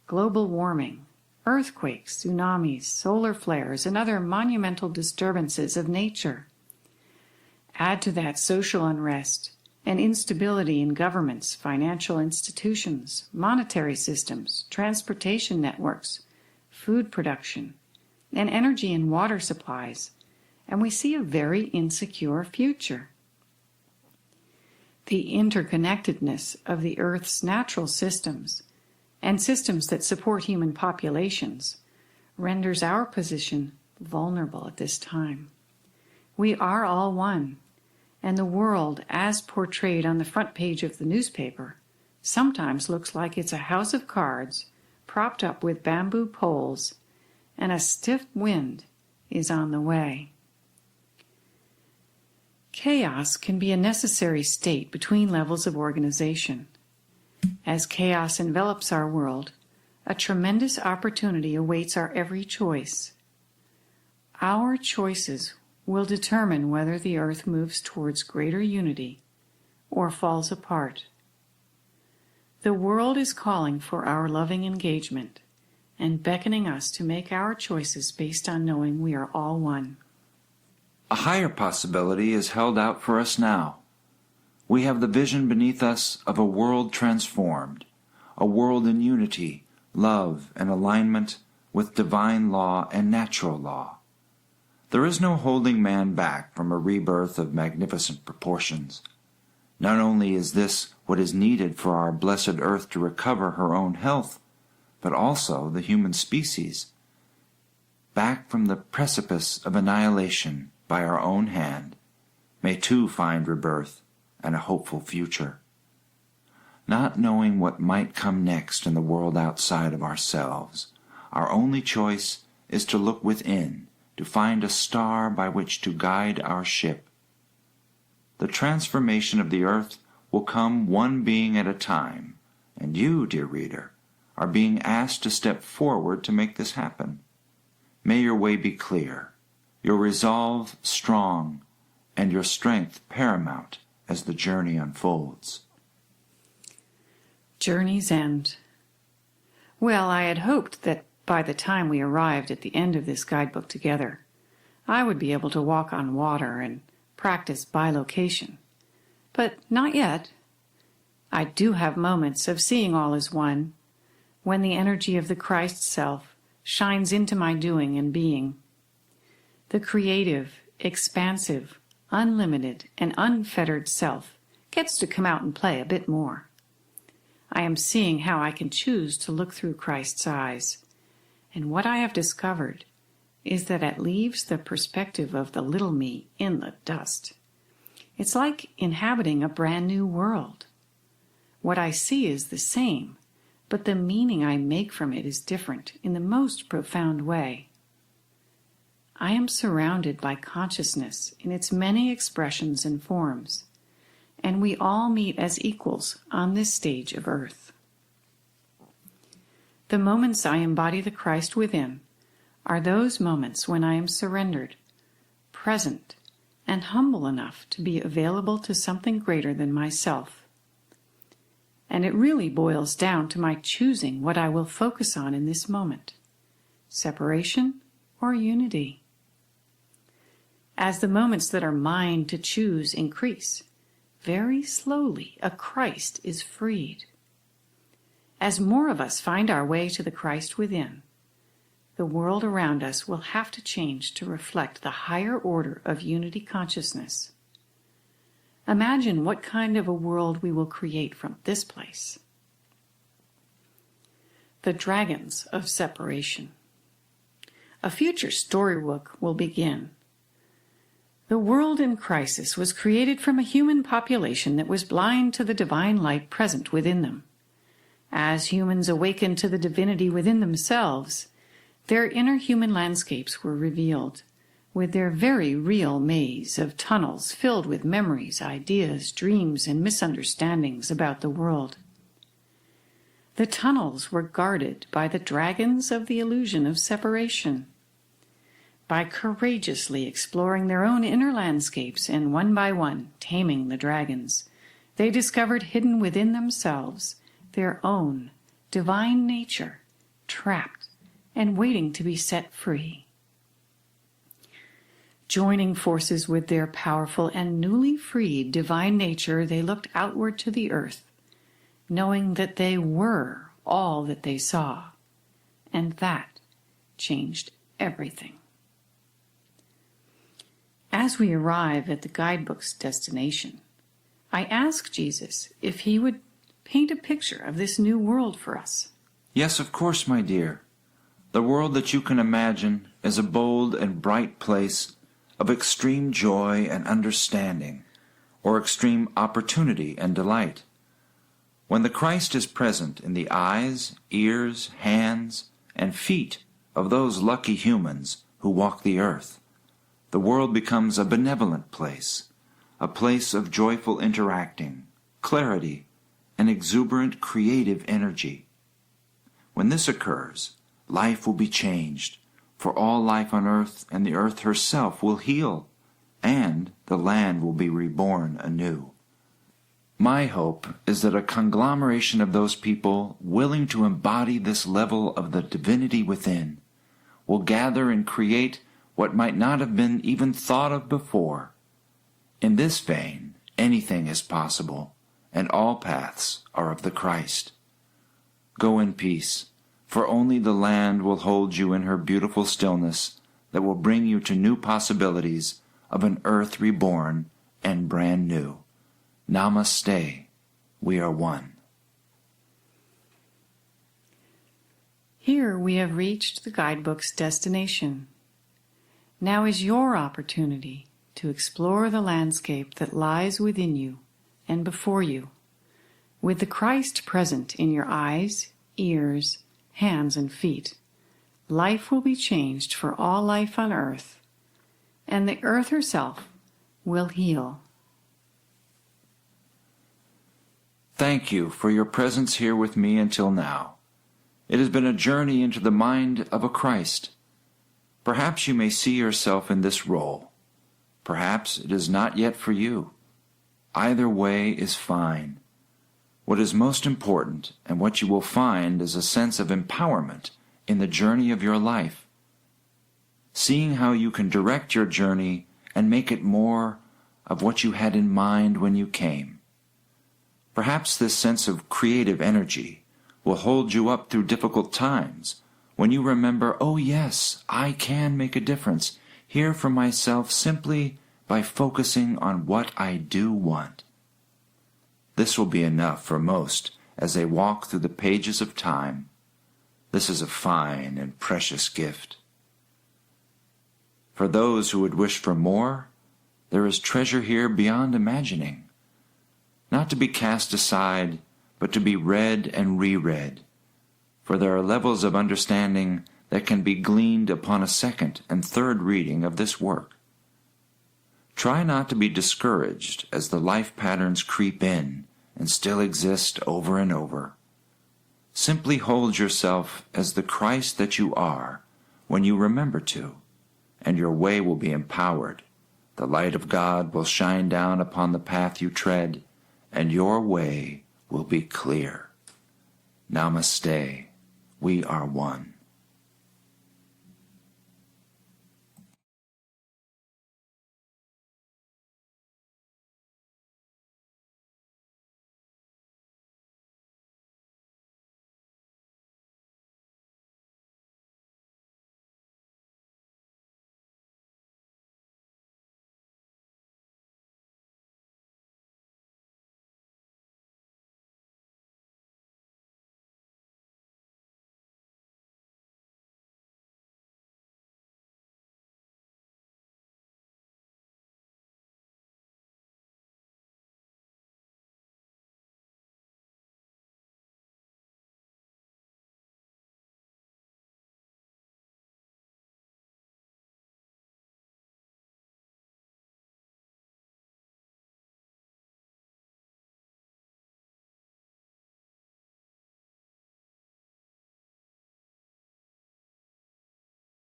global warming, earthquakes, tsunamis, solar flares, and other monumental disturbances of nature. Add to that social unrest and instability in governments, financial institutions, monetary systems, transportation networks, food production, and energy and water supplies, and we see a very insecure future. The interconnectedness of the Earth's natural systems and systems that support human populations renders our position vulnerable at this time. We are all one, and the world as portrayed on the front page of the newspaper sometimes looks like it's a house of cards propped up with bamboo poles, and a stiff wind is on the way. Chaos can be a necessary state between levels of organization. As chaos envelops our world, a tremendous opportunity awaits our every choice. Our choices will determine whether the earth moves towards greater unity or falls apart. The world is calling for our loving engagement and beckoning us to make our choices based on knowing we are all one. A higher possibility is held out for us now. We have the vision beneath us of a world transformed, a world in unity, love, and alignment with divine law and natural law. There is no holding man back from a rebirth of magnificent proportions. Not only is this what is needed for our blessed earth to recover her own health, but also the human species, back from the precipice of annihilation by our own hand, may too find rebirth and a hopeful future. Not knowing what might come next in the world outside of ourselves, our only choice is to look within, to find a star by which to guide our ship. The transformation of the earth will come one being at a time, and you, dear reader, are being asked to step forward to make this happen. May your way be clear, your resolve strong, and your strength paramount as the journey unfolds. Journey's end. Well, I had hoped that by the time we arrived at the end of this guidebook together, I would be able to walk on water and practice bilocation. But not yet. I do have moments of seeing all as one, when the energy of the Christ self shines into my doing and being. The creative, expansive, unlimited, and unfettered self gets to come out and play a bit more. I am seeing how I can choose to look through Christ's eyes, and what I have discovered is that it leaves the perspective of the little me in the dust. It's like inhabiting a brand new world. What I see is the same, but the meaning I make from it is different in the most profound way. I am surrounded by consciousness in its many expressions and forms, and we all meet as equals on this stage of earth. The moments I embody the Christ within are those moments when I am surrendered, present, and humble enough to be available to something greater than myself. And it really boils down to my choosing what I will focus on in this moment: separation or unity. As the moments that are mine to choose increase, very slowly a Christ is freed. As more of us find our way to the Christ within, the world around us will have to change to reflect the higher order of unity consciousness. Imagine what kind of a world we will create from this place. The Dragons of Separation. A future storybook will begin. The world in crisis was created from a human population that was blind to the divine light present within them. As humans awakened to the divinity within themselves, their inner human landscapes were revealed, with their very real maze of tunnels filled with memories, ideas, dreams, and misunderstandings about the world. The tunnels were guarded by the dragons of the illusion of separation. By courageously exploring their own inner landscapes and one by one taming the dragons, they discovered hidden within themselves their own divine nature, trapped and waiting to be set free. Joining forces with their powerful and newly freed divine nature, they looked outward to the earth, knowing that they were all that they saw, and that changed everything. As we arrive at the guidebook's destination, I ask Jesus if he would paint a picture of this new world for us. Yes, of course, my dear. The world that you can imagine is a bold and bright place of extreme joy and understanding, or extreme opportunity and delight. When the Christ is present in the eyes, ears, hands, and feet of those lucky humans who walk the earth, the world becomes a benevolent place, a place of joyful interacting, clarity, and exuberant creative energy. When this occurs, life will be changed, for all life on earth and the earth herself will heal, and the land will be reborn anew. My hope is that a conglomeration of those people willing to embody this level of the divinity within will gather and create what might not have been even thought of before. In this vein, anything is possible, and all paths are of the Christ. Go in peace, for only the land will hold you in her beautiful stillness that will bring you to new possibilities of an earth reborn and brand new. Namaste. We are one. Here we have reached the guidebook's destination. Now is your opportunity to explore the landscape that lies within you and before you, with the Christ present in your eyes, ears, hands, and feet. Life will be changed for all life on earth, and the earth herself will heal. Thank you for your presence here with me until now. It has been a journey into the mind of a Christ. Perhaps you may see yourself in this role. Perhaps it is not yet for you. Either way is fine. What is most important and what you will find is a sense of empowerment in the journey of your life. Seeing how you can direct your journey and make it more of what you had in mind when you came. Perhaps this sense of creative energy will hold you up through difficult times when you remember, oh yes, I can make a difference here for myself simply by focusing on what I do want. This will be enough for most as they walk through the pages of time. This is a fine and precious gift. For those who would wish for more, there is treasure here beyond imagining. Not to be cast aside, but to be read and reread, for there are levels of understanding that can be gleaned upon a second and third reading of this work. Try not to be discouraged as the life patterns creep in and still exist over and over. Simply hold yourself as the Christ that you are when you remember to, and your way will be empowered. The light of God will shine down upon the path you tread, and your way will be clear. Namaste. We are one.